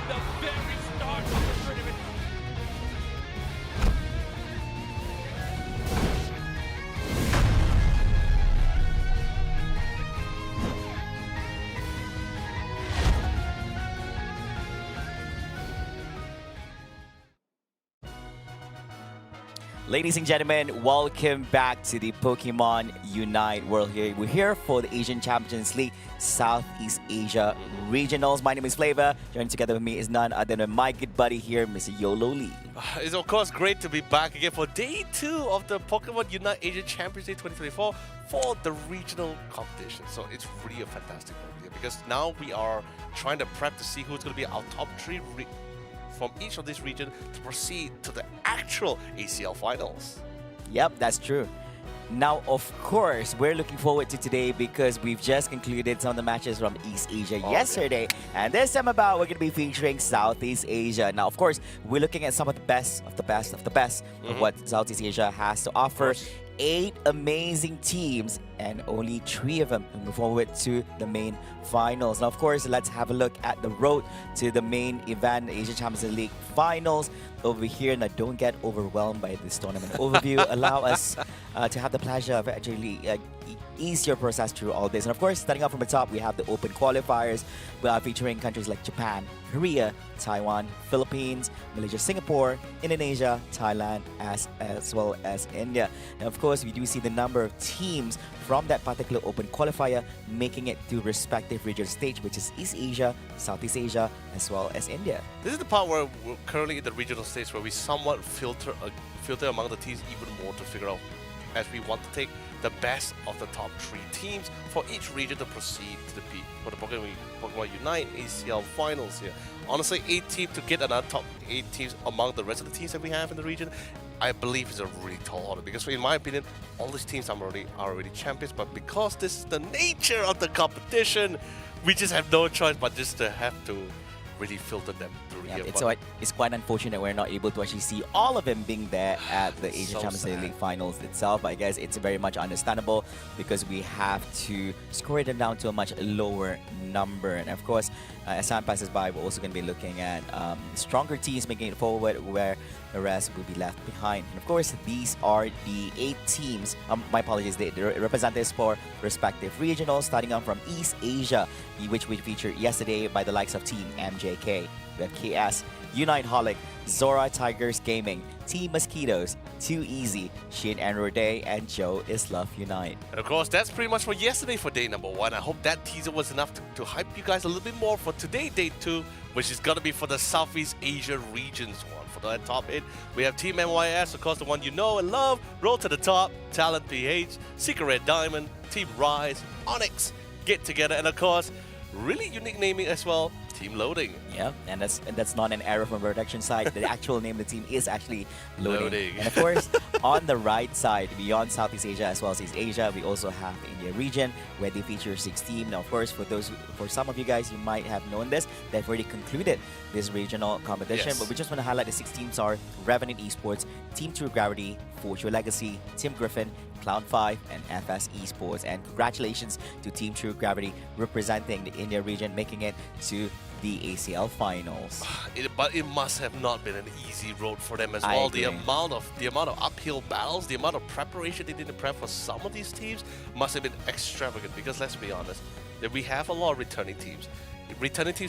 the very start of the tournament. Ladies and gentlemen, welcome back to the Pokemon Unite World here. We're here for the Asian Champions League Southeast Asia Regionals. My name is Flavor. Joining together with me is none other than my good buddy here, Mr. Yolo Lee. It's of course great to be back again for day 2 of the Pokemon Unite Asian Champions League 2024 for the regional competition. So it's really a fantastic moment here because now we are trying to prep to see who's going to be our top 3 from each of these regions to proceed to the actual ACL finals. Yep, that's true. Now, of course, we're looking forward to today because we've just concluded some of the matches from East Asia yesterday. And this time about, we're going to be featuring Southeast Asia. Now, of course, we're looking at some of the best of the best of the best of what Southeast Asia has to offer. 8 amazing teams and only 3 of them to move forward to the main finals. Now, of course, let's have a look at the road to the main event, Asian Champions League finals over here. Now, don't get overwhelmed by this tournament overview. Allow us to have the pleasure of actually ease your process through all this. And of course, starting off from the top, we have the open qualifiers. We are featuring countries like Japan, Korea, Taiwan, Philippines, Malaysia, Singapore, Indonesia, Thailand, as well as India. Now, of course, we do see the number of teams from that particular open qualifier making it to respective regional stage, which is East Asia, Southeast Asia, as well as India. This is the part where we're currently in the regional stage where we somewhat filter among the teams even more to figure out as we want to take the best of the top 3 teams for each region to proceed to the peak for the Pokemon Unite ACL finals here. Honestly, 8 teams to get another top 8 teams among the rest of the teams that we have in the region, I believe is a really tall order because in my opinion, all these teams are already champions, but because this is the nature of the competition, we just have no choice but just to have to really filter them through here. It's quite unfortunate we're not able to actually see all of them being there at the Asian Champions League finals itself. But I guess it's very much understandable because we have to score them down to a much lower number. And of course, as time passes by, we're also going to be looking at stronger teams making it forward where the rest will be left behind. And of course, these are the 8 teams, my apologies, the representatives for respective regionals, starting on from East Asia, which we featured yesterday by the likes of Team MJK. We have KS, Unite Holic, Zora Tigers Gaming, Team Mosquitoes, Too Easy, Shin and Rode, and Joe is Love Unite. And of course, that's pretty much for yesterday for day number 1. I hope that teaser was enough to hype you guys a little bit more for today, day 2, which is going to be for the Southeast Asia regions one. For that top 8, we have Team NYS, of course, the one you know and love, Roll to the Top, Talent PH, Secret Red Diamond, Team Rise, Onyx, Get Together, and of course, really unique naming as well, Team Loading. Yeah, and that's not an error from production side. The actual name of the team is actually Loading. And of course, on the right side, beyond Southeast Asia as well as East Asia, we also have the India region where they feature 6 teams. Now, of course, for some of you guys, you might have known this. They've already concluded this regional competition, but we just want to highlight the 6 teams are Revenant Esports, Team True Gravity, Fortune Legacy, Team Griffin, Cloud5, and FS Esports. And congratulations to Team True Gravity representing the India region, making it to the ACL finals. But it must have not been an easy road for them as well. The amount of uphill battles, the amount of preparation they did to prep for some of these teams must have been extravagant because let's be honest, that we have a lot of returning teams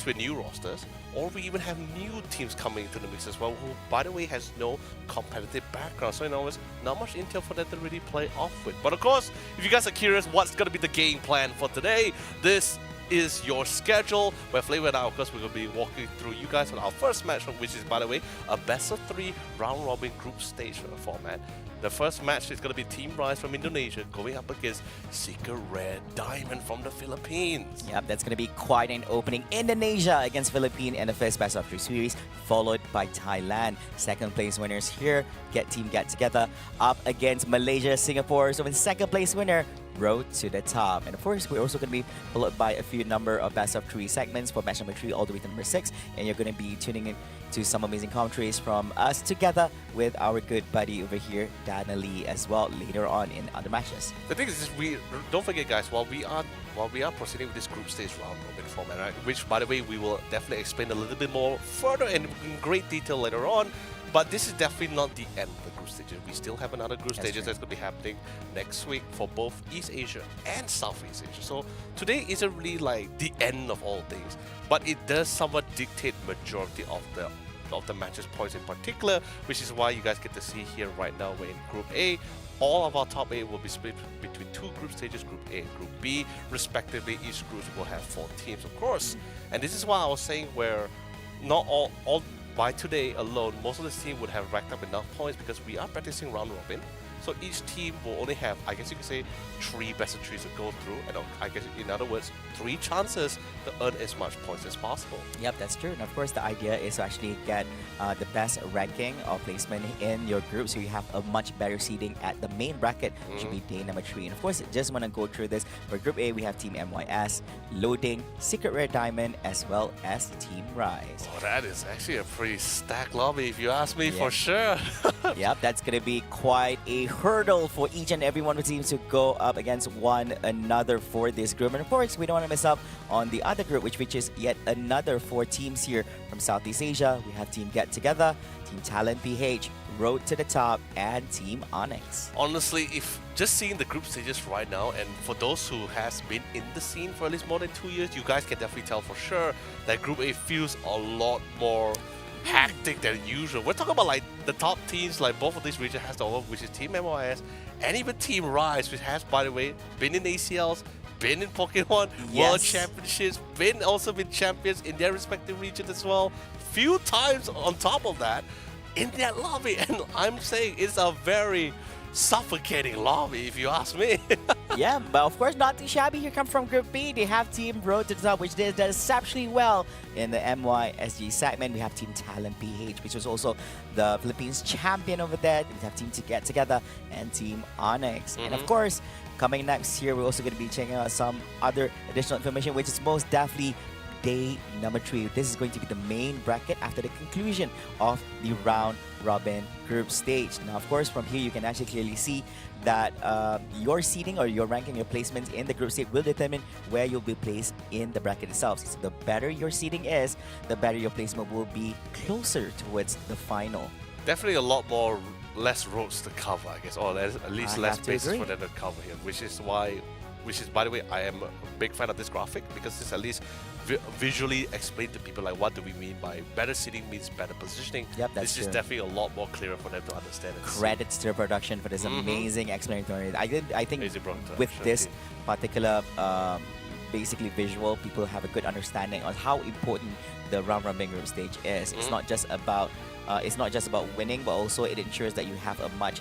with new rosters, or we even have new teams coming into the mix as well, who, by the way, has no competitive background. So, there's not much intel for them to really play off with. But of course, if you guys are curious what's going to be the game plan for today, this is your schedule, where Flavor and I, of course, we're going to be walking through you guys on our first match, which is, by the way, a best of 3 round-robin group stage format. The first match is going to be Team Rise from Indonesia going up against Secret Red Diamond from the Philippines. Yep, that's going to be quite an opening. Indonesia against Philippines in the first best of 3 series, followed by Thailand. Second place winners here, Get Together, up against Malaysia, Singapore. So in second place winner, Road to the Top. And of course, we're also going to be followed by a few number of best of 3 segments for match number 3 all the way to number 6. And you're going to be tuning in to some amazing commentaries from us together with our good buddy over here, Dana Lee, as well later on in other matches. The thing is, we don't forget, guys, while we are proceeding with this group stage round robin format, right, which by the way we will definitely explain a little bit more further and in great detail later on. But this is definitely not the end of the group stages. We still have another group stages that's going to be happening next week for both East Asia and Southeast Asia. So today isn't really like the end of all things, but it does somewhat dictate majority of the matches points in particular, which is why you guys get to see here right now we're in Group A. All of our top 8 will be split between 2 group stages, Group A and Group B, respectively. Each group will have 4 teams, of course. And this is why I was saying where not all by today alone, most of the team would have racked up enough points because we are practicing round robin. So each team will only have, I guess you could say, 3 best of 3s to go through, and I guess in other words, 3 chances to earn as much points as possible. Yep, that's true. And of course, the idea is to actually get the best ranking or placement in your group, so you have a much better seeding at the main bracket, which should be day number 3. And of course, just want to go through this. For Group A, we have Team MYS, Loading, Secret Rare Diamond, as well as Team Rise. Oh, that is actually a pretty stacked lobby, if you ask me, for sure. Yep, that's going to be quite a hurdle for each and every one of the teams to go up against one another for this group. And of course, we don't want to miss out on the other group, which features yet another 4 teams here from Southeast Asia. We have Team Get Together, Team Talent PH, Road to the Top, and Team Onyx. Honestly, if just seeing the group stages right now, and for those who has been in the scene for at least more than 2 years, you guys can definitely tell for sure that Group A feels a lot more hectic than usual. We're talking about like the top teams, like both of these regions has to over, which is Team MOS and even Team Rise, which has, by the way, been in ACLs, been in Pokemon World Championships, also been champions in their respective regions as well. Few times on top of that in that lobby, and I'm saying it's a very suffocating lobby, if you ask me. Yeah, but of course not too shabby. Here come from Group B. They have Team Road to the Top, which does exceptionally well in the MYSG segment. We have Team Talent PH, which was also the Philippines champion over there. We have Team Get Together and Team Onyx. And of course, coming next here, we're also going to be checking out some other additional information, which is most definitely day number 3. This is going to be the main bracket after the conclusion of the round robin group stage. Now, of course, from here you can actually clearly see that your seeding or your ranking, your placements in the group stage will determine where you'll be placed in the bracket itself. So the better your seeding is, the better your placement will be closer towards the final. Definitely a lot more less roads to cover, I guess, or at least less bases for them to cover here, which is, by the way, I am a big fan of this graphic because this at least visually explain to people like what do we mean by better seating means better positioning. Yep, that's this is definitely a lot more clearer for them to understand. And credits to the production for this amazing explanatory. I think with this particular basically visual, people have a good understanding on how important the round robin group stage is. It's not just about winning, but also it ensures that you have a much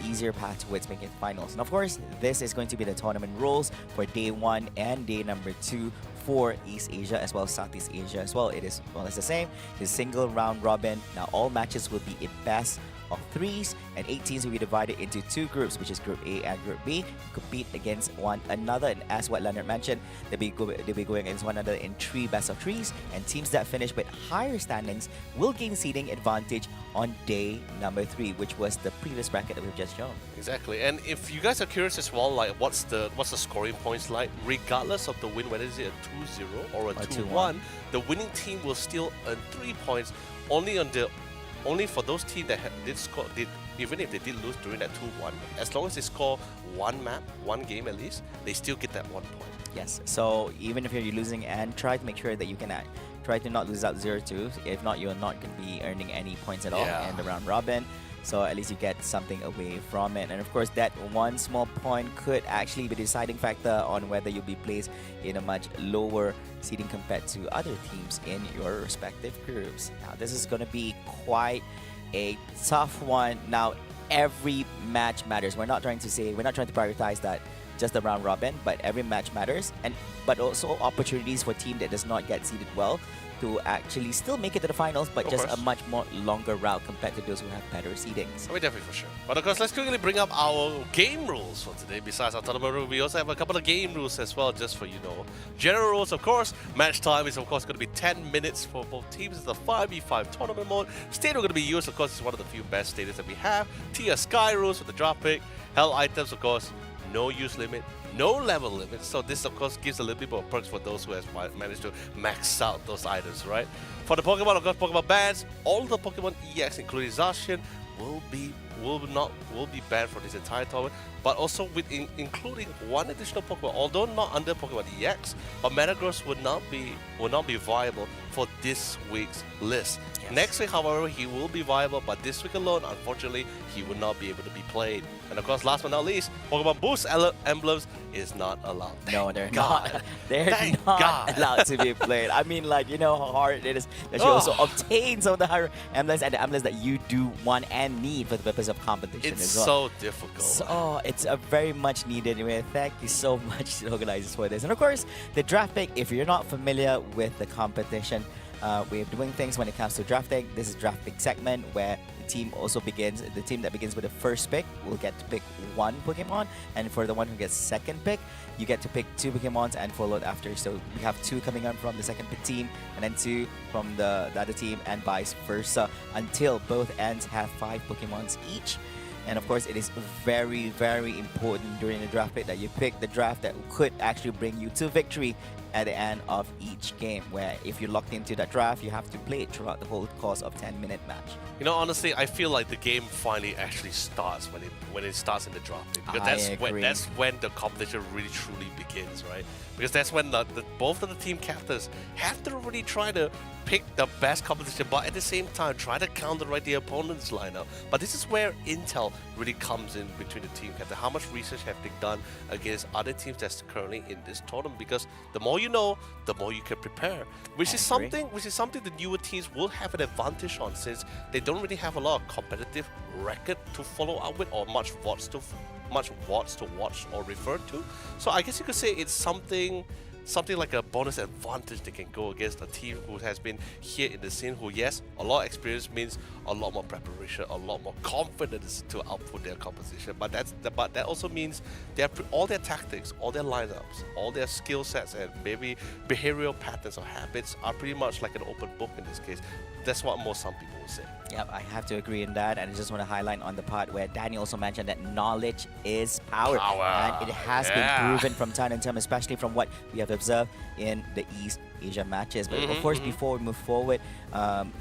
easier path towards making finals. And of course, this is going to be the tournament rules for day 1 and day number 2 for East Asia as well as Southeast Asia as well. It is it's the same. It's single round robin. Now all matches will be in best of 3s, and 8 teams will be divided into 2 groups, which is Group A and Group B, compete against one another. And as what Leonard mentioned, they'll be going against one another in 3 best of 3s, and teams that finish with higher standings will gain seeding advantage on day number 3, which was the previous bracket that we've just shown. Exactly. And if you guys are curious as well, like what's the scoring points like, regardless of the win, whether it's a 2-0 or a 2-1, the winning team will still earn 3 points only for those teams that even if they did lose during that 2-1, as long as they score one game at least, they still get that 1 point. Yes, so even if you're losing, and try to make sure that you can try to not lose out 0-2. If not, you're not going to be earning any points at all in the round robin. So at least you get something away from it. And of course, that one small point could actually be the deciding factor on whether you'll be placed in a much lower seeding compared to other teams in your respective groups. Now, this is going to be quite a tough one. Now, every match matters. We're not trying to prioritize that just the round robin, but every match matters, but also opportunities for a team that does not get seeded well to actually still make it to the finals, but Of just a course. much more longer route compared to those who have better seedings. I mean, definitely for sure. But of course, let's quickly bring up our game rules for today. Besides our tournament rule, we also have a couple of game rules as well, just for, general rules, of course. Match time is, of course, going to be 10 minutes for both teams. It's a 5v5 tournament mode. Stadium going to be used, of course, it's one of the few best stadiums that we have. Tier Sky rules for the drop pick. Hell items, of course, no use limit, no level limit. So this, of course, gives a little bit more perks for those who have managed to max out those items, right? For the Pokemon, of course, Pokemon bans. All the Pokemon EX, including Zacian, will be banned for this entire tournament. But also including one additional Pokemon, although not under Pokemon EX, but Metagross would not be viable for this week's list. Yes. Next week, however, he will be viable, but this week alone, unfortunately, he will not be able to be played. And of course, last but not least, Pokemon Boost emblems is not allowed. No, they're God. not. They're Thank not God. allowed to be played. I mean, like, you know how hard it is that you also obtain some of the higher emblems and the emblems that you do want and need for the purpose of competition It's as well. so difficult. So it's a very much needed. Thank you so much to organizers for this. And of course, the draft pick, if you're not familiar with the competition, we're doing things when it comes to drafting. This is draft pick segment where the team that begins with the first pick will get to pick one Pokemon, and for the one who gets second pick, you get to pick two Pokemons and followed after. So we have two coming on from the second pick team and then two from the other team and vice versa until both ends have 5 Pokemons each. And of course, it is very, very important during the draft pick that you pick the draft that could actually bring you to victory at the end of each game, where if you're locked into that draft, you have to play it throughout the whole course of 10-minute match. Honestly, I feel like the game finally actually starts when it starts in the draft pick, because that's when the competition really truly begins, right? Because that's when both of the team captains have to really try to pick the best competition, but at the same time try to counter the opponent's lineup. But this is where intel really comes in between the team captain. How much research have been done against other teams that's currently in this tournament? Because the more you know, the more you can prepare. Which is something the newer teams will have an advantage on, since they don't really have a lot of competitive record to follow up with, or much VODs to watch or refer to. So I guess you could say it's something like a bonus advantage they can go against a team who has been here in the scene, who, yes, a lot of experience means a lot more preparation, a lot more confidence to output their composition. But that also means all their tactics, all their lineups, all their skill sets, and maybe behavioral patterns or habits are pretty much like an open book in this case. That's what some people will say. Yep, I have to agree in that, and I just want to highlight on the part where Danny also mentioned that knowledge is power. And it has been proven from time and time, especially from what we have observed in the East Asia matches. But of course, before we move forward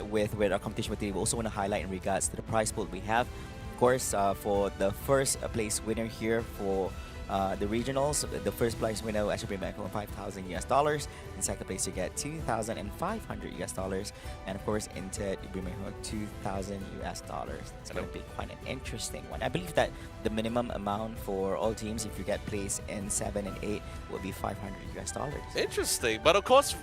with our competition with today, we also want to highlight in regards to the prize pool we have. Of course, for the first place winner here for the regionals, the first place winner will actually bring back home $5,000. In second place, you get $2,500. And of course, in third, you bring back home $2,000. It's going to be quite an interesting one. I believe that the minimum amount for all teams, if you get placed in 7 and 8, will be $500. Interesting. But of course,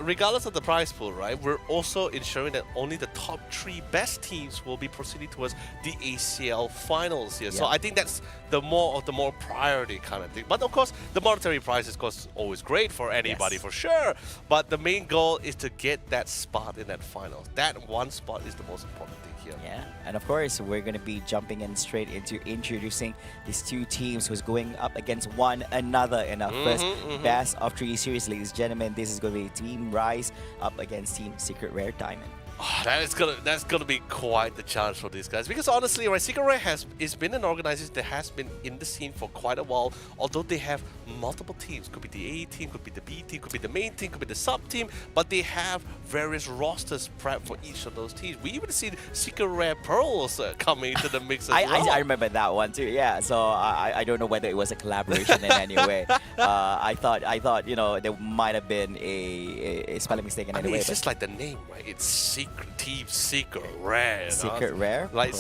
regardless of the prize pool, right, we're also ensuring that only the top 3 best teams will be proceeding towards the ACL finals here. So I think that's the more priority kind of thing. But of course, the monetary prize is, of course, always great for anybody, for sure. But the main goal is to get that spot in that final. That one spot is the most important thing here. Yeah, and of course, we're going to be jumping in straight into introducing these two teams who's going up against one another in our first best of 3 series. Ladies and gentlemen, this is going to be Team Rise up against Team Secret Rare Diamond. That's gonna be quite the challenge for these guys, because honestly, right, Secret Rare has been an organization that has been in the scene for quite a while. Although they have multiple teams, could be the A team, could be the B team, could be the main team, could be the sub team, but they have various rosters prepped for each of those teams. We even see Secret Rare Pearls coming into the mix as well. I remember that one too. Yeah, so I don't know whether it was a collaboration in any way. I thought there might have been a spelling mistake in any way. It's just like the name, right? It's Team Secret Rare. Secret Rare? Like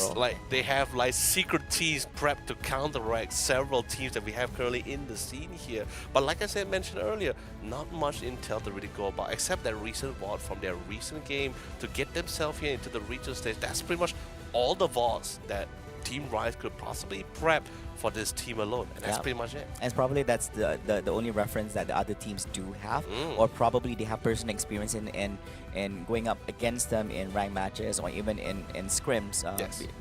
they have secret teams prepped to counteract several teams that we have currently in the scene here. But like I mentioned earlier, not much intel to really go about, except that recent VOD from their recent game to get themselves here into the regional stage. That's pretty much all the VODs that Team Rise could possibly prep for this team alone, and that's pretty much it. And probably that's the only reference that the other teams do have, or probably they have personal experience in going up against them in ranked matches or even in scrims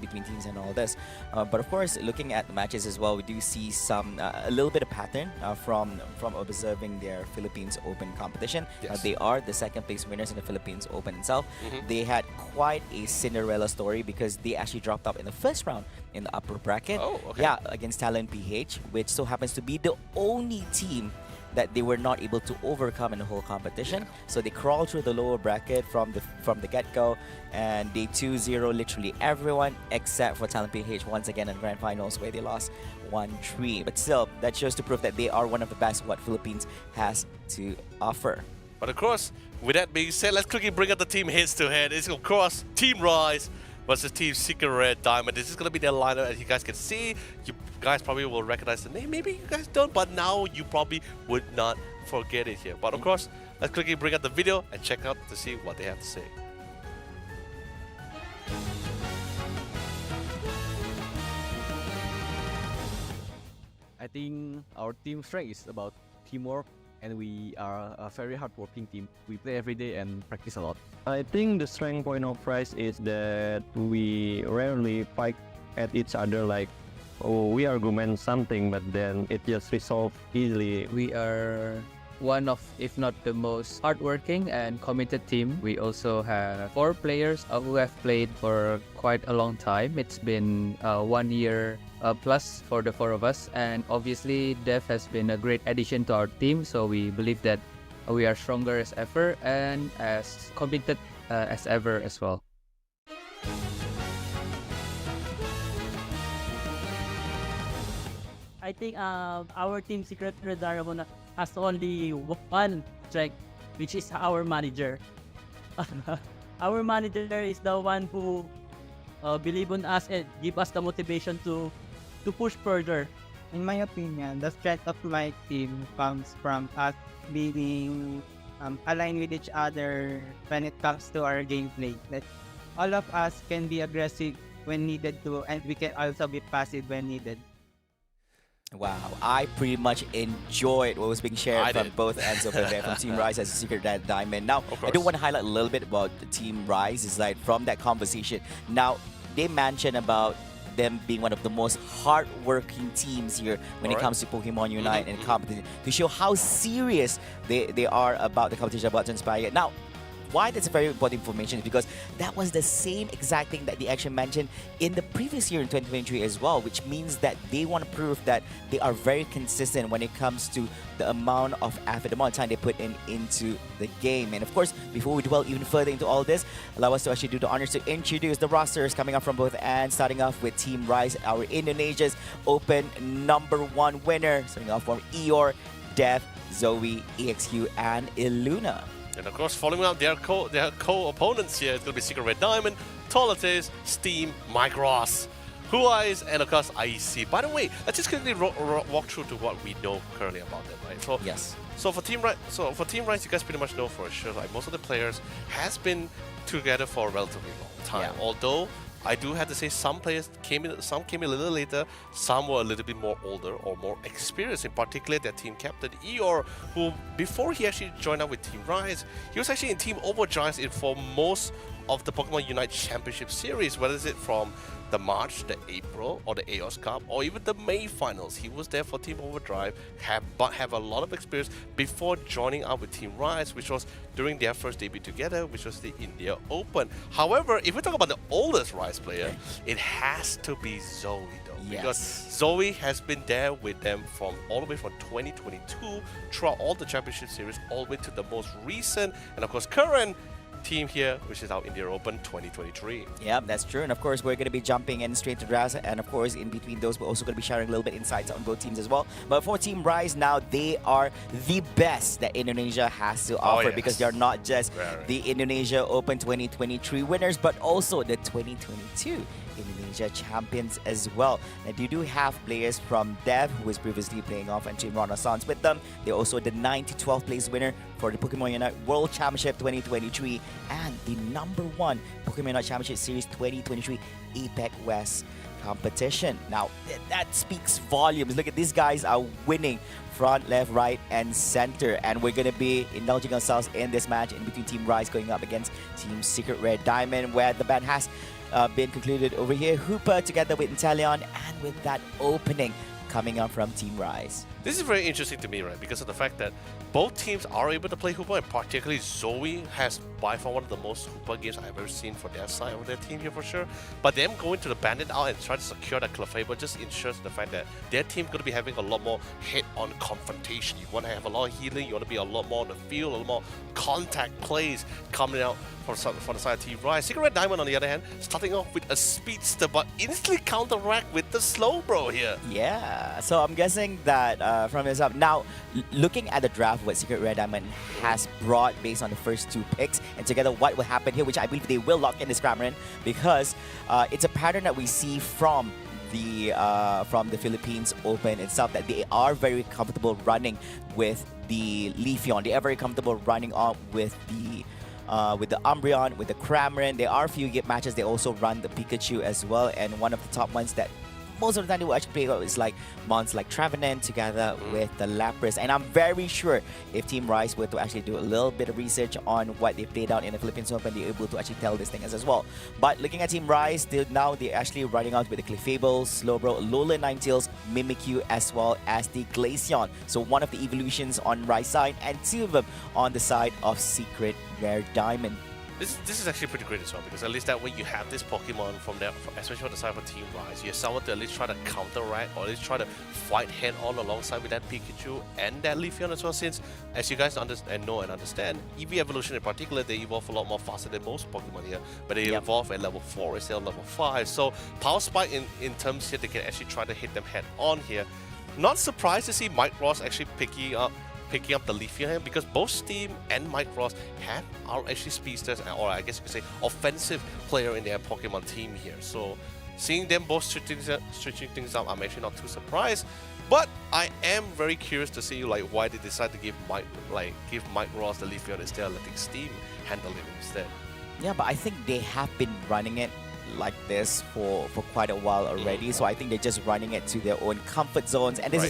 between teams and all this. But of course, looking at the matches as well, we do see some a little bit of pattern from observing their Philippines Open competition. They are the second place winners in the Philippines Open itself. They had quite a Cinderella story because they actually dropped out in the first round in the upper bracket. Oh, okay. Yeah, against Talent PH, which so happens to be the only team that they were not able to overcome in the whole competition. So they crawled through the lower bracket from the get-go, and they 2-0 literally everyone except for Talent PH once again in grand finals where they lost 1-3. But still, that shows to prove that they are one of the best what Philippines has to offer. But of course, with that being said, let's quickly bring up the team head-to-head. It's of course Team Rise versus Team Secret Red Diamond. This is going to be their lineup, as you guys can see. You guys probably will recognize the name. Maybe you guys don't, but now you probably would not forget it here. But of course, let's quickly bring up the video and check out to see what they have to say. I think our team strength is about teamwork, and we are a very hardworking team. We play every day and practice a lot. I think the strength point of Rise is that we rarely fight at each other like, oh, we argument something, but then it just resolved easily. We are one of, if not the most hardworking and committed team. We also have 4 players who have played for quite a long time. It's been 1 year plus for the 4 of us, and obviously Dev has been a great addition to our team, so we believe that we are stronger as ever and as committed as ever as well. I think our team Secret Red Diamond has only one strength, which is our manager. Our manager is the one who believe on us and give us the motivation to push further. In my opinion, the strength of my team comes from us being aligned with each other when it comes to our gameplay. That all of us can be aggressive when needed to, and we can also be passive when needed. Wow, I pretty much enjoyed what was being shared from both ends over there, from Team Rise as a Secret Red Diamond. Now, I do want to highlight a little bit about the Team Rise. Is like from that conversation. Now, they mentioned about them being one of the most hard-working teams here when it comes to Pokemon Unite and competition, to show how serious they are about the competition about to inspire. Now, why that's a very important information is because that was the same exact thing that they actually mentioned in the previous year in 2023 as well, which means that they want to prove that they are very consistent when it comes to the amount of effort, the amount of time they put into the game. And of course, before we dwell even further into all this, allow us to actually do the honors to introduce the rosters coming up from both ends, starting off with Team Rise, our Indonesia's Open #1 winner, starting off from Eeyore, Dev, Zoe, EXQ, and Illuna. And of course, following up their co-opponents here, it's going to be Secret Red Diamond, Tolates, Steam, Mike Ross, Who Eyes, and of course IEC. By the way, let's just quickly walk through to what we know currently about them, right? So, So for Team Rise, you guys pretty much know for sure, like most of the players has been together for a relatively long time. Although I do have to say some players came in a little later, some were a little bit more older or more experienced, in particular their team captain Eeyore, who before he actually joined up with Team Rise, he was actually in Team Overdrive for most of the Pokemon Unite Championship Series, whether it's from the March, the April, or the AOS Cup, or even the May Finals. He was there for Team Overdrive, but have a lot of experience before joining up with Team Rise, which was during their first debut together, which was the India Open. However, if we talk about the oldest Rise player, it has to be Zoe though, because Zoe has been there with them from all the way from 2022 throughout all the championship series, all the way to the most recent, and of course current team here, which is our India Open 2023. Yeah, that's true. And of course, we're going to be jumping in straight to Raz. And of course, in between those, we're also going to be sharing a little bit insights on both teams as well. But for Team Rise now, they are the best that Indonesia has to offer, because they're not just the Indonesia Open 2023 winners, but also the 2022 Indonesia champions as well. And they do have players from Dev, who was previously playing off, and Team Renaissance with them. They're also the 9 to 12 place winner for the Pokemon Unite World Championship 2023 and the #1 Pokemon Unite Championship Series 2023 APEC West competition. Now, that speaks volumes. Look at these guys are winning front, left, right, and center. And we're going to be indulging ourselves in this match in between Team Rise going up against Team Secret Red Diamond, where the ban has been concluded over here. Hooper together with Inteleon, and with that opening coming up from Team Rise. This is very interesting to me, right? Because of the fact that both teams are able to play Hooper, and particularly Zoe has by far one of the most Hooper games I've ever seen for their side of their team here for sure. But them going to the Bandit out and try to secure that Clefable just ensures the fact that their team going to be having a lot more head-on confrontation. You want to have a lot of healing, you want to be a lot more on the field, a lot more contact plays coming out from the side of Team Rise. Secret Red Diamond, on the other hand, starting off with a speedster, but instantly counteract with the Slowbro here. Yeah, so I'm guessing that from this up. Now, looking at the draft, what Secret Red Diamond has brought based on the first 2 picks, and together what will happen here, which I believe they will lock in this Cameron, because it's a pattern that we see from the Philippines Open itself, that they are very comfortable running with the Leafeon. They are very comfortable running on with the Umbreon, with the Cramorant. There are a few matches they also run the Pikachu as well, and one of the top ones that most of the time they will actually play out is like mons like Trevenant together with the Lapras. And I'm very sure if Team Rise were to actually do a little bit of research on what they played out in the Philippines Open, they're able to actually tell this thing as well. But looking at Team Rise, they're actually running out with the Clefable, Slowbro, Alolan Ninetales, Mimikyu, as well as the Glaceon. So one of the evolutions on Rise side, and 2 of them on the side of Secret Rare Diamond. This is actually pretty great as well, because at least that way you have this Pokemon from there, especially on the side of Team Rise. You have someone to at least try to counteract or at least try to fight head-on alongside with that Pikachu and that Leafeon as well, since, as you guys know and understand, EV evolution in particular, they evolve a lot more faster than most Pokemon here, but they evolve at level 4 instead of level 5. So Power Spike in terms here, they can actually try to hit them head-on here. Not surprised to see Mike Ross actually picking up the Leafeon, because both Steam and Mike Ross are actually speedsters, or I guess you could say offensive player in their Pokemon team here. So seeing them both switching things up, I'm actually not too surprised. But I am very curious to see why they decide to give Mike Ross the Leafeon instead of letting Steam handle it instead. Yeah, but I think they have been running it like this for quite a while already, so I think they're just running it to their own comfort zones, and this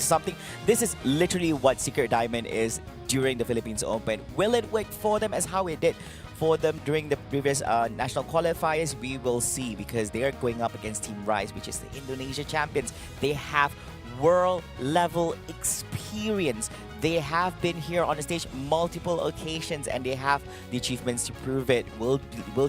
is literally what Secret Diamond is during the Philippines Open. Will it work for them as how it did for them during the previous national qualifiers? We will see, because they are going up against Team Rise, which is the Indonesia champions. They have world level experience. They have been here on the stage multiple occasions, and they have the achievements to prove it. Will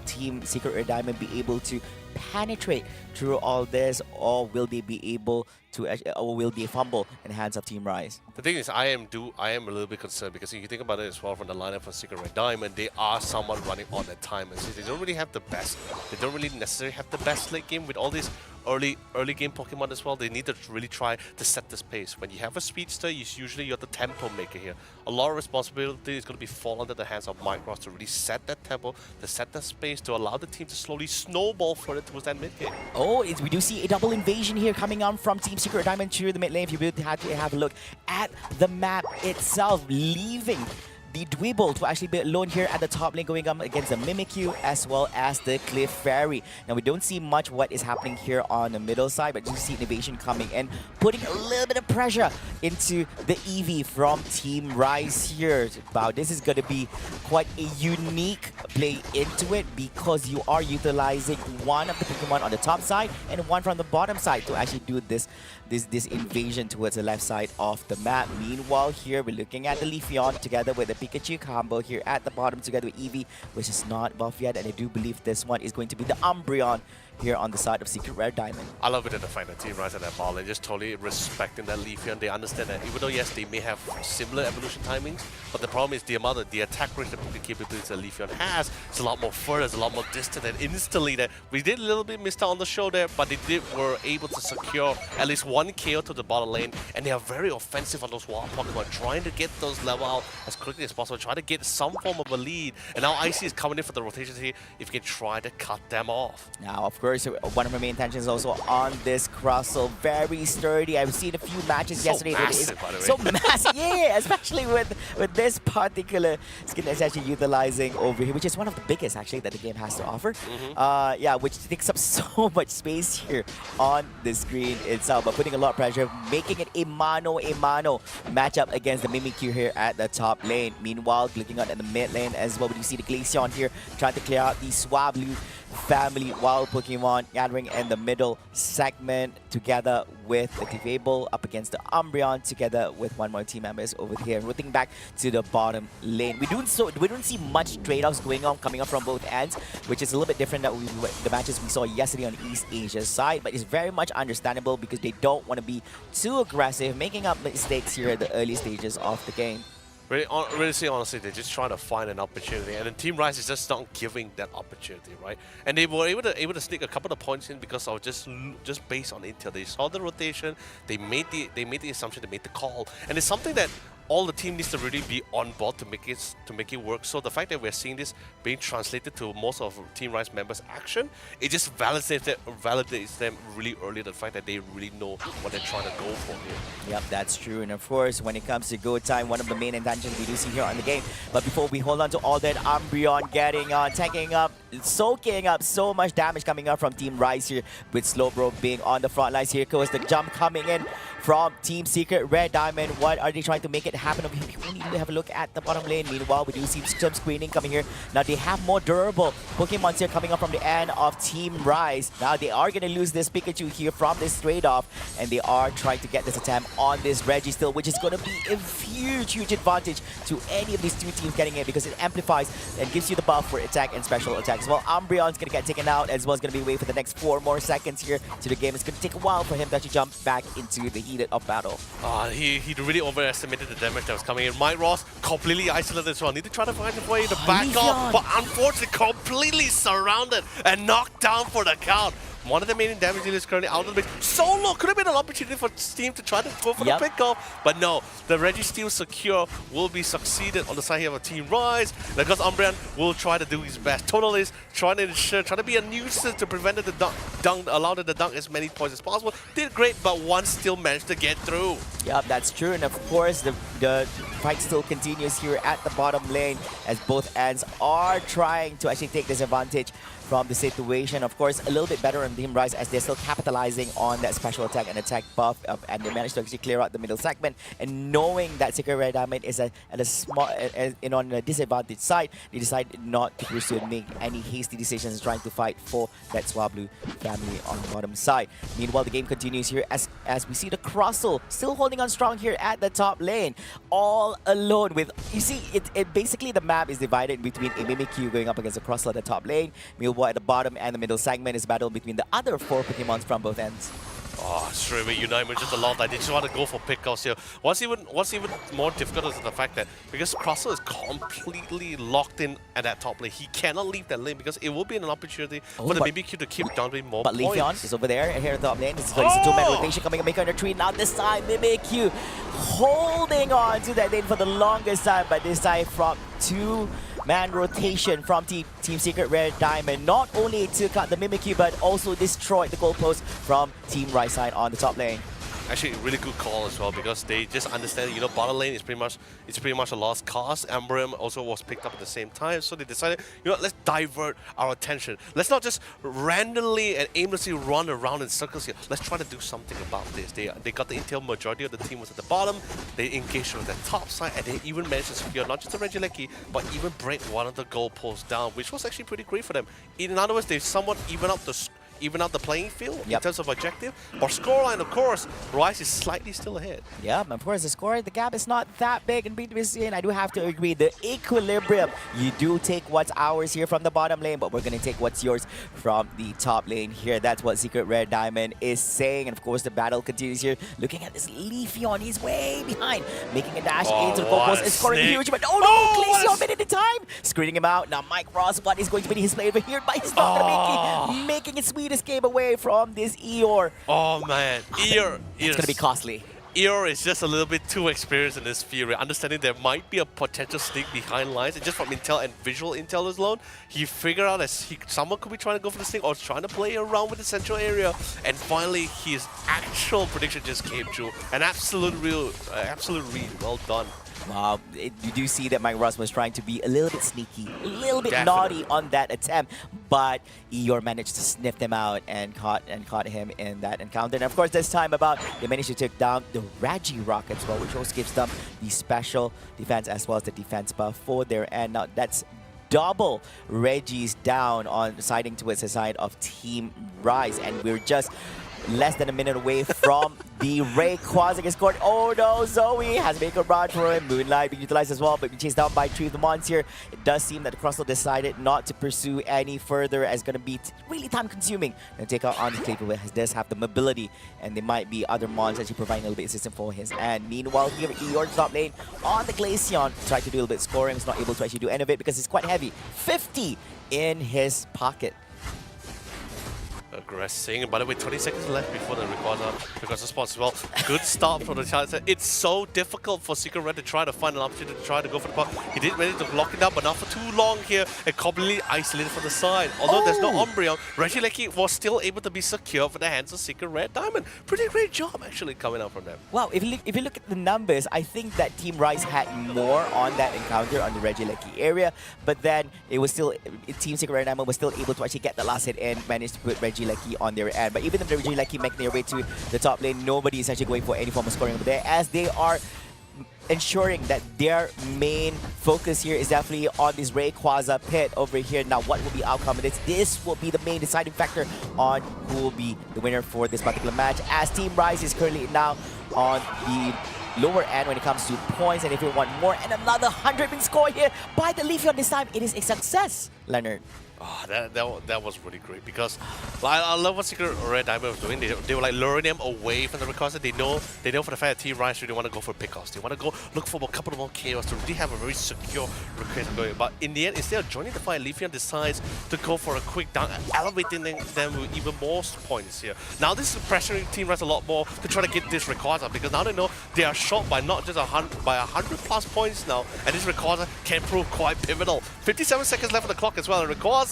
Team Secret Red Diamond be able to penetrate through all this, or will they be able to, or will they fumble in the hands of Team Rise? The thing is, I am a little bit concerned, because if you think about it as well from the lineup for Secret Red Diamond, they are someone running on that time, and since they don't really have the best, they don't really necessarily have the best late game with all these early game Pokemon as well. They need to really try to set this pace. When you have a speedster, usually you're the tempo maker here. A lot of responsibility is going to be fall under the hands of Mike Ross to really set that tempo, to set the space, to allow the team to slowly snowball further towards that mid game. Oh, we do see a double invasion here coming on from Team Secret Diamond to the mid lane. If you will have a look at the map itself, leaving the Dweeble to actually be alone here at the top lane, going up against the Mimikyu as well as the Clefairy. Now, we don't see much what is happening here on the middle side, but you see innovation coming in, putting a little bit of pressure into the Eevee from Team Rise here. Wow, this is going to be quite a unique play into it, because you are utilizing one of the Pokemon on the top side and one from the bottom side to actually do this invasion towards the left side of the map. Meanwhile, here we're looking at the Leafeon together with the Pikachu combo here at the bottom together with Eevee, which is not buffed yet, and I do believe this one is going to be the Umbreon here on the side of Secret Rare Diamond. I love it in the fact that Team Rise at that ball and just totally respecting that Leafeon. They understand that even though, yes, they may have similar evolution timings, but the problem is the amount of the attack range, the capabilities that Leafeon has is a lot more further, it's a lot more distant, and instantly that we did a little bit missed out on the show there, but they were able to secure at least one KO to the bottom lane, and they are very offensive on those wild Pokemon, trying to get those level out as quickly as possible, trying to get some form of a lead. And now Icy is coming in for the rotations here if you can try to cut them off. Now, of course, course, one of my main intentions also on this Crossel. Very sturdy. I've seen a few matches yesterday. Massive, by the way. So massive, yeah, especially with this particular skin that's actually utilizing over here, which is one of the biggest actually that the game has to offer. Yeah, which takes up so much space here on the screen itself, but putting a lot of pressure, making it a mano matchup against the Mimikyu here at the top lane. Meanwhile, clicking on in the mid lane as well. You see the Glaceon here trying to clear out the Swablu family wild Pokemon gathering in the middle segment together with the Tivable up against the Umbreon together with one more team members over here. Rooting back to the bottom lane. We don't see much trade-offs going on coming up from both ends, which is a little bit different than the matches we saw yesterday on East Asia's side, but it's very much understandable because they don't want to be too aggressive, making up mistakes here at the early stages of the game. Really, honestly, they're just trying to find an opportunity, and then Team Rise is just not giving that opportunity, right? And they were able to sneak a couple of points in because of just based on intel. They saw the rotation, they made the assumption, they made the call, and it's something that all the team needs to really be on board to make it work. So the fact that we're seeing this being translated to most of Team Rise members' action, it just validates them really early. The fact that they really know what they're trying to go for here. Yep, that's true. And of course, when it comes to go time, one of the main intentions we do see here on the game. But before we hold on to all that, Umbreon getting on, tanking up, soaking up so much damage coming up from Team Rise here, with Slowbro being on the front lines. Here goes the jump coming in from Team Secret Red Diamond. What are they trying to make it happen? We only need to have a look at the bottom lane. Meanwhile, we do see some screening coming here. Now they have more durable Pokemon here coming up from the end of Team Rise. Now they are going to lose this Pikachu here from this trade-off, and they are trying to get this attempt on this Reggie still, which is going to be a huge advantage to any of these two teams getting it, because it amplifies and gives you the buff for attack and special attacks. Well, Umbreon's going to get taken out as well. It's going to be away for the next 4 more seconds here to the game. It's going to take a while for him to actually jump back into the heat of battle. He really overestimated the damage that was coming in. Mike Ross completely isolated as well. Need to try to find a way to back off, but unfortunately completely surrounded and knocked down for the count. One of the main damage dealers currently out of the base. Solo could have been an opportunity for Steam to try to go for the pickoff, but no. The Reggie Steel secure will be succeeded on the side here of Team Rise, because Umbreon will try to do his best. Total is trying to be a nuisance to prevent it to dunk, allow it to dunk as many points as possible. Did great, but one still managed to get through. Yep, that's true. And of course, the fight still continues here at the bottom lane as both ends are trying to actually take this advantage from the situation. Of course, a little bit better on Team Rise as they're still capitalizing on that special attack and attack buff, and they managed to actually clear out the middle segment. And knowing that Secret Red Diamond is at a small, on a disadvantaged side, they decided not to pursue and make any hasty decisions trying to fight for that Swablu family on the bottom side. Meanwhile, the game continues here as we see the Crossel still holding on strong here at the top lane, all alone with, you see, it basically the map is divided between a Mimikyu going up against a Crossel at the top lane. Meanwhile, at the bottom and the middle segment is battle between the other 4 Pokemons from both ends. Oh, straight away Unite just a lot that they just want to go for pickoffs here. What's even more difficult is the fact that because Crossel is completely locked in at that top lane, he cannot leave that lane because it will be an opportunity for the Mimikyu to keep downloading more points. But Leafeon is over there here at the top lane. This is a 2-man rotation coming and making a retreat. Now this time Mimikyu holding on to that lane for the longest time, but this time from 2-man rotation from Team Secret Red Diamond. Not only took out the Mimikyu, but also destroyed the goalpost from Team Rise side on the top lane. Actually, really good call as well, because they just understand, bottom lane is pretty much a lost cause. Umbreon also was picked up at the same time, so they decided, let's divert our attention. Let's not just randomly and aimlessly run around in circles here. Let's try to do something about this. They got the intel. Majority of the team was at the bottom. They engaged on the top side, and they even managed to secure not just the Regieleki, but even break one of the goalposts down, which was actually pretty great for them. In other words, they somewhat even out the playing field in terms of objective. Or scoreline, of course, Rise is slightly still ahead. Yeah, of course, the gap is not that big in B2B, and I do have to agree, the equilibrium, you do take what's ours here from the bottom lane, but we're going to take what's yours from the top lane here. That's what Secret Red Diamond is saying, and of course, the battle continues here. Looking at this Leafeon, he's way behind, making a dash into the goalpost, is scoring huge, but Glaceon made it in time, screening him out. Now Mike Ross, what is going to be his play over here, but he's not going to making it sweet escape away from this Eeyore. Oh man, Eeyore it's going to be costly. Eeyore is just a little bit too experienced in this field, understanding there might be a potential sneak behind lines, and just from intel and visual intel alone, he figured out that someone could be trying to go for the sneak or trying to play around with the central area, and finally his actual prediction just came true. An absolute read, well done. Wow, you do see that Mike Ross was trying to be a little bit sneaky, a little bit Definitely. naughty on that attempt, but Eeyore managed to sniff them out and caught him in that encounter. And of course, this time about, they managed to take down the Reggie Rock as well, which also gives them the special defense as well as the defense buff for their end. Now that's double Reggie's down on siding towards the side of Team Rise, and we're just less than a minute away from the Rayquaza gets scored. Oh no, Zoe has made a run for him. Moonlight being utilized as well, but being chased down by 3 of the Mons here. It does seem that the Crustle decided not to pursue any further, as going to be really time consuming. And take out on the Claypool, does have the mobility, and there might be other Mons actually providing a little bit of assistance for his. And meanwhile here, Eeyore's top lane on the Glaceon, tried to do a little bit of scoring, was not able to actually do any of it because it's quite heavy. 50 in his pocket. Aggressing. By the way, 20 seconds left before the Rayquaza spots as well. Good start from the child. It's so difficult for Secret Red to try to find an opportunity to try to go for the park. He did manage to lock it down, but not for too long here and completely isolated from the side. Although there's no Umbreon, Regieleki was still able to be secure for the hands of Secret Red Diamond. Pretty great job actually coming out from them. Wow, if you look at the numbers, I think that Team Rise had more on that encounter on the Regieleki area, but then it was still, Team Secret Red Diamond was still able to actually get the last hit in, managed to put Regieleki on their end. But even if the Regieleki making their way to the top lane, nobody is actually going for any form of scoring over there, as they are ensuring that their main focus here is definitely on this Rayquaza pit over here. Now, what will be outcome of this? This will be the main deciding factor on who will be the winner for this particular match, as Team Rise is currently now on the lower end when it comes to points, and if you want more, and another 100 being scored here by the Leafeon this time, it is a success, Leonard. Oh, that was really great, because I love what Secret Red Diamond was doing. They were like luring them away from the Rayquaza. They know for the fact that Team Rise really want to go for pickoffs. They want to go look for a couple of more KOs to really have a very secure Rayquaza going. But in the end, instead of joining the fight, Leafeon decides to go for a quick dunk, elevating them with even more points here. Now this is pressuring Team Rise a lot more to try to get this Rayquaza, because now they know they are short by not just 100 plus points now, and this Rayquaza can prove quite pivotal. 57 seconds left on the clock as well, and Rayquaza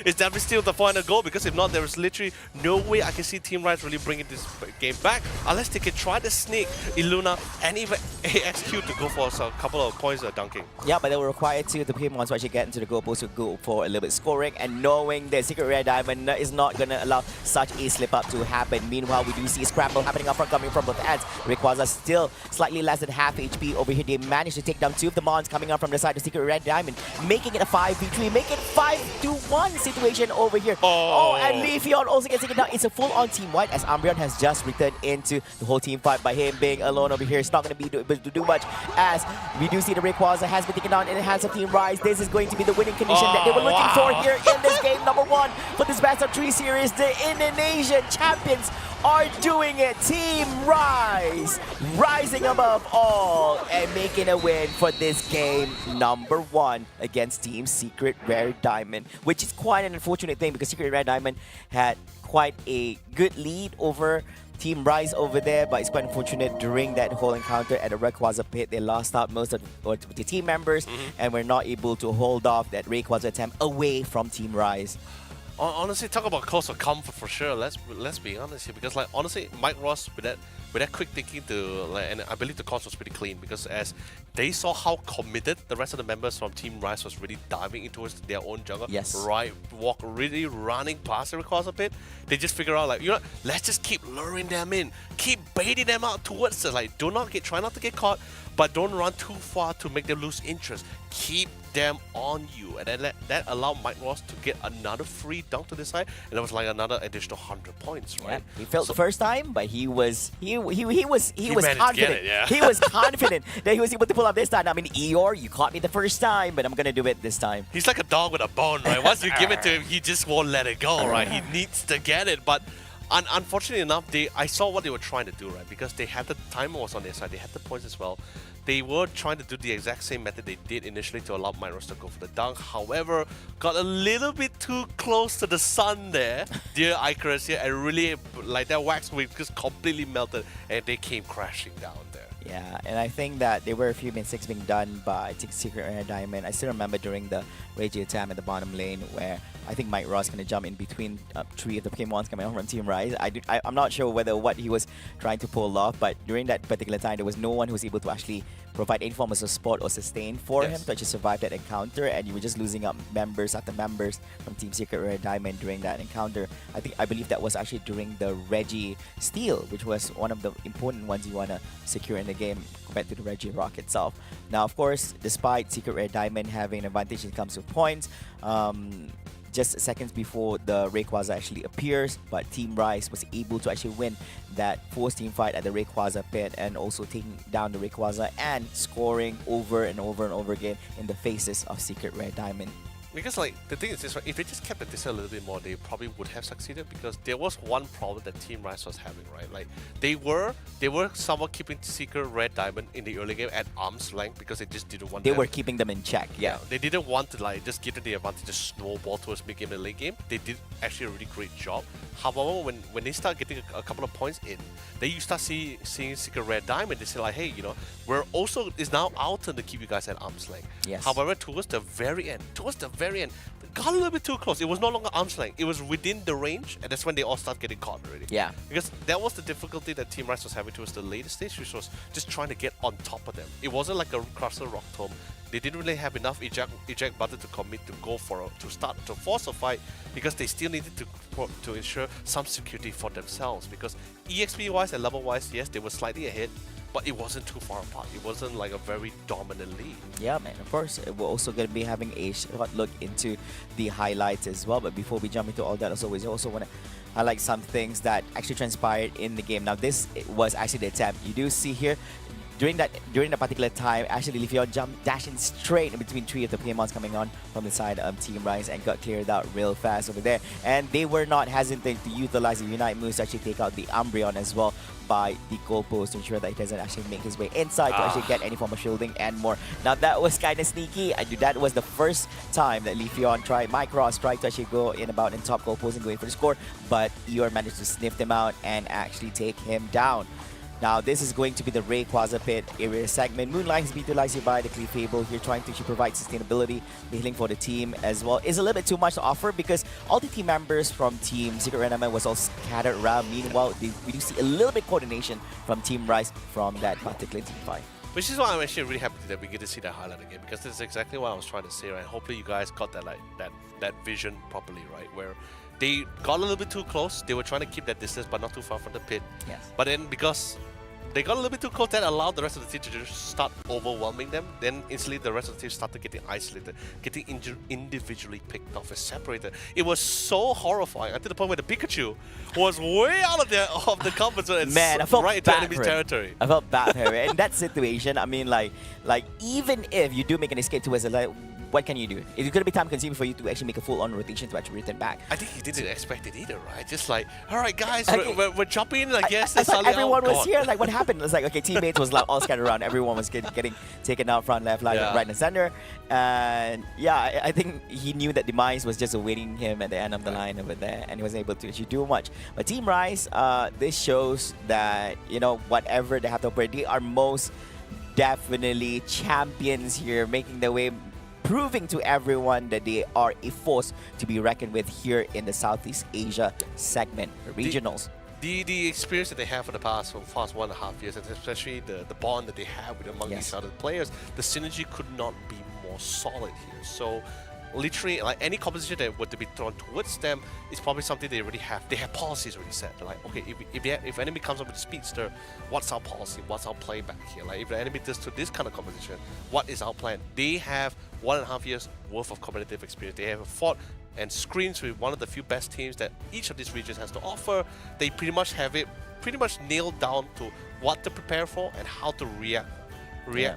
is definitely still the final goal, because if not, there is literally no way I can see Team Rise really bringing this game back unless they can try to sneak Illuna and even AXQ to go for a couple of points of dunking. Yeah, but they were required to the Pokémon to actually get into the goal post to go for a little bit scoring, and knowing that Secret Red Diamond is not going to allow such a slip up to happen. Meanwhile, we do see a scramble happening up front coming from both ends. Rayquaza still slightly less than half HP over here. They managed to take down 2 of the Mons coming up from the side of Secret Red Diamond, making it a 5v3, making it 5-1 situation over here. Oh, and Leafeon also gets taken down. It's a full-on team wipe, as Umbreon has just returned into the whole team fight. By him being alone over here, it's not going to be able to do much, as we do see the Rayquaza has been taken down in the hands of Team Rise. This is going to be the winning condition that they were looking for here in this game number 1 for this best of 3 series. The Indonesian champions are doing it. Team Rise rising above all and making a win for this game number 1 against Team Secret Red Diamond, which is quite an unfortunate thing, because Secret Red Diamond had quite a good lead over Team Rise over there, but it's quite unfortunate during that whole encounter at the Rayquaza pit. They lost out most of the team members and were not able to hold off that Rayquaza attempt away from Team Rise. Honestly, talk about cause of comfort for sure. Let's be honest here, because like honestly, Mike Ross with that quick thinking to and I believe the cost was pretty clean, because as they saw how committed the rest of the members from Team Rise was really diving into their own jungle, really running past the Rayquaza pit, they just figure out like, you know, let's just keep luring them in, keep baiting them out towards us. Like, try not to get caught, but don't run too far to make them lose interest. Keep them on you, and then that allowed Mike Ross to get another free dunk to the side, and it was like another additional 100 points, right? Yeah, he failed the first time, but he was confident. Yeah. He was confident that he was able to pull up this time. I mean, Eeyore, you caught me the first time, but I'm gonna do it this time. He's like a dog with a bone, right? Once you give it to him, he just won't let it go, right? He needs to get it, but unfortunately enough, I saw what they were trying to do, right? Because they had the timer was on their side, they had the points as well. They were trying to do the exact same method they did initially to allow Myros to go for the dunk. However, got a little bit too close to the sun there, dear Icarus here, and really, like, that wax wave just completely melted, and they came crashing down there. Yeah, and I think that there were a few mistakes being done by Secret Rare Diamond. I still remember during the Rage attempt at the bottom lane where I think Mike Ross gonna jump in between three of the Pokemons coming out from Team Rise. I'm not sure what he was trying to pull off, but during that particular time, there was no one who was able to actually provide any form of support or sustain for him to actually survive that encounter, and you were just losing up members after members from Team Secret Rare Diamond during that encounter. I believe that was actually during the Reggie Steal, which was one of the important ones you want to secure in the game compared to the Reggie Rock itself. Now, of course, despite Secret Rare Diamond having an advantage when it comes to points, just seconds before the Rayquaza actually appears, but Team Rise was able to actually win that forced team fight at the Rayquaza pit and also taking down the Rayquaza and scoring over and over and over again in the faces of Secret Rare Diamond. Because, like, the thing is this, right? If they just kept the distance a little bit more, they probably would have succeeded, because there was one problem that Team Rise was having, right? Like, they were somewhat keeping Secret Red Diamond in the early game at arm's length because they just didn't want They were keeping them in check, yeah. They didn't want to, like, just give them the advantage to snowball towards mid-game and late game. They did actually a really great job. However, when they start getting a couple of points in, then you start seeing Secret Red Diamond, they say, like, hey, you know, it's now our turn to keep you guys at arm's length. Yes. However, towards the very end, got a little bit too close. It was no longer arm's length. It was within the range, and that's when they all start getting caught already. Yeah. Because that was the difficulty that Team Rise was having towards the later stage, which was just trying to get on top of them. It wasn't like a Crusher Rock Tomb. They didn't really have enough eject button to commit to force a fight, because they still needed to ensure some security for themselves. Because EXP wise and level wise, yes, they were slightly ahead, but it wasn't too far apart. It wasn't like a very dominant lead. Yeah, man, of course. We're also going to be having a short look into the highlights as well. But before we jump into all that, we also want to highlight some things that actually transpired in the game. Now, this was actually the attempt. You do see here, during that particular time, actually Leafeon dashing straight in between three of the Pokemons coming on from the side of Team Rise and got cleared out real fast over there. And they were not hesitant to utilize the Unite moves to actually take out the Umbreon as well by the goalpost to ensure that he doesn't actually make his way inside to actually get any form of shielding and more. Now that was kind of sneaky. That was the first time that Leafeon tried, Micross tried to actually go in top goalpost and going for the score, but Eeyore managed to sniff him out and actually take him down. Now, this is going to be the Rayquaza pit area segment. Moonlight has been utilized here by the Cleefable here, trying to actually provide sustainability, the healing for the team as well. It's a little bit too much to offer because all the team members from Team Secret Rare Diamond was all scattered around. Meanwhile, we do see a little bit coordination from Team Rise from that particular team fight. Which is why I'm actually really happy that we get to see that highlight again, because this is exactly what I was trying to say, right? Hopefully you guys got that that vision properly, right? Where they got a little bit too close, they were trying to keep that distance but not too far from the pit. Yes. But then because they got a little bit too close, that allowed the rest of the team to just start overwhelming them. Then instantly the rest of the team started getting isolated, getting individually picked off and separated. It was so horrifying until the point where the Pikachu was way out of the comfort zone and Man, I felt right into bad enemy for him. territory. I felt bad for him. In that situation, I mean, like even if you do make an escape towards the what can you do? It's going to be time consuming for you to actually make a full-on rotation to actually return back. I think he didn't expect it either, right? Just like, all right, guys, we're jumping in, I guess. I thought everyone was here. Like, what happened? It was like, okay, teammates was like all scattered around. Everyone was getting taken out front, left, right, and center. And yeah, I think he knew that demise was just awaiting him at the end of the line over there, and he wasn't able to actually do much. But Team Rise, this shows that, you know, whatever they have to operate, they are most definitely champions here, making their way, proving to everyone that they are a force to be reckoned with here in the Southeast Asia segment, regionals. The experience that they have for the past 1.5 years, and especially the bond that they have with among these other players, the synergy could not be more solid here. So literally, like, any composition that were to be thrown towards them is probably something they already have. They have policies already set. They're like, okay, if enemy comes up with a speedster, what's our policy? What's our play back here? Like, if the enemy does to this kind of composition, what is our plan? They have 1.5 years worth of competitive experience. They have fought and screens with one of the few best teams that each of these regions has to offer. They pretty much have it nailed down to what to prepare for and how to react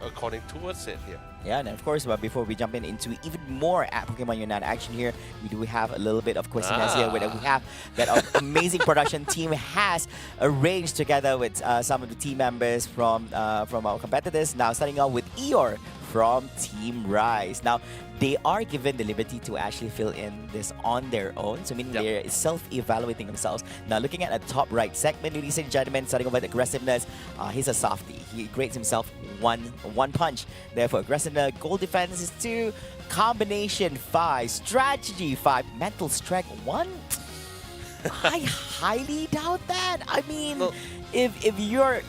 according towards it here. Yeah, and of course, before we jump into even more at Pokemon Unite action here, we do have a little bit of questions here. Where we have that amazing production team has arranged together with some of the team members from our competitors. Now, starting off with Eeyore from Team Rise. Now, they are given the liberty to actually fill in this on their own, so meaning they're self-evaluating themselves. Now, looking at the top right segment, ladies and gentlemen, starting off with aggressiveness, he's a softie. He grades himself one punch. Therefore, aggressiveness, goal defense is 2, combination 5, strategy 5, mental strength 1. I highly doubt that. I mean, if you're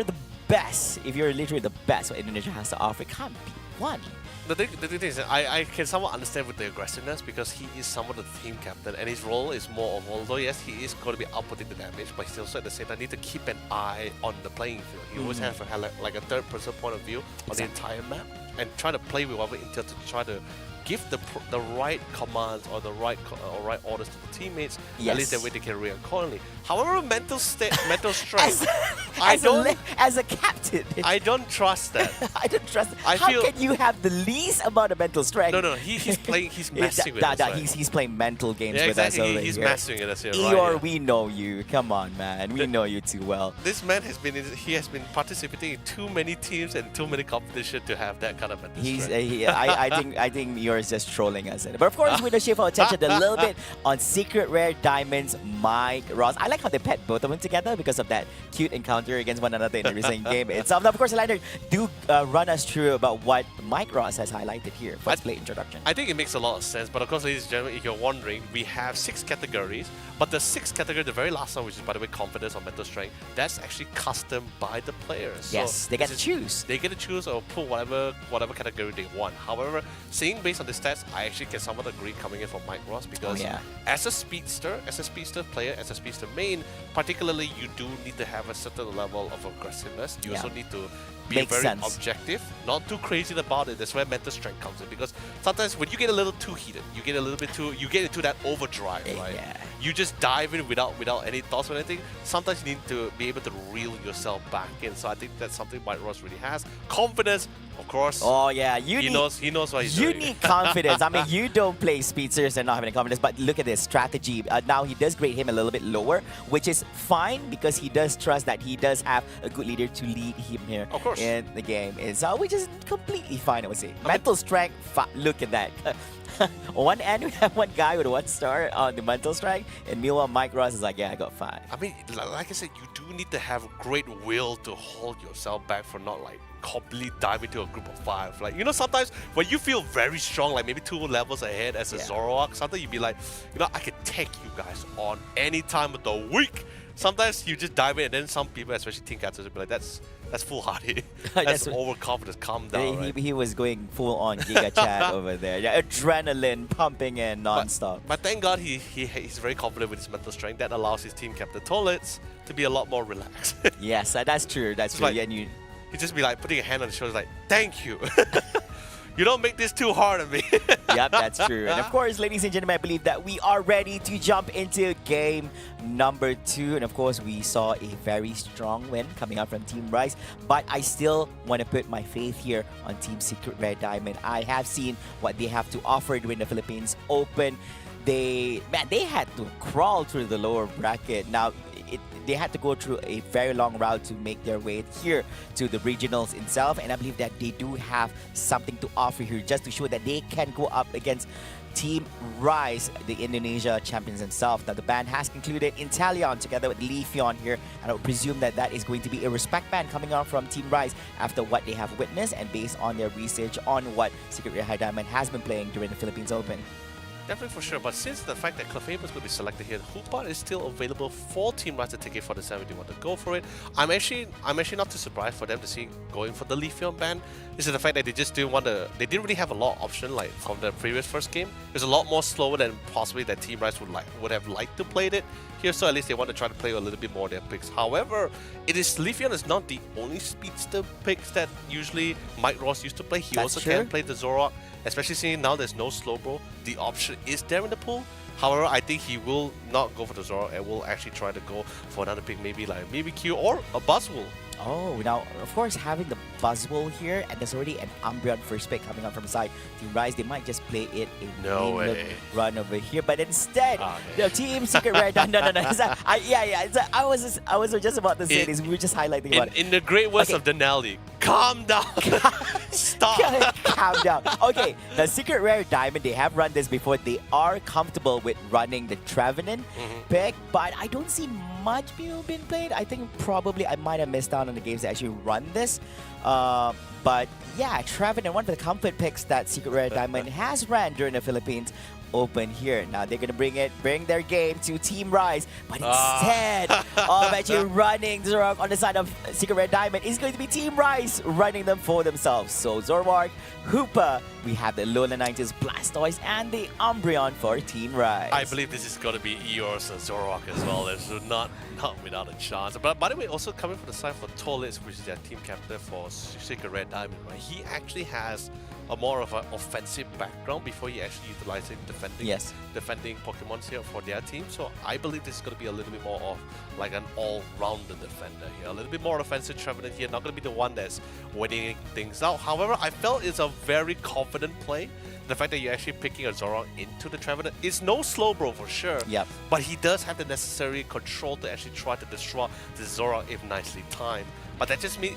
the best, if you're literally the best what Indonesia has to offer, it can't be 1. The thing is, I can somewhat understand with the aggressiveness because he is somewhat the team captain and his role is more of, although yes, he is going to be outputting the damage, but still at the same time need to keep an eye on the playing field. He always has like a third-person point of view on the entire map and try to play with whatever intel to try to give the right commands or the right orders to the teammates. At least that way they can react accordingly. However, mental strength, as a captain, I don't trust that. I don't trust. How can you have the least amount of mental strength? No. He's playing. He's messing with us. Right? He's playing mental games yeah, with exactly. us. He's here. messing with us here. Eeyore, right, we know you. Come on, man. We know you too well. This man has been participating in too many teams and too many competitions to have that kind of mental strength. I think Eeyore is just trolling us. But of course, we're going to shift our attention a little bit on Secret Rare Diamonds, Mike Ross. I like how they pet both of them together because of that cute encounter against one another in the recent game itself. Now, of course, Elander, do run us through about what Mike Ross has highlighted here. First play introduction. I think it makes a lot of sense, but of course, ladies and gentlemen, if you're wondering, we have 6 categories, but the 6th category, the very last one, which is by the way confidence or mental strength, that's actually custom by the players. Yes, so they get to choose. They get to choose or put whatever category they want. However, seeing based on the stats, I actually can somewhat agree coming in from Mike Ross because as a speedster player, as a speedster main, particularly you do need to have a certain level of aggressiveness. You also need to be very objective, not too crazy about it. That's where mental strength comes in because sometimes when you get a little too heated, you get into that overdrive, right? Yeah. You just dive in without any thoughts or anything. Sometimes you need to be able to reel yourself back in. So I think that's something Mike Ross really has. Confidence, of course. Oh yeah, he knows what he's doing. You need confidence. I mean, you don't play speedsters and not having confidence, but look at this strategy. Now he does grade him a little bit lower, which is fine because he does trust that he does have a good leader to lead him here in the game. Which is completely fine, I would say. Mental strength, look at that. On one end, we have one guy with 1 star on the mental strength, and meanwhile, Mike Ross is like, yeah, I got 5. I mean, like I said, you do need to have great will to hold yourself back for not like completely dive into a group of 5. Like, you know, sometimes when you feel very strong, like maybe 2 levels ahead as a Zoroark, sometimes you'd be like, you know, I can take you guys on any time of the week. Sometimes you just dive in, and then some people, especially team captains, will be like, that's foolhardy. That's overconfidence. Calm down. Right? He was going full on Giga Chat over there. Yeah, adrenaline pumping in non-stop. But thank God he's very confident with his mental strength. That allows his team captain Toilets to be a lot more relaxed. Yes, that's true. That's true. Like, and you he'd just be like putting a hand on his shoulder like, thank you. You don't make this too hard on me. Yep, that's true. And of course, ladies and gentlemen, I believe that we are ready to jump into game number 2. And of course, we saw a very strong win coming out from Team Rise. But I still want to put my faith here on Team Secret Rare Diamond. I have seen what they have to offer during the Philippines Open. They had to crawl through the lower bracket. Now, they had to go through a very long route to make their way here to the regionals itself, and I believe that they do have something to offer here just to show that they can go up against Team Rise, the Indonesia champions themselves. Now, the ban has concluded Inteleon together with Leafeon here, and I would presume that that is going to be a respect ban coming out from Team Rise after what they have witnessed and based on their research on what Secret Rare High Diamond has been playing during the Philippines Open. Definitely for sure, but since the fact that Clefable is going to be selected here, Hoopart is still available for Team Rise to take it for the 7 if they want to go for it. I'm actually not too surprised for them to see going for the Leafeon ban. This is the fact that they just didn't really have a lot of option like from the previous first game. It was a lot more slower than possibly that Team Rise would have liked to play it here, so at least they want to try to play a little bit more of their picks. However, Leafeon is not the only speedster picks that usually Mike Ross used to play. He also can play the Zoroark. Especially seeing now there's no Slowbro, the option is there in the pool. However, I think he will not go for the Zoroark and will actually try to go for another pick, maybe like Q or a Buzzwole. Oh, now, of course, having the Buzzwole here, and there's already an Umbreon first pick coming up from the side. Team Rise, they might just play it a No way. run over here, but instead, Okay. Team Secret Rare, no. I was just about to say this. We were just highlighting about it. In the great words of Denali, calm down. Stop. Calm down. Okay, the Secret Rare Diamond, they have run this before. They are comfortable with running the Trevenant pick, but I don't see much people being played. I think probably I might have missed out on the games that actually run this. But yeah, Trevenant, one of the comfort picks that Secret Rare Diamond has ran during the Philippines Open here. Now they're gonna bring their game to Team Rise, but instead of actually running Zoroark on the side of Secret Rare Diamond, it's going to be Team Rise running them for themselves. So Zoroark, Hoopa, we have the Lola 90s Blastoise, and the Umbreon for Team Rise. I believe this is going to be Eeyores and Zoroark as well. It's not without a chance. But by the way, also coming from the side for Tolitz, which is their team captain for Secret Red Diamond, right? He actually has a more of an offensive background before he actually utilizing defending Pokemon here for their team. So I believe this is going to be a little bit more of like an all-rounder defender here. A little bit more offensive Trevenant here, not going to be the one that's winning things out. However, I felt it's a very confident play. The fact that you're actually picking a Zoroark into the Trevenant is no slow bro for sure. Yep. But he does have the necessary control to actually try to destroy the Zoroark if nicely timed. But that just means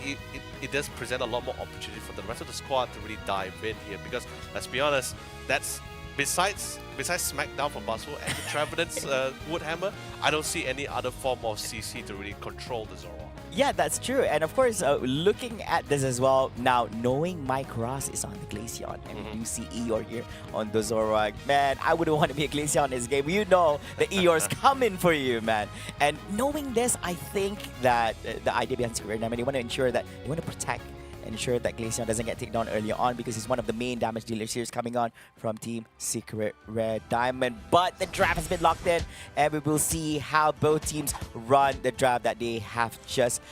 it does present a lot more opportunity for the rest of the squad to really dive in here, because let's be honest, that's besides Smackdown for Buzzwole and the Trevenant's Woodhammer, I don't see any other form of CC to really control the Zoroark. Yeah, that's true. And of course, looking at this as well, now knowing Mike Ross is on the Glaceon, and you see Eeyore here on the Zoroark, man, I wouldn't want to be a Glaceon in this game. You know the Eeyore's coming for you, man. And knowing this, I think that the idea behind Secret Rare Diamond, they want to ensure that they want to protect, ensure that Glaceon doesn't get taken down earlier on, because he's one of the main damage dealers here coming on from Team Secret Rare Diamond. But the draft has been locked in, and we will see how both teams run the draft that they have just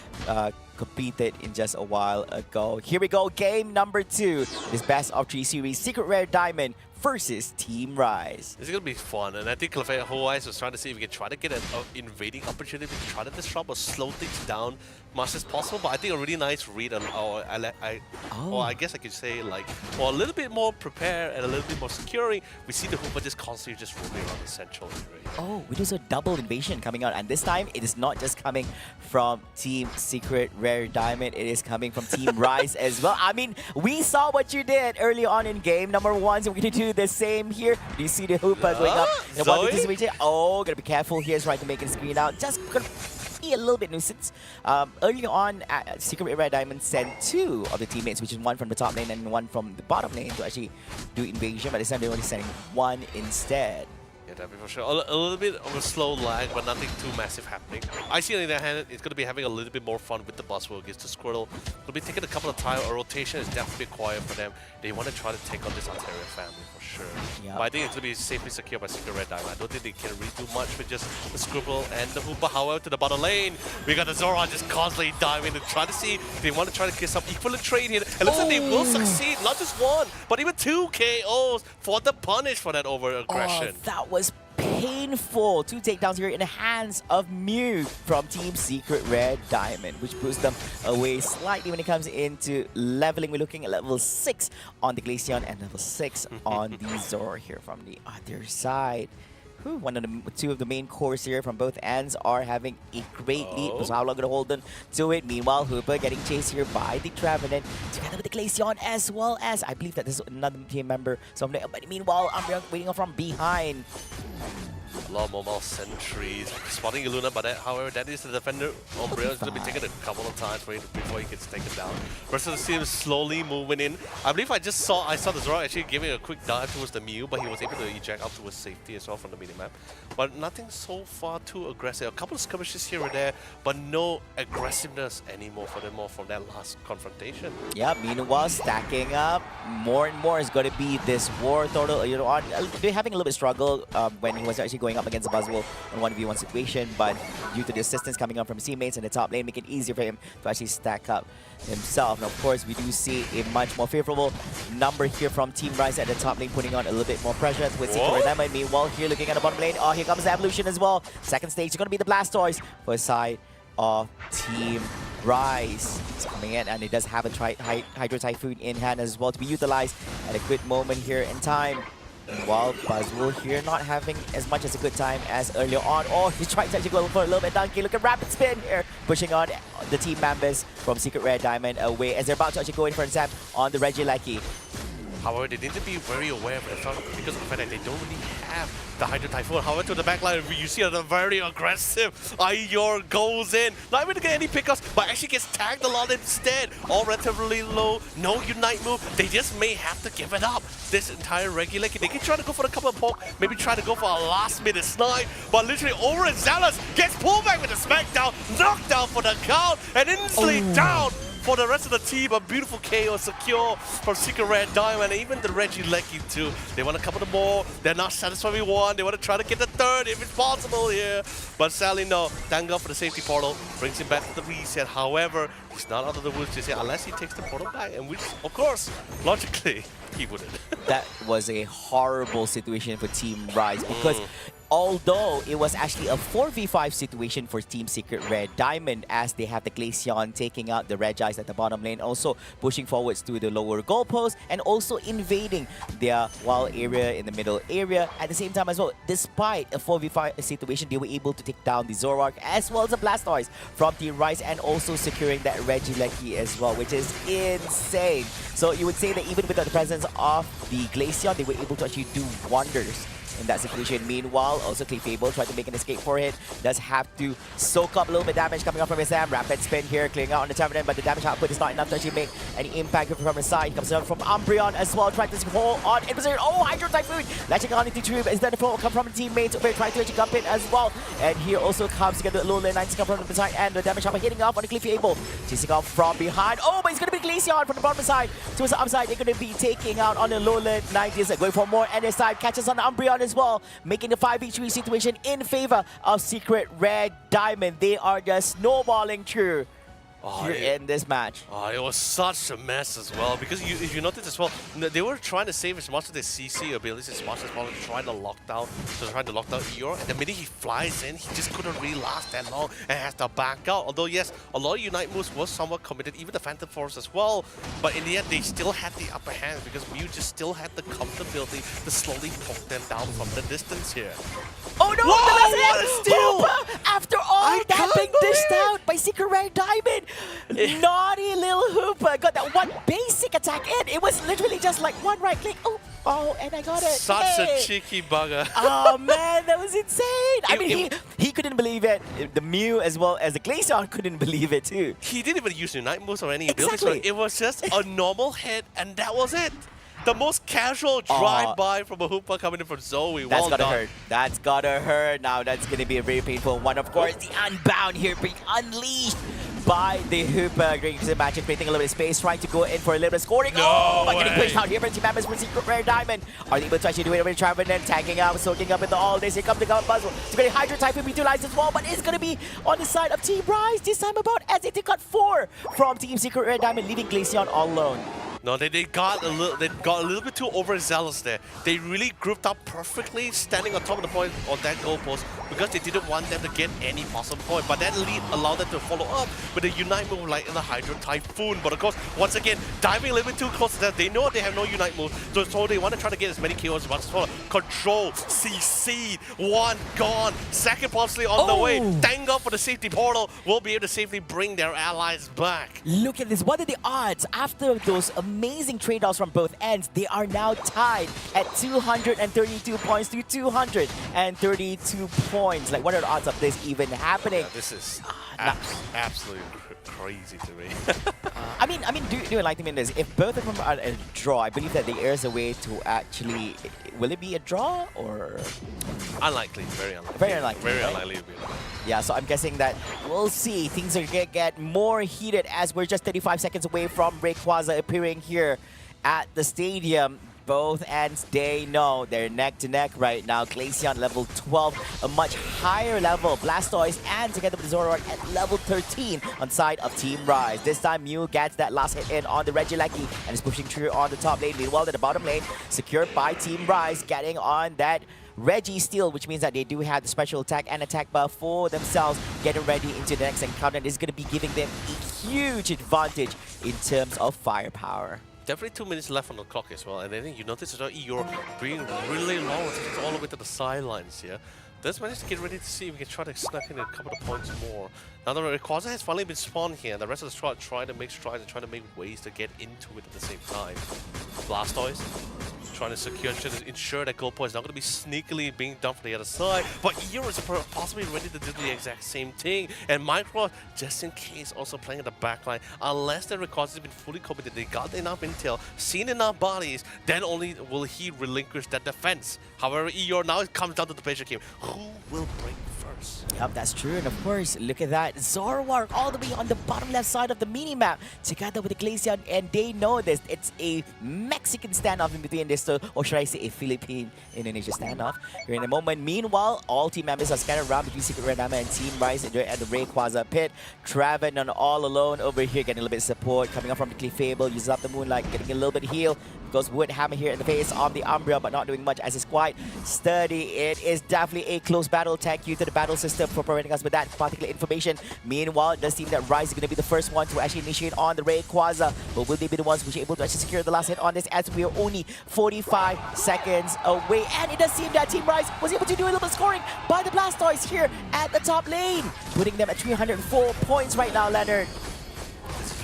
completed in just a while ago. Here we go, game number 2. This best of 3 series, Secret Rare Diamond versus Team Rise. This is going to be fun, and I think Clefairy Hoize was trying to see if we can try to get an invading opportunity, try to disrupt or slow things down much as possible. But I think a really nice read on or I guess I could say like, or a little bit more prepared and a little bit more securing. We see the Hooper just constantly just roaming around the central area. Oh, we do a double invasion coming out, and this time it is not just coming from Team Secret Rare Diamond, it is coming from Team Rise as well. I mean, we saw what you did early on in game number 1, so we're going to do the same here. Do you see the Hoopa going up? Oh, gotta be careful here, trying to make it screen out. Just gonna be a little bit nuisance. Early on, Secret Rare Diamond sent 2 of the teammates, which is one from the top lane and one from the bottom lane, to actually do invasion, but this time they're only sending 1 instead. Yeah, definitely for sure. A little bit of a slow lag, but nothing too massive happening. I see on the other hand, it's going to be having a little bit more fun with the Buzzwole against the Squirtle. It'll be taking a couple of times. A rotation is definitely required for them. They want to try to take on this Altaria family for sure. Yep. But I think it's going to be safely secured by Secret Red Diamond. I don't think they can really do much with just the Squirtle and the Hoopa. However, to the bottom lane, we got the Zoroark just constantly diving to try to see if they want to try to get some equivalent trade here. It looks like they will succeed, not just 1, but even 2 KOs for the punish for that over-aggression. Oh, that was painful. 2 takedowns here in the hands of Mew from Team Secret Rare Diamond, which puts them away slightly when it comes into leveling. We're looking at level 6 on the Glaceon and level 6 on the Zor here from the other side. One of the 2 of the main cores here from both ends are having a great lead. So how long gonna hold on to it? Meanwhile, Hooper getting chased here by the Trevenant together with the Glaceon, as well as I believe that there's another team member. But meanwhile, I'm waiting from behind. A lot more sentries spotting Illuna, but however, that is the defender. Umbreon is going to be taken a couple of times before he gets taken down. Rest of the team is slowly moving in. I believe I saw the Zoroark actually giving a quick dive towards the Mew, but he was able to eject up towards safety as well from the minimap. But nothing so far too aggressive. A couple of skirmishes here and there, but no aggressiveness anymore for them from that last confrontation. Yeah, meanwhile, stacking up more and more is going to be this war total. You know, they're having a little bit of struggle when he was actually going up against Buzzwole in 1v1 situation, but due to the assistance coming up from his teammates in the top lane, make it easier for him to actually stack up himself. And of course, we do see a much more favorable number here from Team Rise at the top lane, putting on a little bit more pressure with Secret Diamond. Meanwhile, here looking at the bottom lane, oh, here comes the Evolution as well. Second stage is going to be the Blastoise for the side of Team Rise. It's coming in, and it does have a Hydro Typhoon in hand as well to be utilized at a good moment here in time. While Buzzwole here not having as much as a good time as earlier on. Oh, he's trying to actually go for a little bit donkey. Look at Rapid Spin here, pushing on the team members from Secret Rare Diamond away as they're about to actually go in for an zap on the Regieleki. However, they need to be very aware of the fact because of the fact that they don't really have the Hydro Typhoon. However, to the backline, you see a very aggressive Iyor goes in. Not even to get any pickups, but actually gets tagged a lot instead. All relatively low, no Unite move. They just may have to give it up. This entire regular, they can try to go for a couple of poke, maybe try to go for a last minute snipe, but literally Overzealous gets pulled back with a smackdown, knocked down for the count, and instantly down for the rest of the team. A beautiful KO secure from Secret Rare Diamond, and even the Regieleki too. They want a couple of more. They're not satisfied with one. They want to try to get the third if it's possible here. But sadly, no. Thank God for the safety portal. Brings him back to the reset. However, he's not out of the woods just yet unless he takes the portal back, and which, of course, logically, he wouldn't. That was a horrible situation for Team Rise because although it was actually a 4v5 situation for Team Secret Rare Diamond as they have the Glaceon taking out the Regis at the bottom lane, also pushing forwards to the lower goalpost and also invading their wild area in the middle area. At the same time as well, despite a 4v5 situation, they were able to take down the Zoroark as well as the Blastoise from Team Rise and also securing that Regieleki as well, which is insane. So you would say that even without the presence of the Glaceon, they were able to actually do wonders in that situation. Meanwhile, also Clefable tried to make an escape for it. Does have to soak up a little bit damage coming up from his Sam. Rapid Spin here, clearing out on the Terminal, but the damage output is not enough to actually make any impact from his side. He comes down from Umbreon as well, trying to hold on in position. Oh, Hydro Typhoon! Latching on into Trube. Is that the flow come from the teammates? Over trying to actually jump in as well. And here also comes together low lane 9 come from the side, and the damage output hitting off on the Clefable. Chasing off from behind. Oh, but it's going to be Glaceon from the bottom side. Towards the upside, they're going to be taking out on the low lane 90s. Going for more, and their side catches on the Umbreon as well, making the 5v3 situation in favor of Secret Rare Diamond. They are just snowballing through here in this match. It was such a mess as well because if you notice as well, they were trying to save as much of their CC abilities as much as possible, trying to lock down Eeyore, and the minute he flies in, he just couldn't really last that long and has to back out. Although yes, a lot of Unite moves was somewhat committed, even the Phantom Force as well, but in the end they still had the upper hand because Mew just still had the comfortability to slowly poke them down from the distance here. Oh no! Whoa, what a steal! Hoopa, after all that being dished out by Secret Rare Diamond, naughty little Hoopa got that one basic attack in. It was literally just like one right click. Oh, and I got it. Such a cheeky bugger. Oh man, that was insane. I mean, he couldn't believe it. The Mew as well as the Glaceon couldn't believe it too. He didn't even use Unite moves or any abilities. So it was just a normal hit, and that was it. The most casual drive-by from a Hoopa coming in from Zoe. That's gotta hurt. That's gotta hurt. Now that's gonna be a very painful one. Of course, the Unbound here being unleashed by the Hoopa. Great to imagine creating a little bit of space, trying to go in for a little bit of scoring. But getting pushed out here by team members for Secret Rare Diamond. Are they able to actually do it with Traveling and tagging out, soaking up into all this? Here comes the Buzzwole. It's going to Hydro Typhoon be utilized as well, but it's going to be on the side of Team Rise this time about as they got 4 from Team Secret Rare Diamond, leaving Glaceon all alone. No, they got a little bit too overzealous there. They really grouped up perfectly, standing on top of the point on that goalpost because they didn't want them to get any possible point. But that lead allowed them to follow up with a Unite move like in the Hydro Typhoon. But of course, once again, diving a little bit too close to that, they know they have no Unite move, so they want to try to get as many kills as possible. Control, CC, one gone, second possibly on the way. Thank God for the safety portal. We'll be able to safely bring their allies back. Look at this. What are the odds after those amazing trade-offs from both ends? They are now tied at 232 points to 232 points. Like, what are the odds of this even happening? Yeah, this is absolutely crazy to me. I mean, do you like me in this? If both of them are a draw, I believe that there is a way to actually. Will it be a draw or? Unlikely, very unlikely. Very unlikely. Very right? unlikely to be. Yeah, so I'm guessing that we'll see. Things are gonna get more heated as we're just 35 seconds away from Rayquaza appearing here at the stadium. both ends, they know they're neck to neck right now. Glaceon level 12, a much higher level. Blastoise and together with Zoroark at level 13 on side of Team Rise. This time Mew gets that last hit in on the Regieleki and is pushing through on the top lane. Meanwhile, at the bottom lane, secured by Team Rise, getting on that Reggie steal, which means that they do have the special attack and attack buff for themselves, getting ready into the next encounter. This is going to be giving them a huge advantage in terms of firepower. Definitely 2 minutes left on the clock as well, and then you notice that you're being really long, it's all the way to the sidelines here. Let's manage to get ready to see if we can try to snuck in a couple of points more. Now the Rayquaza has finally been spawned here, and the rest of the squad trying to make strides and trying to make ways to get into it at the same time. Blastoise trying to secure, trying to ensure that goal point is not going to be sneakily being done from the other side, but Eero is possibly ready to do the exact same thing, and Micro, just in case, also playing at the backline. Unless the Rayquaza has been fully committed, they got enough intel, seen enough bodies, then only will he relinquish that defense. However, Eeyore now it comes down to the pressure game. Who will break first? Yep, that's true. And of course, look at that. Zoroark all the way on the bottom left side of the mini-map together with the Glaceon, and they know this. It's a Mexican standoff in between this, or should I say a Philippine-Indonesia standoff. Here in a moment. Meanwhile, all team members are scattered around between Secret Red Diamond and Team Rise at the Rayquaza pit. Traven on all alone over here, getting a little bit of support. Coming up from the Clefable, uses up the Moonlight, getting a little bit of heal. Goes Wood Hammer here in the face of the Umbreon, but not doing much as it's quite sturdy. It is definitely a close battle. Thank you to the battle system for providing us with that particular information. Meanwhhile, it does seem that Rise is going to be the first one to actually initiate on the Rayquaza. But will they be the ones which are able to actually secure the last hit on this, as we are only 45 seconds away? And it does seem that Team Rise was able to do a little bit of scoring by the Blastoise here at the top lane, putting them at 304 points right now, Leonard.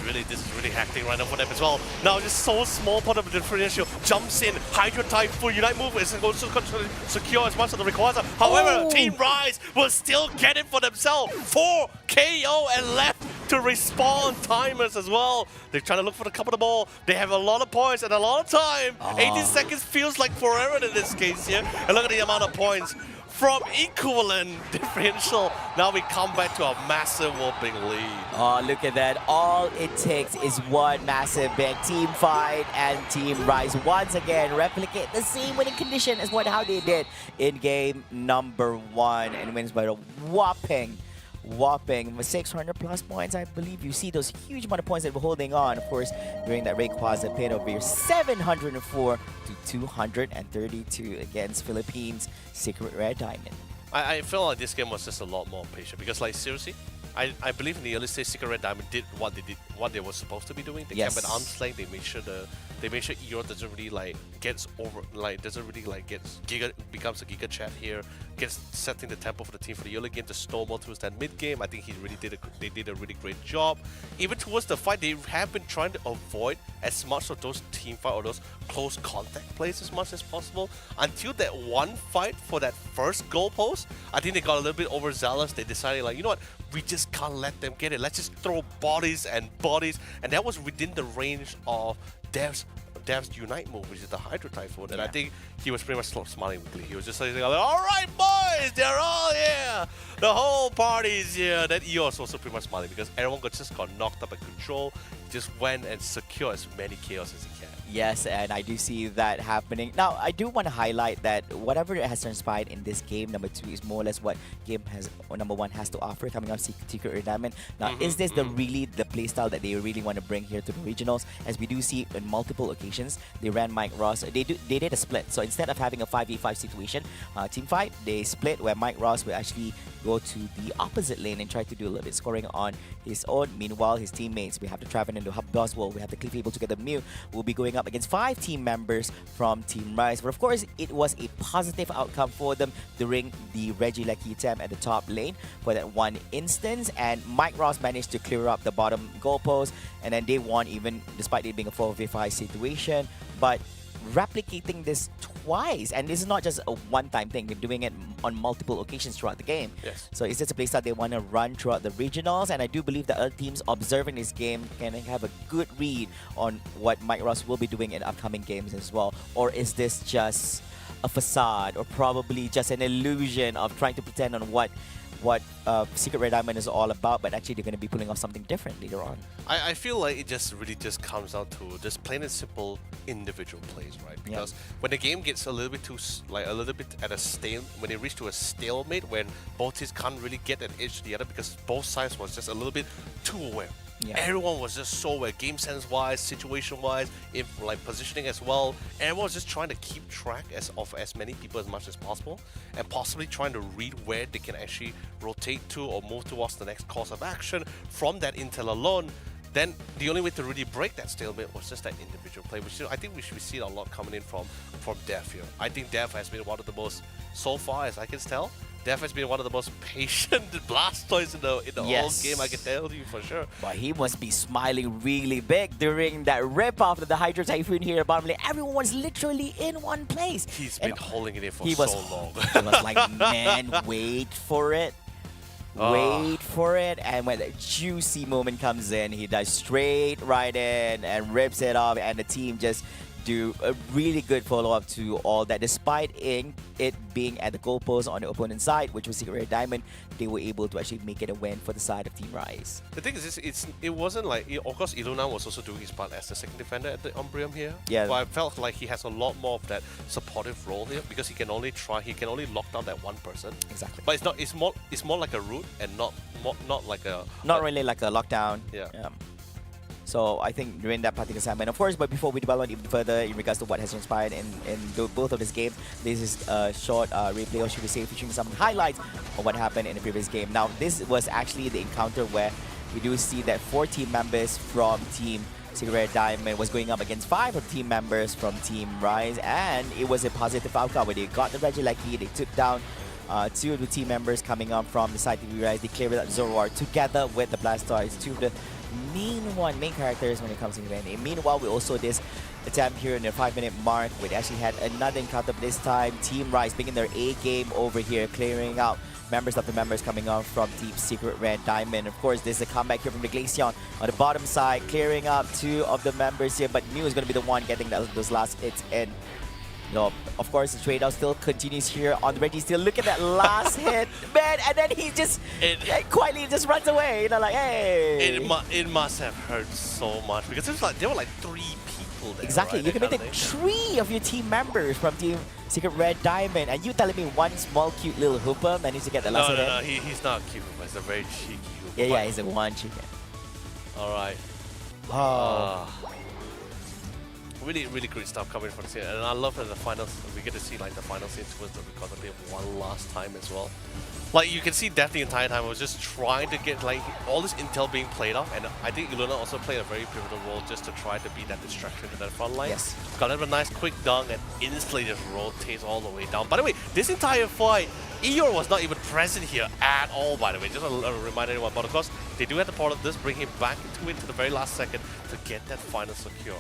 This is really hectic right now for them as well. Now just so small part of the differential jumps in. Hydro type full unite move is going to secure as much of the Rayquaza. However, Team Rise will still get it for themselves. 4 KO and left to respawn timers as well. They're trying to look for the cup of the ball. They have a lot of points and a lot of time. 18 seconds feels like forever in this case here. And look at the amount of points. From equivalent differential, now we come back to a massive whooping lead. Oh, look at that. All it takes is one massive big team fight, and Team Rise once again replicate the same winning condition as how they did in game number 1, and wins by a whopping 600 plus points. I believe you see those huge amount of points that we're holding on, of course, during that Rayquaza pit over here. 704 to 232 against Philippines Secret Red Diamond. I feel like this game was just a lot more patient because, like, seriously, I believe in the early stage Secret Red Diamond did what they were supposed to be doing. They kept an arm's length. They made sure Eeyore doesn't really becomes a Giga Chat here. Gets setting the tempo for the team for the early game to snowball towards that mid game. I think they did a really great job. Even towards the fight, they have been trying to avoid as much of those team fight or those close contact plays as much as possible until that one fight for that first goal post. I think they got a little bit overzealous. They decided, like, you know what, we just can't let them get it. Let's just throw bodies, and that was within the range of Dev's Unite move, which is the Hydro Typhoon. And I think he was pretty much smiling with glee. He was just like, all right, boys, they're all here. The whole party's here. That Eeyore was also pretty much smiling because everyone just got knocked up at control. He just went and secured as many chaos as he can. Yes, and I do see that happening. Now, I do want to highlight that whatever has transpired in this game, number 2 is more or less what number 1 has to offer coming up Secret Red Diamond. Now, is this really the playstyle that they really want to bring here to the regionals? As we do see in multiple occasions, they ran Mike Ross. They did a split. So instead of having a 5v5 situation, team fight, they split where Mike Ross will actually go to the opposite lane and try to do a little bit scoring on his own. Meanwhile, his teammates, we have the Traven and the Hub Boswell, we have the Clefable together, Mew, will be going up against 5 team members from Team Rise. But of course, it was a positive outcome for them during the Regieleki attempt at the top lane for that one instance. And Mike Ross managed to clear up the bottom goalpost, and then they won even despite it being a 4v5 situation. But replicating this twice, and this is not just a one-time thing, they're doing it on multiple occasions throughout the game. Yes. So is this a playstyle they want to run throughout the regionals? And I do believe that other teams observing this game can have a good read on what Mike Ross will be doing in upcoming games as well. Or is this just a facade, or probably just an illusion of trying to pretend on what what Secret Red Diamond is all about, but actually they're going to be pulling off something different later on. I feel like it just really just comes down to just plain and simple individual plays, right? Because when the game gets a little bit at a when it reaches to a stalemate, when both teams can't really get an edge to the other because both sides was just a little bit too aware. Yeah. Everyone was just so aware, game sense wise, situation wise, positioning as well. Everyone was just trying to keep track of as many people as much as possible, and possibly trying to read where they can actually rotate to or move towards the next course of action from that intel alone. Then the only way to really break that stalemate was just that individual play, which I think we should see a lot coming in from Dev here. I think Dev has been one of the most, so far as I can tell, Dev has been one of the most patient Blastoise in the whole game, I can tell you for sure. But he must be smiling really big during that rip off of the Hydro Typhoon here at bottom lane. Everyone was literally in one place. He's been holding it in for so long. He was like, man, wait for it. Wait for it, and when the juicy moment comes in, he dives straight right in and rips it off, and the team just do a really good follow-up to all that. Despite it being at the goalpost on the opponent's side, which was Secret Red Diamond, they were able to actually make it a win for the side of Team Rise. The thing is, it wasn't like, of course, Iluna was also doing his part as the second defender at the Umbreon here. Yeah. But I felt like he has a lot more of that supportive role here because he can only lock down that one person. Exactly. But it's more like a root and not like a... Not really like a lockdown. Yeah. So I think during that particular segment, of course, but before we develop even further in regards to what has transpired in both of these games, this is a short replay, or should we say, featuring some highlights of what happened in the previous game. Now, this was actually the encounter where we do see that 4 team members from Team Secret Red Diamond was going up against 5 of team members from Team Rise, and it was a positive outcome where they got the Regieleki, they took down 2 of the team members coming up from the side of Rise. They cleared out Zoroark together with the Blastoise, 2 of the main characters when it comes to the game. Meanwhile, we also this attempt here in the 5-minute mark, where they actually had another encounter, but this time Team Rise bringing their A game over here, clearing out members of the members coming out from Team Secret Red Diamond. Of course, there's a comeback here from the Glaceon on the bottom side, clearing up 2 of the members here, but Mew is going to be the one getting those last hits in. No, of course, the trade-out still continues here on the Reggie. Still look at that last hit, man, and then he just quietly just runs away. You know, like, hey. It must have hurt so much because it was like there were like 3 people there. Exactly, right? you committed 3 of your team members from Team Secret Red Diamond, and you telling me one small cute little hooper managed to get the last hit? No, he's not cute, but he's a very cheeky hooper. Yeah, he's a one chicken. All right. Really, really great stuff coming from the scene, and I love that the finals, we get to see like the final scene towards the record of it one last time as well. Like you can see Death the entire time was just trying to get like all this intel being played off, and I think Iluna also played a very pivotal role just to try to be that distraction to that front line. Yes. Got a nice quick dunk and instantly just rotates all the way down. By the way, this entire fight, Eeyore was not even present here at all, by the way. Just a reminder everyone, but of course, they do have the part of this, bring him back into it to the very last second to get that final secure.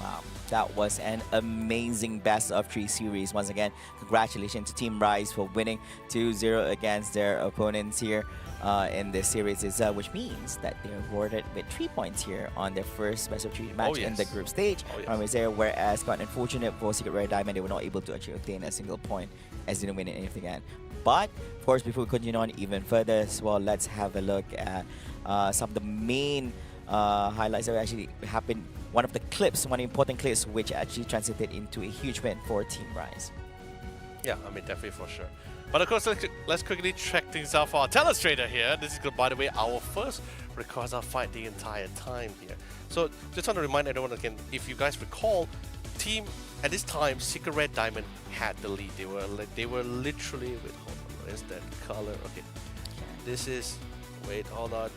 Wow, that was an amazing best of 3 series. Once again, congratulations to Team Rise for winning 2-0 against their opponents here in this series itself, which means that they're awarded with 3 points here on their first best of 3 match in the group stage. Whereas, quite unfortunate for Secret Red Diamond, they were not able to actually obtain a single point as they didn't win anything again. But, of course, before we continue on even further as well, let's have a look at some of the main highlights that actually happened. One of the important clips, which actually translated into a huge win for Team Rise. Yeah, I mean, definitely for sure. But of course, let's quickly check things out for our telestrator here. This is, by the way, our first Rayquaza fight the entire time here. So just want to remind everyone again, if you guys recall, at this time, Secret Red Diamond had the lead. They were literally, wait, hold on, where's that color? Okay, this is, wait, hold on.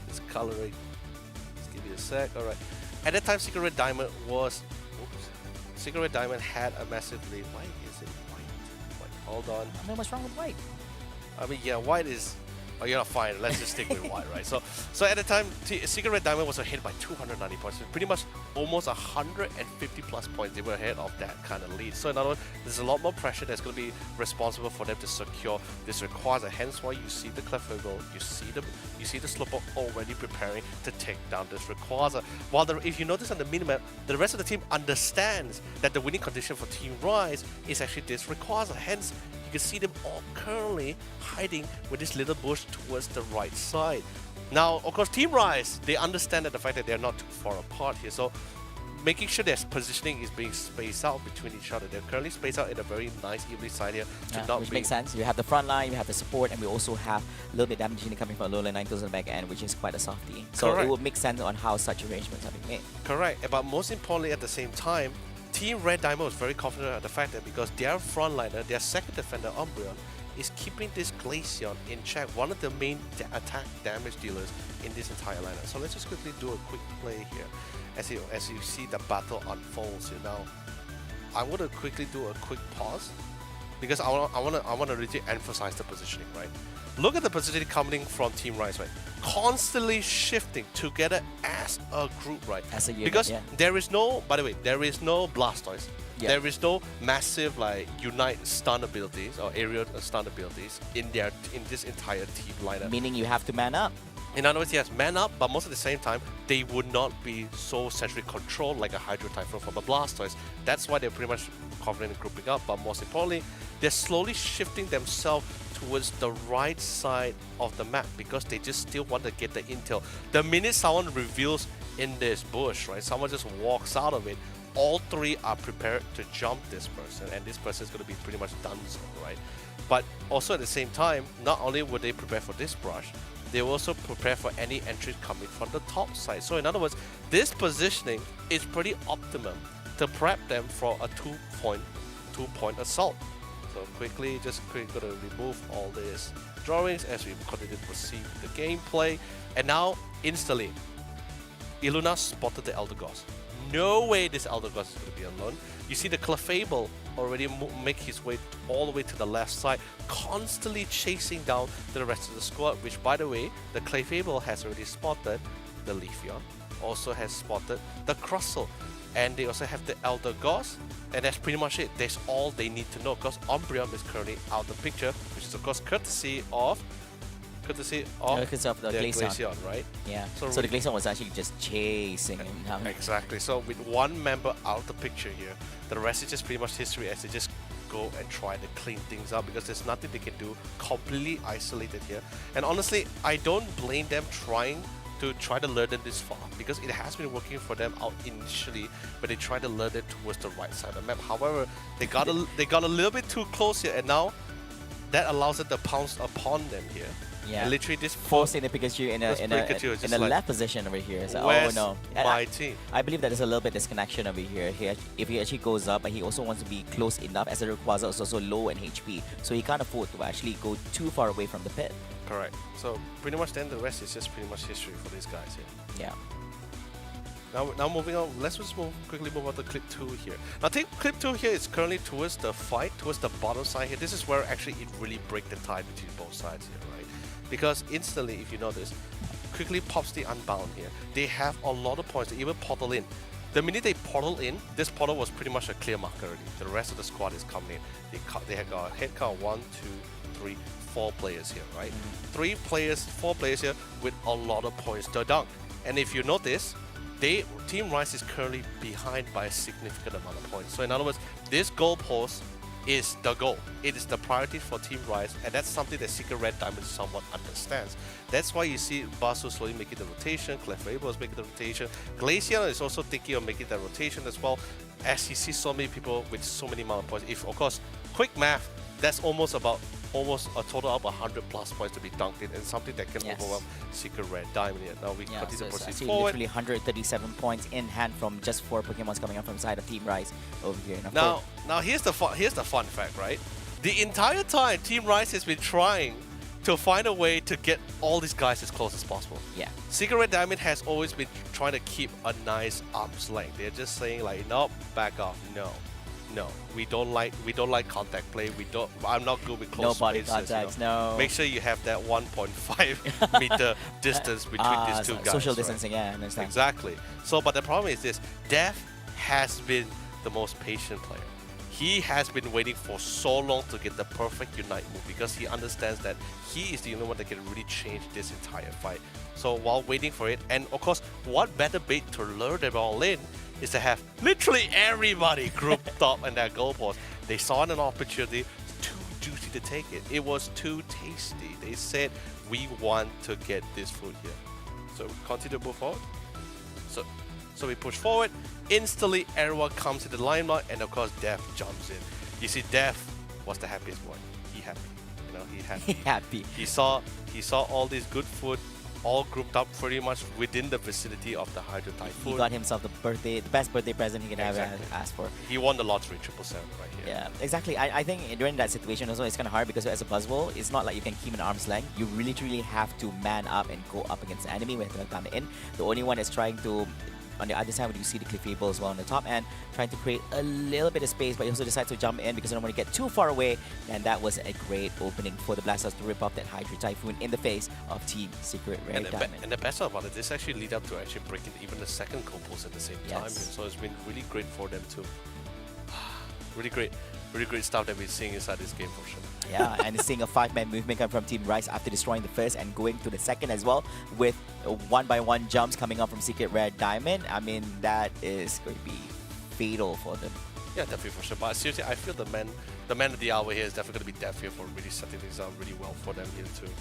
This color right. Give me a sec. All right. At that time, Secret Red Diamond was. Oops. Secret Red Diamond had a massive lead. Why is it white? Wait, hold on. I mean, what's wrong with white? I mean, yeah, white is. Oh, you're not fine. Let's just stick with white, right? So at the time, Secret Red Diamond was ahead by 290 points. So pretty much almost 150 plus points. They were ahead of that kind of lead. So in other words, there's a lot more pressure that's going to be responsible for them to secure this Rayquaza. Hence why you see the Clefairy, you see the Slowpoke already preparing to take down this Rayquaza. While if you notice on the minimap, the rest of the team understands that the winning condition for Team Rise is actually this Rayquaza. Hence, You can see them all currently hiding with this little bush towards the right side. Now, of course, Team Rise, they understand that the fact that they're not too far apart here. So making sure their positioning is being spaced out between each other. They're currently spaced out in a very nice evenly side here to not which be... makes sense. You have the front line, you have the support, and we also have a little bit damage coming from Alolan Ninetales on the back end, which is quite a softie. So Correct. it would make sense on how such arrangements are being made. Correct, but most importantly at the same time, Team Red Diamond is very confident at the fact that because their frontliner, their second defender, Umbreon, is keeping this Glaceon in check, one of the main attack damage dealers in this entire lineup. So let's just quickly do a quick play here as you see the battle unfolds here. Now, I want to quickly do a quick pause because I want to really emphasize the positioning, right? Look at the positioning coming from Team Rise, right? Constantly shifting together as a group, right? As a unit, because yeah. there is no, by the way, there is no Blastoise. Yeah. There is no massive like Unite stun abilities or aerial stun abilities in this entire team lineup. Meaning you have to man up. In other words, yes, man up, but most at the same time, they would not be so centrally controlled like a Hydro Typhoon from a Blastoise. That's why they're pretty much confident in grouping up, but most importantly, they're slowly shifting themselves towards the right side of the map because they just still want to get the intel. The minute someone reveals in this bush, right, someone just walks out of it, all three are prepared to jump this person, and this person is going to be pretty much done so, right? But also at the same time, not only would they prepare for this brush, they will also prepare for any entries coming from the top side. So in other words, this positioning is pretty optimum to prep them for a two-point assault. So quickly, just quickly going to remove all these drawings as we continue to proceed with the gameplay. And now, instantly, Iluna spotted the Eldegoss. No way this Eldegoss is going to be alone. You see the Clefable already make his way all the way to the left side, constantly chasing down the rest of the squad, which by the way, the Clefable has already spotted the Leafeon, also has spotted the Crustle, and they also have the Eldegoss, and that's pretty much it. That's all they need to know, because Umbreon is currently out of the picture, which is of course courtesy of the Glaceon, right? Yeah. So So the Glaceon was actually just chasing him down. Exactly. So with one member out of the picture here, the rest is just pretty much history as they just go and try to clean things up because there's nothing they can do, completely isolated here. And honestly, I don't blame them trying to learn it this far because it has been working for them out initially, but they try to learn it towards the right side of the map. However, they got a little bit too close here, and now that allows them to pounce upon them here. Yeah. And literally this Forcing the Pikachu in a like, left position over here. So, oh where's no. my team? I believe that there's a little bit disconnection over here. If he actually goes up, but he also wants to be close enough as the Rayquaza is also low in HP. So he can't afford to actually go too far away from the pit. Correct. So pretty much then the rest is just pretty much history for these guys here. Yeah. Now moving on, let's just quickly move on to clip 2 here. Now I think clip 2 here is currently towards the fight, towards the bottom side here. This is where actually it really breaks the tie between both sides here, right? Because instantly, if you notice, quickly pops the Unbound here. They have a lot of points, they even portal in. The minute they portal in, this portal was pretty much a clear mark already. The rest of the squad is coming in. They have got a head count of 1, 2, 3, 4 players here, right? 4 players here with a lot of points to dunk. And if you notice, Team Rise is currently behind by a significant amount of points. So in other words, this goal post is the goal. It is the priority for Team Rise, and that's something that Secret Red Diamond somewhat understands. That's why you see Basu slowly making the rotation, Clefable is making the rotation, Glaceon is also thinking of making that rotation as well, as he sees so many people with so many amount of points. If, of course, quick math, that's almost a total of 100 plus points to be dunked in, and something that can overwhelm Secret Red Diamond here. Now we continue to proceed forward. Literally 137 points in hand from just 4 Pokemons coming up from the side of Team Rise over here. Now here's the fun fact, right? The entire time Team Rise has been trying to find a way to get all these guys as close as possible. Yeah. Secret Red Diamond has always been trying to keep a nice arm's length. They're just saying like, nope, back off, no, we don't like contact play. I'm not good with close body spaces, contacts. No. Make sure you have that 1.5 meter distance between these two guys. Social right? distancing, yeah, I understand. Exactly. So, but the problem is this: Death has been the most patient player. He has been waiting for so long to get the perfect Unite move because he understands that he is the only one that can really change this entire fight. So while waiting for it, and of course, what better bait to lure them all in is to have literally everybody grouped up in that goal post. They saw an opportunity, 2 juicy easy to take it. It was too tasty. They said, we want to get this food here. So we continue to move forward. So we push forward. Instantly, everyone comes to the limelight, and of course, Def jumps in. You see, Def was the happiest one. He happy. You know, he happy. Happy. He saw all this good food all grouped up pretty much within the vicinity of the Hydro Typhoon. He got himself the best birthday present he could ever Exactly. ask for. He won the lottery 777 right here. Yeah, exactly. I think during that situation also it's kind of hard because as a Buzzwole, it's not like you can keep an arm's length. You really truly have to man up and go up against the enemy when they come in. The only one that's trying to, on the other side, when you see the Cliffable as well on the top end, trying to create a little bit of space, but he also decides to jump in because they don't want to get too far away. And that was a great opening for the Blasters to rip off that Hydro Typhoon in the face of Team Secret Rare Diamond. And the best part about it, this actually lead up to actually breaking even the second goal post at the same time. Yes. So it's been really great for them too. Really great stuff that we're seeing inside this game for sure. Yeah, and seeing a 5-man movement come from Team Rise after destroying the first and going to the second as well with 1-by-1 jumps coming up from Secret Rare Diamond. I mean, that is going to be fatal for them. Yeah, definitely for sure. But seriously, I feel the man of the hour here is definitely going to be Def here for really setting things up really well for them here too.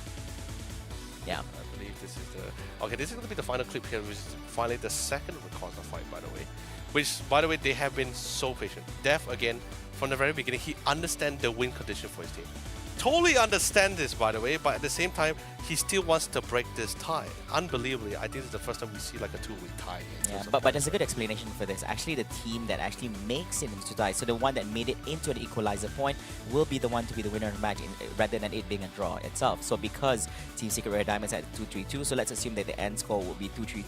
Yeah. I believe this is the... Okay, this is going to be the final clip here, which is finally the second Rayquaza fight, by the way. Which, by the way, they have been so patient. Def, again, from the very beginning, he understands the win condition for his team. Totally understand this, by the way, but at the same time, he still wants to break this tie. Unbelievably, I think this is the first time we see like a 2-way tie. Yeah, but there's a good explanation for this. Actually, the team that actually makes it into tie, so the one that made it into an equalizer point, will be the one to be the winner of the match rather than it being a draw itself. So because Team Secret Rare Diamonds at 2-3-2, so let's assume that the end score will be 2-3-2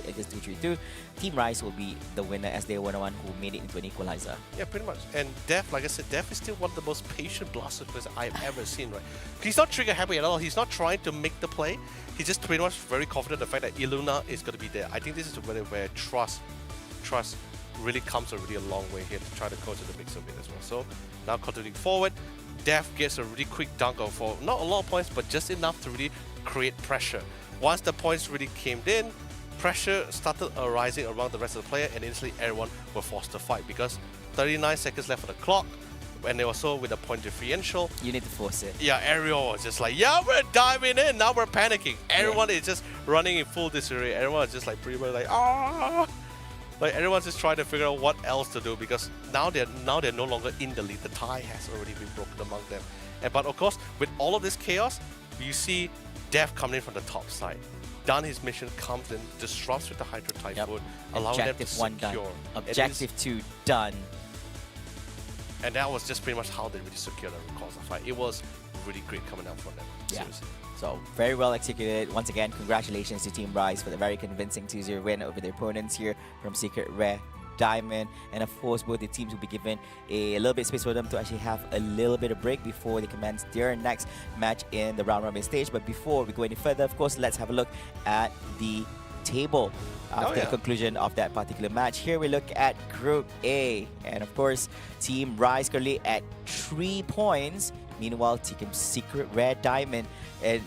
against 2-3-2. Team Rise will be the winner as they were the one who made it into an equalizer. Yeah, pretty much. And Def, like I said, Def is still one of the most patient Blaster players I've ever seen, right? He's not trigger happy at all. He's not trying to make the play. He's just pretty much very confident in the fact that Illuna is going to be there. I think this is where trust really comes a really long way here to try to coach the mix of it as well. So now continuing forward, Def gets a really quick dunk off for not a lot of points, but just enough to really create pressure. Once the points really came in, pressure started arising around the rest of the player, and instantly everyone were forced to fight because 39 seconds left on the clock. And they were so with a point differential. You need to force it. Yeah, everyone was just like, yeah, we're diving in. Now we're panicking. Everyone is just running in full disarray. Everyone is just like pretty much like, ah. Like everyone's just trying to figure out what else to do because now they're no longer in the lead. The tie has already been broken among them. But of course, with all of this chaos, you see Def coming in from the top side. Done his mission, comes in, disrupts with the Hydro Typhoon, allowing them to Objective 1 done. secure. Objective 2 done. And that was just pretty much how they really secured the Rayquaza fight. It was really great coming out from them. Yeah. Seriously. So very well executed. Once again, congratulations to Team Rise for the very convincing 2-0 win over their opponents here from Secret Rare Diamond. And of course, both the teams will be given a little bit of space for them to actually have a little bit of break before they commence their next match in the round robin stage. But before we go any further, of course, let's have a look at the table after the conclusion of that particular match. Here we look at Group A, and of course Team Rise currently at 3 points. Meanwhile, Team Secret Rare Diamond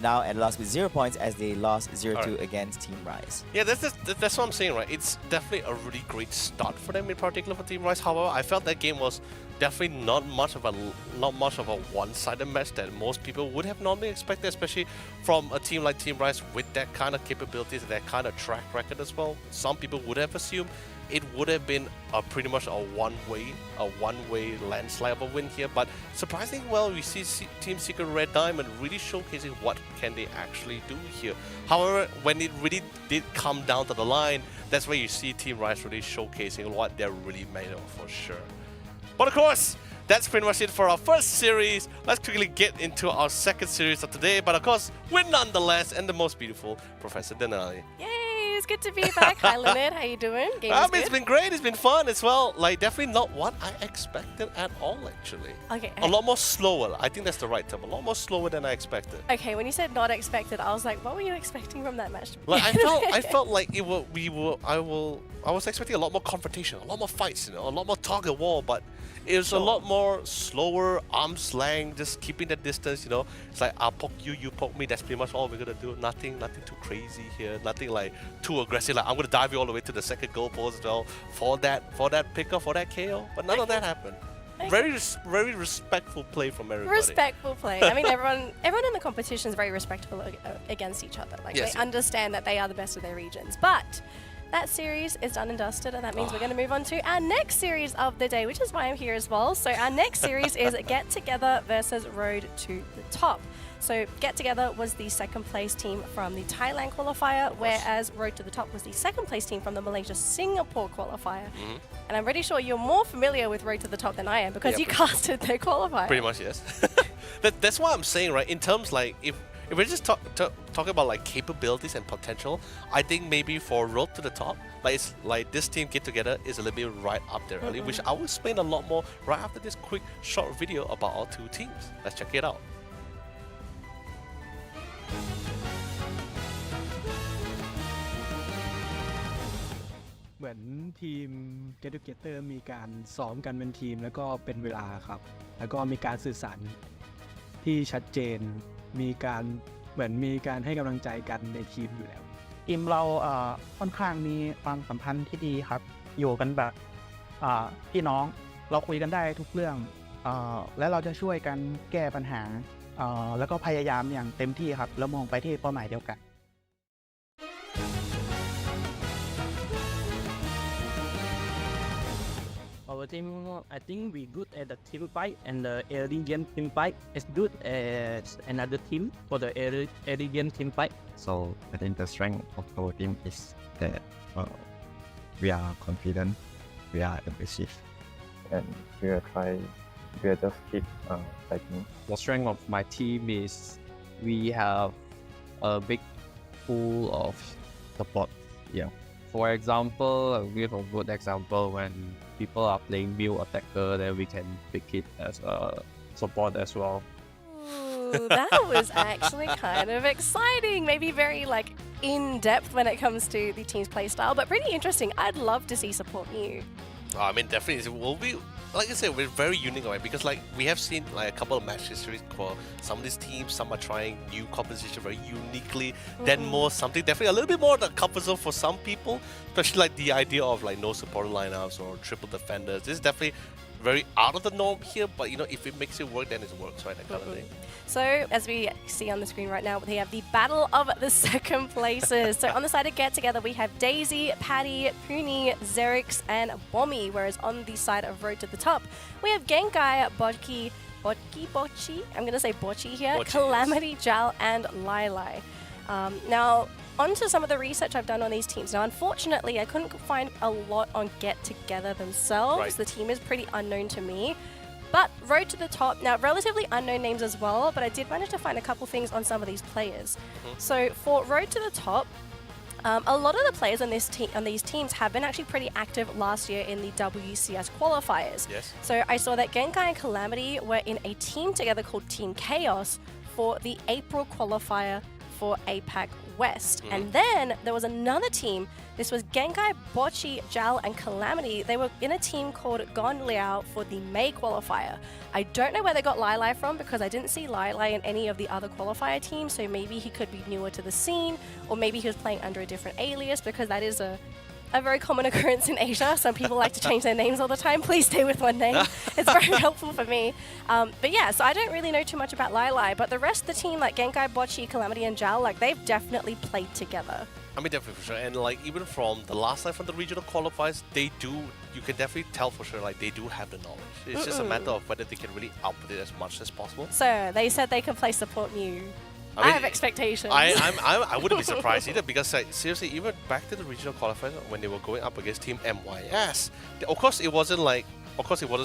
now at loss with 0 points as they lost 0-2 against Team Rise. Yeah, that's what I'm saying, right? It's definitely a really great start for them in particular for Team Rise. However, I felt that game was definitely not much of a one-sided match that most people would have normally expected, especially from a team like Team Rise with that kind of capabilities and that kind of track record as well. Some people would have assumed it would have been pretty much a one-way landslide of a win here, but surprisingly well, we see Team Secret Red Diamond really showcasing what can they actually do here. However, when it really did come down to the line, that's where you see Team Rise really showcasing what they're really made of for sure. But of course, that's pretty much it for our first series. Let's quickly get into our second series of today. But of course, we're nonetheless and the most beautiful Professor Denali. Yay, it's good to be back. Hi, Lynette. How you doing? Game is It's good? been great. It's been fun as well. Like, definitely not what I expected at all, actually. Okay. A lot more slower. I think that's the right term. A lot more slower than I expected. Okay, when you said not expected, I was like, what were you expecting from that match? Like, I felt like I was expecting a lot more confrontation, a lot more fights, a lot more tug of war, but it was a lot more slower, arm's length, just keeping the distance, It's like, I'll poke you, you poke me, that's pretty much all we're gonna do. Nothing too crazy here, nothing like too aggressive, like I'm gonna dive you all the way to the second goal post as well for that pickup, for that KO, but none of that happened. very respectful play from everybody. Respectful play. I mean, everyone in the competition is very respectful against each other. Like Yes, they yeah. understand that they are the best of their regions. But that series is done and dusted, and that means we're going to move on to our next series of the day, which is why I'm here as well. So our next series is Get Together versus Road to the Top. So Get Together was the second place team from the Thailand qualifier, whereas Road to the Top was the second place team from the Malaysia-Singapore qualifier. And I'm pretty sure you're more familiar with Road to the Top than I am because Yeah, you pretty casted their qualifier. Pretty much, yes. That's what I'm saying, right? In terms like if we're just talking about like capabilities and potential, I think maybe for Road to the Top, like it's like this team Get Together is a little bit right up there early, which I will explain a lot more right after this quick short video about our two teams. Let's check it out. เหมือนทีม Get Together มีการซ้อมกันเป็นทีมแล้วก็เป็นเวลาครับแล้วก็มีการสื่อสารที่ชัดเจนมีการเหมือนมีการให้กำลังใจกันในทีมอยู่แล้ว ทีมเราค่อนข้างมีความสัมพันธ์ที่ดีครับอยู่กันแบบพี่น้องเราคุยกันได้ทุกเรื่องและเราจะช่วยกันแก้ปัญหาแล้วก็พยายามอย่างเต็มที่ครับแล้วมองไปที่เป้าหมายเดียวกัน Our team, I think we good at the team fight, and the Alien team fight is good as another team for the Alien team fight. So I think the strength of our team is that we are confident, we are aggressive, and we are just keep fighting. The strength of my team is we have a big pool of support. Yeah. For example, I'll give a good example when people are playing Mew Attacker, then we can pick it as a support as well. Ooh, that was actually kind of exciting. Maybe very like in-depth when it comes to the team's playstyle, but pretty interesting. I'd love to see support Mew. I mean, definitely, we'll be, like I said, we're very unique, right? Because like we have seen like a couple of match histories for some of these teams. Some are trying new composition very uniquely. Then more something definitely a little bit more the comfort zone for some people, especially like the idea of like no support lineups or triple defenders. This is definitely very out of the norm here, but you know, if it makes it work, then it works, right? That kind of thing. So, as we see on the screen right now, we have the battle of the second places. So, on the side of Get Together, we have Daisy, Patty, Puni, Xerix, and Bommy. Whereas on the side of Road to the Top, we have Genkai, Bocchi, I'm going to say Bocchi here, Bocchi, Calamity, Jal, and Lai. Now, onto some of the research I've done on these teams. Now, unfortunately, I couldn't find a lot on Get Together themselves. Right. The team is pretty unknown to me. But Road to the Top, now relatively unknown names as well, but I did manage to find a couple things on some of these players. So for Road to the Top, a lot of the players on these teams have been actually pretty active last year in the WCS qualifiers. Yes. So I saw that Genkai and Calamity were in a team together called Team Chaos for the April qualifier for APAC West. And then there was another team. This was Genkai, Bocchi, Jal, and Calamity. They were in a team called Gon Liao for the May qualifier. I don't know where they got Lai from because I didn't see Lai in any of the other qualifier teams, so maybe he could be newer to the scene, or maybe he was playing under a different alias because that is a very common occurrence in Asia. Some people like to change their names all the time. Please stay with one name. It's very helpful for me. But yeah, so I don't really know too much about Lai, but the rest of the team, like Genkai, Bocchi, Calamity, and Jal, like they've definitely played together. I mean, definitely for sure. And like even from the last time from the regional qualifiers, you can definitely tell for sure like they do have the knowledge. It's just a matter of whether they can really output it as much as possible. So they said they can play support Mew. I have expectations. I wouldn't be surprised either because like seriously, even back to the regional qualifiers when they were going up against Team MYS, of course it wasn't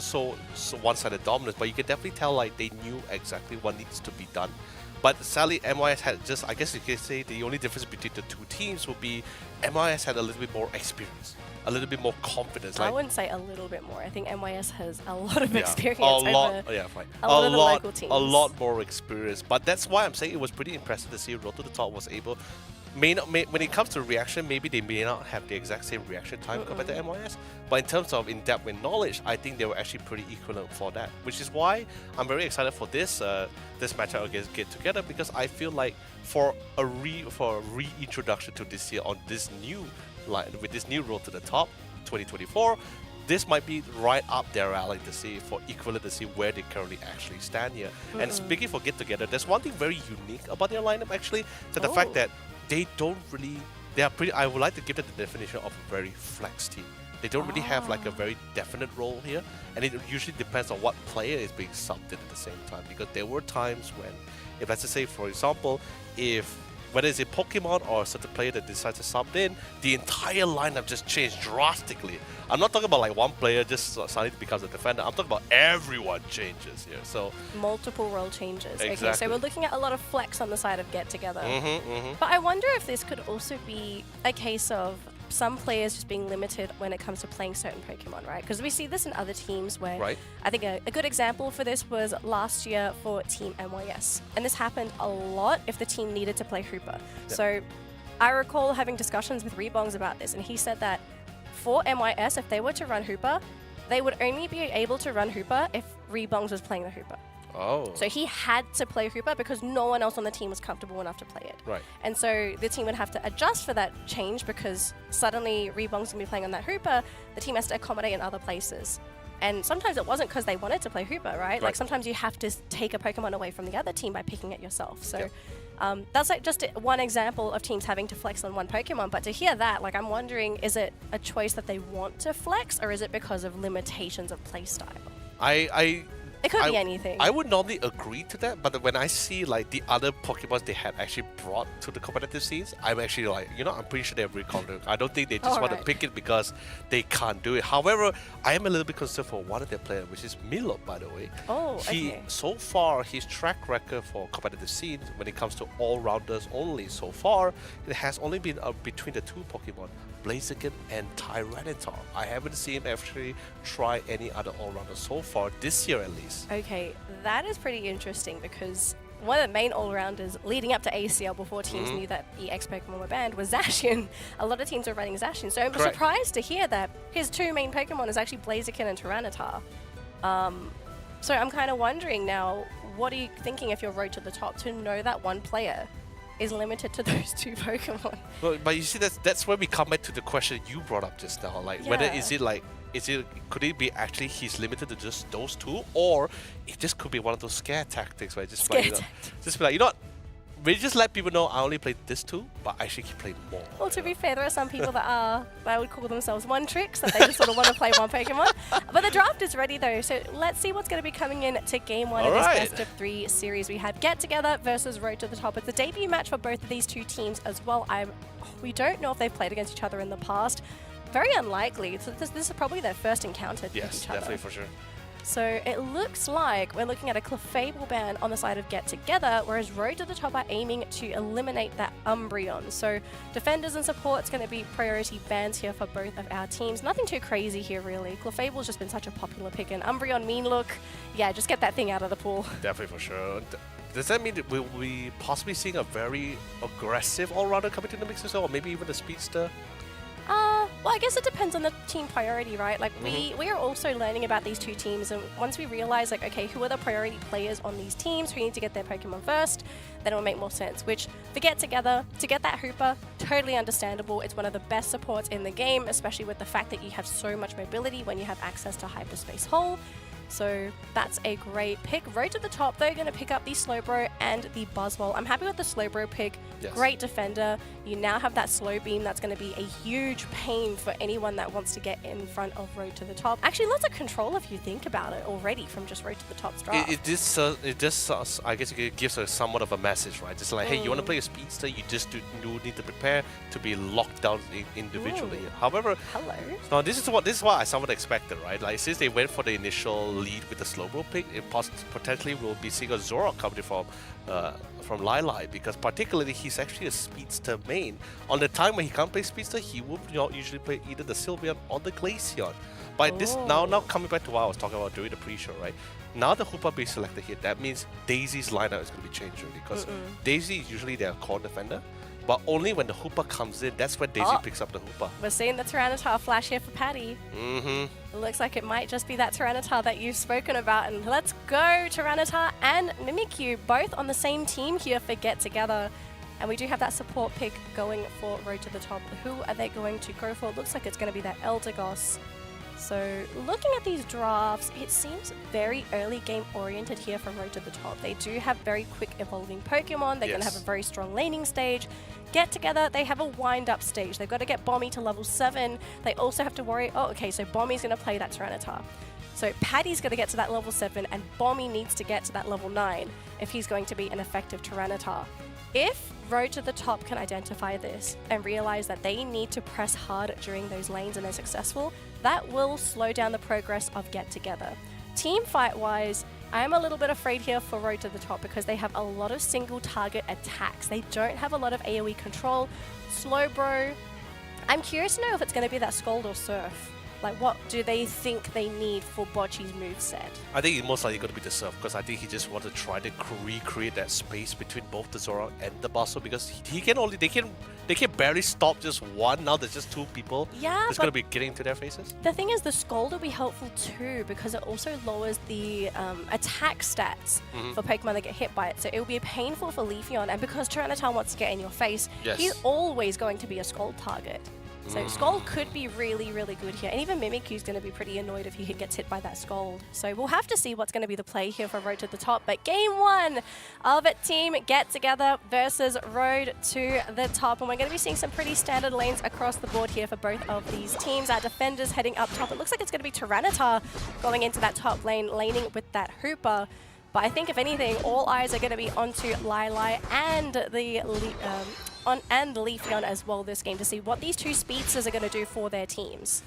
so one-sided dominance, but you can definitely tell like they knew exactly what needs to be done. But sadly, MYS had just, I guess you could say the only difference between the two teams would be MYS had a little bit more experience, a little bit more confidence. I wouldn't say a little bit more. I think MYS has a lot of experience a lot of the local teams. A lot more experience. But that's why I'm saying it was pretty impressive to see Road to the Top was able. When it comes to reaction, maybe they may not have the exact same reaction time compared to MYS, but in terms of in-depth with knowledge, I think they were actually pretty equivalent for that, which is why I'm very excited for this matchup against Get Together, because I feel like for a reintroduction to this year on this new line with this new Road to the Top 2024, this might be right up their alley to see for equivalent to see where they currently actually stand here. And speaking for Get Together, there's one thing very unique about their lineup actually, to the fact that they don't really, they are pretty, I would like to give it the definition of a very flex team. They don't really have like a very definite role here, and it usually depends on what player is being subbed in at the same time, because there were times when, if let's just say for example, if whether it's a Pokemon or a certain player that decides to sub in, the entire lineup just changed drastically. I'm not talking about like one player just suddenly becomes a defender. I'm talking about everyone changes here. So multiple role changes. Exactly. Okay, so we're looking at a lot of flex on the side of Get Together. But I wonder if this could also be a case of some players just being limited when it comes to playing certain Pokemon, right? Because we see this in other teams where I think a good example for this was last year for Team NYS. And this happened a lot if the team needed to play Hooper. So I recall having discussions with Rebongs about this, and he said that for NYS, if they were to run Hooper, they would only be able to run Hooper if Rebongs was playing the Hooper. Oh. So he had to play Hooper because no one else on the team was comfortable enough to play it. Right. And so the team would have to adjust for that change because suddenly Rebong's going to be playing on that Hooper. The team has to accommodate in other places. And sometimes it wasn't because they wanted to play Hooper, right? Like sometimes you have to take a Pokemon away from the other team by picking it yourself. So that's like just one example of teams having to flex on one Pokemon. But to hear that, like I'm wondering, is it a choice that they want to flex, or is it because of limitations of playstyle? It could be anything. I would normally agree to that, but when I see like the other Pokemon they had actually brought to the competitive scenes, I'm actually like, you know, I'm pretty sure they're recalling. I don't think they just want to pick it because they can't do it. However, I am a little bit concerned for one of their players, which is Milo, by the way. So far, his track record for competitive scenes, when it comes to all-rounders only so far, it has only been between the two Pokemon, Blaziken and Tyranitar. I haven't seen him actually try any other all-rounders so far, this year at least. Okay, that is pretty interesting because one of the main all-rounders leading up to ACL before teams knew that EX Pokemon were banned was Zacian. A lot of teams are running Zacian, so I'm surprised to hear that his two main Pokemon is actually Blaziken and Tyranitar. So I'm kind of wondering now, what are you thinking if you're Road to the Top to know that one player is limited to those two Pokemon? Well, but you see, that's where we come back to the question you brought up just now. Like, whether could it be actually he's limited to just those two, or it just could be one of those scare tactics where just like, just be like, you know what, we just let people know I only played this two, but I actually keep playing more. Well, to be fair, there are some people that would call themselves one tricks, that they just sort of want to play one Pokemon. But the draft is ready though, so let's see what's going to be coming in to Game 1 of this Best of 3 series. We have Get Together versus Road to the Top. It's a debut match for both of these two teams as well. We don't know if they've played against each other in the past. Very unlikely. So this is probably their first encounter with each other. Yes, definitely for sure. So it looks like we're looking at a Clefable ban on the side of Get Together, whereas Road to the Top are aiming to eliminate that Umbreon. So defenders and support's going to be priority bans here for both of our teams. Nothing too crazy here, really. Clefable's just been such a popular pick, and Umbreon mean look. Yeah, just get that thing out of the pool. Definitely for sure. Does that mean that we'll be possibly seeing a very aggressive all-rounder coming to the mix as well, or maybe even a speedster? Well, I guess it depends on the team priority, right? Like, we are also learning about these two teams, and once we realize, like, okay, who are the priority players on these teams who need to get their Pokemon first, then it will make more sense. Which, for Get Together, to get that Hooper, totally understandable. It's one of the best supports in the game, especially with the fact that you have so much mobility when you have access to Hyperspace Hole. So that's a great pick. Road to the Top, they're going to pick up the Slowbro and the Buzzwole. I'm happy with the Slowbro pick. Yes. Great defender. You now have that Slow Beam. That's going to be a huge pain for anyone that wants to get in front of Road to the Top. Actually, lots of control if you think about it already from just Road to the Top's draft. It just I guess it gives us somewhat of a message, right? Just like, hey, you want to play a speedster, you just you need to prepare to be locked down individually. However, now this is what I somewhat expected, right? Like, since they went for the initial lead with the Slowbro pick, it potentially will be seeing a Zoroark coming from Lili, because particularly he's actually a speedster main. On the time when he can't play speedster, he will usually play either the Sylveon or the Glaceon. But this now coming back to what I was talking about during the pre-show, right? Now the Hoopa being selected here, that means Daisy's lineup is going to be changed really, because Daisy is usually their core defender. But only when the Hoopa comes in, that's when Daisy picks up the Hoopa. We're seeing the Tyranitar flash here for Patty. It looks like it might just be that Tyranitar that you've spoken about. And let's go, Tyranitar and Mimikyu, both on the same team here for Get Together. And we do have that support pick going for Road to the Top. Who are they going to go for? It looks like it's going to be that Eldegoss. So looking at these drafts, it seems very early game oriented here from Road to the Top. They do have very quick evolving Pokemon. They're going to have a very strong laning stage. Get together, they have a wind-up stage. They've got to get Bommy to level 7. They also have to worry, oh, okay, so Bommy's going to play that Tyranitar. So Paddy's going to get to that level 7, and Bommy needs to get to that level 9 if he's going to be an effective Tyranitar. If Road to the Top can identify this and realize that they need to press hard during those lanes and they're successful, that will slow down the progress of Get Together. Team fight-wise, I am a little bit afraid here for Road to the Top because they have a lot of single target attacks. They don't have a lot of AoE control. Slowbro, I'm curious to know if it's going to be that Scald or Surf. Like, what do they think they need for Bocce's moveset? I think it's most likely going to be the Surf, because I think he just wants to try to recreate that space between both the Zoroark and the Basso, because he can only, they can barely stop just one. Now there's just two people. Yeah, it's going to be getting to their faces. The thing is, the Scald will be helpful too, because it also lowers the attack stats for Pokemon that get hit by it. So it will be painful for Leafeon, and because Tyranitar wants to get in your face, he's always going to be a Scald target. So Scald could be really, really good here. And even Mimikyu's going to be pretty annoyed if he gets hit by that Scald. So we'll have to see what's going to be the play here for Road to the Top. But game 1 of Team Get Together versus Road to the Top. And we're going to be seeing some pretty standard lanes across the board here for both of these teams. Our defenders heading up top. It looks like it's going to be Tyranitar going into that top lane, laning with that Hooper. But I think, if anything, all eyes are going to be onto Lili and the Leafeon as well this game to see what these two speedsters are going to do for their teams.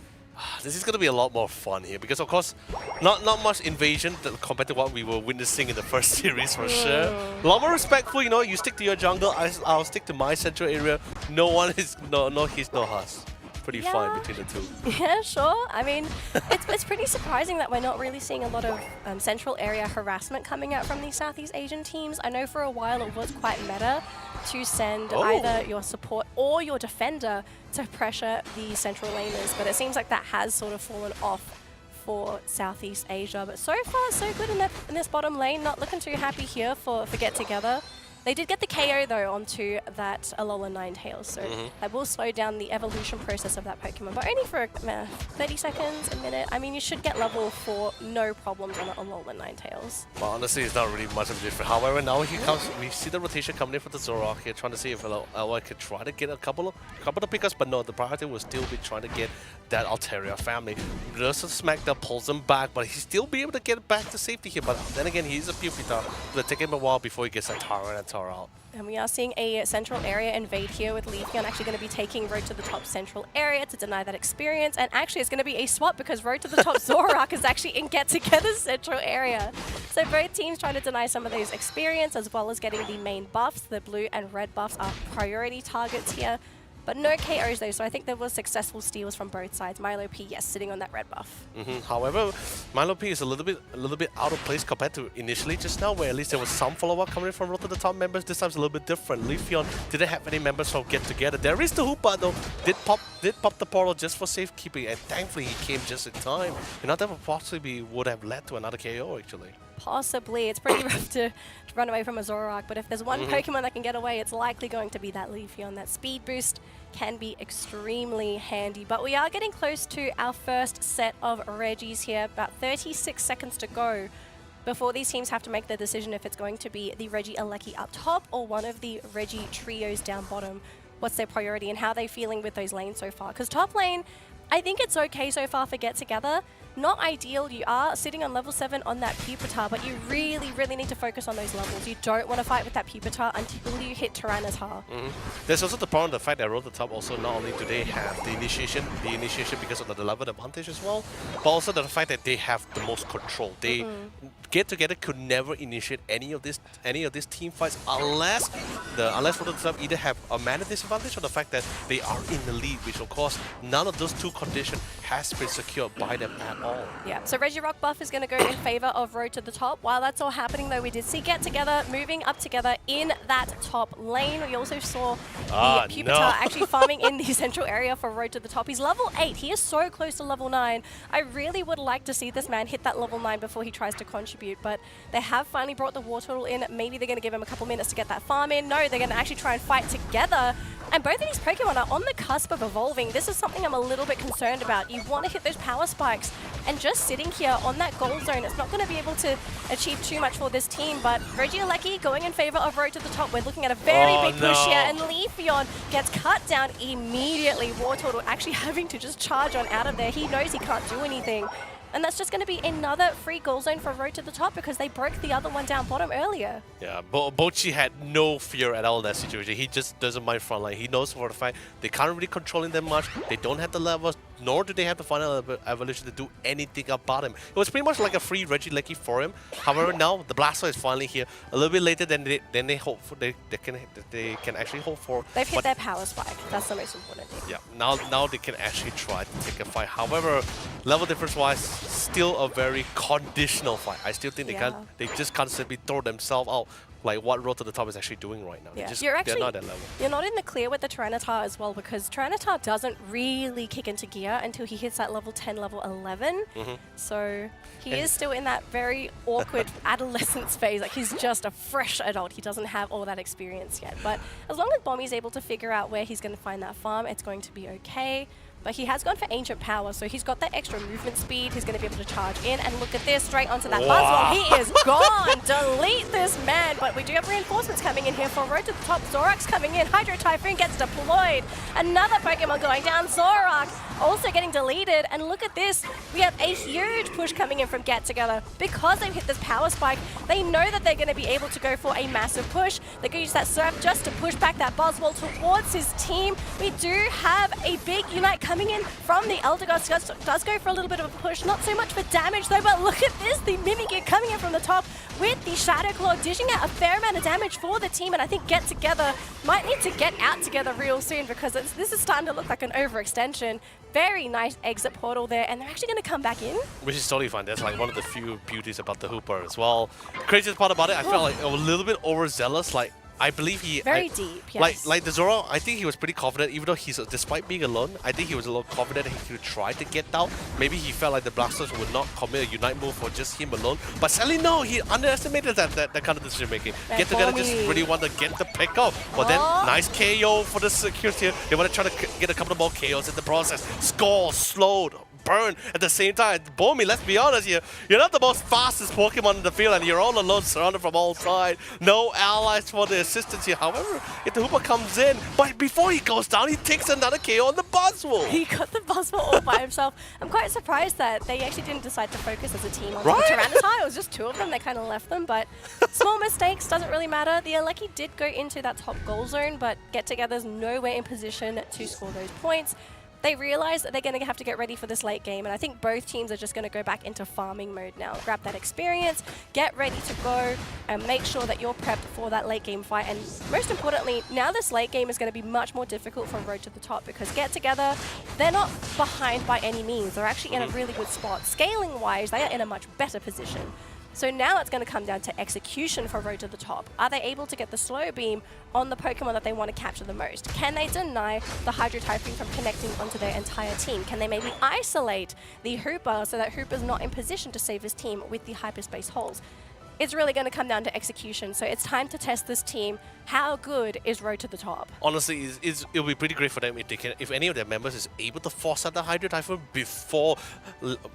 This is going to be a lot more fun here because, of course, not much invasion compared to what we were witnessing in the first series for sure. A lot more respectful, you know. You stick to your jungle, I'll stick to my central area. No one is no his, no us. Pretty fine between the two. Yeah, sure. I mean, it's pretty surprising that we're not really seeing a lot of central area harassment coming out from these Southeast Asian teams. I know for a while it was quite meta to send either your support or your defender to pressure the central laners, but it seems like that has sort of fallen off for Southeast Asia. But so far, so good in this bottom lane. Not looking too happy here for Get Together. They did get the KO though onto that Alola Ninetales, so that will slow down the evolution process of that Pokemon, but only for 30 seconds, a minute. I mean, you should get level 4, no problems on the Alola Ninetales. Well, honestly, it's not really much of a difference. However, now he comes. We see the rotation coming in for the Zoroark here, trying to see if Alola could try to get a couple of pickups, but no, the priority will still be trying to get that Altaria family. Just Smackdown pulls him back, but he's still be able to get back to safety here. But then again, he's a Pupitar. It'll take him a while before he gets that Tyranitar out. And we are seeing a central area invade here with Leafeon actually going to be taking Road to the Top central area to deny that experience. And actually it's going to be a swap because Road to the Top Zoroark is actually in Get Together central area. So both teams trying to deny some of those experience as well as getting the main buffs. The blue and red buffs are priority targets here. But no KOs though, so I think there was successful steals from both sides. Milo P, yes, sitting on that red buff. However, Milo P is a little bit out of place compared to initially just now, where at least there was some follow-up coming from Road to the Top members. This time's a little bit different. Leafeon didn't have any members from Get Together. There is the Hoopa though, did pop the portal just for safekeeping, and thankfully he came just in time. And that possibly would have led to another KO actually. Possibly. It's pretty rough to run away from a Zoroark, but if there's one Pokemon that can get away, it's likely going to be that Leafeon. That speed boost can be extremely handy. But we are getting close to our first set of Regis here. About 36 seconds to go before these teams have to make their decision if it's going to be the Regi Alecki up top or one of the Regi trios down bottom. What's their priority and how are they feeling with those lanes so far? Because top lane, I think it's okay so far for Get Together. Not ideal, you are sitting on level 7 on that Pupitar, but you really, really need to focus on those levels. You don't want to fight with that Pupitar until you hit Tyranitar. There's also the problem, the fact that Road to the Top also not only do they have the initiation because of the level advantage as well, but also the fact that they have the most control. They Get Together could never initiate any of these team fights unless Road to the Top either have a mana disadvantage or the fact that they are in the lead, which of course none of those two conditions has been secured by them at all. Yeah, so Regirock buff is going to go in favor of Road to the Top. While that's all happening though, we did see Get Together moving up together in that top lane. We also saw the Pupitar actually farming in the central area for Road to the Top. He's level 8. He is so close to level 9. I really would like to see this man hit that level 9 before he tries to contribute, but they have finally brought the War Turtle in. Maybe they're going to give him a couple minutes to get that farm in. No, they're going to actually try and fight together And both of these Pokemon are on the cusp of evolving. This is something I'm a little bit concerned about. You want to hit those power spikes, and just sitting here on that goal zone, it's not going to be able to achieve too much for this team. But Regieleki going in favor of Road to the Top. We're looking at a very big push here, and Leafeon gets cut down immediately. Wartortle actually having to just charge on out of there. He knows he can't do anything. And that's just going to be another free goal zone for Road to the Top because they broke the other one down bottom earlier. Yeah, Bochi had no fear at all in that situation. He just doesn't mind frontline. He knows for the fact they can't really control them much. They don't have the levels, nor do they have the final evolution to do anything about him. It was pretty much like a free Regieleki for him. However, now the Blastoise is finally here a little bit later than they hope for. They can actually hope for. They've hit their power spike. That's the most important thing. Yeah, now they can actually try to take a fight. However, level difference wise, still a very conditional fight. I still think they just can't simply throw themselves out like what Road to the Top is actually doing right now. Yeah. They're not at that level. You're not in the clear with the Tyranitar as well because Tyranitar doesn't really kick into gear until he hits that level 10, level 11. So he is still in that very awkward adolescence phase. Like he's just a fresh adult. He doesn't have all that experience yet. But as long as Bommy's able to figure out where he's going to find that farm, it's going to be okay. But he has gone for Ancient Power, so he's got that extra movement speed. He's going to be able to charge in, and look at this, straight onto that Buzzwole. He is gone! Delete this man! But we do have reinforcements coming in here for Road to the Top. Zorak's coming in. Hydro Typhoon gets deployed. Another Pokemon going down. Zorak also getting deleted. And look at this. We have a huge push coming in from Get Together. Because they've hit this Power Spike, they know that they're going to be able to go for a massive push. They're going to use that Surf just to push back that Buzzwole towards his team. We do have a big Unite coming in from the Eldegoss. Does go for a little bit of a push. Not so much for damage though, but look at this. The Mimikyu coming in from the top with the Shadow Claw, dishing out a fair amount of damage for the team. And I think Get Together might need to get out together real soon because this is starting to look like an overextension. Very nice exit portal there, and they're actually going to come back in. Which is totally fine. That's like one of the few beauties about the Hooper as well. Craziest part about it, I felt like a little bit overzealous. Like I believe he very deep. Yes. Like the Zoro, I think he was pretty confident, even though he's despite being alone. I think he was a little confident that he could try to get down. Maybe he felt like the Blastoise would not commit a Unite move for just him alone. But sadly, no, he underestimated that kind of decision making. Get Together just really want to get the pick up. But then nice KO for the security. They want to try to get a couple of more KOs in the process. Score, slowed, burn at the same time. Bomi, let's be honest here. You're not the most fastest Pokemon in the field and you're all alone, surrounded from all sides. No allies for the assistance here. However, if the Hooper comes in, but before he goes down, he takes another KO on the Buzzwole. He got the Buzzwole all by himself. I'm quite surprised that they actually didn't decide to focus as a team on the Tyranitar. It was just two of them. They kind of left them, but small mistakes, doesn't really matter. The Aleki did go into that top goal zone, but Get Together's nowhere in position to score those points. They realize that they're going to have to get ready for this late game, and I think both teams are just going to go back into farming mode now. Grab that experience, get ready to go, and make sure that you're prepped for that late game fight. And most importantly, now this late game is going to be much more difficult from Road to the Top because Get Together, they're not behind by any means. They're actually in a really good spot. Scaling-wise, they are in a much better position. So now it's going to come down to execution for Road to the Top. Are they able to get the slow beam on the Pokemon that they want to capture the most? Can they deny the Hydro Typhoon from connecting onto their entire team? Can they maybe isolate the Hooper so that Hooper's not in position to save his team with the hyperspace holes? It's really going to come down to execution, so it's time to test this team. How good is Road to the Top? Honestly, it'll be pretty great for them if any of their members is able to force out the Hydro Typhoon before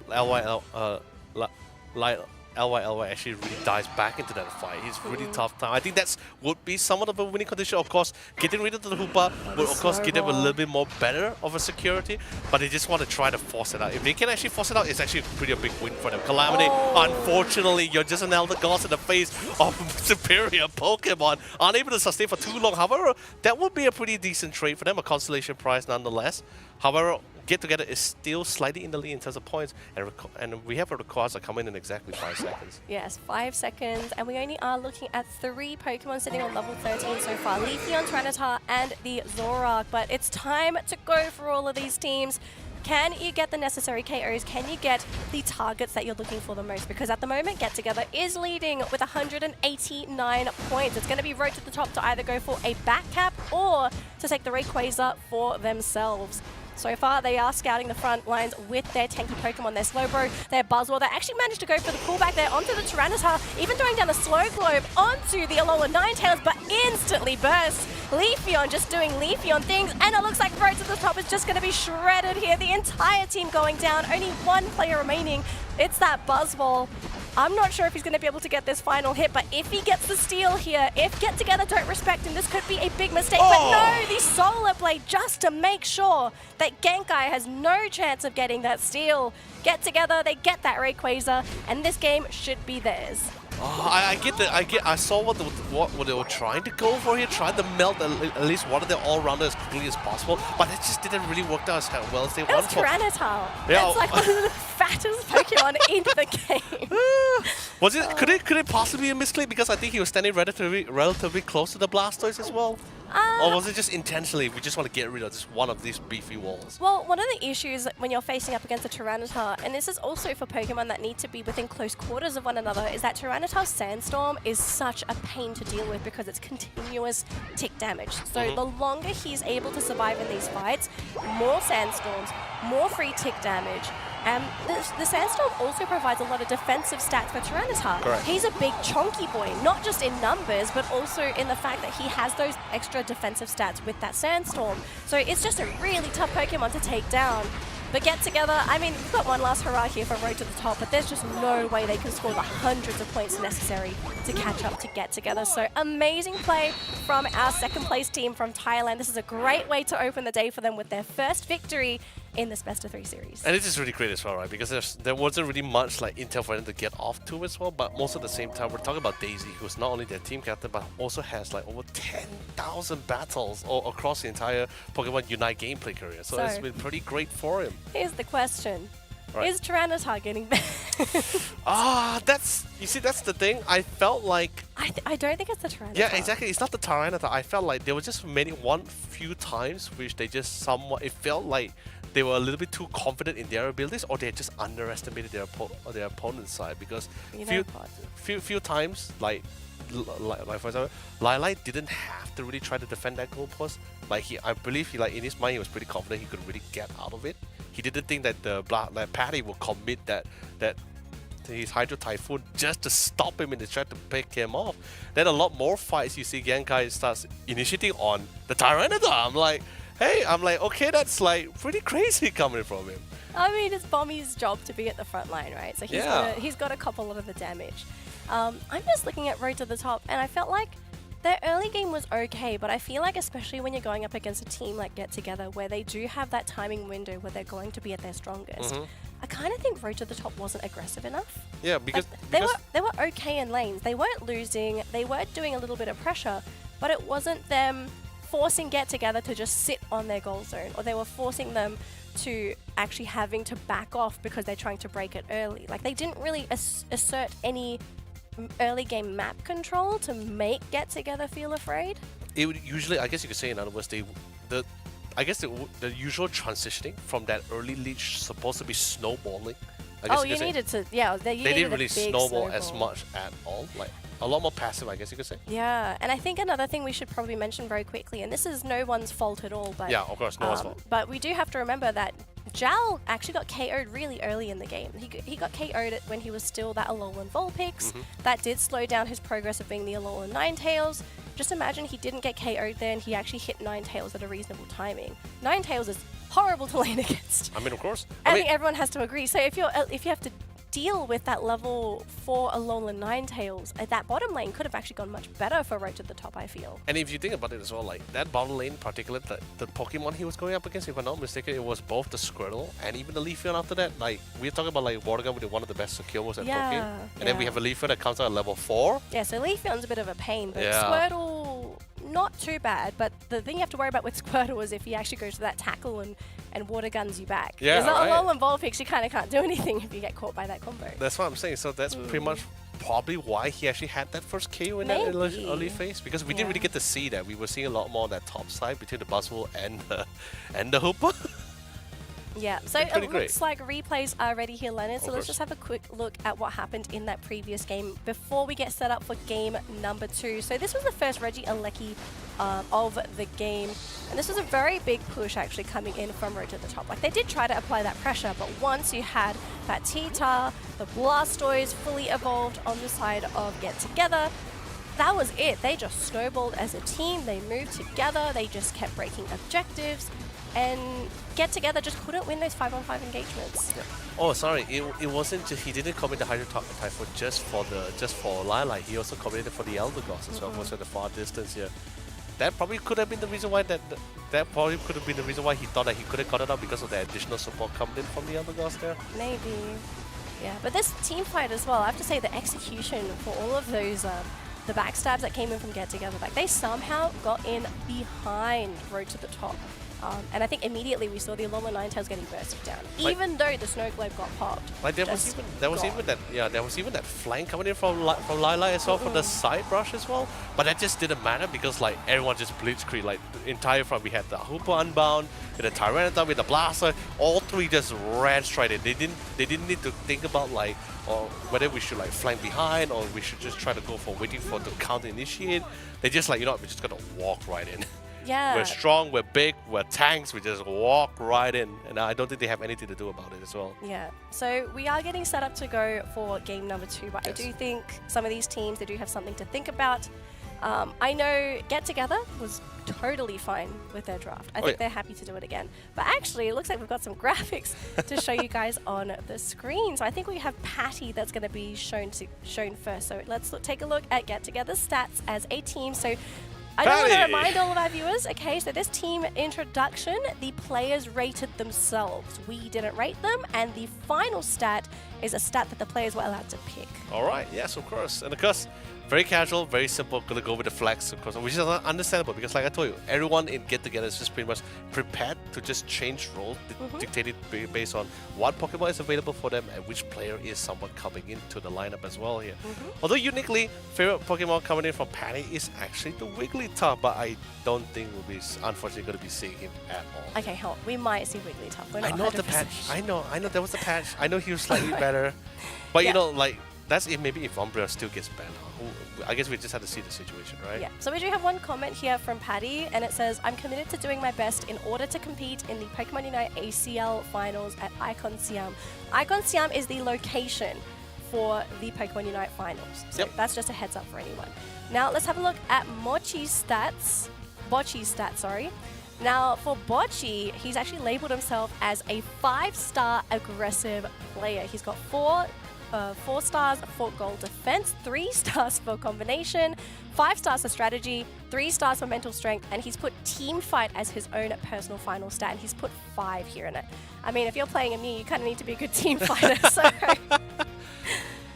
LY actually really dives back into that fight. He's really tough time. I think that's would be somewhat of a winning condition. Of course, getting rid of the Hoopa would of course give them a little bit more better of a security, but they just want to try to force it out. If they can actually force it out, it's actually pretty a big win for them. Calamity, unfortunately, you're just an Eldegoss in the face of superior Pokemon, unable to sustain for too long. However, that would be a pretty decent trade for them, a consolation prize nonetheless. However, Get Together is still slightly in the lead in terms of points, and we have a Rayquaza coming in exactly 5 seconds. Yes, 5 seconds, and we only are looking at 3 Pokemon sitting on level 13 so far. Leafeon, Tyranitar, and the Zorak, but it's time to go for all of these teams. Can you get the necessary KOs? Can you get the targets that you're looking for the most? Because at the moment, Get Together is leading with 189 points. It's going to be Road to the Top to either go for a back cap or to take the Rayquaza for themselves. So far, they are scouting the front lines with their tanky Pokemon, their Slowbro, their Buzzwole. They actually managed to go for the pullback there onto the Tyranitar, even throwing down the Slow Globe onto the Alola Ninetales, but instantly bursts. Leafeon just doing Leafeon things, and it looks like Road to the Top is just going to be shredded here. The entire team going down, only one player remaining. It's that Buzzwole. I'm not sure if he's going to be able to get this final hit, but if he gets the steal here, if Get Together don't respect him, this could be a big mistake. But no, the Solar Blade just to make sure that Genkai has no chance of getting that steal. Get Together, they get that Rayquaza, and this game should be theirs. I get that. I saw what they were trying to go for here, trying to melt at least one of their all-rounder as quickly as possible, but it just didn't really work out as well as they wanted. It was Tyranitar. Yeah. It's like one of the fattest Pokemon in the game. Was it? Could it possibly be a misclick because I think he was standing relatively close to the Blastoise as well? Or was it just intentionally, we just want to get rid of just one of these beefy walls? Well, one of the issues when you're facing up against a Tyranitar, and this is also for Pokemon that need to be within close quarters of one another, is that Tyranitar's Sandstorm is such a pain to deal with because it's continuous tick damage. So the longer he's able to survive in these fights, more Sandstorms, more free tick damage. And the Sandstorm also provides a lot of defensive stats for Tyranitar. Correct. He's a big chonky boy, not just in numbers, but also in the fact that he has those extra defensive stats with that Sandstorm. So it's just a really tough Pokemon to take down. But Get Together, I mean, we've got one last hurrah here for Road to the Top, but there's just no way they can score the hundreds of points necessary to catch up to Get Together. So amazing play from our second place team from Thailand. This is a great way to open the day for them with their first victory in this best of 3 series. And it is really great as well, right? Because there wasn't really much like intel for them to get off to as well, but most at the same time, we're talking about Daisy, who's not only their team captain, but also has like over 10,000 battles all across the entire Pokemon Unite gameplay career. So it's been pretty great for him. Here's the question. Right. Is Tyranitar getting better? That's the thing. I felt like... I don't think it's the Tyranitar. Yeah, exactly. It's not the Tyranitar. I felt like there was just few times which they just somewhat... It felt like they were a little bit too confident in their abilities, or they just underestimated their opponent's side, because few times, like for example, Lai didn't have to really try to defend that goal post. Like I believe in his mind he was pretty confident he could really get out of it. He didn't think that Patty would commit that his Hydro Typhoon just to stop him and try to pick him off. Then a lot more fights you see Genkai starts initiating on the Tyranitar. I'm like, okay, that's like pretty crazy coming from him. I mean, it's Bommy's job to be at the front line, right? So he's got to cop a lot of the damage. I'm just looking at Road to the Top, and I felt like their early game was okay, but I feel like especially when you're going up against a team like Get Together, where they do have that timing window where they're going to be at their strongest, I kind of think Road to the Top wasn't aggressive enough. Yeah, because they were okay in lanes. They weren't losing. They were doing a little bit of pressure, but it wasn't them forcing Get Together to just sit on their goal zone, or they were forcing them to actually having to back off because they're trying to break it early. Like, they didn't really assert any early game map control to make Get Together feel afraid. It would usually, I guess you could say in other words, the usual transitioning from that early lead supposed to be snowballing. They didn't really snowball as much at all. Like a lot more passive, I guess you could say. Yeah, and I think another thing we should probably mention very quickly, and this is no one's fault at all, but yeah, of course, no one's fault. But we do have to remember that Jal actually got KO'd really early in the game. He got KO'd when he was still that Alolan Vulpix. That did slow down his progress of being the Alolan Ninetales. Just imagine he didn't get KO'd there and he actually hit Ninetales at a reasonable timing. Ninetales is horrible to lane against. I mean, of course. I think everyone has to agree. So if you have to deal with that level 4 Alolan Ninetales, that bottom lane could have actually gone much better for Road to the Top, I feel. And if you think about it as well, like that bottom lane in particular, the Pokemon he was going up against, if I'm not mistaken, it was both the Squirtle and even the Leafeon after that. Like, we're talking about like Water Gun with one of the best secure moves at Pokemon. And then we have a Leafeon that comes out at level 4. Yeah, so Leafeon's a bit of a pain, but Squirtle, not too bad. But the thing you have to worry about with Squirtle is if he actually goes to that tackle and water guns you back. Yeah, right. Alolan Vulpix, you kind of can't do anything if you get caught by that combo. That's what I'm saying. So that's pretty much probably why he actually had that first KO in that early phase, because we didn't really get to see that. We were seeing a lot more on that top side between the Buzzwole and the Hooper. Yeah, so it looks like replays are ready here, Leonard. So let's just have a quick look at what happened in that previous game before we get set up for game number 2. So this was the first Reggie Alecki of the game. And this was a very big push actually coming in from Road to the Top. Like they did try to apply that pressure, but once you had that Tita, the Blastoise fully evolved on the side of Get Together, that was it. They just snowballed as a team. They moved together. They just kept breaking objectives. And Get Together just couldn't win those 5-on-5 engagements. Yeah. Oh, sorry. It wasn't. He didn't commit the Hydro Typhoon just for Lilac. He also committed for the Elder Gods as well. Was at the far distance here. That probably could have been the reason why that probably could have been the reason why he thought that he could have got it up because of the additional support coming in from the Elder Gods there. Maybe. Yeah, but this team fight as well. I have to say the execution for all of those. The backstabs that came in from Get Together, like they somehow got in behind Road to the Top. And I think immediately we saw the Alola Ninetales getting bursted down, even though the Snow Globe got popped. Like there was even that flank coming in from Lilac as well from the side brush as well. But that just didn't matter because like everyone just blitzkrieg. Like the entire front, we had the Hoopa Unbound, with the Tyranitar, with the Blaster. All three just ran straight in. They didn't need to think about like or whether we should like flank behind or we should just try to go for waiting for the counter initiate. They just like, you know what, we're just gonna walk right in. Yeah. We're strong, we're big, we're tanks, we just walk right in. And I don't think they have anything to do about it as well. Yeah. So we are getting set up to go for game number 2, but Yes. I do think some of these teams, they do have something to think about. I know Get Together was totally fine with their draft. I think they're happy to do it again. But actually, it looks like we've got some graphics to show you guys on the screen. So I think we have Patty that's going to be shown first. So let's take a look at Get Together's stats as a team. So I don't want to remind all of our viewers, okay, so this team introduction, the players rated themselves. We didn't rate them, and the final stat is a stat that the players were allowed to pick. All right, yes, of course. And of course, very casual, very simple, gonna go with the flex, of course, which is understandable because like I told you, everyone in Get Together is just pretty much prepared to just change roles, dictated based on what Pokemon is available for them and which player is someone coming into the lineup as well here. Although uniquely, favorite Pokemon coming in from Patty is actually the Wigglytuff, but I don't think we'll be, unfortunately, going to be seeing him at all. Okay, hold on. We might see Wigglytuff. We're not I know the 100% patch. sure. I know there was the patch. I know he was slightly better, but you know, like that's if maybe if Umbreon still gets banned. I guess we just have to see the situation, right? Yeah. So we do have one comment here from Patty, and it says, "I'm committed to doing my best in order to compete in the Pokemon Unite ACL finals at Icon Siam." Icon Siam is the location for the Pokemon Unite finals. So that's just a heads up for anyone. Now let's have a look at Bocce's stats, sorry. Now for Bocce, he's actually labeled himself as a 5-star aggressive player. He's got 4 stars for goal defense, 3 stars for combination, 5 stars for strategy, 3 stars for mental strength, and he's put team fight as his own personal final stat, and he's put 5 here in it. I mean, if you're playing a Mew, you kind of need to be a good team fighter, so...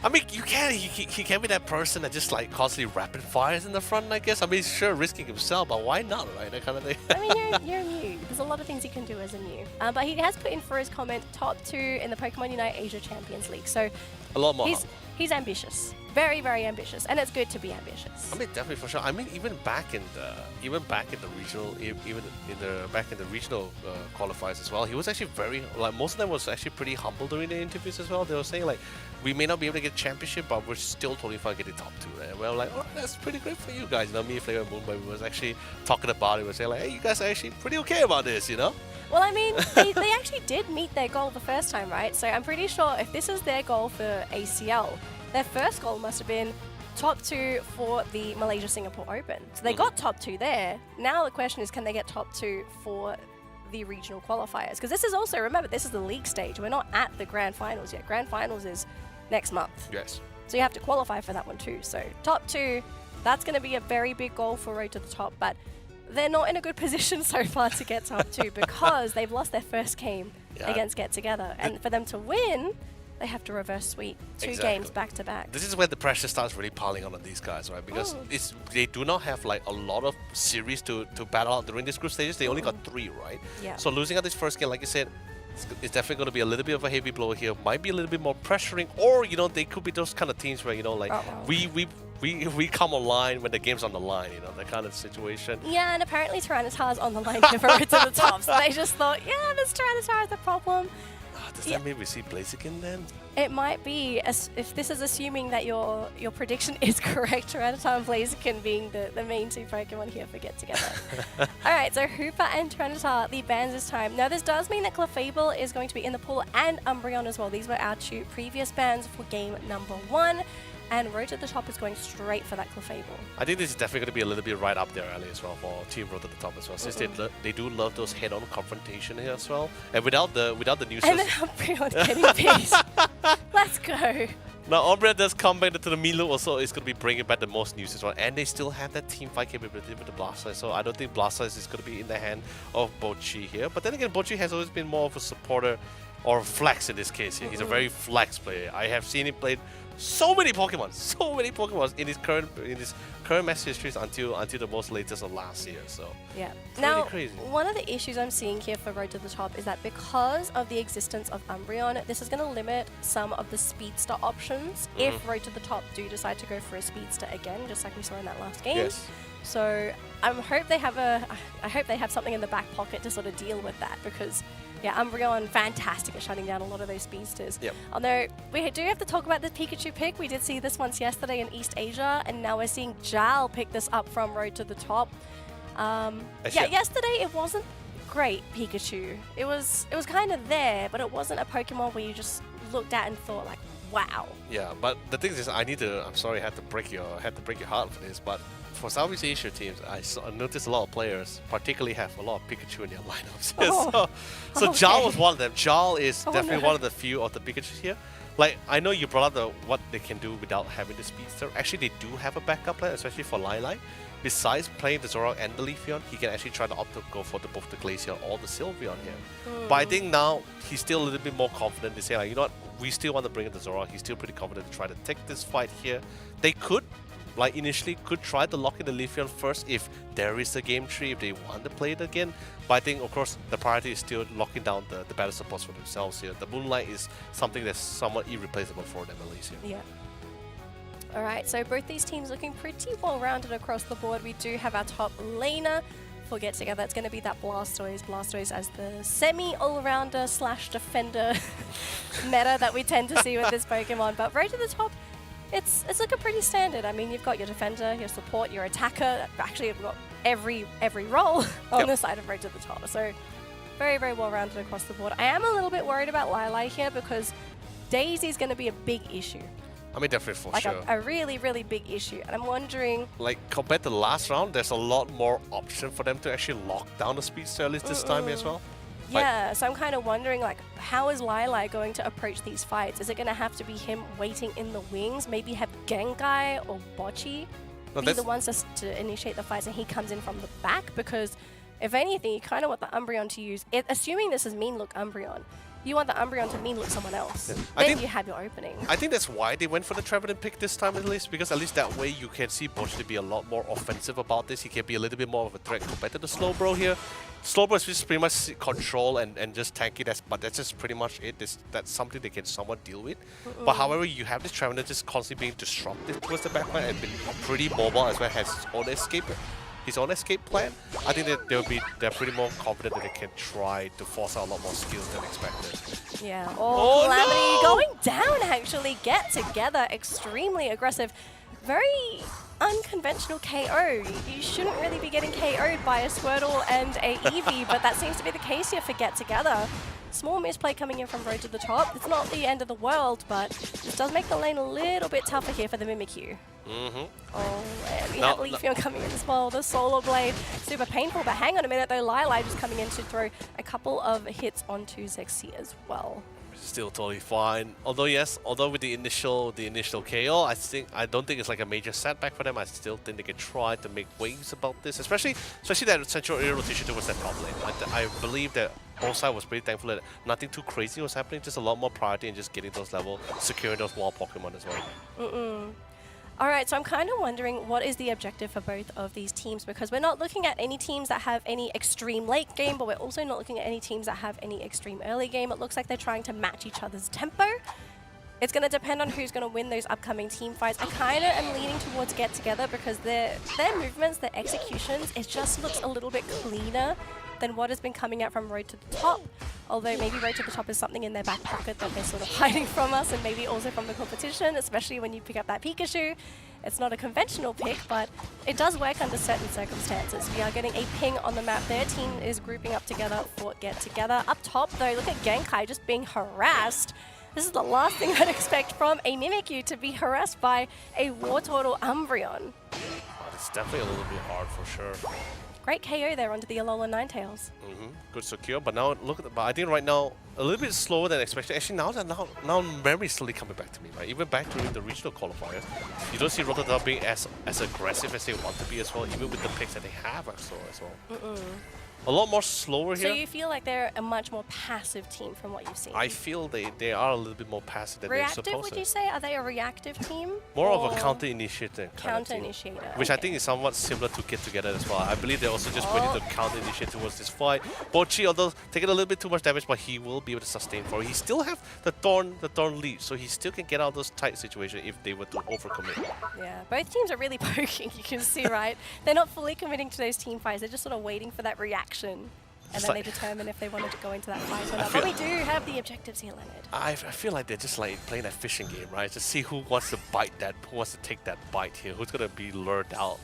I mean, he can't be that person that just like constantly rapid fires in the front, I guess. I mean, sure, risking himself, but why not, right? That kind of thing. I mean, you're a Mew. There's a lot of things you can do as a Mew. But he has put in for his comment, top 2 in the Pokemon Unite Asia Champions League. So a lot more. He's ambitious. Very, very ambitious, and it's good to be ambitious. I mean, definitely for sure. I mean, even back in the regional qualifiers as well, he was actually very like most of them was actually pretty humble during the interviews as well. They were saying like, we may not be able to get championship, but we're still totally fine getting top 2. And we're like, oh, that's pretty great for you guys. You know, me, Flavor, and Moonboy was actually talking about it. We were saying like, hey, you guys are actually pretty okay about this, you know? Well, I mean, they actually did meet their goal the first time, right? So I'm pretty sure if this is their goal for ACL, their first goal must have been top 2 for the Malaysia-Singapore Open. So they got top 2 there. Now the question is, can they get top 2 for the regional qualifiers? Because this is also, remember, this is the league stage. We're not at the grand finals yet. Grand finals is next month. Yes. So you have to qualify for that one too. So top 2, that's going to be a very big goal for Road to the Top. But they're not in a good position so far to get top 2 because they've lost their first game against Get Together. And for them to win, they have to reverse sweep 2 games back to back. This is where the pressure starts really piling on these guys, right? Because they do not have like a lot of series to battle out during these group stages. They only got 3, right? Yeah. So losing out this first game, like you said, it's definitely going to be a little bit of a heavy blow here. Might be a little bit more pressuring, or you know, they could be those kind of teams where you know, like we come online when the game's on the line, you know, that kind of situation. Yeah, and apparently Tyranitar's on the line here for Road to the Top. So they just thought, yeah, this Tyranitar is a problem. Does that mean we see Blaziken then? It might be, if this is assuming that your prediction is correct, Tyranitar and Blaziken being the main two Pokemon here for Get Together. Alright, so Hoopa and Tyranitar, the bans this time. Now this does mean that Clefable is going to be in the pool and Umbreon as well. These were our two previous bans for game number 1. And Road to the Top is going straight for that Clefable. I think this is definitely going to be a little bit right up there early as well for Team Road to the Top as well, since they do love those head-on confrontation here as well. And without the news, and then Umbreon getting pissed. Let's go. Now Umbreon does come back to the Milo also. It's going to be bringing back the most news as well, and they still have that team fight capability with the Blastoise. So I don't think Blastoise is going to be in the hand of Bochi here. But then again, Bochi has always been more of a supporter or flex in this case here. He's a very flex player. I have seen him play so many Pokemon in his current match histories until the most latest of last year. So yeah, it's now really crazy. One of the issues I'm seeing here for Road to the Top is that because of the existence of Umbreon, this is going to limit some of the speedster options if Road to the Top do decide to go for a speedster again, just like we saw in that last game. Yes. So I hope they have something in the back pocket to sort of deal with that, because yeah, Umbreon, fantastic at shutting down a lot of those speedsters. Yep. Although we do have to talk about the Pikachu pick. We did see this once yesterday in East Asia, and now we're seeing Jal pick this up from Road to the Top. Yeah, yesterday it wasn't great Pikachu. It was kind of there, but it wasn't a Pokemon where you just looked at and thought like, wow. Yeah, but the thing is, I'm sorry, I had to break your heart for this, but for Southeast Asia teams, I noticed a lot of players particularly have a lot of Pikachu in their lineups. So Jal was one of them. Jal is definitely one of the few of the Pikachus here. Like, I know you brought up what they can do without having the speedster. Actually, they do have a backup plan, especially for Lilac. Besides playing the Zoroark and the Leafeon, he can actually try to opt to go for both the Glaceon or the Sylveon here. But I think now he's still a little bit more confident to say, like, you know what, we still want to bring in the Zoroark. He's still pretty confident to try to take this fight here. They could, like initially, could try to lock in the Leafeon first if there is a game tree, if they want to play it again. But I think, of course, the priority is still locking down the battle supports for themselves here. The Moonlight is something that's somewhat irreplaceable for them, at least here. Yeah. Alright, so both these teams looking pretty well-rounded across the board. We do have our top laner for Get Together. It's going to be that Blastoise. Blastoise as the semi-all-rounder / defender meta that we tend to see with this Pokemon. But right to the top, it's looking pretty standard. I mean, you've got your defender, your support, your attacker. Actually, you've got every role on the side of right to the top. So very, very well-rounded across the board. I am a little bit worried about Lilac here because Daisy is going to be a big issue. I mean, definitely for like sure. a really, really big issue. And I'm wondering... Like, compared to the last round, there's a lot more option for them to actually lock down the speedster at least this time as well. Yeah, so I'm kind of wondering, like, how is Lilac going to approach these fights? Is it going to have to be him waiting in the wings? Maybe have Gengai or Bocchi be the ones to initiate the fights and he comes in from the back? Because, if anything, you kind of want the Umbreon to use... assuming this is Mean Look Umbreon, you want the Umbreon to mean look someone else. Yeah. Then you have your opening. I think that's why they went for the Trevenant pick this time at least, because at least that way you can see Bosch to be a lot more offensive about this. He can be a little bit more of a threat compared to the Slowbro here. Slowbro is just pretty much control and just tanky, but that's just pretty much it. That's something they can somewhat deal with. But however, you have this Trevenant just constantly being disruptive towards the backline and been pretty mobile as well, has his own escape plan. I think that they're pretty more confident that they can try to force out a lot more skills than expected. Yeah. Oh, Calamity going down actually. Get Together, extremely aggressive. Very unconventional KO. You shouldn't really be getting KO'd by a Squirtle and a Eevee, but that seems to be the case here for Get Together. Small misplay coming in from Road to the Top. It's not the end of the world, but it does make the lane a little bit tougher here for the Mimikyu. Oh, and we have Leafeon coming in as well. The Solar Blade, super painful, but hang on a minute though. Lilac just coming in to throw a couple of hits onto Zexy as well. Still totally fine. Although with the initial KO, I don't think it's like a major setback for them. I still think they can try to make waves about this, especially that central area rotation towards that top lane. I believe that both sides was pretty thankful that nothing too crazy was happening, just a lot more priority in just getting those levels, securing those wild Pokemon as well. Alright, so I'm kind of wondering what is the objective for both of these teams, because we're not looking at any teams that have any extreme late game, but we're also not looking at any teams that have any extreme early game. It looks like they're trying to match each other's tempo. It's going to depend on who's going to win those upcoming team fights. I kind of am leaning towards Get Together because their movements, their executions, it just looks a little bit cleaner than what has been coming out from Road to the Top. Although maybe Road to the Top is something in their back pocket that they're sort of hiding from us, and maybe also from the competition, especially when you pick up that Pikachu. It's not a conventional pick, but it does work under certain circumstances. We are getting a ping on the map. Their team is grouping up together for Get Together. Up top, though, look at Genkai just being harassed. This is the last thing I'd expect from a Mimikyu, to be harassed by a Wartortle Umbreon. It's definitely a little bit hard for sure. Great KO there onto the Alola Ninetales. Good secure, but now look at the. But I think right now a little bit slower than expected. Actually, now memory is slowly coming back to me. Right, even back during the regional qualifiers, you don't see Rotterdam being as aggressive as they want to be as well. Even with the picks that they have as well. A lot more slower here. So you feel like they're a much more passive team from what you've seen? I feel they are a little bit more passive than they're supposed to. Reactive, would you say? Are they a reactive team? More of a counter-initiator kind of team. Counter-initiator. Which I think is somewhat similar to Get Together as well. I believe they're also just waiting to counter-initiate towards this fight. Bochi, although taking a little bit too much damage, but he will be able to sustain for it. He still have the Thorn lead, so he still can get out of those tight situations if they were to overcommit. Yeah, both teams are really poking, you can see, right? They're not fully committing to those team fights. They're just sort of waiting for that reaction. And then they determine if they wanted to go into that fight or not. But we do have the objectives here, Leonard. I feel like they're just like playing that fishing game, right? To see who wants to bite that, who wants to take that bite here, who's going to be lured out.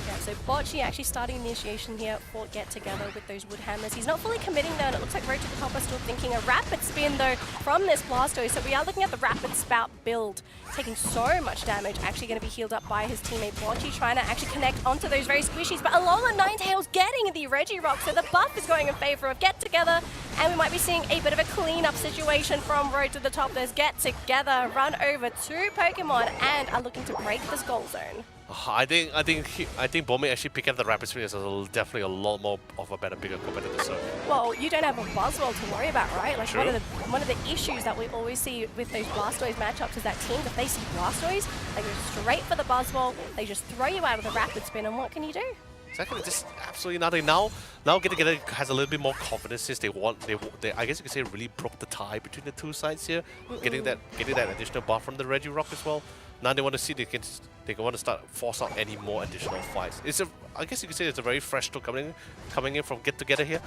Yeah, so Bocchi actually starting initiation here for Get Together with those wood hammers. He's not fully committing there, and it looks like Road to the Top are still thinking. A rapid spin though from this Blastoise, so we are looking at the rapid spout build, taking so much damage, actually going to be healed up by his teammate Bocchi, trying to actually connect onto those very squishies, but Alola Ninetales getting the Regirock, so the buff is going in favor of Get Together, and we might be seeing a bit of a cleanup situation from Road to the Top. There's Get Together, run over two Pokemon, and are looking to break the Skull Zone. I think Bome actually picking up the rapid spin is definitely a lot more of a bigger competitor. So. Well, you don't have a Buzzwole to worry about, right? Like one of the issues that we always see with those Blastoise matchups is that teams, if they see Blastoise, they go straight for the Buzzwole, they just throw you out of the rapid spin, and what can you do? Exactly, just absolutely nothing. Now Get Together has a little bit more confidence since they I guess you could say really broke the tie between the two sides here, getting that additional buff from the Regirock as well. Now they want to see they want to start force out any more additional fights. I guess you could say it's a very fresh stroke coming in from Get Together here,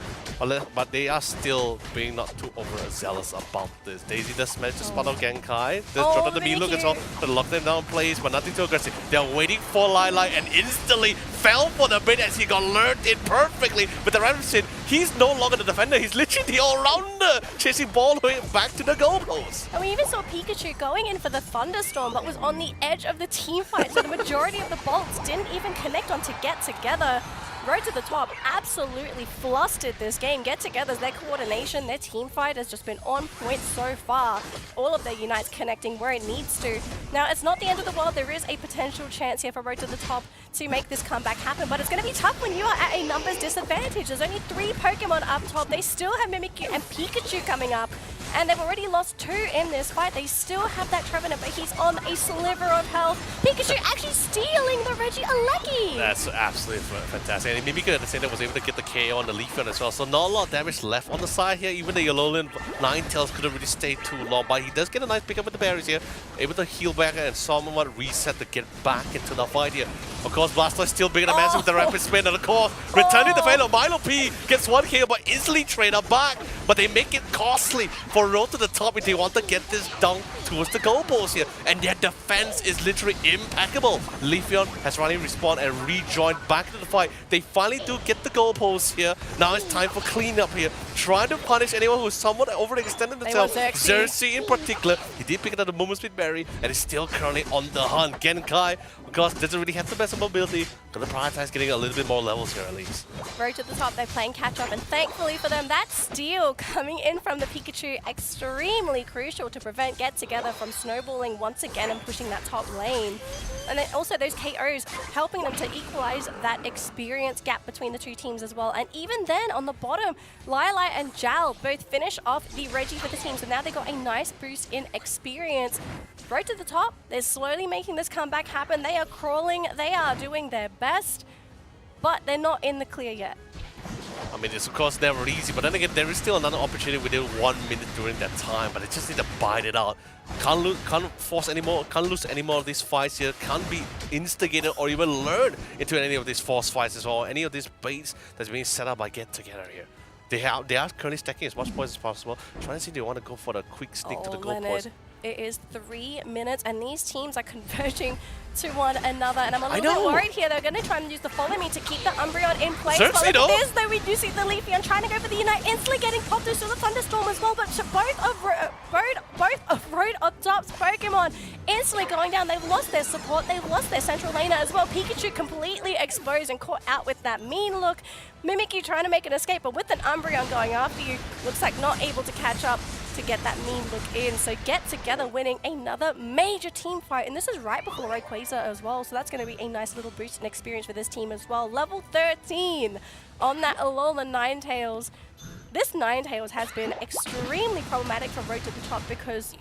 but they are still being not too overzealous about this. Daisy does manage to spot out Genkai. There's drop the B look as well to lock them down in place, but nothing too aggressive. They're waiting for Lilai and instantly fell for the bait as he got lured in perfectly with the rapid spin. He's no longer the defender, he's literally the all-rounder, chasing ball back to the goalpost. And we even saw Pikachu going in for the Thunderstorm, but was on the edge of the team fight, so the majority of the bolts didn't even connect onto Get Together. Road to the Top absolutely flustered this game. Get Together's, their coordination, their team fight has just been on point so far. All of their unites connecting where it needs to. Now, it's not the end of the world. There is a potential chance here for Road to the Top to make this comeback happen, but it's going to be tough when you are at a numbers disadvantage. There's only 3 Pokemon up top. They still have Mimikyu and Pikachu coming up, and they've already lost 2 in this fight. They still have that Trevenant, but he's on a sliver of health. Pikachu actually stealing the Regieleki! That's absolutely fantastic. And Mimikyu at the same time was able to get the KO on the Leafeon as well, so not a lot of damage left on the side here. Even the Alolan Ninetales couldn't really stay too long, but he does get a nice pickup with the berries here, able to heal back and somewhat reset to get back into the fight here. Of course, Blastoise still big and massive with the rapid spin, and of course, returning the fatal Milo P gets 1 KO, but instantly trainer back. But they make it costly for Road to the Top if they want to get this down towards the goalpost here. And their defense is literally impeccable. Leafeon has finally respawned and rejoined back into the fight. They finally do get the goalpost here. Now it's time for cleanup here. Trying to punish anyone who's somewhat overextended themselves. Xerxes in particular. He did pick up the Movement Speed Berry and is still currently on the hunt. Genkai, of course, doesn't really have the best mobility. Gonna prioritize getting a little bit more levels here at least. Road to the Top, they're playing catch up, and thankfully for them, that steal coming in from the Pikachu extremely crucial to prevent Get Together from snowballing once again and pushing that top lane. And then also those KOs helping them to equalize that experience gap between the two teams as well. And even then on the bottom, Lilai and Jal both finish off the Regi for the team, so now they got a nice boost in experience. Road to the Top, they're slowly making this comeback happen. They are crawling, they are doing their best, but they're not in the clear yet. I mean, it's of course never easy, but then again, there is still another opportunity within 1 minute during that time, but they just need to bite it out. Can't lose any more of these fights here, can't be instigated or even lured into any of these forced fights as well, any of these baits that's being set up by Get Together here. They are currently stacking as much points as possible, trying to see if they want to go for the quick sneak to the goal post. It is 3 minutes, and these teams are converging to one another. And I'm a little bit worried here. They're going to try and use the follow me to keep the Umbreon in place. But look at this, though. We do see the Leafeon trying to go for the Unite, instantly getting popped through the Thunderstorm as well. But both of Road up top's Pokemon instantly going down. They've lost their support. They've lost their central laner as well. Pikachu completely exposed and caught out with that mean look. Mimikyu trying to make an escape, but with an Umbreon going after you, looks like not able to catch up to get that mean look in. So Get Together winning another major team fight, and this is right before Rayquaza as well, so that's going to be a nice little boost and experience for this team as well. Level 13 on that Alola Ninetales. This Ninetales has been extremely problematic for Road to the Top because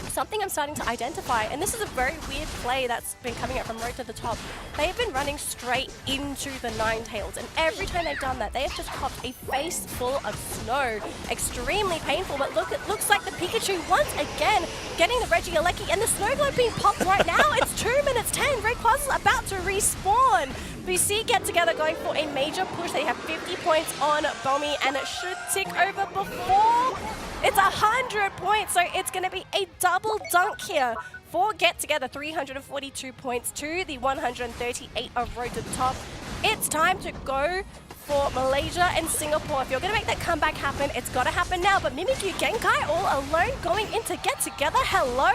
something I'm starting to identify, and this is a very weird play that's been coming up from Road to the Top. They've been running straight into the Ninetales, and every time they've done that, they have just popped a face full of snow. Extremely painful, but look, it looks like the Pikachu once again getting the Regieleki, and the Snow Globe being popped right now. It's 2 minutes 10. Rayquaza's about to respawn. We see Get Together going for a major push. They have 50 points on Bommy, and it should tick over before it's 100 points, so it's going to be a double dunk here for Get Together. 342 points to the 138 of Road to the Top. It's time to go for Malaysia and Singapore. If you're going to make that comeback happen, it's got to happen now. But Mimikyu Genkai all alone going into Get Together. Hello?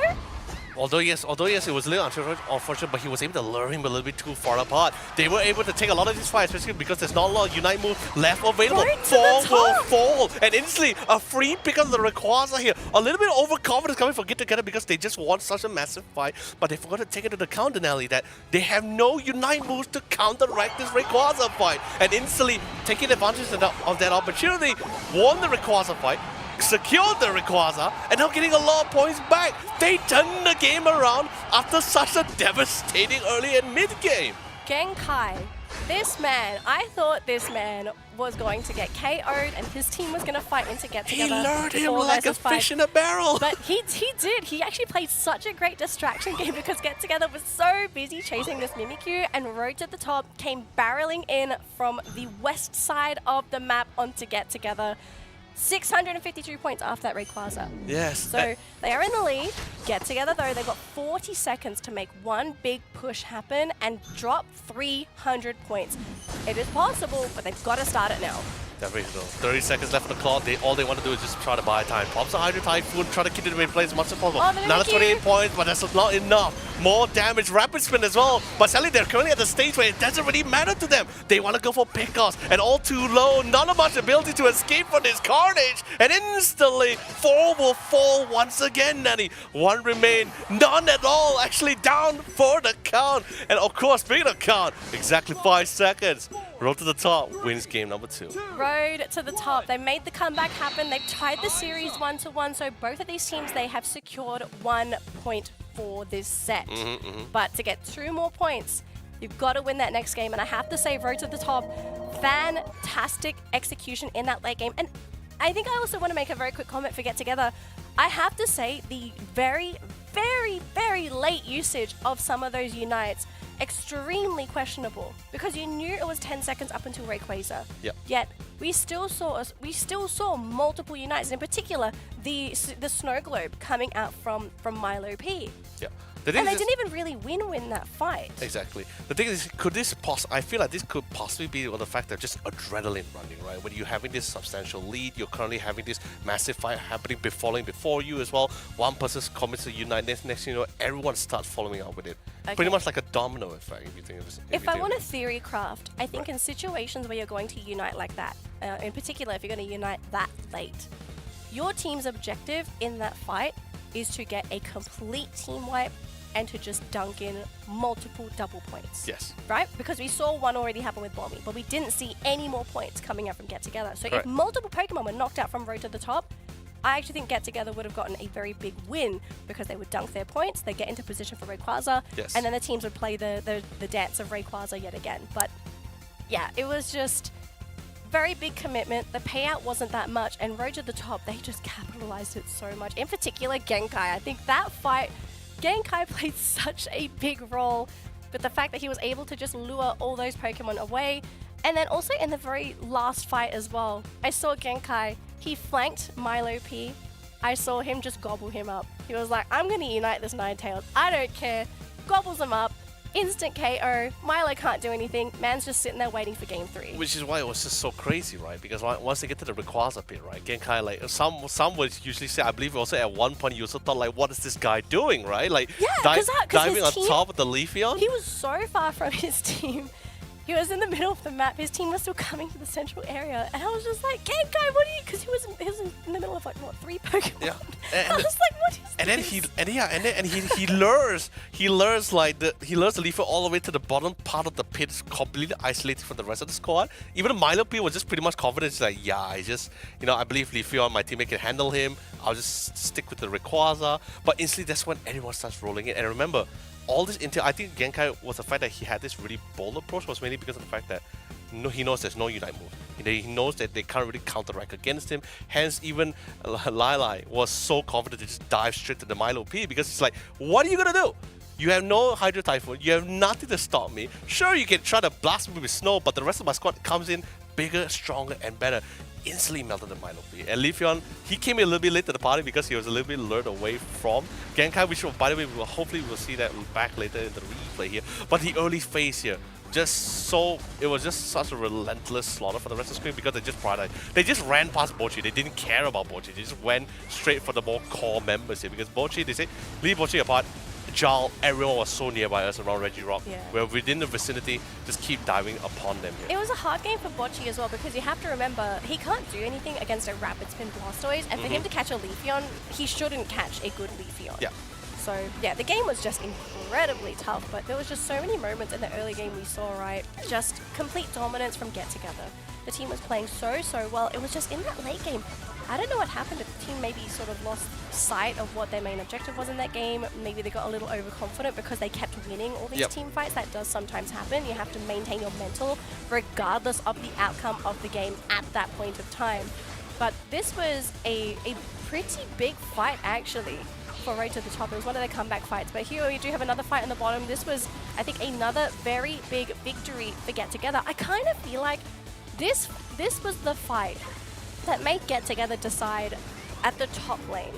Although yes, it was a little unfortunate, but he was able to lure him a little bit too far apart. They were able to take a lot of these fights, especially because there's not a lot of Unite moves left available. Fall will fall, and instantly a free pick on the Rayquaza here. A little bit overconfidence coming from Get Together because they just won such a massive fight, but they forgot to take into account, Denali, that they have no Unite moves to counteract this Rayquaza fight. And instantly taking advantage of that opportunity, won the Rayquaza fight, secured the Rayquaza, and now getting a lot of points back. They turned the game around after such a devastating early and mid-game. Genkai, this man, I thought this man was going to get KO'd and his team was going to fight into Get Together. He lured him like a fish in a barrel. But he did. He actually played such a great distraction game because Get Together was so busy chasing this Mimikyu, and Road to the Top came barreling in from the west side of the map onto Get Together. 652 points after that Rayquaza. Yes. So they are in the lead. Get Together though, they've got 40 seconds to make one big push happen and drop 300 points. It is possible, but they've got to start it now. Definitely so. 30 seconds left on the clock. All they want to do is just try to buy time. Pops a Hydro Typhoon, try to keep it in place as much as possible. Another 28 points, but that's not enough. More damage, Rapid Spin as well. But sadly, they're currently at the stage where it doesn't really matter to them. They want to go for pickoffs, and all too low. Not much ability to escape from this carnage. And instantly, 4 will fall once again, Nanny. 1 remain, none at all. Actually down for the count. And of course, speaking of count, exactly 5 seconds. Road to the Top wins game number 2. Road to the Top. They made the comeback happen. They've tied the series 1-1. So both of these teams, they have secured 1 point for this set. But to get 2 more points, you've got to win that next game. And I have to say, Road to the Top, fantastic execution in that late game. And I think I also want to make a very quick comment for Get Together. I have to say the very, very, very late usage of some of those Unites, extremely questionable, because you knew it was 10 seconds up until Rayquaza. Yep. Yet we still saw multiple Unites, in particular the Snow Globe coming out from Milo P. Yeah. And they didn't even really win that fight. Exactly. The thing is, I feel like this could possibly be the fact of just adrenaline running, right? When you're having this substantial lead, you're currently having this massive fight happening before you as well. One person commits to Unite, next thing you know, everyone starts following up with it. Okay. Pretty much like a domino effect, if you think of it. If I want to theory craft, I think in situations where you're going to unite like that, in particular if you're going to unite that late, your team's objective in that fight is to get a complete team wipe and to just dunk in multiple double points. Yes. Right? Because we saw one already happen with Bommy, but we didn't see any more points coming out from Get Together. So Correct. if multiple Pokemon were knocked out from Road to the Top, I actually think Get Together would have gotten a very big win because they would dunk their points, they get into position for Rayquaza, Yes. and then the teams would play the dance of Rayquaza yet again. But yeah, it was just very big commitment. The payout wasn't that much, and Road to the Top, they just capitalized it so much. In particular, Genkai. I think that fight, Genkai played such a big role, but the fact that he was able to just lure all those Pokemon away And then also in the very last fight as well, I saw Genkai, he flanked Milo P. I saw him just gobble him up. He was like, I'm going to unite this Ninetales. I don't care. Gobbles him up. Instant KO. Milo can't do anything. Man's just sitting there waiting for game 3. Which is why it was just so crazy, right? Because once they get to the Rayquaza pit, right? Genkai, like, some would usually say, I believe also at one point you also thought, like, what is this guy doing, right? Like, Yeah, diving on team, top of the Leafeon? He was so far from his team. He was in the middle of the map. His team was still coming to the central area, and I was just like, "Genkai, what are you?" Because he was in the middle of like what 3 Pokemon. Yeah. I was like, "What is And this?" then he lures the Leafeon all the way to the bottom part of the pit, completely isolated from the rest of the squad. Even Milo P was just pretty much confident. He's like, yeah, I just, I believe Leafeon, my teammate can handle him. I'll just stick with the Rayquaza. But instantly, that's when everyone starts rolling in. And remember, all this intel, I think Genkai was the fact that he had this really bold approach was mainly because of the fact that he knows there's no Unite move. He knows that they can't really counteract against him. Hence, even Lai was so confident to just dive straight to the Milo P because it's like, what are you gonna do? You have no Hydro Typhoon. You have nothing to stop me. Sure, you can try to blast me with snow, but the rest of my squad comes in bigger, stronger, and better. Instantly melted the Milo P. And Leafeon, he came in a little bit late to the party because he was a little bit lured away from Genkai, which, by the way, hopefully we'll see that back later in the replay here. But the early phase here, it was just such a relentless slaughter for the rest of the screen because they just prioritized. They just ran past Bochi. They didn't care about Bochi. They just went straight for the more core members here because Bochi, they say, leave Bochi apart. Jal, everyone was so nearby us around Reggie Rock. Yeah. We're within the vicinity, just keep diving upon them here. It was a hard game for Bocchi as well because you have to remember he can't do anything against a Rapid Spin Blastoise, and for him to catch a Leafeon, he shouldn't catch a good Leafeon. Yeah. So yeah, the game was just incredibly tough, but there was just so many moments in the early game we saw, right? Just complete dominance from Get Together. The team was playing so well. It was just in that late game, I don't know what happened. If the team maybe sort of lost sight of what their main objective was in that game. Maybe they got a little overconfident because they kept winning all these team fights. That does sometimes happen. You have to maintain your mental regardless of the outcome of the game at that point of time. But this was a pretty big fight actually for Road to the Top. It was one of their comeback fights. But here we do have another fight on the bottom. This was, I think, another very big victory for Get Together. I kind of feel like this was the fight that made Get Together decide at the top lane.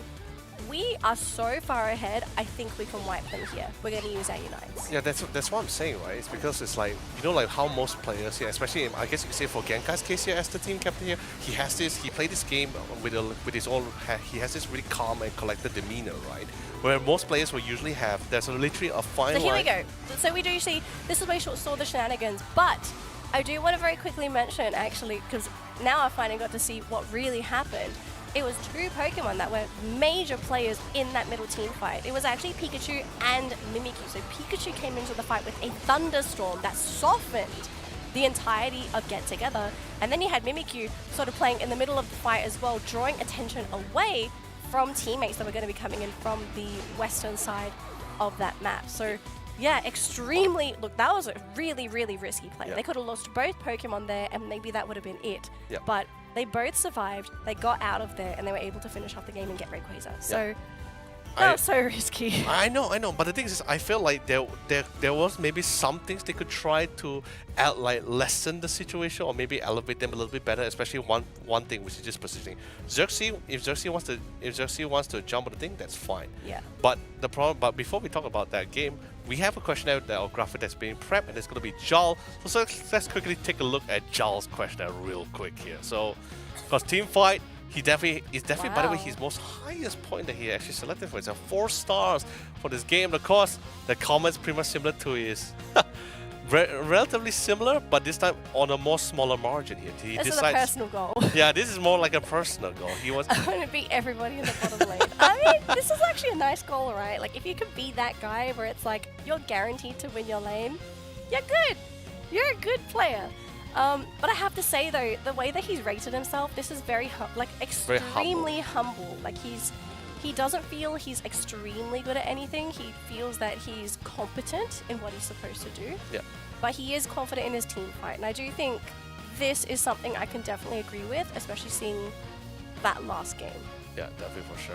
We are so far ahead, I think we can wipe them here. We're going to use our Unites. Yeah, that's what I'm saying, right? It's because it's like, like how most players here, especially I guess you could say for Genkai's case here as the team captain here, he played this game with his own, he has this really calm and collected demeanor, right? Where most players will usually have, there's literally a fine line. So here we go. So we do see, this is where you saw the shenanigans, but I do want to very quickly mention actually, because now I finally got to see what really happened. It was 2 Pokemon that were major players in that middle team fight. It was actually Pikachu and Mimikyu. So Pikachu came into the fight with a thunderstorm that softened the entirety of Get Together. And then you had Mimikyu sort of playing in the middle of the fight as well, drawing attention away from teammates that were going to be coming in from the western side of that map. So yeah, extremely, look, that was a really, really risky play. Yeah. They could have lost both Pokemon there and maybe that would have been it. Yeah. But they both survived, they got out of there, and they were able to finish off the game and get Rayquaza. So that was so risky. I know. But the thing is, I feel like there was maybe some things they could try to lessen the situation or maybe elevate them a little bit better. Especially one thing, which is just positioning. Xerxes, if Xerxes wants to jump on the thing, that's fine. Yeah. But before we talk about that game, we have a questionnaire or graphic that's being prepped, and it's going to be Jal. So let's quickly take a look at Jal's questionnaire real quick here. So, because team fight, he definitely by the way, his most highest point that he actually selected for himself, 4 stars for this game. Of course, the comments pretty much similar to his. Relatively similar, but this time on a more smaller margin here. This is a personal goal. Yeah, this is more like a personal goal. He was. I want to beat everybody in the bottom lane. I mean, this is actually a nice goal, right? Like, if you could be that guy where it's like, you're guaranteed to win your lane, you're good. You're a good player. But I have to say, though, the way that he's rated himself, this is very, extremely humble. Like, he doesn't feel he's extremely good at anything. He feels that he's competent in what he's supposed to do. Yeah. But he is confident in his team fight. And I do think this is something I can definitely agree with, especially seeing that last game. Yeah, definitely for sure.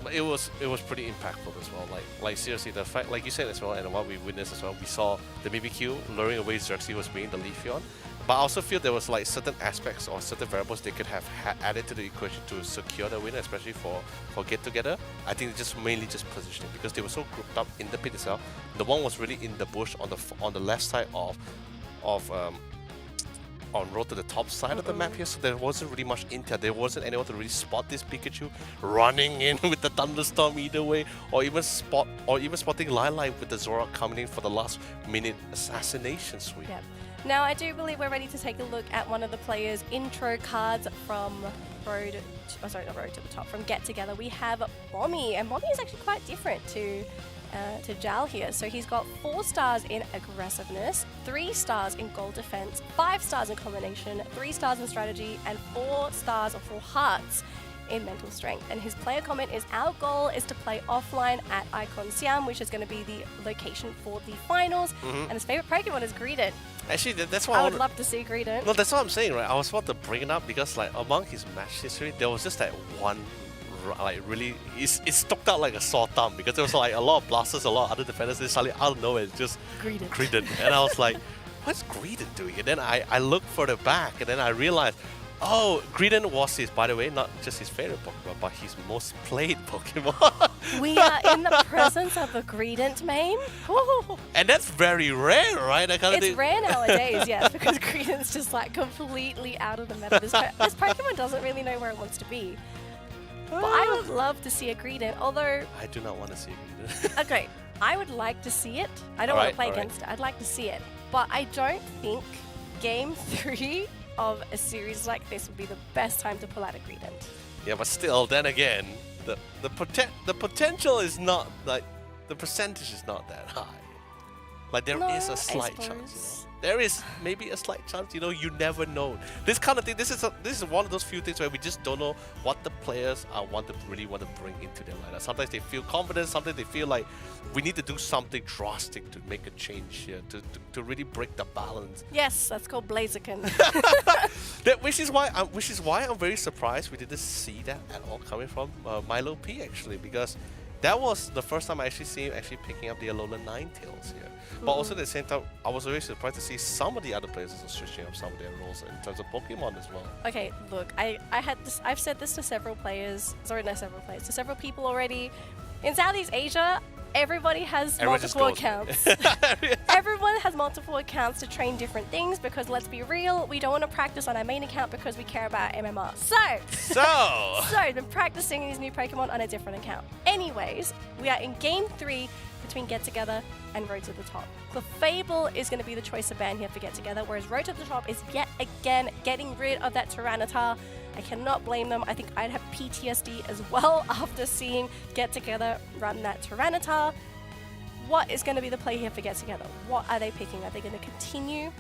But it was pretty impactful as well. Like seriously, the fact, like you said as well, and what we witnessed as well, we saw the Mimikyu luring away Xerxes was bringing the Leafeon. But I also feel there was like certain aspects or certain variables they could have added to the equation to secure the winner, especially for Get Together. I think it's just mainly just positioning because they were so grouped up in the pit itself. The one was really in the bush on the left side of on road to the top side of the map here, so there wasn't really much intel. There wasn't anyone to really spot this Pikachu running in with the thunderstorm either way, or even spotting Lilac with the Zoroark coming in for the last minute assassination sweep. Yep. Now I do believe we're ready to take a look at one of the players' intro cards from from Get Together. We have Bommy, and Bommy is actually quite different to Jal here. So he's got 4 stars in aggressiveness, 3 stars in goal defense, 5 stars in combination, 3 stars in strategy, and 4 stars or 4 hearts in mental strength. And his player comment is, our goal is to play offline at Icon Siam, which is going to be the location for the finals. And his favorite Pokemon is Greedent. Actually, that's why I would love to see Greedent. No, that's what I'm saying, right? I was about to bring it up because like among his match history, there was just that one like really it stuck out like a sore thumb because there was like a lot of blasters, a lot of other defenders. They suddenly out of nowhere it's just Greedent. And I was like, what's Greedent doing? And then I looked further back and then I realized, oh, Greedent was his, by the way, not just his favorite Pokemon, but his most played Pokemon. We are in the presence of a Greedent main. Ooh. And that's very rare, right? It's rare nowadays, yes, because Greedent's just like completely out of the meta. This Pokemon doesn't really know where it wants to be. But I would love to see a Greedent, although... I do not want to see a Greedent. Okay, I would like to see it. I don't want to play against it. I'd like to see it. But I don't think Game 3 of a series like this would be the best time to pull out a Greedent. Yeah, but still, then again, the potential is not, like, the percentage is not that high. Like, there is a slight chance, you know? There is maybe a slight chance, you know, you never know. This kind of thing, this is one of those few things where we just don't know what the players really want to bring into their lineup. Sometimes they feel confident, sometimes they feel like we need to do something drastic to make a change here, to really break the balance. Yes, that's called Blaziken. Which is why I'm very surprised we didn't see that at all coming from Milo P actually, because that was the first time I actually see him actually picking up the Alolan Ninetales here. But also at the same time, I was very surprised to see some of the other players also switching up some of their roles in terms of Pokemon as well. Okay, look, I've said this to several players, to several people already. In Southeast Asia, everybody has multiple accounts. Everyone has multiple accounts to train different things because let's be real, we don't want to practice on our main account because we care about MMR. So they're practicing these new Pokemon on a different account. Anyways, we are in Game 3 between Get Together and Road to the Top. Clefable is going to be the choice of ban here for Get Together, whereas Road to the Top is yet again getting rid of that Tyranitar. I cannot blame them. I think I'd have PTSD as well after seeing Get Together run that Tyranitar. What is going to be the play here for Get Together? What are they picking? Are they going to continue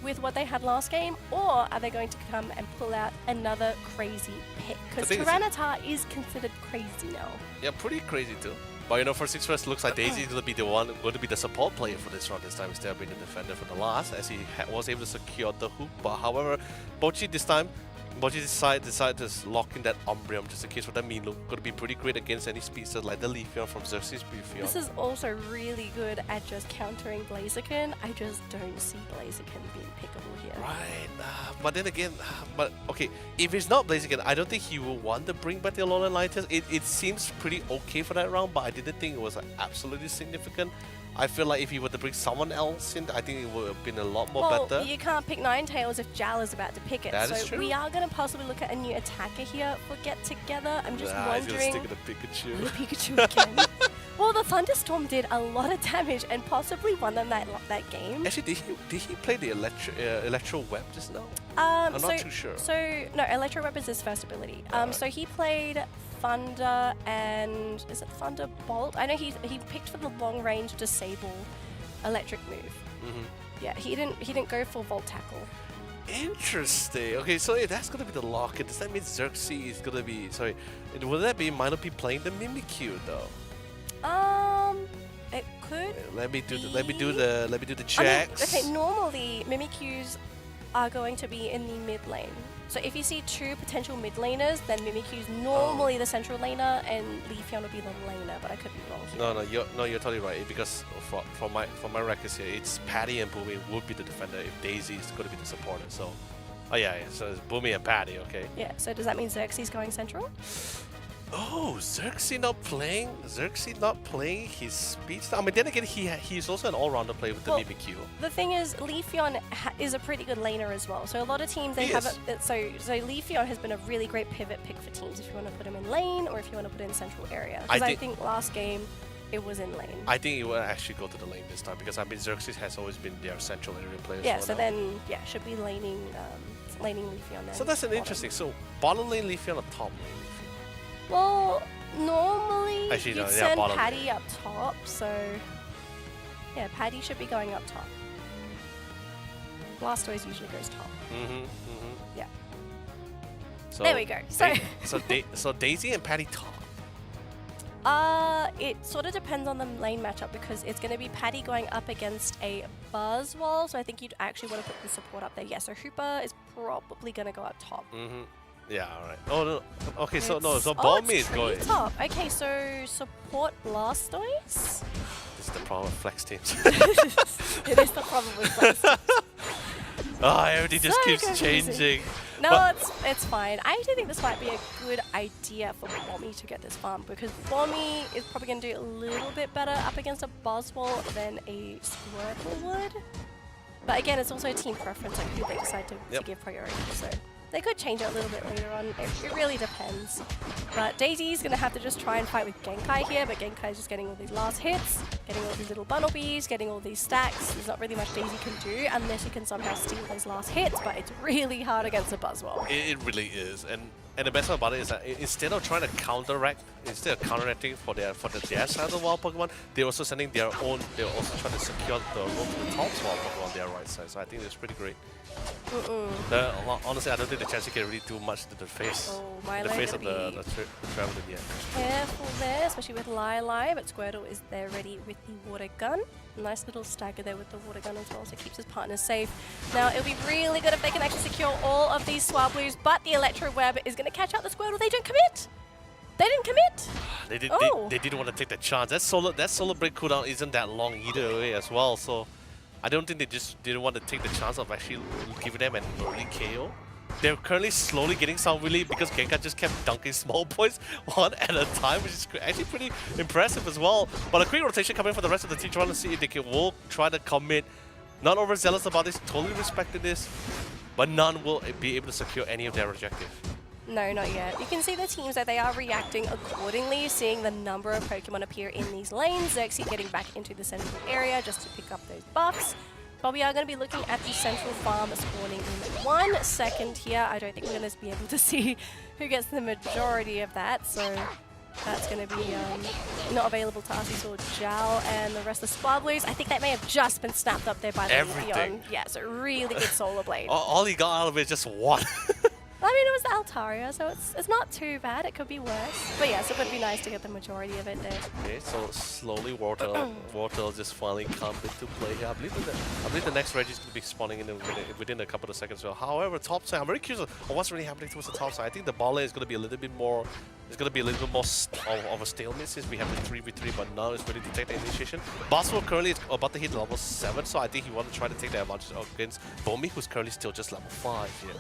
with what they had last game, or are they going to come and pull out another crazy pick? Because Tyranitar is considered crazy now. Yeah, pretty crazy too. But you know, for 6-1, looks like Daisy is going to be the support player for this round this time instead of being the defender for the last, as he was able to secure the hook. But however, Bochi this time, decided to lock in that Umbreon just in case for that Mean Loop. Going to be pretty great against any speedsters like the Leafeon from Xerxes Beefeon. This is also really good at just countering Blaziken. I just don't see Blaziken being pickable here. Right, but then again, okay, if it's not Blaziken, I don't think he will want to bring back the Alolan Ninetales. It seems pretty okay for that round, but I didn't think it was absolutely significant. I feel like if he were to bring someone else in, I think it would have been a lot more better. Well, you can't pick Ninetales if Jal is about to pick it. That is true. We are going to possibly look at a new attacker here for Get Together. I'm just He's wondering... going to stick with the Pikachu. The Pikachu again. Well, the Thunderstorm did a lot of damage and possibly won them that game. Actually, did he play the Electro Web just now? I'm not too sure. No, Electro Web is his first ability. So he played Thunder and... Is it Thunderbolt? I know he picked for the long range disable electric move. Yeah, he didn't go for Volt Tackle. Interesting. Okay, so that's gonna be the lock. Does that mean Xerxes is gonna be... Sorry, will that be Milo P playing the Mimikyu though? It could. Let me do the check. Okay, normally Mimikyus are going to be in the mid lane. So if you see two potential mid laners, then Mimikyu's normally the central laner, and Leafeon will be the laner. But I could be wrong here. You're totally right. Because for my records here, it's Patty and Boomy would be the defender if Daisy is going to be the supporter. So, so it's Boomy and Patty. Okay. Yeah. So does that mean Xerxes going central? Oh, Xerxes not playing. Xerxes not playing his speed. I mean, then again, he's also an all-rounder player with the Mimikyu. The thing is, Leafeon is a pretty good laner as well. So a lot of teams they have it. So Leafeon has been a really great pivot pick for teams if you want to put him in lane or if you want to put him in central area. Because I think last game it was in lane. I think it will actually go to the lane this time because I mean Xerxes has always been their central area player. Yeah. So then should be laning Leafeon then. So that's an interesting. So bottom lane Leafeon or top lane Leafeon? Well, normally Actually, you'd send Patty up top, so yeah, Patty should be going up top. Blastoise usually goes top. Yeah. So there we go. So Daisy and Patty top. It sort of depends on the lane matchup because it's going to be Patty going up against a Buzzwole, so I think you'd actually want to put the support up there. Yeah, so Hooper is probably going to go up top. Yeah, alright. Oh no. Okay, so Bomb is going top. Okay, so support Blastoise. This is the problem with flex teams. It is the problem with flex teams. Everything just keeps changing. No, it's fine. I actually think this might be a good idea for Bommy to get this farm because Bommy is probably going to do a little bit better up against a Buzzwole than a Squirtle would. But again, it's also a team preference, like who they decide to give priority. So they could change it a little bit later on. It really depends. But Daisy's going to have to just try and fight with Genkai here, but Genkai's just getting all these last hits, getting all these little Bunnelbees, getting all these stacks. There's not really much Daisy can do unless you can somehow steal those last hits, but it's really hard against a Buzzwole. It really is. And the best part about it is that instead of trying to counteract, instead of counteracting for their side of the wild Pokemon, they're also sending their own, they're also trying to secure the road to the top wild Pokemon on their right side. So I think it's pretty great. Honestly, I don't think the Chansey can really do much to the face. The face of the Traveler yet. Careful there, especially with Lye, but Squirtle is there ready with the water gun. Nice little stagger there with the water gun as well, so it keeps his partner safe. Now, it'll be really good if they can actually secure all of these Swablues, but the Electro Web is going to catch out the Squirtle. They don't commit! They didn't commit! They didn't want to take the chance. That solar break cooldown isn't that long either way as well, so I don't think they just didn't want to take the chance of actually giving them an early KO. They're currently slowly getting some really because Genkai just kept dunking small boys one at a time, which is actually pretty impressive as well. But a quick rotation coming for the rest of the team, trying to see if they will try to commit. Not overzealous about this, totally respected this, but none will be able to secure any of their objective. No, not yet. You can see the teams that they are reacting accordingly, seeing the number of Pokemon appear in these lanes. Xerxes getting back into the central area just to pick up those buffs. But we are going to be looking at the central farm spawning in 1 second here. I don't think we're going to be able to see who gets the majority of that, so that's going to be not available to us. We saw Jal and the rest of the Swablues. I think that may have just been snapped up there by the Leafeon. Yeah, so really good Solar Blade. All he got out of it is just one. I mean, it was the Altaria, so it's not too bad. It could be worse. But yes, it would be nice to get the majority of it there. Okay, so slowly Wartail just finally come into play here. I believe the next Reggie is going to be spawning in within a couple of seconds. So, however, top side, I'm very curious of what's really happening towards the top side. I think the ball lane is going to be a little bit more. It's going to be a little bit more of a stalemate since we have the 3v3, but now it's ready to take the initiation. Buzzwole currently is about to hit level 7, so I think he wants to try to take the advantage against Bommy, who's currently still just level 5 here.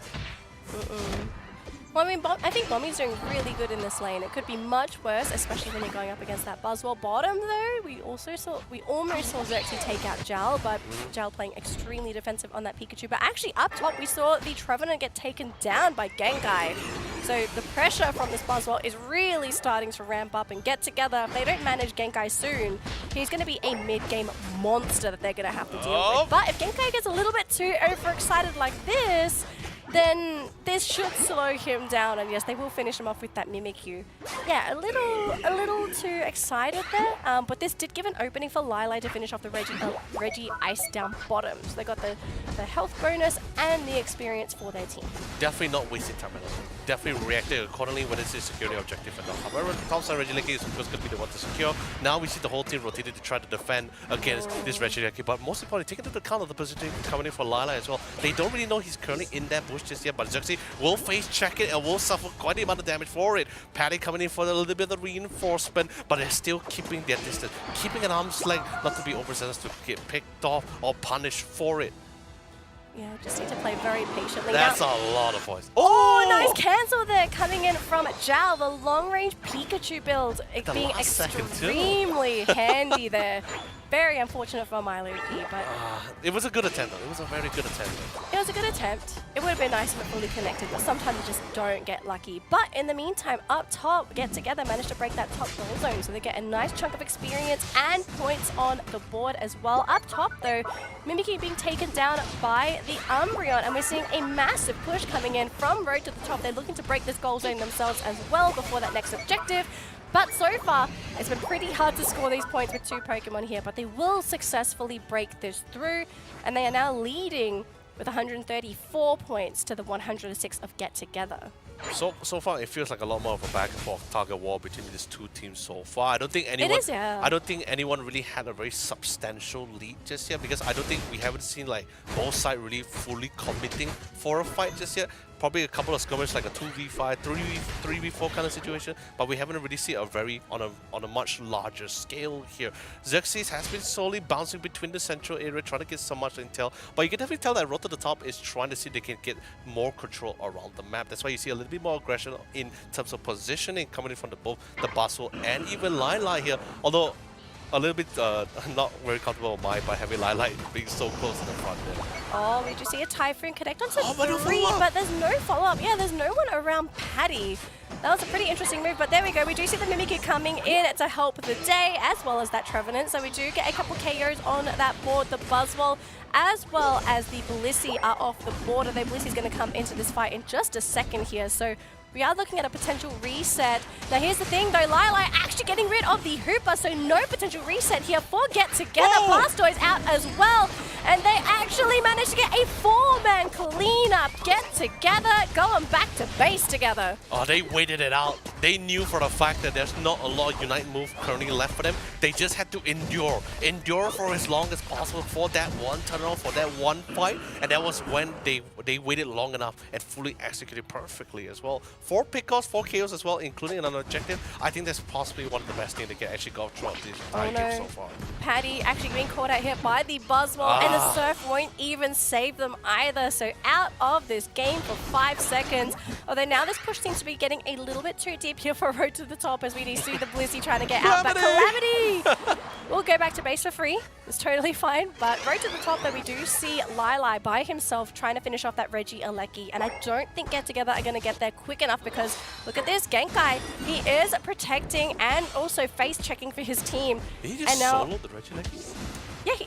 Well, I mean, I think Bommy's doing really good in this lane. It could be much worse, especially when you're going up against that Buzzwole. Bottom, though, we almost saw Xerxes take out Jal, but Jal playing extremely defensive on that Pikachu. But actually, up top, we saw the Trevenant get taken down by Genkai. So the pressure from this Buzzwole is really starting to ramp up and get together. If they don't manage Genkai soon, he's going to be a mid-game monster that they're going to have to deal with. But if Genkai gets a little bit too overexcited like this, then this should slow him down, and yes, they will finish him off with that Mimikyu. Yeah, a little too excited there, but this did give an opening for Lye to finish off the Reggie Ice down bottom. So they got the health bonus and the experience for their team. Definitely not wasting time at all. Definitely reacted accordingly when it's a security objective and all. However, the top side Regieleki is going to be the one to secure. Now we see the whole team rotated to try to defend against this Regieleki, but most importantly, taking into account of the position coming in for Lye as well. They don't really know he's currently in that bush push just yet, but Xerxes will face check it and will suffer quite the amount of damage for it. Paddy coming in for a little bit of reinforcement, but they're still keeping their distance, keeping an arm's length, not to be overzealous to get picked off or punished for it. Yeah, just need to play very patiently. That's now, a lot of points. Oh, nice cancel there coming in from Zhao, the long-range Pikachu build. It The being last second too. extremely handy there. Very unfortunate for Milo P, but It was a good attempt though. It was a very good attempt. it was a good attempt. It would have been nice if it fully connected, but sometimes you just don't get lucky. But in the meantime, up top, Get Together managed to break that top goal zone, so they get a nice chunk of experience and points on the board as well. Up top though, Mimikyu being taken down by the Umbreon, and we're seeing a massive push coming in from Road to the Top. They're looking to break this goal zone themselves as well before that next objective. But so far, it's been pretty hard to score these points with 2 Pokemon here, but they will successfully break this through, and they are now leading with 134 points to the 106 of Get Together. So far, it feels like a lot more of a back and forth target war between these two teams so far. I don't think anyone. It is, yeah. I don't think anyone really had a very substantial lead just yet, because I don't think we haven't seen like both sides really fully committing for a fight just yet. Probably a couple of skirmishes, like a 2v5, 3v4 kind of situation, but we haven't really seen a very on a much larger scale here. Xerxes has been slowly bouncing between the central area, trying to get so much intel, but you can definitely tell that Road to the Top is trying to see if they can get more control around the map. That's why you see a little bit more aggression in terms of positioning coming in from both the Basel and even Lila here. Although a little bit not very comfortable by having Lila being so close to the front there. Oh, we just see a Typhoon connect onto but no 3, follow-up. but there's no follow-up. Yeah, there's no one around Paddy. That was a pretty interesting move, but there we go. We do see the Mimikyu coming in to help the day, as well as that Trevenant. So we do get a couple KOs on that board. The Buzzwole, as well as the Blissey are off the board. The Blissey's going to come into this fight in just a second here. So we are looking at a potential reset. Now here's the thing though, Lila actually getting rid of the Hooper, so no potential reset here for Get Together. Blastoise out as well, and they actually managed to get a 4-man cleanup. Get Together going back to base together. Oh, they waited it out. They knew for the fact that there's not a lot of Unite move currently left for them. They just had to endure. Endure for as long as possible for that one turnaround, for that one fight. And that was when they waited long enough and fully executed perfectly as well. 4 pickoffs, 4 KOs as well, including another objective. I think that's possibly one of the best things they can actually go throughout this entire game so far. Paddy actually being caught out here by the Buzzwole, and the Surf won't even save them either. So out of this game for 5 seconds. Although now this push seems to be getting a little bit too deep here for Road to the Top, as we see the Blissey trying to get out. But Calamity will go back to base for free. It's totally fine. But Road to the Top, though, we do see Lili by himself trying to finish off that Reggie Alecki. And I don't think Get Together are going to get there quick enough, because look at this, Genkai. He is protecting and also face checking for his team. Did he just solo the Reggie Alecki?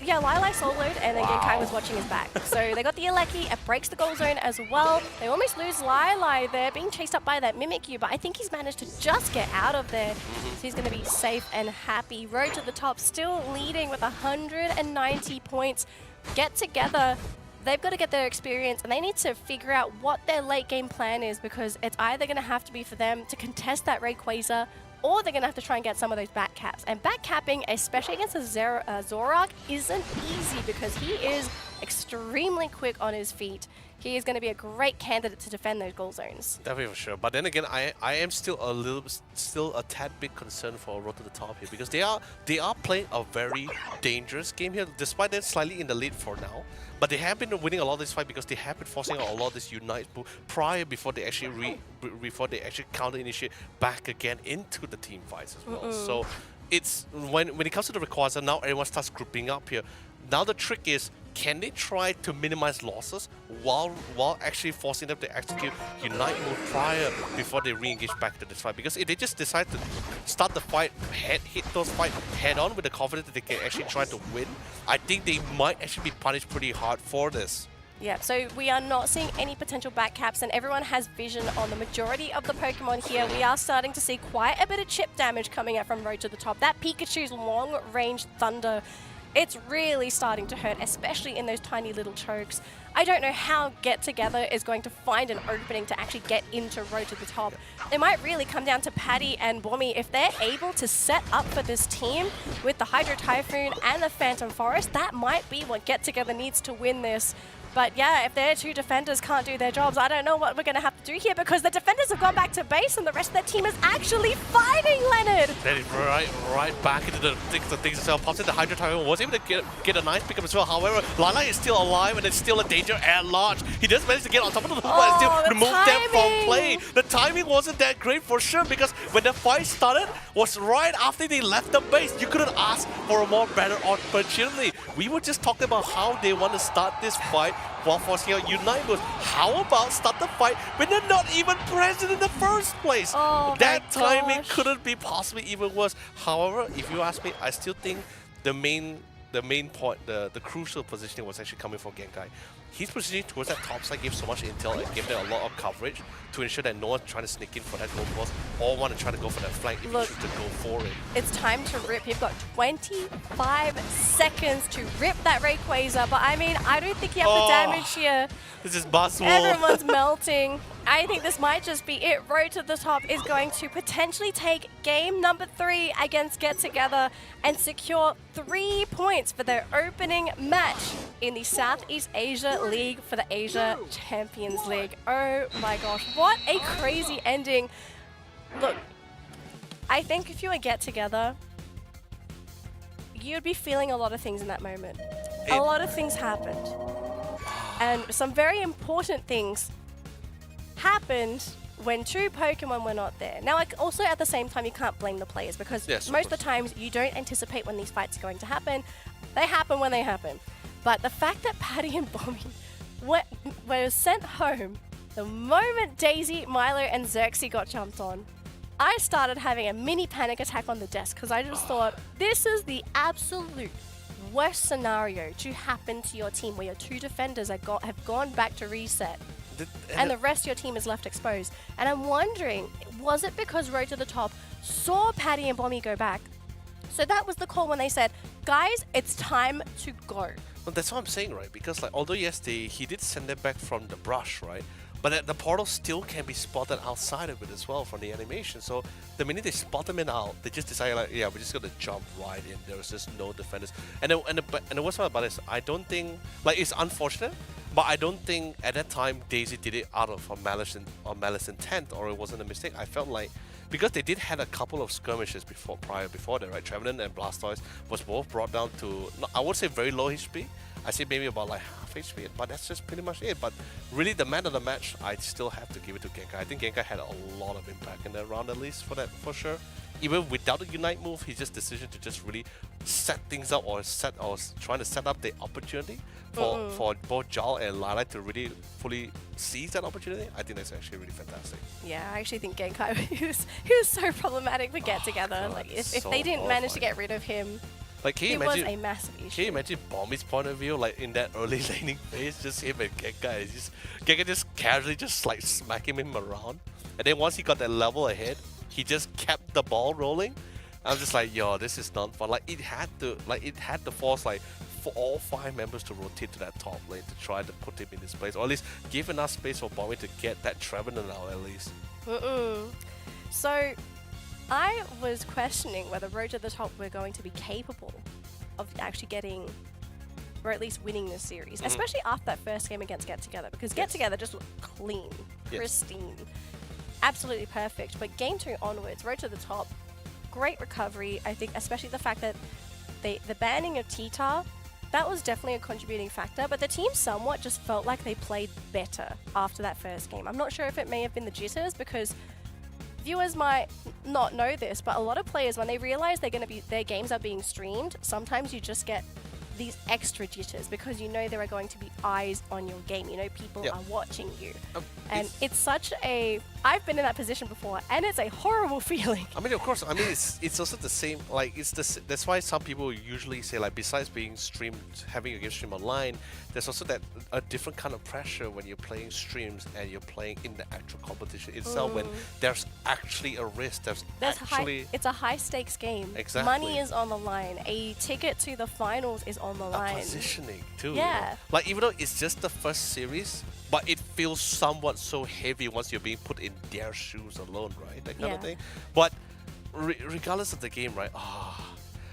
Yeah, Lili soloed, and then Genkai was watching his back. So they got the Alecki, it breaks the goal zone as well. They almost lose Lili there, being chased up by that Mimikyu, but I think he's managed to just get out of there. So he's going to be safe and happy. Road to the Top still leading with 190 points. Get Together. They've got to get their experience, and they need to figure out what their late game plan is, because it's either going to have to be for them to contest that Rayquaza, or they're going to have to try and get some of those back caps. And back capping, especially against a Zoroark, isn't easy, because he is extremely quick on his feet. He is going to be a great candidate to defend those goal zones. Definitely for sure. But then again, I am still a tad bit concerned for Road to the Top here, because they are playing a very dangerous game here, despite them slightly in the lead for now. But they have been winning a lot of this fight, because they have been forcing out a lot of this Unite move prior before they actually counter initiate back again into the team fights as well. So it's when it comes to the Rayquaza, now everyone starts grouping up here. Now the trick is, can they try to minimize losses while actually forcing them to execute Unite move prior before they re-engage back to this fight? Because if they just decide to start the fight, hit those fight head on with the confidence that they can actually try to win, I think they might actually be punished pretty hard for this. Yeah, so we are not seeing any potential back caps, and everyone has vision on the majority of the Pokemon here. We are starting to see quite a bit of chip damage coming out from Road to the Top. That Pikachu's long-range Thunder, it's really starting to hurt, especially in those tiny little chokes. I don't know how Get Together is going to find an opening to actually get into Road to the Top. It might really come down to Paddy and Bommy. If they're able to set up for this team with the Hydro Typhoon and the Phantom Forest, that might be what Get Together needs to win this. But yeah, if their two defenders can't do their jobs, I don't know what we're going to have to do here because the defenders have gone back to base and the rest of their team is actually fighting Leonard. Then it right back into the thick of things as well. Pops in the Hydro Tyrant, was able to get a nice pickup as well. However, Lala is still alive and it's still a danger at large. He does manage to get on top of the Hoopa and still remove them from play. The timing wasn't that great for sure because when the fight started was right after they left the base. You couldn't ask for a more better opportunity. We were just talking about how they want to start this fight while forcing out Unite moves. How about start the fight when they're not even present in the first place? That timing couldn't be possibly even worse. However, if you ask me, I still think the main point, the crucial positioning was actually coming from Genkai. His positioning towards that top side gave so much intel and gave them a lot of coverage to ensure that no one's trying to sneak in for that goal post or want to try to go for that flank if you choose to go for it. It's time to rip. You've got 25 seconds to rip that Rayquaza, but I mean, I don't think you have the damage here. This is Buswell. Everyone's melting. I think this might just be it. Road to the Top is going to potentially take game number 3 against Get Together and secure 3 points for their opening match in the Southeast Asia League for the Asia Champions League. Oh my gosh, what a crazy ending. Look, I think if you were Get Together, you'd be feeling a lot of things in that moment. A lot of things happened. And some very important things happened when 2 Pokemon were not there. Now, like, also at the same time, you can't blame the players because most of the times you don't anticipate when these fights are going to happen. They happen when they happen. But the fact that Patty and Bommy were sent home the moment Daisy, Milo, and Xerxes got jumped on, I started having a mini panic attack on the desk because I just thought, this is the absolute worst scenario to happen to your team where your 2 defenders have gone back to reset. And the rest of your team is left exposed. And I'm wondering, was it because Road to the Top saw Patty and Bommy go back? So that was the call when they said, guys, it's time to go. Well, that's what I'm saying, right? Because like, although yes, he did send them back from the brush, right? But the portal still can be spotted outside of it as well from the animation. So the minute they spot them in out, they just decide like, yeah, we're just gonna jump right in. There's just no defenders. And the worst part about it is, I don't think, like, it's unfortunate, but I don't think at that time Daisy did it out of malice intent, or it wasn't a mistake. I felt like because they did had a couple of skirmishes before that, right? Trevenant and Blastoise was both brought down to, I would say very low HP. I say maybe about like half HP, but that's just pretty much it. But really, the man of the match, I still have to give it to Genkai. I think Genkai had a lot of impact in that round, at least for sure. Even without the Unite move, his just decision to just really set things up or trying to set up the opportunity for both Jal and Lala to really fully seize that opportunity. I think that's actually really fantastic. Yeah, I actually think Genkai he was so problematic for Get Together. God, like if they didn't manage to get rid of him, like, can you it imagine, was a massive issue. Can you imagine Bomby's point of view, like in that early laning phase, just him and Genkai, Genkai just casually just like smacking him around, and then once he got that level ahead, he just kept the ball rolling. I'm just like, yo, this is not fun. Like it had to force like for all 5 members to rotate to that top lane to try to put him in his place, or at least give enough space for Bomby to get that Trevenant out at least. So I was questioning whether Road to the Top were going to be capable of actually getting, or at least winning this series, especially after that first game against Get Together, because Get Together just looked clean, pristine, absolutely perfect. But game 2 onwards, Road to the Top, great recovery. I think especially the fact that the banning of Tita, that was definitely a contributing factor, but the team somewhat just felt like they played better after that first game. I'm not sure if it may have been the jitters, because viewers might not know this, but a lot of players, when they realize their games are being streamed, sometimes you just get these extra jitters because you know there are going to be eyes on your game. You know people are watching you. And it's such a... I've been in that position before, and it's a horrible feeling. I mean, of course, I mean, it's also the same, like, that's why some people usually say, like, besides being streamed, having your game stream online, there's also a different kind of pressure when you're playing streams and you're playing in the actual competition itself, when there's actually a risk, it's a high stakes game. Exactly. Money is on the line. A ticket to the finals is on the line. Positioning too. Yeah. You know? Like, even though it's just the first series, but it feels somewhat so heavy once you're being put in their shoes alone, right? That kind of thing. But regardless of the game, right?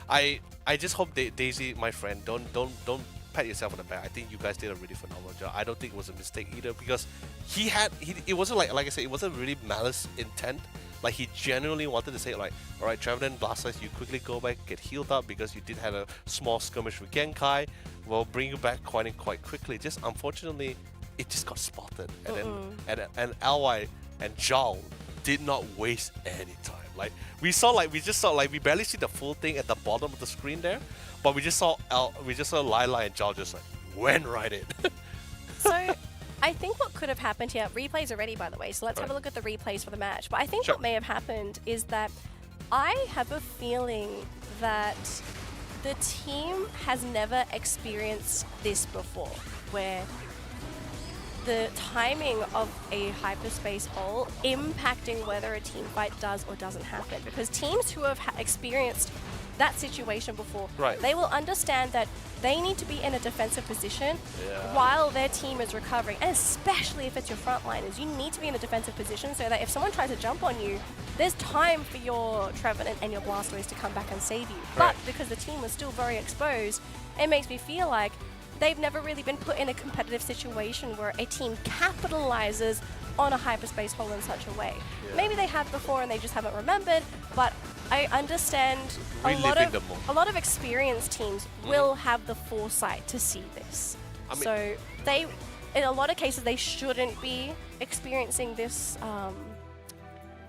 I just hope Daisy, my friend, don't pat yourself on the back. I think you guys did a really phenomenal job. I don't think it was a mistake either because it wasn't like I said, it wasn't really malice intent. Like he genuinely wanted to say like, all right, Trevenant Blasters, you quickly go back, get healed up because you did have a small skirmish with Genkai. We'll bring you back quite quickly. Just unfortunately, it just got spotted, and then LY and Zhao did not waste any time. Like we just saw we barely see the full thing at the bottom of the screen there, but we just saw Lila and Zhao just like went right in. So I think what could have happened here, replays are ready by the way, so let's have a look at the replays for the match. But I think what may have happened is that I have a feeling that the team has never experienced this before, where the timing of a hyperspace hole impacting whether a team fight does or doesn't happen. Because teams who have experienced that situation before, they will understand that they need to be in a defensive position while their team is recovering. And especially if it's your frontliners, you need to be in a defensive position so that if someone tries to jump on you, there's time for your Trevenant and your Blastoise to come back and save you. But because the team was still very exposed, it makes me feel like they've never really been put in a competitive situation where a team capitalizes on a hyperspace hole in such a way. Maybe they have before and they just haven't remembered, but I understand a lot of experienced teams will have the foresight to see this. I mean, so they, in a lot of cases, they shouldn't be experiencing this.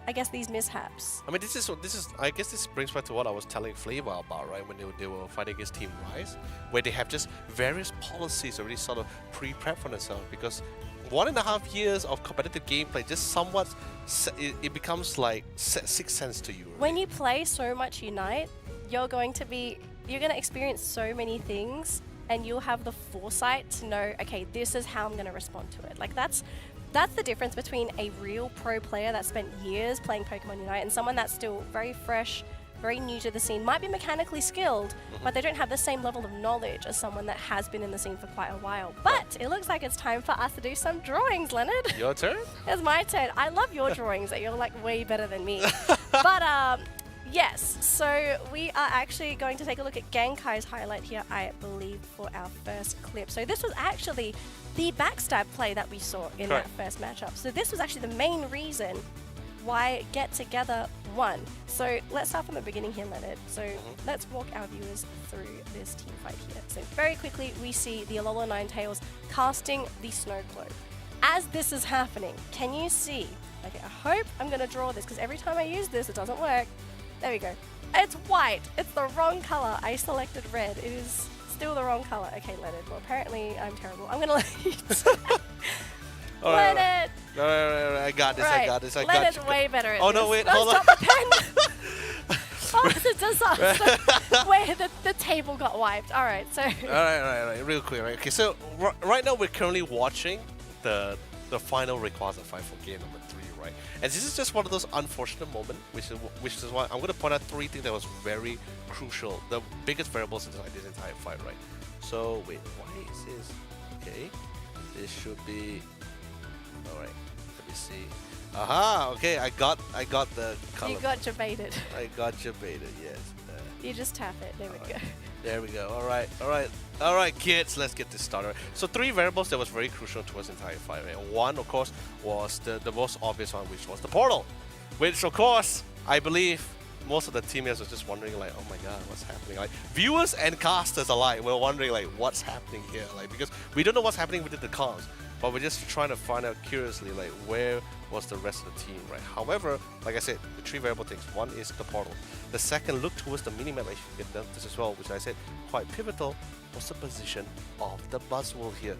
I guess these mishaps. I mean, this is. I guess this brings back to what I was telling Flavor about, right? When they were fighting against Team Rise, where they have just various policies already sort of pre-prepped for themselves. Because 1.5 years of competitive gameplay just somewhat it becomes like sixth sense to you. Right? When you play so much Unite, you're going to experience so many things, and you'll have the foresight to know, okay, this is how I'm going to respond to it. Like that's the difference between a real pro player that spent years playing Pokemon Unite and someone that's still very fresh, very new to the scene, might be mechanically skilled, but they don't have the same level of knowledge as someone that has been in the scene for quite a while. But it looks like it's time for us to do some drawings, Leonard. Your turn? It's my turn. I love your drawings. You're like way better than me. But yes, so we are actually going to take a look at Genkai's highlight here, I believe, for our first clip. So this was actually the backstab play that we saw in that first matchup. So this was actually the main reason why Get Together won. So let's start from the beginning here, Leonard. So let's walk our viewers through this team fight here. So very quickly, we see the Alola Ninetales casting the Snow Globe. As this is happening, can you see? Okay, I hope I'm going to draw this because every time I use this, it doesn't work. There we go. It's white. It's the wrong color. I selected red. It is still the wrong color. Okay, Leonard. Well, apparently I'm terrible. I'm going to let you... Leonard! No, I got this. Right. I got this. Leonard's way better at this. Oh, no, wait, hold on. Stop the pen! Oh, it's a disaster. Wait, the table got wiped. All right, so... All right. Real quick, right? Okay, so right now we're currently watching the final Rayquaza fight for game number 3, right? And this is just one of those unfortunate moments, which is why I'm going to point out 3 things that was very crucial, the biggest variables inside this entire fight, right? So, wait, why is this? Okay, this should be... Alright, let me see. Aha, okay, I got the color. You got debated. I got debated, yes. You just tap it, there we go. There we go, alright kids, let's get this started. So 3 variables that was very crucial towards the entire fight, right? One, of course, was the most obvious one, which was the portal. Which, of course, I believe most of the teammates was just wondering like, oh my god, what's happening? Like, viewers and casters alike were wondering like, what's happening here? Like, because we don't know what's happening within the comms. But we're just trying to find out curiously, like, where was the rest of the team, right? However, like I said, the 3 variable things. One is the portal. The second, look towards the minimap. I should get this as well, which I said quite pivotal, was the position of the Buzzwole here.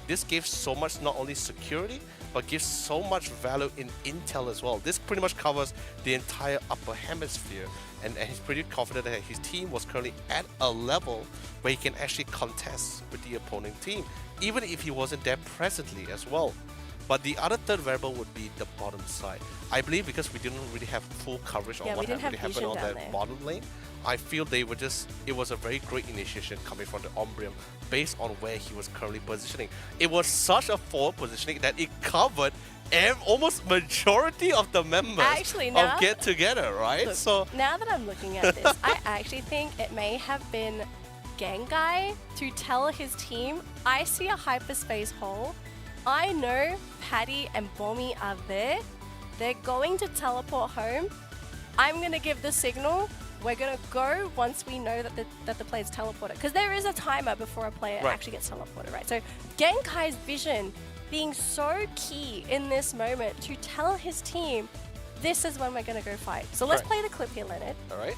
This gives so much, not only security, but gives so much value in intel as well. This pretty much covers the entire upper hemisphere. And he's pretty confident that his team was currently at a level where he can actually contest with the opponent team, even if he wasn't there presently as well. But the other third variable would be the bottom side. I believe because we didn't really have full coverage on what really happened on that bottom lane, I feel it was a very great initiation coming from the Ombrium based on where he was currently positioning. It was such a forward positioning that it covered almost majority of the members of Get Together, right? Look, so now that I'm looking at this, I actually think it may have been Gengai to tell his team, I see a hyperspace hole. I know Patty and Bommy are there. They're going to teleport home. I'm going to give the signal. We're going to go once we know that the player's teleported. Because there is a timer before a player actually gets teleported, right? So Genkai's vision being so key in this moment to tell his team, this is when we're going to go fight. So let's play the clip here, Leonard. All right.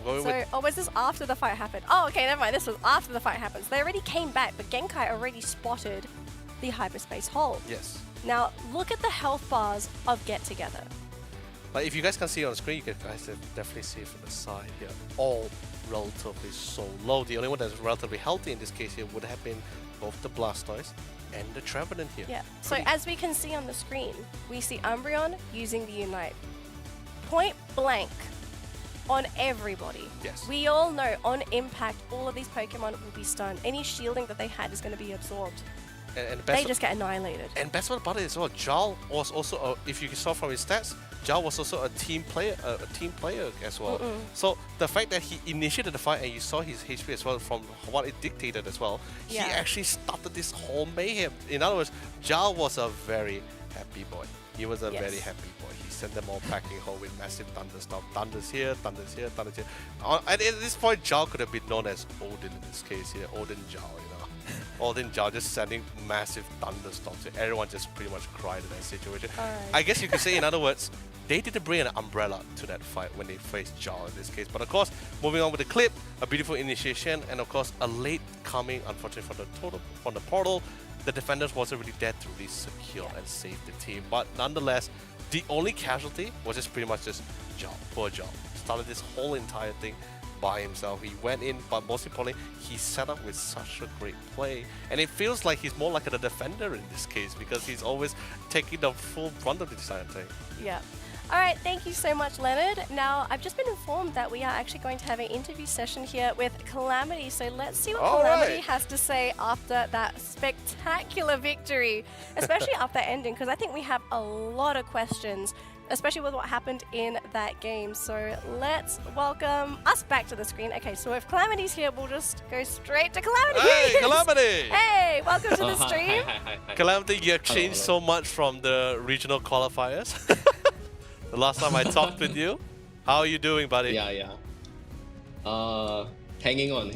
Was this after the fight happened? Oh, okay, never mind. This was after the fight happens. They already came back, but Genkai already spotted the hyperspace hole. Yes. Now, look at the health bars of Get Together. Like if you guys can see on the screen, you guys can definitely see it from the side here. All relatively so low. The only one that's relatively healthy in this case here would have been both the Blastoise and the Trevenant here. Yeah. So as we can see on the screen, we see Umbreon using the Unite. Point blank on everybody. Yes. We all know on impact, all of these Pokemon will be stunned. Any shielding that they had is going to be absorbed. And they just get annihilated. And best part about it as well, Jal was also, if you saw from his stats, Jal was also a team player as well. So the fact that he initiated the fight and you saw his HP as well from what it dictated as well, he actually started this whole mayhem. In other words, Jal was a very happy boy. He was a very happy boy. He sent them all packing home with massive thunderstorm. Thunders here, thunders here, thunders here. And at this point, Jal could have been known as Odin in this case here. Odin Jal, you know. Odin Jal just sending massive thunderstorms. Everyone just pretty much cried in that situation. I guess you could say, in other words, they didn't bring an umbrella to that fight when they faced Jal in this case. But of course, moving on with the clip, a beautiful initiation, and of course, a late coming, unfortunately, from the portal. The defenders wasn't really there to really secure and save the team. But nonetheless, the only casualty was just pretty much just Jal, poor Jal. Started this whole entire thing by himself. He went in, but most importantly, he set up with such a great play. And it feels like he's more like a defender in this case because he's always taking the full brunt of the entire thing. Yeah. All right, thank you so much, Leonard. Now, I've just been informed that we are actually going to have an interview session here with Calamity. So let's see what Calamity has to say after that spectacular victory, especially after ending, because I think we have a lot of questions, especially with what happened in that game. So let's welcome us back to the screen. Okay, so if Calamity's here, we'll just go straight to Calamity. Hey, Calamity! Hey, welcome to the stream. Hi. Calamity, you have changed so much from the regional qualifiers. The last time I talked with you. How are you doing, buddy? Yeah. Hanging on.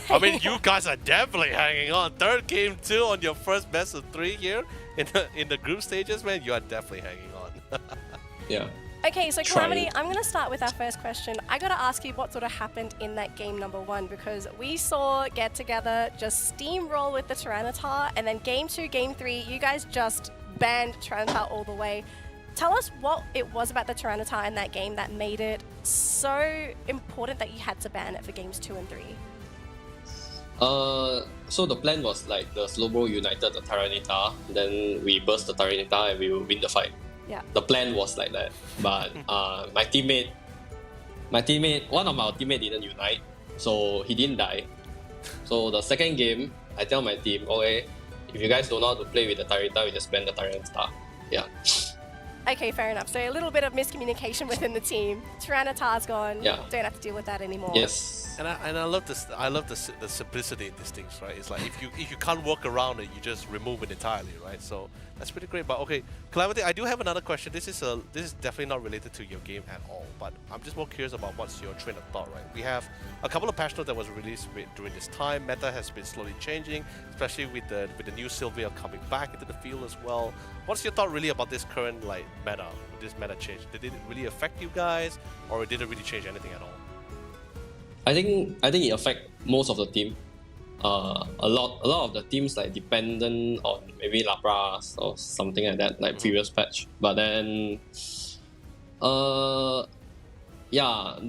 I mean, you guys are definitely hanging on. Third game too on your first best of 3 here in the group stages, man. You are definitely hanging on. Yeah. Okay, so Calamity, I'm going to start with our first question. I got to ask you what sort of happened in that game number 1, because we saw Get Together just steamroll with the Tyranitar, and then game 2, game 3, you guys just banned Tyranitar all the way. Tell us what it was about the Tyranitar in that game that made it so important that you had to ban it for games 2 and 3. So the plan was like the Slowbro united the Tyranitar, then we burst the Tyranitar and we will win the fight. Yeah. The plan was like that, but one of our teammate didn't unite, so he didn't die. So the second game, I tell my team, okay, if you guys don't know how to play with the Tyranitar, we just ban the Tyranitar. Yeah. Okay, fair enough. So a little bit of miscommunication within the team. Tyranitar's gone. Yeah. Don't have to deal with that anymore. Yes. And I love this. I love the simplicity in these things, right? It's like if you can't work around it, you just remove it entirely, right? So that's pretty great. But okay, Calamity, I do have another question. This is definitely not related to your game at all. But I'm just more curious about what's your train of thought, right? We have a couple of patch notes that was released during this time. Meta has been slowly changing, especially with the new Sylvia coming back into the field as well. What's your thought really about this current meta, this meta change? Did it really affect you guys, or did it really change anything at all? I think it affect most of the team. A lot of the teams dependent on maybe Lapras or something like that, previous patch. But then,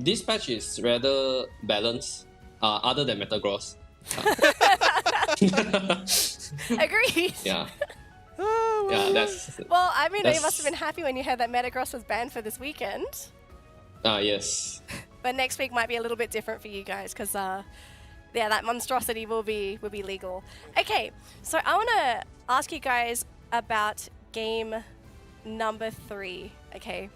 this patch is rather balanced. Other than Metagross. Agreed. Yeah. Yeah, that's. Well, I mean, you must have been happy when you heard that Metagross was banned for this weekend. Yes. But next week might be a little bit different for you guys, because that monstrosity will be legal. Okay, so I want to ask you guys about game number 3. Okay,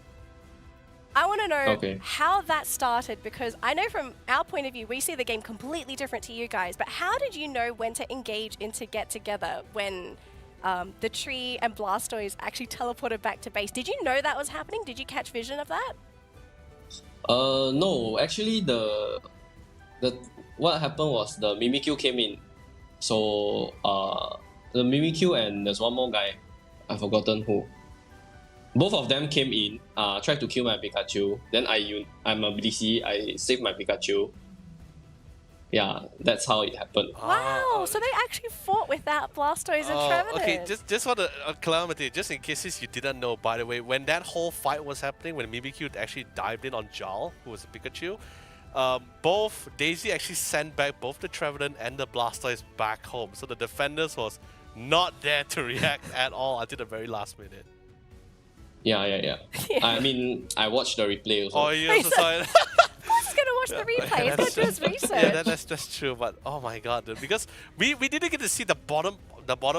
I want to know Okay. how that started, because I know from our point of view, we see the game completely different to you guys, but how did you know when to engage in to get together when the tree and Blastoise actually teleported back to base? Did you know that was happening? Did you catch vision of that? No, actually the what happened was the Mimikyu came in. So the Mimikyu and there's one more guy, I've forgotten who. Both of them came in, tried to kill my Pikachu. Then I'm a BDC, I saved my Pikachu. Yeah, that's how it happened. Wow, so they actually fought without Blastoise and Trevenant. Okay, just for the Calamity, just in case you didn't know, by the way, when that whole fight was happening, when Mimikyu actually dived in on Jarl, who was a Pikachu, both Daisy actually sent back both the Trevenant and the Blastoise back home. So the defenders was not there to react at all until the very last minute. Yeah. I mean, I watched the replay also. Oh, you also saw it? Who's going to watch the replay? He's going to do his research. Yeah, that's true. But oh my god, dude, because we didn't get to see the bottom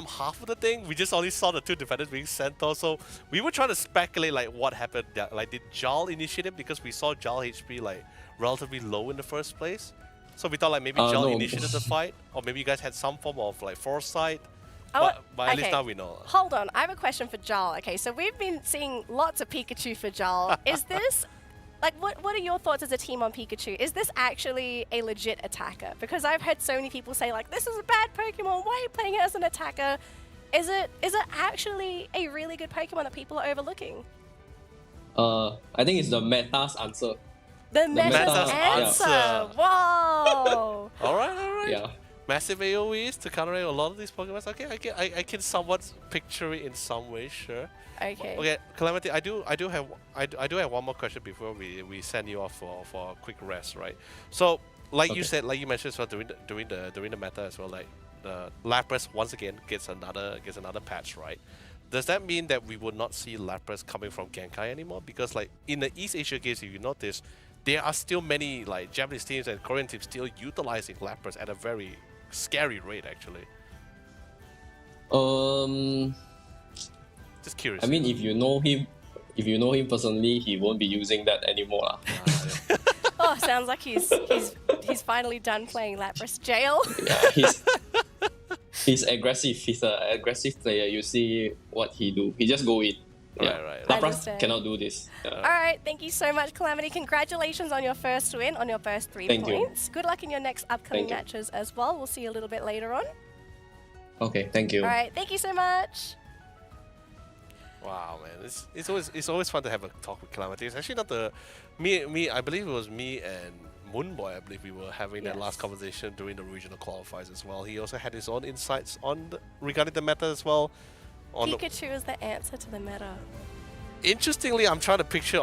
half of the thing. We just only saw the two defenders being sent off. So we were trying to speculate like what happened. Like, did Jarl initiate it because we saw Jarl HP like relatively low in the first place? So we thought like maybe Jarl no. initiated the fight, or maybe you guys had some form of like foresight. Oh, But at least okay. now we know. Hold on, I have a question for Jarl. Okay, so we've been seeing lots of Pikachu for Jarl. Is this, like, what are your thoughts as a team on Pikachu? Is this actually a legit attacker? Because I've heard so many people say, like, this is a bad Pokemon, why are you playing it as an attacker? Is it actually a really good Pokemon that people are overlooking? I think it's the meta's answer. The meta's meta's answer! answer. Whoa! Alright. Yeah. Massive AoEs to counteract a lot of these Pokemon. Okay, I can somewhat picture it in some way, sure. Okay. Okay, Calamity, I do have one more question before we send you off for a quick rest, right? So, like you said, like you mentioned as well during the meta as well, like Lapras once again gets another patch, right? Does that mean that we will not see Lapras coming from Genkai anymore? Because like in the East Asia games, if you notice, there are still many like Japanese teams and Korean teams still utilizing Lapras at a very scary rate, actually. Just curious. I mean, if you know him personally, he won't be using that anymore. Oh, sounds like he's finally done playing Lapras Jail. Yeah, he's aggressive. He's an aggressive player. You see what he do. He just go in. Yeah. Right. I Lapras understand. cannot do this. All right, thank you so much, Calamity. Congratulations on your first win, on your first 3 Thank you. points. Good luck in your next upcoming Thank you. matches as well. We'll see you a little bit later on. Okay, thank you. All right, thank you so much. Wow, man, it's always fun to have a talk with Calamity. It's actually not me. I believe it was me and Moonboy. I believe we were having that last conversation during the regional qualifiers as well. He also had his own insights on regarding the meta as well. Pikachu is the answer to the meta. Interestingly, I'm trying to picture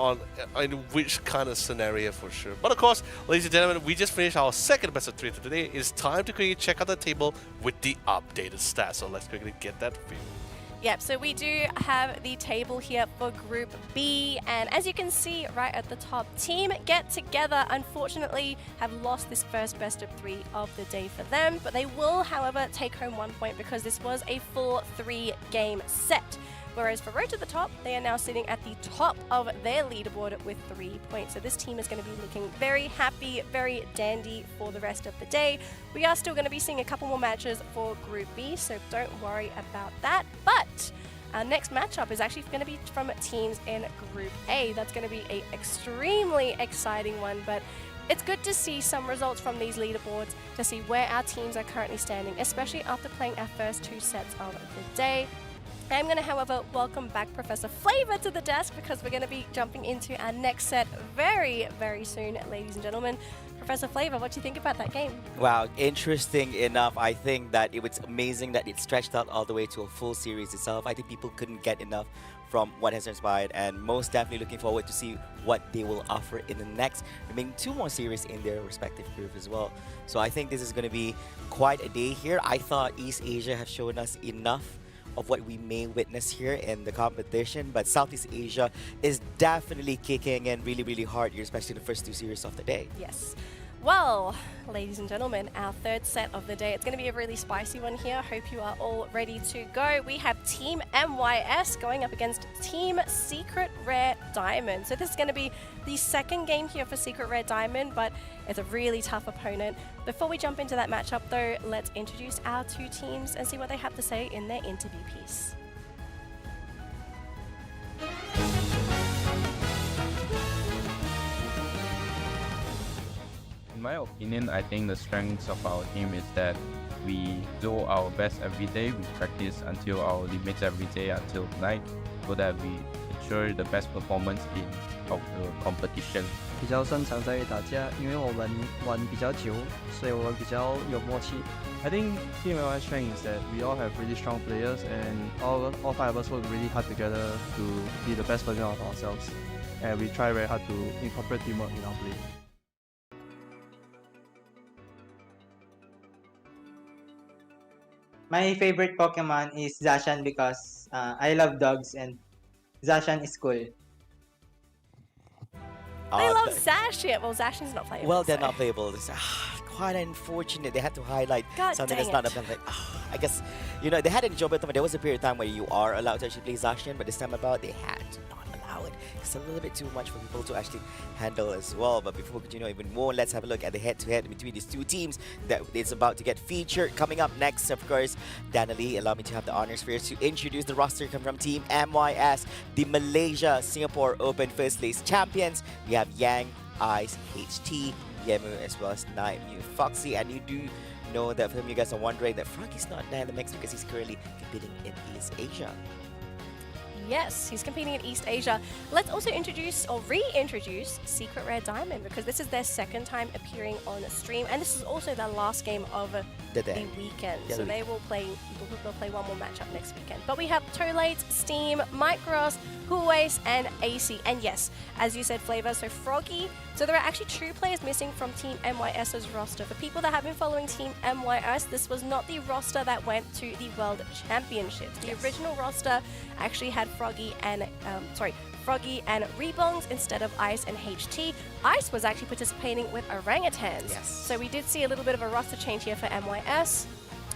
in which kind of scenario for sure. But of course, ladies and gentlemen, we just finished our second best of 3 today. It's time to quickly check out the table with the updated stats. So let's quickly get that for you. Yep, so we do have the table here for Group B, and as you can see right at the top, Team Get Together unfortunately have lost this first best of 3 of the day for them, but they will, however, take home 1 point because this was a full 3-game set. Whereas for Road to the Top, they are now sitting at the top of their leaderboard with 3 points. So this team is going to be looking very happy, very dandy for the rest of the day. We are still going to be seeing a couple more matches for Group B, so don't worry about that. But our next matchup is actually going to be from teams in Group A. That's going to be an extremely exciting one, but it's good to see some results from these leaderboards to see where our teams are currently standing, especially after playing our first 2 sets of the day. I'm going to, however, welcome back Professor Flavor to the desk because we're going to be jumping into our next set very, very soon, ladies and gentlemen. Professor Flavor, what do you think about that game? Wow, interesting enough. I think that it was amazing that it stretched out all the way to a full series itself. I think people couldn't get enough from what has inspired, and most definitely looking forward to see what they will offer in the next remaining 2 more series in their respective group as well. So I think this is going to be quite a day here. I thought East Asia have shown us enough of what we may witness here in the competition, but Southeast Asia is definitely kicking in really, really hard here, especially the first 2 series of the day. Yes. Well, ladies and gentlemen, our third set of the day. It's going to be a really spicy one here. Hope you are all ready to go. We have Team MYS going up against Team Secret Rare Diamond. So this is going to be the second game here for Secret Rare Diamond, but it's a really tough opponent. Before we jump into that matchup though, let's introduce our two teams and see what they have to say in their interview piece. In my opinion, I think the strengths of our team is that we do our best every day. We practice until our limits every day until night, so that we ensure the best performance of the competition. 比较擅长在打架，因为我们玩比较久，所以我们比较有默契。I think Team LY's strength is that we all have really strong players, and all five of us work really hard together to be the best version of ourselves. And we try very hard to incorporate teamwork in our play. My favorite Pokemon is Zacian because I love dogs and Zacian is cool. They love Zacian. Well, Zacian's not playable. Well, they're so. not playable. It's quite unfortunate. They had to highlight God something dang that's not it. up. Like, I guess, you know, they had it in Jobet, but there was a period of time where you are allowed to actually play Zacian, but this time about, they had to not allow it. It's a little bit too much for people to actually handle as well. But before we continue even more, let's have a look at the head-to-head between these two teams that is about to get featured. Coming up next, of course, Danali, allow me to have the honors first to introduce the roster come from Team MYS, the Malaysia-Singapore Open First Place champions. We have Yang, Ice, HT, Yemu, as well as Night, Mew, Foxy, and you do know that from you guys are wondering that Froggy's not there in the mix because he's currently competing in East Asia. Yes, he's competing in East Asia. Let's also introduce or reintroduce Secret Rare Diamond because this is their second time appearing on a stream, and this is also their last game of the weekend. Yeah, so they'll play one more matchup next weekend. But we have Tolate, Steam, Micros, Huwace, and AC. And yes, as you said, Flavor, so Froggy. So there are actually two players missing from Team MYS's roster. For people that have been following Team MYS, this was not the roster that went to the World Championships. The original roster actually had Froggy and Rebongs instead of Ice and HT. Ice was actually participating with Orangutans. Yes. So we did see a little bit of a roster change here for MYS.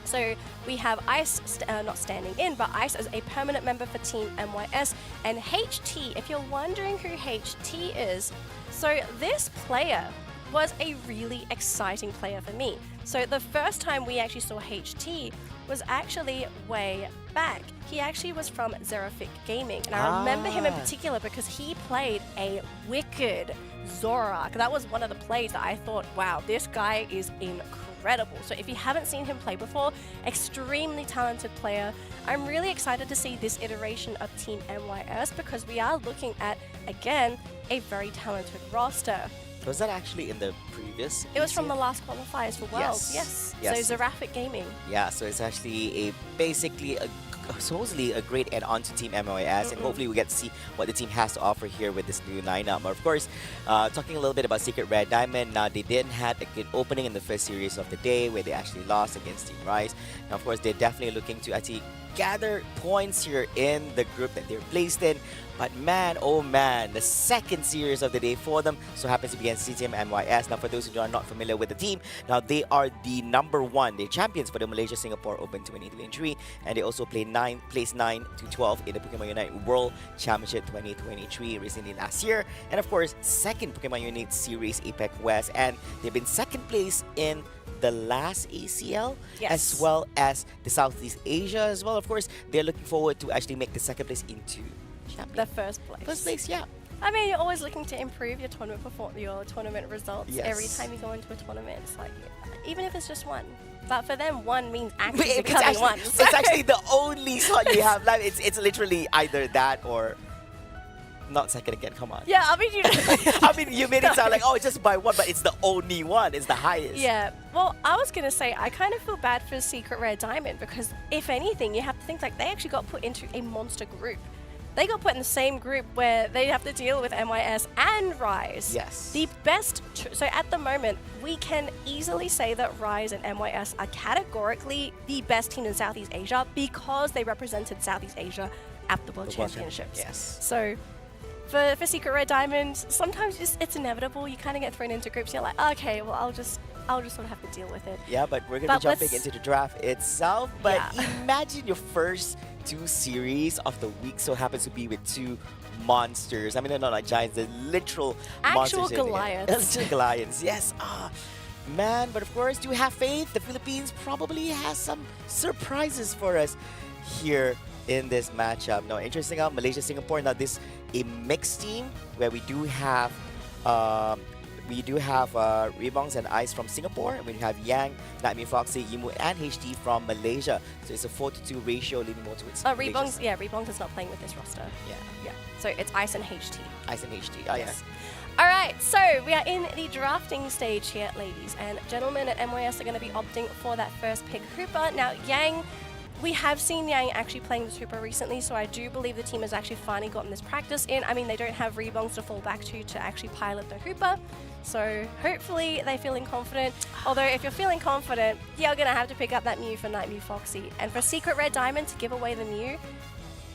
So we have Ice not standing in, but Ice as a permanent member for Team MYS, and HT. If you're wondering who HT is, so this player was a really exciting player for me. So the first time we actually saw HT was actually way back. He actually was from Xerafic Gaming, and I remember him in particular because he played a wicked Zorak. That was one of the plays that I thought, wow, this guy is incredible. So if you haven't seen him play before, extremely talented player. I'm really excited to see this iteration of Team MYS because we are looking at, again, a very talented roster. Was that actually in the previous? It was from the last qualifiers for Worlds, yes. So Xerafic Gaming. Yeah, so it's actually supposedly a great add-on to Team MYS, and hopefully we get to see what the team has to offer here with this new lineup. But of course, talking a little bit about Secret Rare Diamond, now they didn't have a good opening in the first series of the day where they actually lost against Team Rise. Now, of course, they're definitely looking to actually gather points here in the group that they're placed in. But man, oh man, the second series of the day for them so happens to be against Team MYS. Now, for those who are not familiar with the team, now they are the #1, the champions for the Malaysia-Singapore Open 2023, and they also placed 9 to 12 in the Pokémon Unite World Championship 2023 recently last year, and of course, second Pokémon Unite Series APEC West, and they've been second place in the last ACL, as well as the Southeast Asia as well. Of course, they're looking forward to actually make the second place into the first place. First place, yeah. I mean, you're always looking to improve your tournament results. Yes. Every time you go into a tournament, it's like, even if it's just one. But for them, one means actually It's becoming actually, one. it's actually the only slot you have left. It's literally either that or not second again. Come on. Yeah, I mean, you I mean, you made it sound like, oh, just by one, but it's the only one. It's the highest. Yeah. Well, I was going to say, I kind of feel bad for Secret Rare Diamond because, if anything, you have to think like they actually got put into a monster group. They got put in the same group where they have to deal with MYS and Rise. Yes. The best, so at the moment, we can easily say that Rise and MYS are categorically the best team in Southeast Asia because they represented Southeast Asia at the World Championships. Yes. So for Secret Red Diamond, sometimes it's inevitable. You kind of get thrown into groups. You're like, okay, well, I'll just sort of have to deal with it. Yeah, but we're gonna be jumping into the draft itself. But imagine your first 2 series of the week so happens to be with 2 monsters. I mean, they're not like giants, they're literal Actual monsters. Goliaths. Actual Goliaths, yes. Man, but of course, do have faith. The Philippines probably has some surprises for us here in this matchup. Now, interesting how Malaysia, Singapore. Now, this a mixed team where we do have Rebongs and Ice from Singapore, and we have Yang, Nightmare Foxy, Yimu, and HT from Malaysia. So it's a 4-2 ratio, leading more towards Rebongs, Rebongs is not playing with this roster. Yeah. So it's Ice and HT. Ice and HT. Oh, yes. All right, so we are in the drafting stage here, ladies and gentlemen, at MYS are going to be opting for that first pick Hooper. Now, Yang, we have seen Yang actually playing this Hooper recently, so I do believe the team has actually finally gotten this practice in. I mean, they don't have Rebongs to fall back to actually pilot the Hooper, so hopefully they're feeling confident. Although, if you're feeling confident, you're going to have to pick up that Mew for Nightmare Foxy. And for Secret Red Diamond to give away the Mew,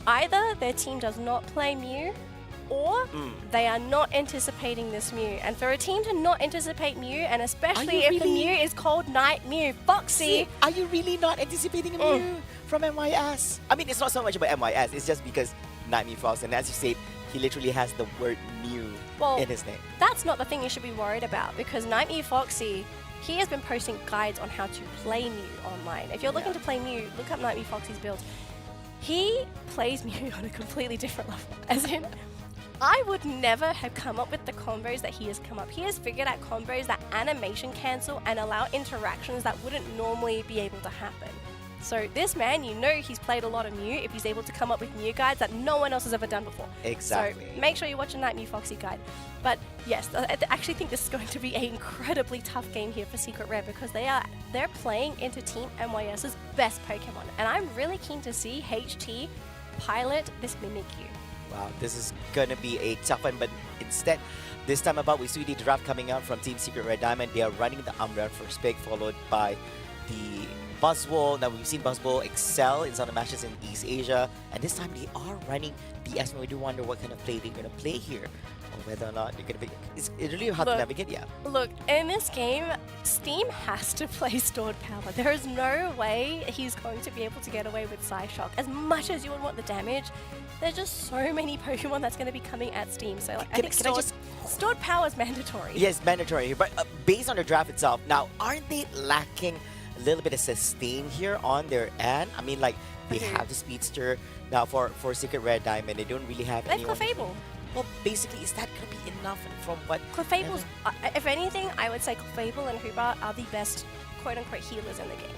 either their team does not play Mew, or they are not anticipating this Mew. And for a team to not anticipate Mew, and especially if the Mew is called Night Mew Foxy... Are you really not anticipating a Mew from MYS? I mean, it's not so much about MYS, it's just because Night Mew Foxy, and as you said, he literally has the word Mew in his name. That's not the thing you should be worried about, because Night Mew Foxy, he has been posting guides on how to play Mew online. If you're looking to play Mew, look up Night Mew Foxy's build. He plays Mew on a completely different level, as in... I would never have come up with the combos that he has come up. He has figured out combos that animation cancel and allow interactions that wouldn't normally be able to happen. So this man, you know he's played a lot of Mew if he's able to come up with Mew guides that no one else has ever done before. Exactly. So make sure you watch a Night Mew Foxy guide. But yes, I actually think this is going to be an incredibly tough game here for Secret Red because they're playing into Team MYS's best Pokemon. And I'm really keen to see HT pilot this Mimikyu. Wow, this is gonna be a tough one, but instead, this time about, we see the draft coming out from Team Secret Red Diamond. They are running the Umbreon first pick, followed by the Buzzwole. Now, we've seen Buzzwole excel in some of the matches in East Asia, and this time they are running the Esme. We do wonder what kind of play they're gonna play here, or whether or not they're gonna be. It's really hard to navigate, Look, in this game, Steam has to play Stored Power. There is no way he's going to be able to get away with Psyshock. As much as you would want the damage, there's just so many Pokemon that's going to be coming at Steam. So like, I think Stored Power is mandatory. Yes, mandatory. But based on the draft itself, now, aren't they lacking a little bit of sustain here on their end? I mean, like, they have the Speedster. Now, for Secret Red Diamond, they don't really have anyone. They have Clefable. Well, basically, is that going to be enough from what... Clefable's, if anything, I would say Clefable and Hooper are the best quote-unquote healers in the game.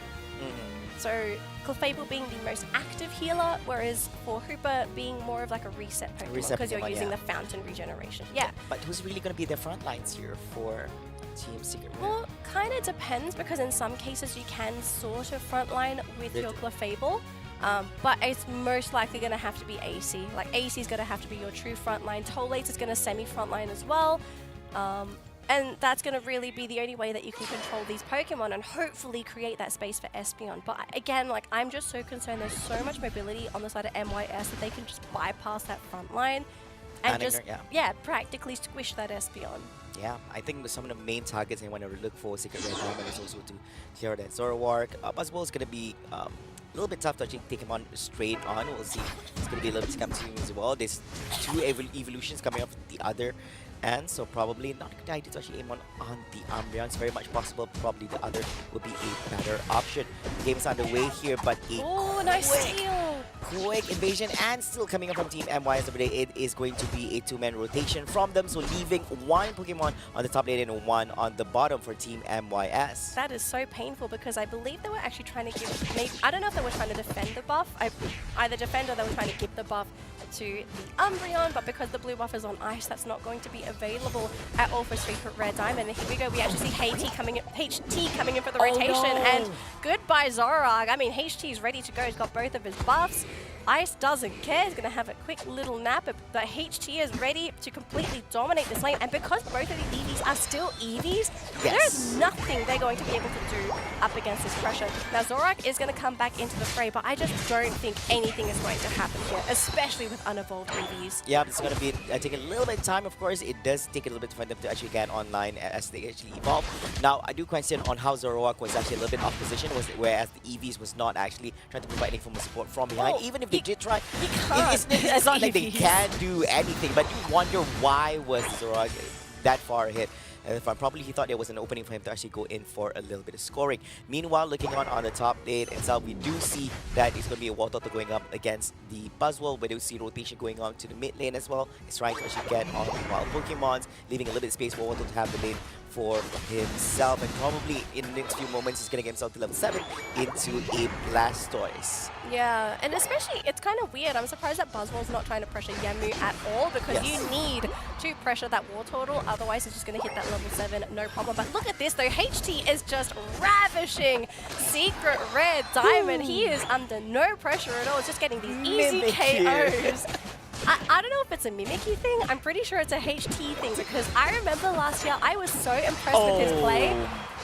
So Clefable being the most active healer, whereas for Hooper being more of like a reset Pokemon because you're using the Fountain regeneration. Yeah. But who's really going to be the front lines here for Team Secret Red? Well, kind of depends because in some cases you can sort of frontline with your Clefable. But it's most likely going to have to be AC. Like AC is going to have to be your true frontline. Tolate is going to semi-frontline as well. And that's going to really be the only way that you can control these Pokemon and hopefully create that space for Espeon. But again, like, I'm just so concerned there's so much mobility on the side of MYS that they can just bypass that front line and just, practically squish that Espeon. Yeah, I think some of the main targets I want to look for Secret Red Diamond is also to clear that Zoroark. Buzzwole is going to be a little bit tough to actually take him on straight on. We'll see. It's going to be a little bit scam as well. There's 2 evolutions coming off the other. And so probably not a good idea to actually aim on the Umbreon. It's very much possible. Probably the other would be a better option. The game is underway here, but quick invasion and still coming up from Team MYS over there. It is going to be a 2-man rotation from them. So leaving 1 Pokemon on the top lane and 1 on the bottom for Team MYS. That is so painful because I believe they were actually trying to give... I don't know if they were trying to defend the buff. Either defend or they were trying to give the buff to the Umbreon, but because the blue buff is on ice, that's not going to be available at all for Secret Red Diamond. And here we go, we actually see HT coming in for the rotation, and goodbye Zoroark. I mean, HT is ready to go. He's got both of his buffs. Ice doesn't care. He's going to have a quick little nap. But HT is ready to completely dominate this lane. And because both of the EVs are still EVs, there's nothing they're going to be able to do up against this pressure. Now, Zorak is going to come back into the fray, but I just don't think anything is going to happen here, especially with unevolved EVs. Yeah, it's going to be taking a little bit of time, of course. It does take a little bit for them to actually get online as they actually evolve. Now, I do question on how Zoroark was actually a little bit off position, whereas the EVs was not actually trying to provide any form of support from behind. Even if they did try, it's not like they can do anything, but you wonder why was Zoroark that far ahead. Probably he thought there was an opening for him to actually go in for a little bit of scoring. Meanwhile, looking on the top lane itself, we do see that it's going to be a War Turtle going up against the Buzzwole. We do see rotation going on to the mid lane as well. He's trying to actually get on the wild Pokemons, leaving a little bit of space for War Turtle to have the lane for himself. And probably in the next few moments, he's going to get himself to level 7 into a Blastoise. Yeah, and especially, it's kind of weird. I'm surprised that Buzzwole's not trying to pressure Yamu at all, because you need to pressure that War Turtle, otherwise it's just going to hit that level 7, no problem. But look at this though, HT is just ravishing Secret Red Diamond. He is under no pressure at all, it's just getting these easy KOs. I don't know if it's a Mimikyu thing, I'm pretty sure it's a HT thing, because I remember last year I was so impressed with his play,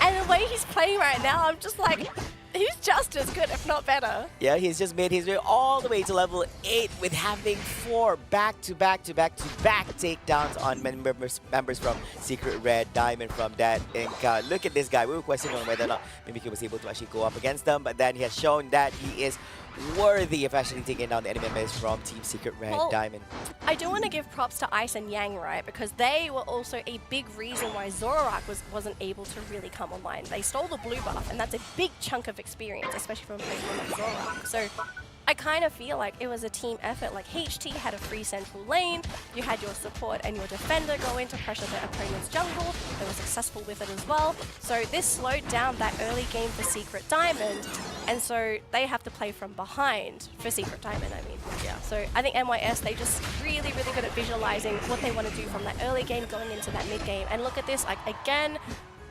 and the way he's playing right now, I'm just like, he's just as good, if not better. Yeah, he's just made his way all the way to level 8 with having 4 back-to-back takedowns on members from Secret Red Diamond from that. And look at this guy. We were questioning on whether or not Mimikyu was able to actually go up against them, but then he has shown that he is worthy of actually taking down the enemy members from Team Secret Red Diamond. I do want to give props to Ice and Yang, right? Because they were also a big reason why Zoroark wasn't able to really come online. They stole the blue buff, and that's a big chunk of experience, especially from Pokemon like Zoroark. So I kind of feel like it was a team effort. Like HT had a free central lane, you had your support and your defender go in to pressure the opponent's jungle. They were successful with it as well. So this slowed down that early game for Secret Diamond, and so they have to play from behind for Secret Diamond, I mean. Yeah. So I think NYS, they just really good at visualizing what they want to do from that early game going into that mid game. And look at this, like again,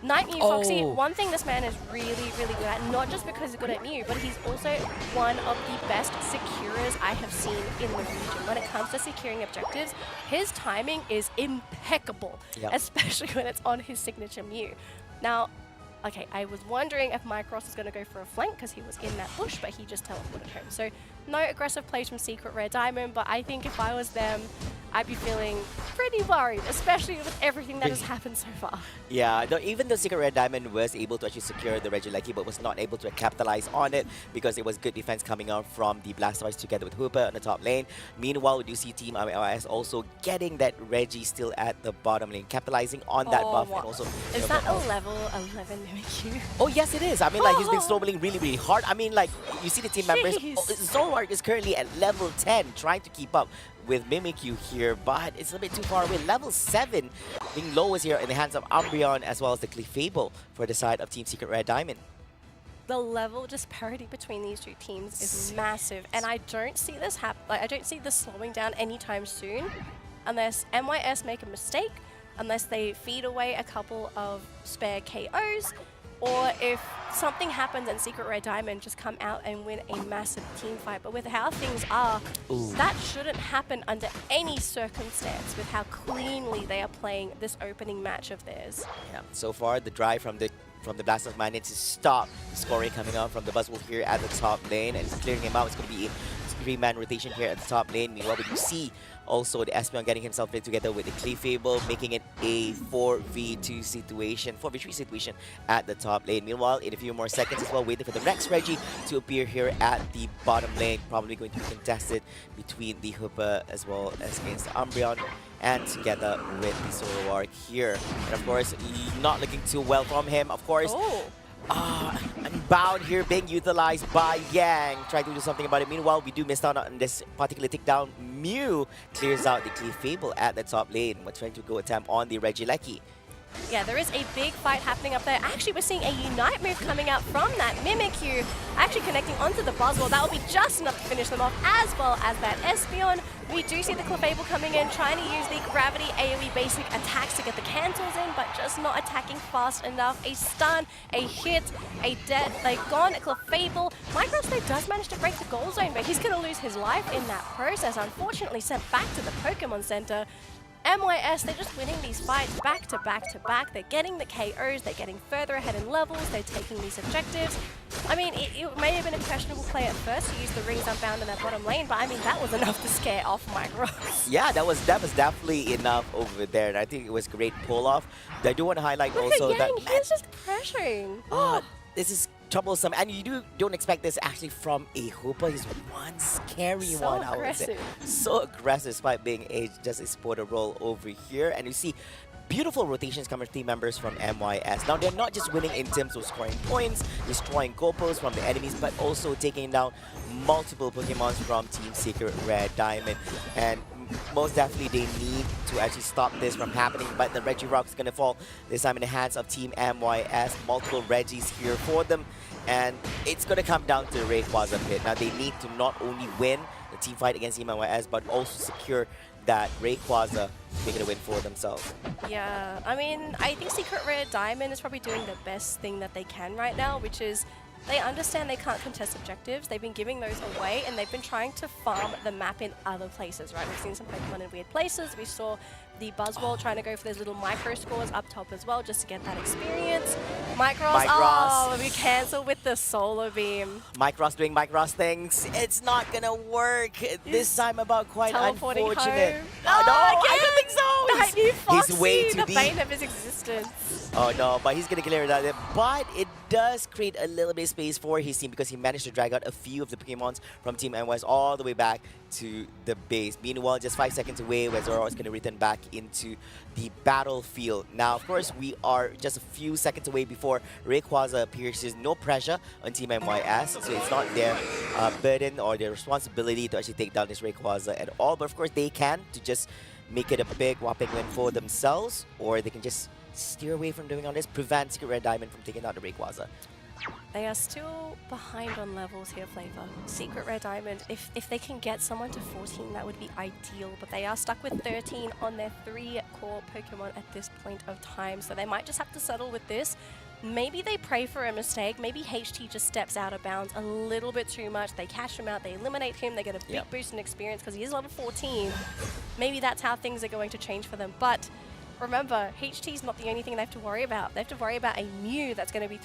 Night Mew Foxy, one thing this man is really good at, not just because he's good at Mew, but he's also one of the best securers I have seen in the region. When it comes to securing objectives, his timing is impeccable, especially when it's on his signature Mew. Now, okay, I was wondering if Mycross was going to go for a flank because he was in that bush, but he just teleported home. So no aggressive plays from Secret Red Diamond, but I think if I was them, I'd be feeling pretty worried, especially with everything that has happened so far. Yeah, even though Secret Red Diamond was able to actually secure the Regieleki, but was not able to capitalize on it because it was good defense coming out from the Blastoise together with Hooper on the top lane. Meanwhile, we do see Team MLS also getting that Reggie still at the bottom lane, capitalizing on that buff. And also, is that a level 11 Mimikyu? Oh yes, it is. I mean, like, he's been snowballing really hard. I mean, like, you see the team members. Zoroark is currently at level 10, trying to keep up with Mimikyu here, but it's a bit too far away. Level 7 being lowest here in the hands of Umbreon, as well as the Clefable for the side of Team Secret Red Diamond. The level disparity between these two teams is massive, and I don't see this I don't see this slowing down anytime soon, unless NYS make a mistake, unless they feed away a couple of spare KOs, or if something happens and Secret Red Diamond just come out and win a massive team fight. But with how things are, that shouldn't happen under any circumstance with how cleanly they are playing this opening match of theirs. Yeah, so far the drive from the Blastoise managed to stop the scoring coming out from the Buzzwole here at the top lane, and it's clearing him out. It's going to be a 3-man rotation here at the top lane. Meanwhile, we see also the Espeon getting himself in together with the Clefable, making it a 4v2 situation, 4v3 situation at the top lane. Meanwhile, in a few more seconds as well, waiting for the Rex Reggie to appear here at the bottom lane. Probably going to be contested between the Hooper as well as against the Umbreon, and together with the Zoroark here. And of course, not looking too well from him. Of course, Unbound here being utilized by Yang, trying to do something about it. Meanwhile, we do miss out on this particular takedown. Mew clears out the Clefable at the top lane. We're trying to go attempt on the Regieleki. Yeah, there is a big fight happening up there. Actually, we're seeing a Unite move coming out from that Mimikyu, actually connecting onto the Buzzwole. That will be just enough to finish them off, as well as that Espeon. We do see the Clefable coming in, trying to use the gravity AoE basic attacks to get the cancels in, but just not attacking fast enough. A stun, a hit, a dead, like gone, Clefable. Micros though does manage to break the goal zone, but he's going to lose his life in that process. Unfortunately sent back to the Pokemon Center. MYS, they're just winning these fights back to back to back. They're getting the KOs, they're getting further ahead in levels, they're taking these objectives. I mean, it may have been a questionable play at first to use the rings unbound in that bottom lane, but I mean, that was enough to scare off Micros. Yeah, that was definitely enough over there, and I think it was great pull-off. I do want to highlight Look also at that... Yang, he's just pressuring. This is troublesome, and you don't expect this actually from a Hooper. He's one scary So one, I would say. aggressive. So aggressive, despite being just a supporter role over here. And you see beautiful rotations coming from team members from MYS. Now, they're not just winning in terms of scoring points, destroying goalposts from the enemies, but also taking down multiple Pokemons from Team Secret Rare Diamond. And most definitely they need to actually stop this from happening, but the Regirock is going to fall this time in the hands of Team MYS. Multiple Regis here for them, and it's going to come down to the Rayquaza pit. Now they need to not only win the team fight against Team MYS, but also secure that Rayquaza to make it a win for themselves. Yeah, I mean, I think Secret Rare Diamond is probably doing the best thing that they can right now, which is they understand they can't contest objectives. They've been giving those away, and they've been trying to farm the map in other places, right? We've seen some Pokemon in weird places. We saw the Buzzwole trying to go for those little micro scores up top as well, just to get that experience. Micros, oh, we cancel with the Solar Beam. Micros doing Micros things. It's not gonna work this time about quite Teleporting unfortunate. home. Oh, no, I don't think so. That new Foxy, He's way too the deep. bane of his existence. Oh no, but he's gonna clear that. But it does create a little bit of space for his team because he managed to drag out a few of the Pokemons from Team NYS all the way back to the base. Meanwhile, just 5 seconds away, where Zoro is gonna return back into the battlefield. Now, of course, we are just a few seconds away before Rayquaza appears. There's no pressure on Team MYS, so it's not their burden or their responsibility to actually take down this Rayquaza at all. But of course, they can to just make it a big whopping win for themselves, or they can just steer away from doing all this, prevent Secret Red Diamond from taking out the Rayquaza. They are still behind on levels here, Flavor. Secret Rare Diamond, if they can get someone to 14, that would be ideal, but they are stuck with 13 on their 3 core Pokemon at this point of time, so they might just have to settle with this. Maybe they pray for a mistake, maybe HT just steps out of bounds a little bit too much, they cash him out, they eliminate him, they get a big boost in experience because he is level 14. Maybe that's how things are going to change for them, but remember, HT is not the only thing they have to worry about. They have to worry about a Mew that's going to be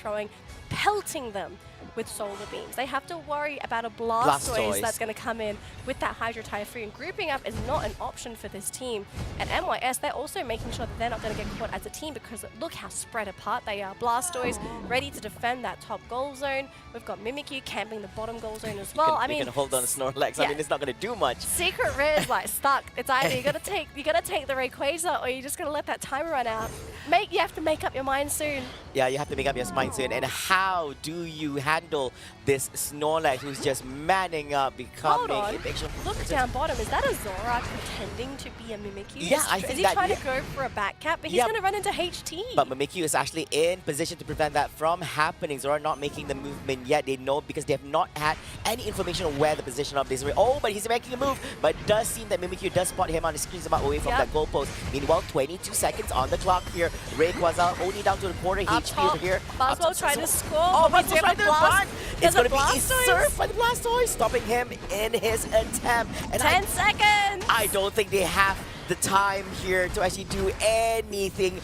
pelting them with solar beams. They have to worry about a Blastoise that's going to come in with that Hydro Typhoon. Grouping up is not an option for this team. And MYS, they're also making sure that they're not going to get caught as a team because look how spread apart they are. Blastoise ready to defend that top goal zone. We've got Mimikyu camping the bottom goal zone as well. I mean, you can hold on to Snorlax. Yeah. I mean, it's not going to do much. Secret Rare is like stuck. It's either you got to take the Rayquaza or you're just going to let that timer run out. You have to make up your mind soon. Yeah, you have to make up your mind soon. And how do you handle this Snorlax who's just manning up, becoming... Hold on. Look down bottom. Is that a Zoroark pretending to be a Mimikyu? Yeah, I think Is he trying to go for a back cap? But he's going to run into HT. But Mimikyu is actually in position to prevent that from happening. Zoroark not making the movement yet. They know because they have not had any information on where the position of this... Oh, but he's making a move. But it does seem that Mimikyu does spot him on the screen about away from that goalpost. Meanwhile, 22 seconds on the clock here. Rayquaza only down to the quarter HP over here. Buzzwole trying to score. Oh, Buzzwole's trying to blast. It's going to be a Blastoise. surf by the Blastoise, stopping him in his attempt. And 10 seconds. I don't think they have the time here to actually do anything.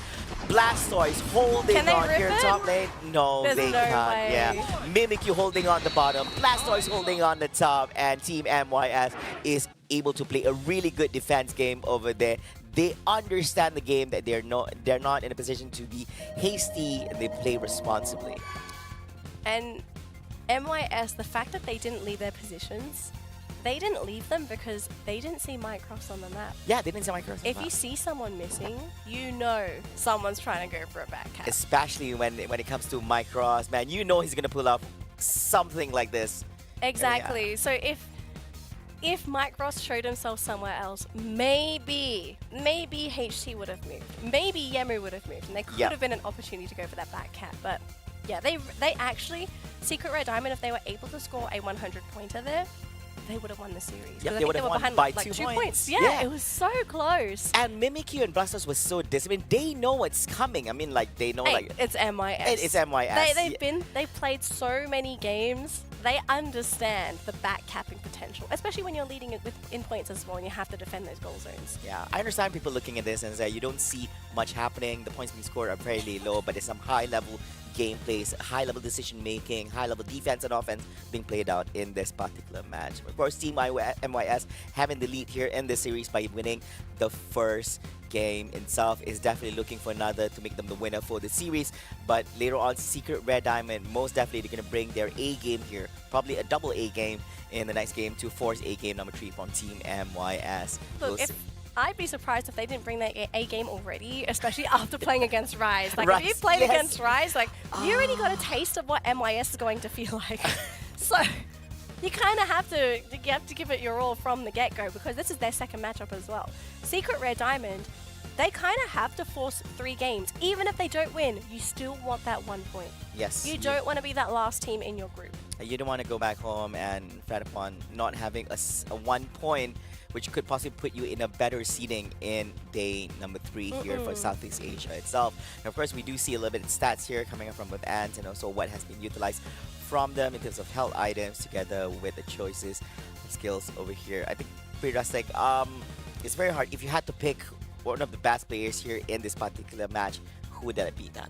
Blastoise holding on here top lane. No, There's they no can't. way. Yeah, Mimikyu holding on the bottom, Blastoise holding on the top, and Team MYS is able to play a really good defense game over there. They understand the game that they're not in a position to be hasty, and they play responsibly. And MYS, the fact that they didn't leave their positions, they didn't leave them because they didn't see Micros on the map. Yeah, they didn't see Micros on the If map. you see someone missing, you know someone's trying to go for a back cap. Especially when it comes to Micros, man, you know he's gonna pull up something like this. Exactly. So if Micros showed himself somewhere else, maybe HT would have moved. Maybe Yemu would have moved, and there could have been an opportunity to go for that back cap. But yeah, they actually, Secret Rare Diamond, if they were able to score a 100-pointer there, they would have won the series. Yep, 'Cause I they think would they have were won behind by like 2 2 points. points. Yeah, Yeah. it was so close. And Mimikyu and Blastos was so disciplined. They know what's coming. I mean, like, they know, Hey, like... it's MIS. It's MIS. They've played so many games. They understand the back capping potential, especially when you're leading it in points as well and you have to defend those goal zones. Yeah, I understand people looking at this and say you don't see much happening. The points being scored are fairly low, but there's some high-level gameplays, high-level decision-making, high-level defense and offense being played out in this particular match. Of course, Team MYS having the lead here in this series by winning the first game itself is definitely looking for another to make them the winner for the series. But later on, Secret Red Diamond, most definitely they're going to bring their A game here, probably a double A game in the next game to force A game number 3 from Team MYS. Look, I'd be surprised if they didn't bring their A game already, especially after playing against Rise. Like, Rise, if you played yes. against Rise, like, you already got a taste of what MYS is going to feel like. So, you kind of have to give it your all from the get-go because this is their second matchup as well. Secret Rare Diamond, they kind of have to force 3 games. Even if they don't win, you still want that 1 point. Yes. You don't want to be that last team in your group. You don't want to go back home and fret upon not having a 1 point, which could possibly put you in a better seeding in day number 3 here for Southeast Asia itself. And of course, we do see a little bit of stats here coming up from both ends and also what has been utilized from them in terms of health items together with the choices of skills over here. I think pretty drastic. It's very hard. If you had to pick one of the best players here in this particular match, who would that be, Dan?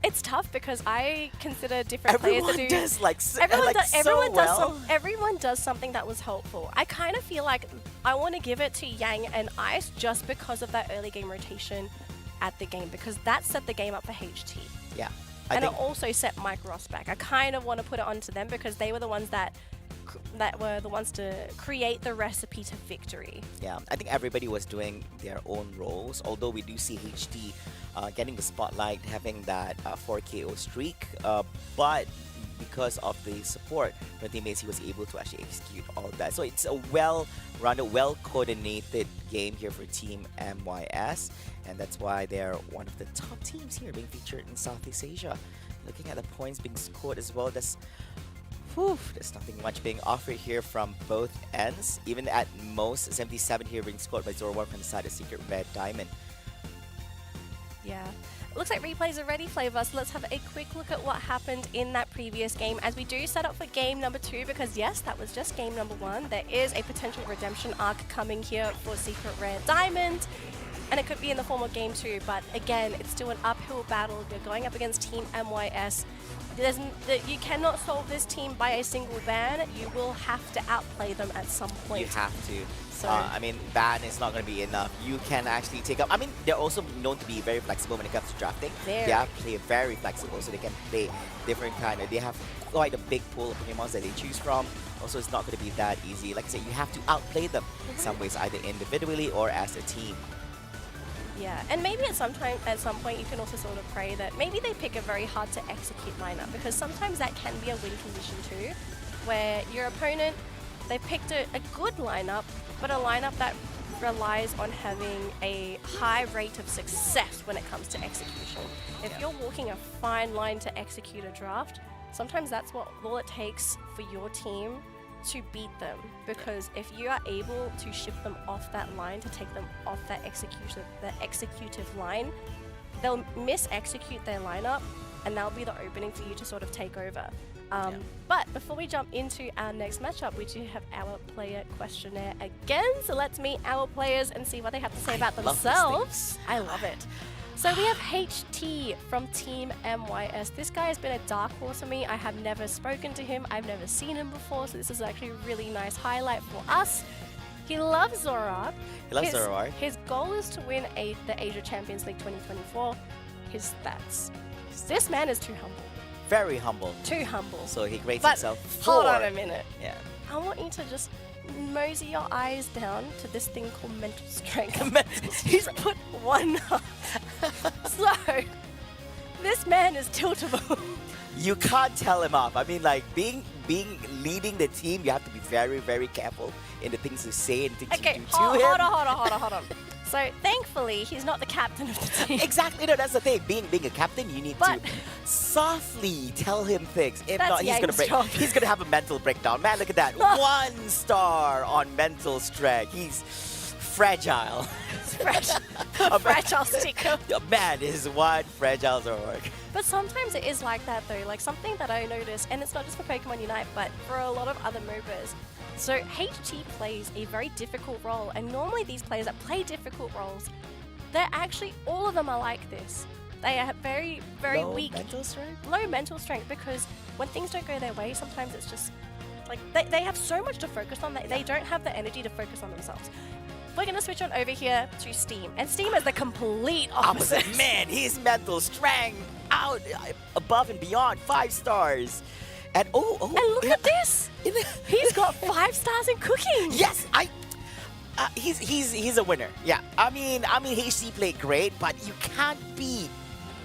It's tough because I consider different Everyone players to do. does like Everyone does something that was helpful. I kind of feel like I want to give it to Yang and Ice just because of that early game rotation at the game because that set the game up for HT. Yeah. And it also set Mike Ross back. I kind of want to put it onto them because they were the ones that were the ones to create the recipe to victory. Yeah, I think everybody was doing their own roles, although we do see HT getting the spotlight, having that 4 KO streak, but because of the support from teammates, he was able to actually execute all of that. So it's a well-rounded, well-coordinated game here for Team MYS, and that's why they're one of the top teams here being featured in Southeast Asia. Looking at the points being scored as well, there's nothing much being offered here from both ends. Even at most, 77 here being scored by Zoroark from the side of Secret Red Diamond. Yeah. Looks like replays are ready, Flavor, so let's have a quick look at what happened in that previous game as we do set up for game number 2 because yes, that was just game number 1. There is a potential redemption arc coming here for Secret Rare Diamond and it could be in the form of game 2, but again, it's still an uphill battle. You're going up against Team MYS. You cannot solve this team by a single ban. You will have to outplay them at some point. You have to. So, I mean, ban is not going to be enough. You can actually take up... I mean, they're also known to be very flexible when it comes to drafting. They play very flexible, so they can play different kind of... They have quite a big pool of Pokemon that they choose from. Also, it's not going to be that easy. Like I said, you have to outplay them in some ways, either individually or as a team. Yeah, and maybe at some point you can also sort of pray that maybe they pick a very hard to execute lineup because sometimes that can be a win condition too, where your opponent, they picked a good lineup, but a lineup that relies on having a high rate of success when it comes to execution. If you're walking a fine line to execute a draft, sometimes that's all it takes for your team to beat them, because if you are able to shift them off that line, to take them off that executive line, they'll mis-execute their lineup and that'll be the opening for you to sort of take over. But before we jump into our next matchup, we do have our player questionnaire again, so let's meet our players and see what they have to say about themselves. I love it. So we have HT from Team MYS. This guy has been a dark horse for me. I have never spoken to him. I've never seen him before, so this is actually a really nice highlight for us. He loves Zoroark. He loves Zoroark. His goal is to win the Asia Champions League 2024. His stats. This man is too humble. Very humble. Too humble. So he rates but himself hold on a minute. Yeah. I want you to just mosey your eyes down to this thing called mental strength. He's put 1 up. So, this man is tiltable. You can't tell him off. I mean, like, leading the team, you have to be very, very careful in the things you say and things you do to him. Hold on. So thankfully, he's not the captain of the team. Exactly, no, that's the thing. Being a captain, you need to softly tell him things. If not, he's gonna have a mental breakdown. Man, look at that. 1 star on mental strength. He's fragile. A fragile sticker. Man, is one fragile orc. But sometimes it is like that though. Like something that I noticed, and it's not just for Pokemon Unite, but for a lot of other MOBAs. So HT plays a very difficult role, and normally these players that play difficult roles, they're actually, all of them are like this. They are very, very weak. Low mental strength, because when things don't go their way, sometimes it's just like they have so much to focus on that they don't have the energy to focus on themselves. We're going to switch on over here to Steam. And Steam is the complete opposite. Man, his mental strength out above and beyond 5 stars. And and look at this. He's got 5 stars in cooking. Yes, he's a winner. Yeah. I mean HC played great, but you can't beat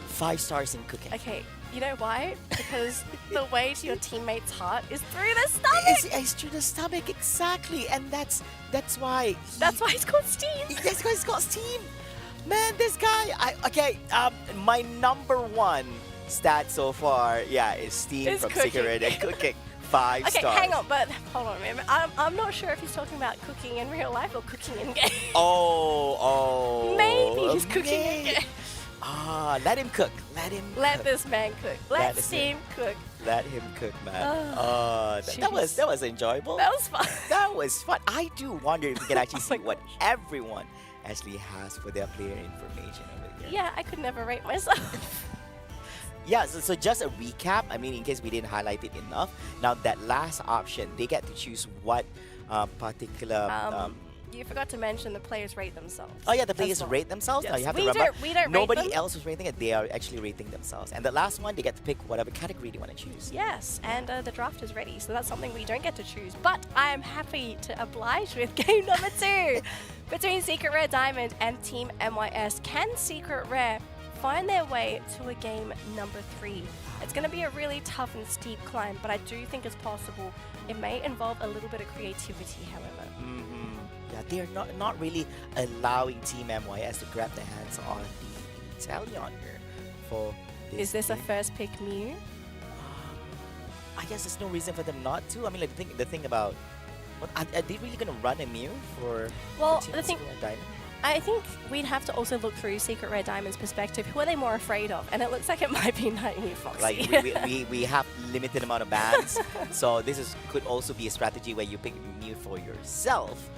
5 stars in cooking. Okay. You know why? Because the way to your teammate's heart is through the stomach. It's through the stomach, exactly, and that's why. That's why he's called Steam. That's why he's called Steam. Man, this guy. My number 1 stat so far, is Steam from Secret Red and cooking. 5 stars. Okay, hang on, but hold on a minute. I'm not sure if he's talking about cooking in real life or cooking in game. Oh. Maybe he's cooking in game. Let him cook. Let this man cook. Let Steam cook. Let him cook, man. That was enjoyable. That was fun. That was fun. I do wonder if you can actually see what everyone actually has for their player information over here. Yeah, I could never rate myself. Yeah, so just a recap. I mean, in case we didn't highlight it enough. Now that last option, they get to choose what particular. You forgot to mention the players rate themselves. Oh yeah, the players rate themselves. Yes. Now you have to remember, we don't nobody rate them. else is rating it. They are actually rating themselves. And the last one, they get to pick whatever category they want to choose. Yes, and the draft is ready, so that's something we don't get to choose. But I am happy to oblige with game number 2 between Secret Rare Diamond and Team MYS. Can Secret Rare find their way to a game number 3? It's going to be a really tough and steep climb, but I do think it's possible. It may involve a little bit of creativity, however. Yeah, they're not really allowing Team MYS to grab their hands on the Italian here for this. Is this a first pick Mew? I guess there's no reason for them not to. I mean, like, the thing about, are they really going to run a Mew for the thing, Diamond? I think we'd have to also look through Secret Rare Diamond's perspective. Who are they more afraid of? And it looks like it might be Nightmare Foxy. Like we have limited amount of bans, so this could also be a strategy where you pick Mew for yourself.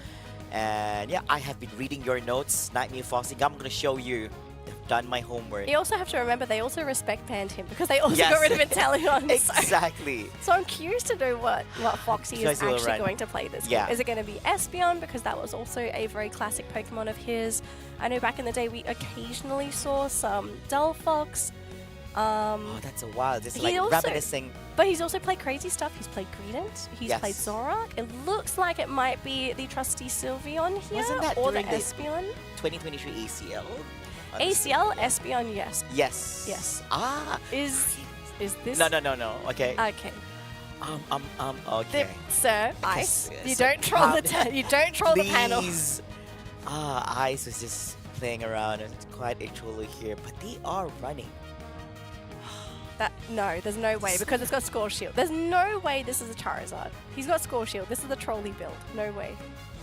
And yeah, I have been reading your notes, Nightmare Foxy. I'm gonna show you. I've done my homework. You also have to remember they also respect banned him because they also got rid of Inteleon. Exactly. So I'm curious to know what Foxy is actually going to play this game. Is it going to be Espeon, because that was also a very classic Pokemon of his. I know back in the day we occasionally saw some Delphox. That's a wild. Just like reminiscing. But he's also played crazy stuff. He's played Greedent. He's played Zoroark. It looks like it might be the trusty Sylveon here, Wasn't that or the during the Espeon. 2023 ACL. ACL, Espeon, yes. Yes. Is this? No. Okay. Okay. Okay. Sir, Ice, you don't troll you don't troll the panel. Ice was just playing around. It's quite a troller here, but they are running. No, there's no way, because it's got Score Shield. There's no way this is a Charizard. He's got Score Shield. This is the trolley build. No way.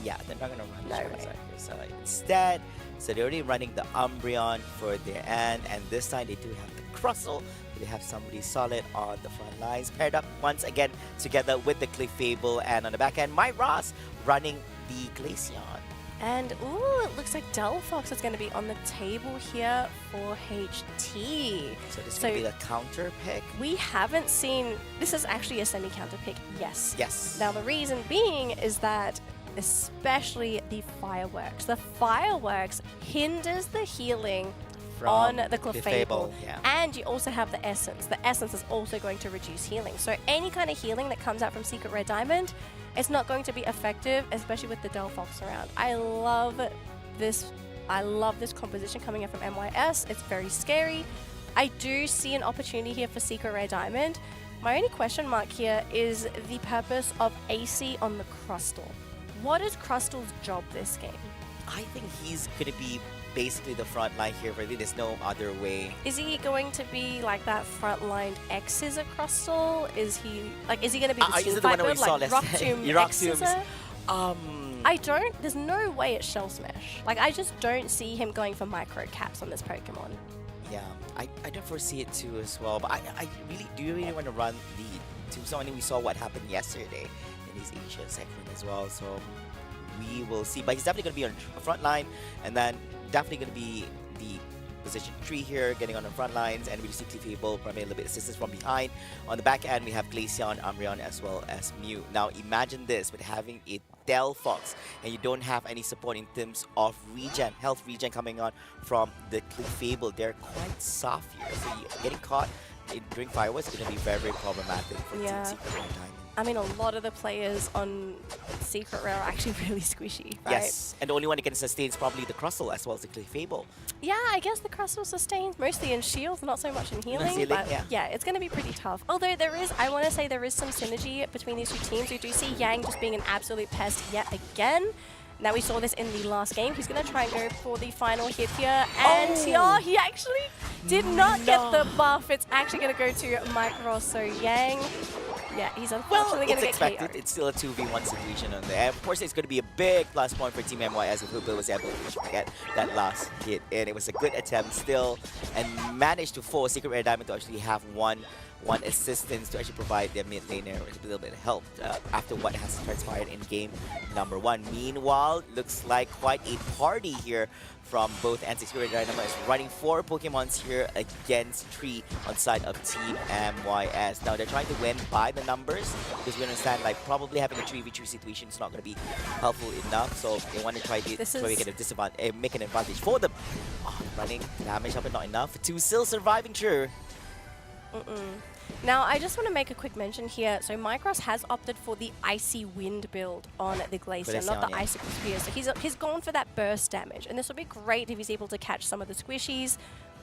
Yeah, they're not gonna run No Charizard way. here. So instead, they're already running the Umbreon for their end, and this time they do have the Crustle. They have somebody solid on the front lines, paired up once again together with the Clefable, and on the back end, my Ross running the Glaceon. And it looks like Delphox is going to be on the table here for HT. So this will be the counter pick. We haven't seen. This is actually a semi-counter pick. Yes. Yes. Now the reason being is that, especially the fireworks. The fireworks hinders the healing on the Clefable. And you also have the Essence. The Essence is also going to reduce healing. So any kind of healing that comes out from Secret Rare Diamond, it's not going to be effective, especially with the Delphox around. I love this composition coming in from MYS. It's very scary. I do see an opportunity here for Secret Rare Diamond. My only question mark here is the purpose of AC on the Crustle. What is Crustle's job this game? I think he's going to be basically the front line here. Really, there's no other way. Is he going to be like that frontline X Scissor Crustle? Is he going to be the is team it the one fight that we build saw like last Rocktomb X Scissor? There's no way it's Shell Smash. Like, I just don't see him going for micro caps on this Pokemon. Yeah, I don't foresee it too as well. But I really want to run the Team Zone. We saw what happened yesterday in East Asia segment as well. So we will see. But he's definitely going to be on the front line, and then definitely going to be the position 3 here, getting on the front lines, and we see Clefable probably a little bit assistance from behind. On the back end, we have Glaceon, Umbreon, as well as Mew. Now, imagine this with having a Delphox, and you don't have any support in terms of regen, health regen coming on from the Clefable. They're quite soft here, so getting caught during fireworks is going to be very, very problematic for Team Secret Rare Diamond. I mean, a lot of the players on Secret Rare are actually really squishy, right? Yes, and the only one that can sustain is probably the Crustle as well as the Clefable. Yeah, I guess the Crustle sustains mostly in shields, not so much in healing. But yeah, it's going to be pretty tough. Although I want to say there is some synergy between these two teams. We do see Yang just being an absolute pest yet again. Now we saw this in the last game. He's going to try and go for the final hit here. And he actually did not get the buff. It's actually going to go to Micros. So Yang, yeah, he's unfortunately going to get expected. KO'd. It's still a 2v1 situation on there. Of course, it's going to be a big plus point for Team MYS if Hooper was able to get that last hit. And it was a good attempt still, and managed to force Secret Rare Diamond to actually have one assistance to actually provide their mid laner a little bit of help after what has transpired in game number 1. Meanwhile, looks like quite a party here from both ends. Secret Rare Diamond is running 4 Pokemons here against 3 on side of Team MYS. Now they're trying to win by the numbers because we understand like probably having a 3v3 situation is not going to be helpful enough. So they want to try to make an advantage for them. Running damage up, but not enough. 2 still surviving through. Now, I just want to make a quick mention here. So, Micros has opted for the Icy Wind build on the Glaceon, not the Icicle Spear. So, he's gone for that burst damage. And this will be great if he's able to catch some of the squishies.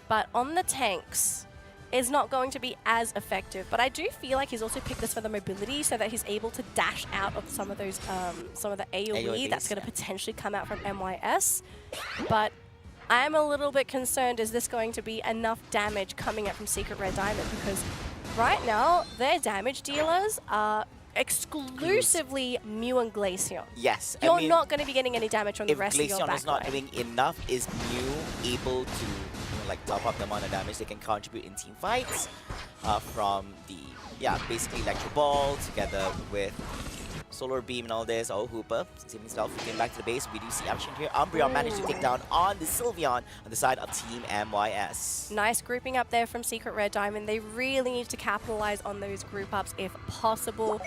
But on the tanks, it's not going to be as effective. But I do feel like he's also picked this for the mobility so that he's able to dash out of some of those, some of the AoE that's going to potentially come out from MYS. But I'm a little bit concerned, is this going to be enough damage coming out from Secret Rare Diamond? Because right now, their damage dealers are exclusively Mew and Glaceon. Yes. You're not going to be getting any damage from the rest of your backline. If Glaceon is not doing enough, is Mew able to like top up the amount of damage they can contribute in team fights from the, basically Electro Ball together with Solar Beam and all this. Hooper saving himself, getting back to the base. We do see action here. Umbreon managed to take down on the Sylveon on the side of Team MYS. Nice grouping up there from Secret Rare Diamond. They really need to capitalize on those group ups if possible.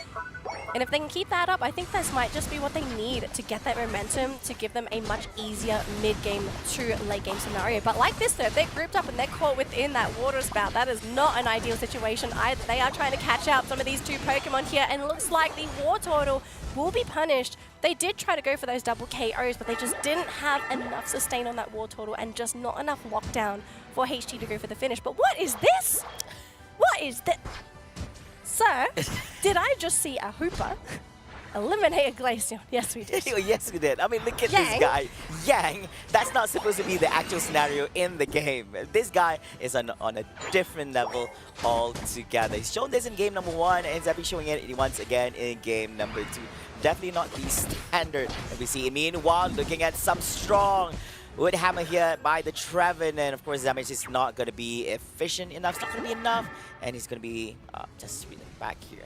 And if they can keep that up, I think this might just be what they need to get that momentum to give them a much easier mid-game to late-game scenario. But like this, though, they're grouped up and they're caught within that water spout. That is not an ideal situation either. They are trying to catch out some of these 2 Pokemon here, and it looks like the War Turtle will be punished. They did try to go for those double KOs, but they just didn't have enough sustain on that War Turtle and just not enough lockdown for HT to go for the finish. But what is this? What is this? Sir, did I just see a Hooper eliminate a Glaceon? Yes, we did. Yes, we did. I mean, look at this guy. Yang, that's not supposed to be the actual scenario in the game. This guy is on a different level altogether. He's shown this in game number 1 and ends up showing it once again in game number 2. Definitely not the standard that we see. Meanwhile, looking at some strong Wood Hammer here by the Trevin, and of course damage is not going to be efficient enough. It's not going to be enough, and he's going to be just reading back here.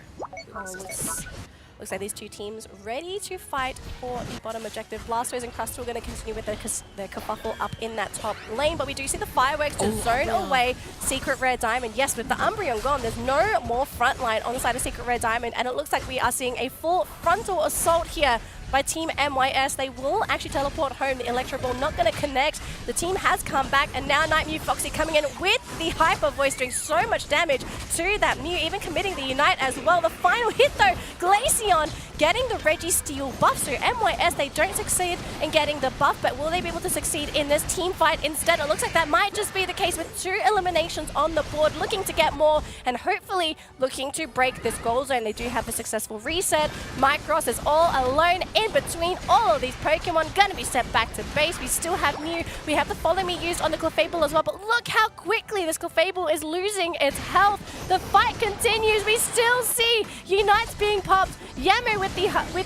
Looks like these 2 teams ready to fight for the bottom objective. Blastoise and Crustle are going to continue with their kerfuffle up in that top lane, but we do see the fireworks to zone away Secret Rare Diamond. Yes, with the Umbreon gone, there's no more frontline on the side of Secret Rare Diamond, and it looks like we are seeing a full frontal assault here by Team MYS. They will actually teleport home. The Electro Ball not going to connect. The team has come back, and now Night Mew Foxy coming in with the Hyper Voice, doing so much damage to that Mew, even committing the Unite as well. The final hit though, Glaceon getting the Registeel buff, so MYS, they don't succeed and getting the buff, but will they be able to succeed in this team fight instead? It looks like that might just be the case with 2 eliminations on the board, looking to get more and hopefully looking to break this goal zone. They do have a successful reset. Micros is all alone in between all of these Pokemon, gonna be sent back to base. We still have Mew, we have the Follow Me used on the Clefable as well, but look how quickly this Clefable is losing its health. The fight continues. We still see Unites being popped. Yamu with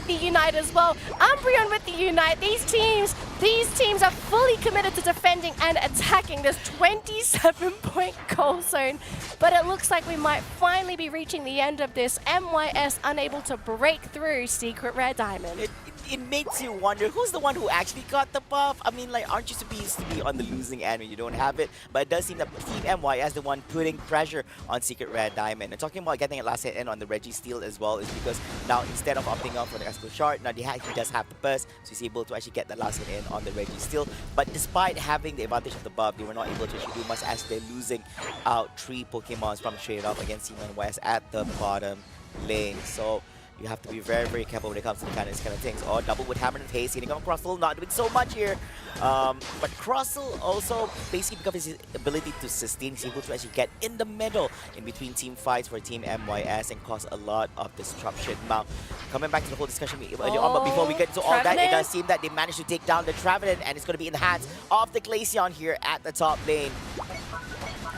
the Unite as well. Umbreon with the Unite. These teams are fully committed to defending and attacking this 27-point goal zone. But it looks like we might finally be reaching the end of this. MYS unable to break through Secret Rare Diamond. It makes you wonder who's the one who actually got the buff. I mean, like, aren't you supposed to be on the losing end when you don't have it? But it does seem that Team MYS the one putting pressure on Secret Rare Diamond. And talking about getting a last hit in on the Reggie Steal as well is because now instead of opting out for the Esco Shard, now he does have the burst, so he's able to actually get the last hit in on the Reggie Steal. But despite having the advantage of the buff, they were not able to actually do much as they're losing out 3 Pokemons from straight off against Team MYS at the bottom lane. So you have to be very, very careful when it comes to these kind of things. Oh, double with Hammer and Haze, hitting on Crossel, not doing so much here. But Crossel also, basically because of his ability to sustain, he's able to actually get in the middle in between team fights for Team MYS and cause a lot of disruption. Now, coming back to the whole discussion earlier on, but before we get into all that, it does seem that they managed to take down the Trevenant, and it's going to be in the hands of the Glaceon here at the top lane.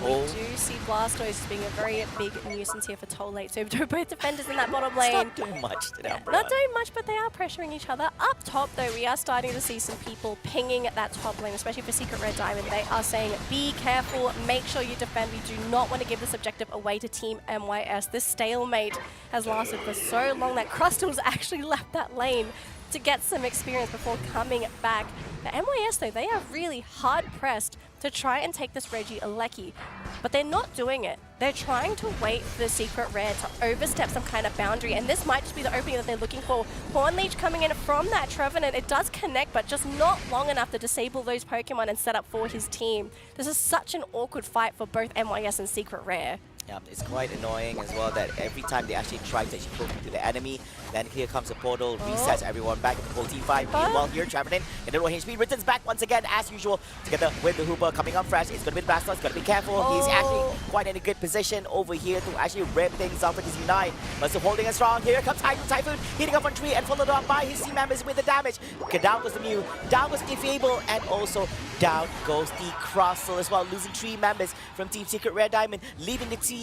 We do see Blastoise being a very big nuisance here for Tollate. So both defenders in that bottom lane. Not doing much today. Yeah, not doing much, but they are pressuring each other. Up top, though, we are starting to see some people pinging at that top lane, especially for Secret Red Diamond. They are saying, be careful, make sure you defend. We do not want to give this objective away to Team MYS. This stalemate has lasted for so long that Crustal's actually left that lane to get some experience before coming back. The MYS, though, they are really hard-pressed to try and take this Regieleki, but they're not doing it. They're trying to wait for the Secret Rare to overstep some kind of boundary, and this might just be the opening that they're looking for. Hornleech coming in from that Trevenant. It does connect, but just not long enough to disable those Pokemon and set up for his team. This is such an awkward fight for both MYS and Secret Rare. Yeah, it's quite annoying as well that every time they actually try to actually poke into the enemy, then here comes a portal, resets everyone back to the whole team fight. Meanwhile here, Trevenant and then HP returns back once again as usual, together with the Hooper coming up fresh. It's going to be Blastoise, it's going to be careful. He's actually quite in a good position over here to actually rip things off with his Unite. But still holding us strong. Here comes Typhoon, hitting up on tree and followed up by his team members with the damage. Okay, down goes the Mew, down goes the Fable, and also down goes the Crossel as well, losing 3 members from Team Secret Rare Diamond, leaving the 2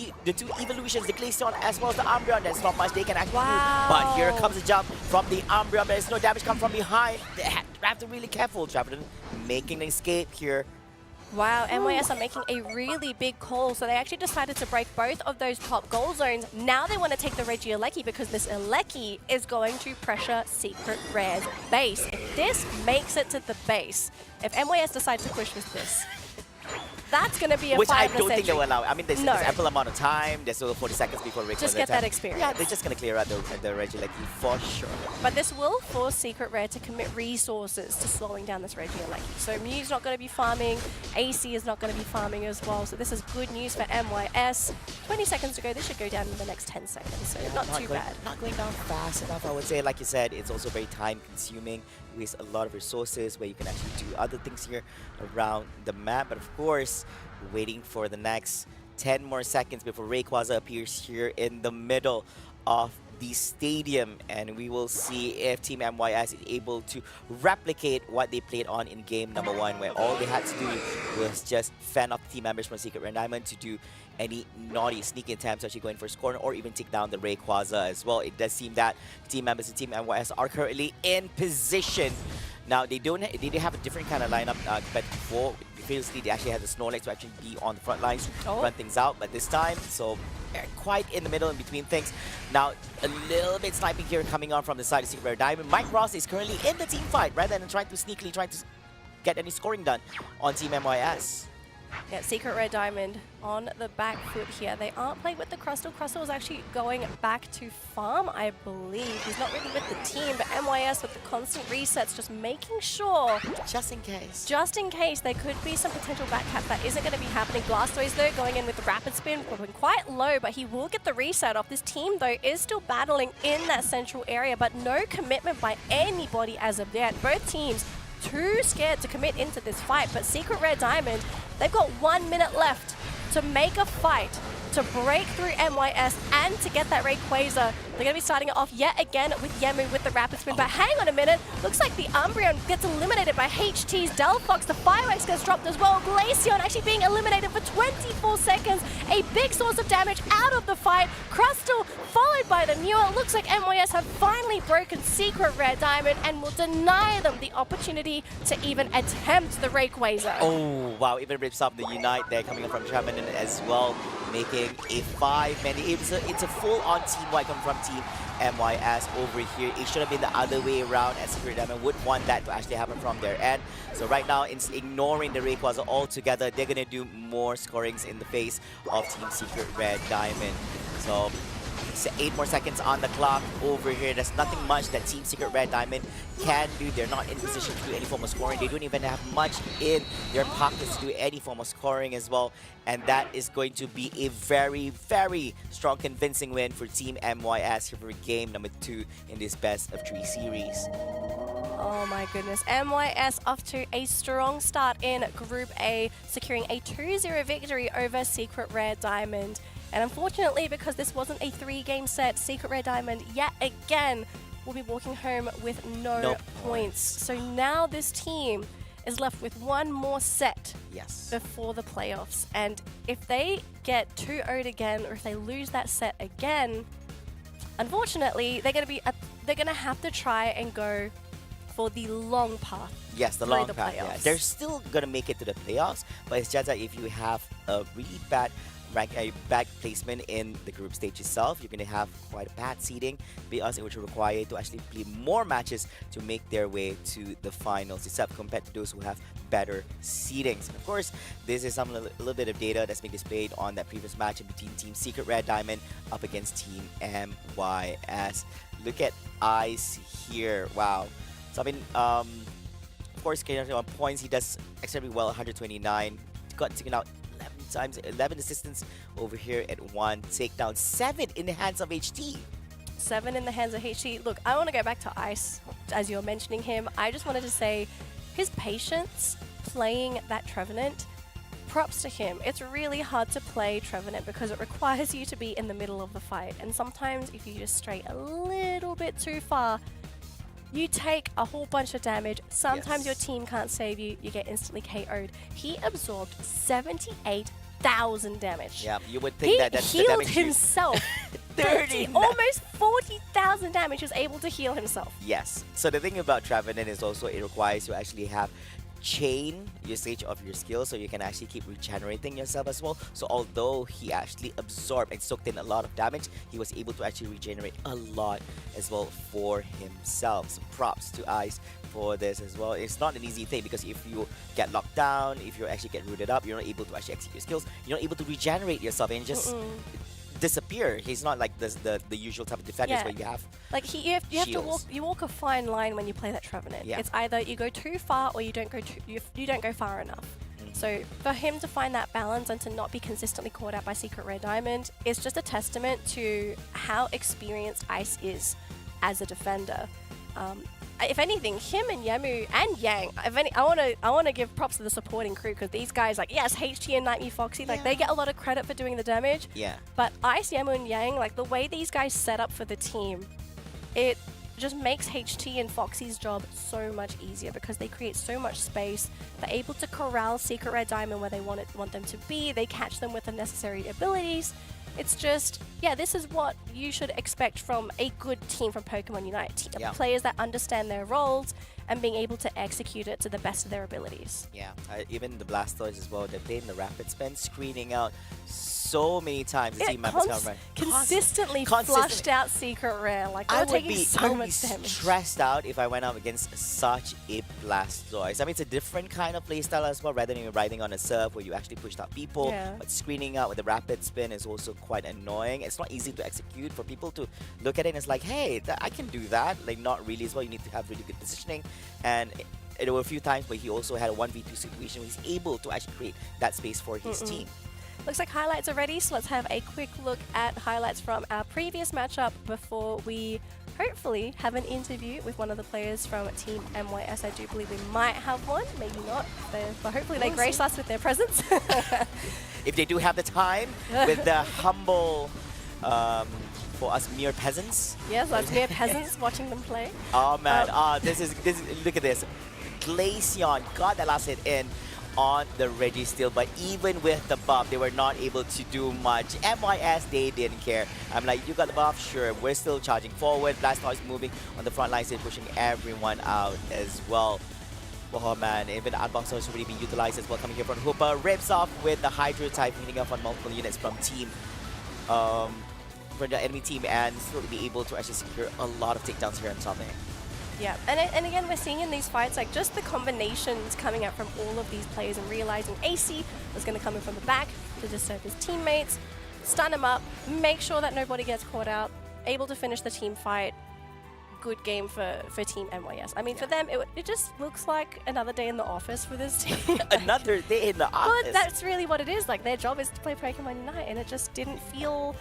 evolutions, the Glaceon as well as the Umbreon. There's not much they can actually do. But here comes a jump from the Umbreon. There's no damage come from behind. They have to be really careful. Trevenant making an escape here. Wow, MYS are making a really big call, so they actually decided to break both of those top goal zones. Now they want to take the Regieleki because this Eleki is going to pressure Secret Rare's base. If this makes it to the base, if MYS decide to push with this, that's going to be a Which I fight don't think they will allow. I mean, there's No. ample amount of time. There's still 40 seconds before Rick Just get that experience. Yeah, they're just going to clear out the Regieleki for sure. But this will force Secret Rare to commit resources to slowing down this Regieleki. So Mew's not going to be farming, AC is not going to be farming as well. So this is good news for MYS. 20 seconds to go. This should go down in the next 10 seconds. So not too bad. Not going down fast enough, I would say. Like you said, it's also very time consuming. Waste a lot of resources where you can actually do other things here around the map. But of course, waiting for the next 10 more seconds before Rayquaza appears here in the middle of the stadium, and we will see if Team MYS is able to replicate what they played on in game number 1, where all they had to do was just fend off the team members from Secret Rare Diamond to do any naughty sneaky attempts actually going for score or even take down the Rayquaza as well. It does seem that team members of Team MYS are currently in position. Now they have a different kind of lineup compared to before. Previously they actually had the Snorlax to actually be on the front lines, run things out, but this time, so they're quite in the middle in between things. Now a little bit sniping here coming on from the side of Secret Rare Diamond. Mike Ross is currently in the team fight rather than trying to sneakily get any scoring done on Team MYS. Yeah, Secret Rare Diamond on the back foot here. They aren't playing with the Crustal. Crustal is actually going back to farm, I believe. He's not really with the team, but MYS with the constant resets, just making sure. Just in case. Just in case there could be some potential backcap that isn't going to be happening. Blastoise, though, going in with the Rapid Spin, going quite low, but he will get the reset off. This team, though, is still battling in that central area, but no commitment by anybody as of yet. Both teams too scared to commit into this fight. But Secret Rare Diamond, they've got 1 minute left to make a fight, to break through MYS and to get that Rayquaza. They're going to be starting it off yet again with Yemu with the Rapid Spin. But hang on a minute, looks like the Umbreon gets eliminated by HT's Delphox. The Fireworks gets dropped as well. Glaceon actually being eliminated for 24 seconds. A big source of damage out of the fight. Crustle followed by the Mew. It looks like MYS have finally broken Secret Rare Diamond and will deny them the opportunity to even attempt the Rayquaza. Oh, wow. Even rips up the Unite there coming up from Shaman as well, making a 5-man. It's a full-on team-wide coming from Team MYS over here. It should have been the other way around, as Secret Diamond would want that to actually happen from their end. So right now, it's ignoring the Rayquaza altogether. They're going to do more scorings in the face of Team Secret Red Diamond. So 8 more seconds on the clock over here. There's nothing much that Team Secret Red Diamond can do. They're not in position to do any form of scoring. They don't even have much in their pockets to do any form of scoring as well. And that is going to be a very, very strong, convincing win for Team MYS here for game number 2 in this best of 3 series. Oh my goodness. MYS off to a strong start in Group A, securing a 2-0 victory over Secret Rare Diamond. And unfortunately, because this wasn't a 3-game set, Secret Rare Diamond yet again will be walking home with no points. So now this team is left with one more set before the playoffs. And if they get 2-0'd again, or if they lose that set again, unfortunately, they're gonna have to try and go for the long path. Yes, the long path. Yeah. They're still gonna make it to the playoffs, but it's just that if you have a really bad bad placement in the group stage itself, you're going to have quite a bad seeding, because it would require to actually play more matches to make their way to the finals itself compared to those who have better seedings. And of course, this is a little bit of data that's been displayed on that previous match between Team Secret Red Diamond up against Team MYS. Look at Ice here. Wow. So I mean, of course, on points, he does extremely well, 129. Got taken out 11 assistants over here at 1 takedown, 7 in the hands of HT. 7 in the hands of HT. Look, I want to go back to Ice, as you're mentioning him. I just wanted to say his patience playing that Trevenant, props to him. It's really hard to play Trevenant because it requires you to be in the middle of the fight. And sometimes if you just stray a little bit too far, you take a whole bunch of damage. Sometimes your team can't save you. You get instantly KO'd. He absorbed 78,000 damage. Yeah, you would think that's the damage. He healed himself. 30, almost 40,000 damage. He was able to heal himself. Yes. So the thing about Trevenant is also it requires you actually have chain usage of your skills, so you can actually keep regenerating yourself as well. So although he actually absorbed and soaked in a lot of damage, he was able to actually regenerate a lot as well for himself. So props to Ice for this as well. It's not an easy thing, because if you get locked down, if you actually get rooted up, you're not able to actually execute your skills, you're not able to regenerate yourself and just disappear. He's not like the usual type of defenders where you have you have to walk a fine line when you play that Trevenant. Yeah. It's either you go too far or you don't go far enough. So for him to find that balance and to not be consistently caught out by Secret Rare Diamond is just a testament to how experienced Ice is as a defender. If anything, him and Yemu and Yang, I want to give props to the supporting crew, because these guys, like, yes, HT and Nightmare Foxy, like, they get a lot of credit for doing the damage. Yeah. But Ice, Yemu, and Yang, like, the way these guys set up for the team, it just makes HT and Foxy's job so much easier, because they create so much space. They're able to corral Secret Red Diamond where they want them to be. They catch them with the necessary abilities. It's just, this is what you should expect from a good team from Pokemon Unite. Players that understand their roles and being able to execute it to the best of their abilities. Yeah, even the Blastoise as well, they're playing the Rapid Spin, screening out so many times. Consistently flushed out Secret Rare. Like, they're taking so much damage. Stressed out if I went out against such a Blastoise. I mean, it's a different kind of playstyle as well, rather than you're riding on a serve where you actually pushed out people. But screening out with the Rapid Spin is also quite annoying. It's not easy to execute for people to look at it and it's like, hey, I can do that. Like, not really as well. You need to have really good positioning. And there were a few times where he also had a 1v2 situation where he's able to actually create that space for his team. Looks like highlights are ready, so let's have a quick look at highlights from our previous matchup before we hopefully have an interview with one of the players from Team MYS. I do believe we might have one, maybe not, but hopefully they grace us with their presence. If they do have the time, with the humble, for us mere peasants. Yes, us mere peasants watching them play. Oh man, this is look at this. Glaceon got that last hit in on the Reggie still, but even with the buff, they were not able to do much. MYS, they didn't care. I'm like, you got the buff? Sure, we're still charging forward. Blastoise is moving on the front lines, they're pushing everyone out as well. Oh man, even the outbox has already been utilized as well. Coming here from Hooper, rips off with the Hydro type, hitting off on multiple units from team, from the enemy team, and still be able to actually secure a lot of takedowns here on top lane. Yeah, and again, we're seeing in these fights, like, just the combinations coming out from all of these players and realizing AC was going to come in from the back to disturb his teammates, stun him up, make sure that nobody gets caught out, able to finish the team fight. Good game for Team MYS. I mean, for them, it just looks like another day in the office for this team. Another day in the office. But that's really what it is. Like, their job is to play Pokémon Unite, and it just didn't feel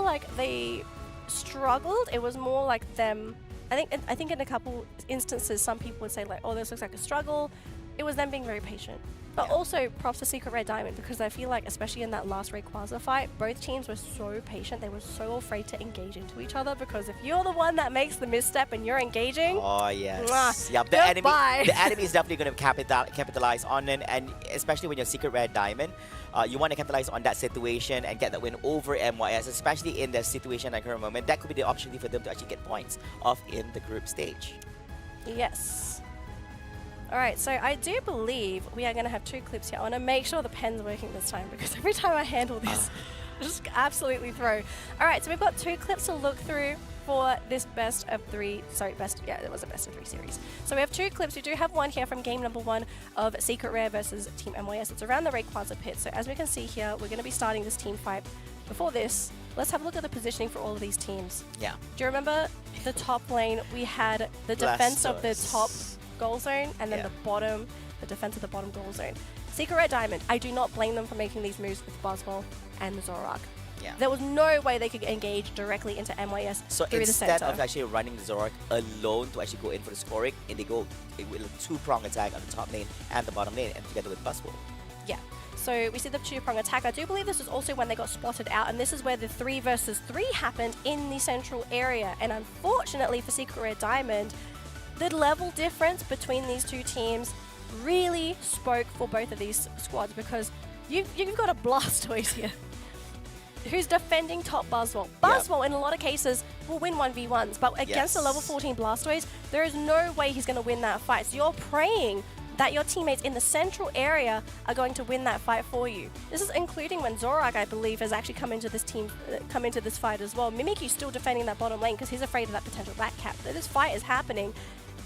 like they struggled. It was more like them. I think in a couple instances, some people would say like, "Oh, this looks like a struggle." It was them being very patient. But also props to Secret Red Diamond, because I feel like, especially in that last Rayquaza fight, both teams were so patient. They were so afraid to engage into each other, because if you're the one that makes the misstep and you're engaging, oh yes, mwah, yeah, the enemy is definitely going to capitalize on it, and especially when you're Secret Red Diamond, you want to capitalize on that situation and get that win over MYS, especially in the situation at the current moment. That could be the opportunity for them to actually get points off in the group stage. Yes. Alright, so I do believe we are going to have two clips here. I want to make sure the pen's working this time, because every time I handle this, I just absolutely throw. Alright, so we've got two clips to look through for this best of three, it was a best of three series. So we have two clips. We do have one here from game number 1 of Secret Rare versus Team MYS. It's around the Rayquaza pit. So as we can see here, we're going to be starting this team fight. Before this, let's have a look at the positioning for all of these teams. Yeah. Do you remember the top lane? We had the defense of the top goal zone, and then the defense of the bottom goal zone. Secret Red Diamond, I do not blame them for making these moves with Buzzwole and Zoroark. Yeah. There was no way they could engage directly into MYS through the center. Instead of actually running Zoroark alone to actually go in for the scoring, and they go with a two-prong attack on the top lane and the bottom lane, and together with Buzzwole. Yeah. So we see the two-prong attack. I do believe this is also when they got spotted out, and this is where the 3 versus 3 happened in the central area. And unfortunately for Secret Red Diamond, the level difference between these two teams really spoke for both of these squads, because you've got a Blastoise here who's defending top Buzzwole. Buzzwole, in a lot of cases, will win 1v1s, but against a level 14 Blastoise, there is no way he's going to win that fight. So you're praying that your teammates in the central area are going to win that fight for you. This is including when Zoroark, I believe, has actually come into this fight as well. Mimikyu's still defending that bottom lane because he's afraid of that potential back cap. So this fight is happening.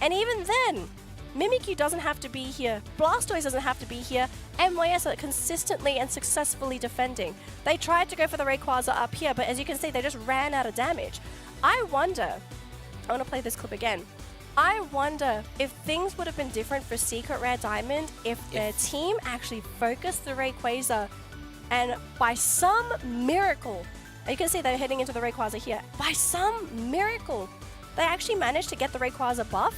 And even then, Mimikyu doesn't have to be here. Blastoise doesn't have to be here. MYS are consistently and successfully defending. They tried to go for the Rayquaza up here, but as you can see, they just ran out of damage. I want to play this clip again. I wonder if things would have been different for Secret Rare Diamond if their team actually focused the Rayquaza, and by some miracle, you can see they're heading into the Rayquaza here, by some miracle, they actually managed to get the Rayquaza buff.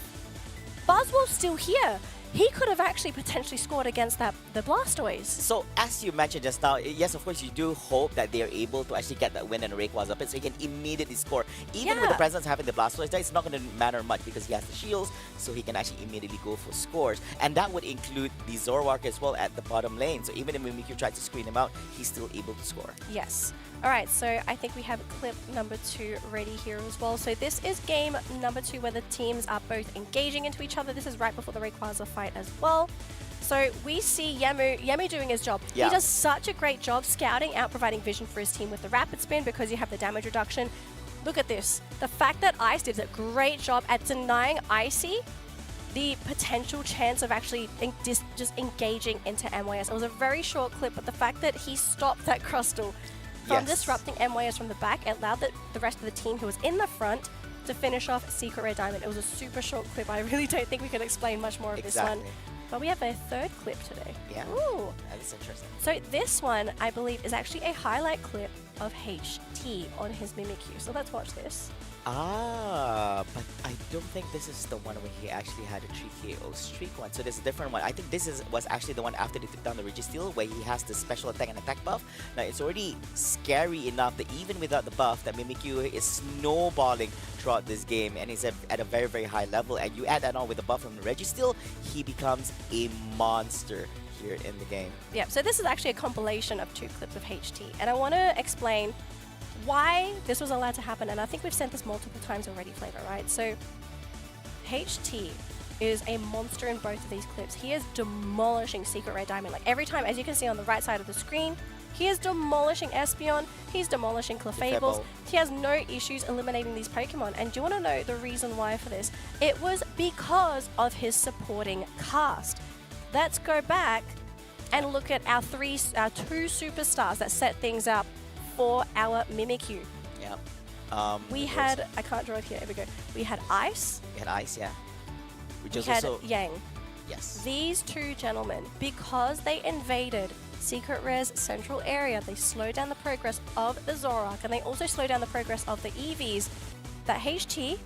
Buzzwole's still here. He could have actually potentially scored against the Blastoise. So as you mentioned just now, yes, of course, you do hope that they are able to actually get that win and Rayquaza up, so he can immediately score. Even with the presence of having the Blastoise, that's not going to matter much because he has the shields, so he can actually immediately go for scores. And that would include the Zoroark as well at the bottom lane. So even if Mimikyu tried to screen him out, he's still able to score. Yes. Alright, so I think we have clip number 2 ready here as well. So this is game number 2 where the teams are both engaging into each other. This is right before the Rayquaza fight as well. So we see Yamu doing his job. Yeah. He does such a great job scouting out, providing vision for his team with the rapid spin because you have the damage reduction. Look at this. The fact that Ice did a great job at denying Icy the potential chance of actually just engaging into MYS. It was a very short clip, but the fact that he stopped that Crustle from disrupting MYS from the back, it allowed the rest of the team who was in the front to finish off Secret Red Diamond. It was a super short clip. I really don't think we could explain much more of this one. But we have a third clip today. Yeah. Ooh. That is interesting. So this one, I believe, is actually a highlight clip of HT on his Mimikyu. So let's watch this. But I don't think this is the one where he actually had a 3KO streak one. So there's a different one. I think this was actually the one after they took down the Registeel, where he has the special attack and attack buff. Now it's already scary enough that even without the buff, that Mimikyu is snowballing throughout this game, and he's at a very, very high level. And you add that on with the buff from the Registeel, he becomes a monster here in the game. Yeah, so this is actually a compilation of 2 clips of HT. And I want to explain why this was allowed to happen. And I think we've said this multiple times already, Flavor, right? So HT is a monster in both of these clips. He is demolishing Secret Rare Diamond. Like every time, as you can see on the right side of the screen, he is demolishing Espeon, he's demolishing Clefable. He has no issues eliminating these Pokemon. And do you want to know the reason why for this? It was because of his supporting cast. Let's go back and look at our 2 superstars that set things up for our Mimikyu. Yeah. We had, I can't draw it here, here we go. We had Ice. We had Ice, yeah. Which We is had also... Yang. Yes. These 2 gentlemen, because they invaded Secret Rare's central area, they slowed down the progress of the Zoroark, and they also slowed down the progress of the Eevees. That HT,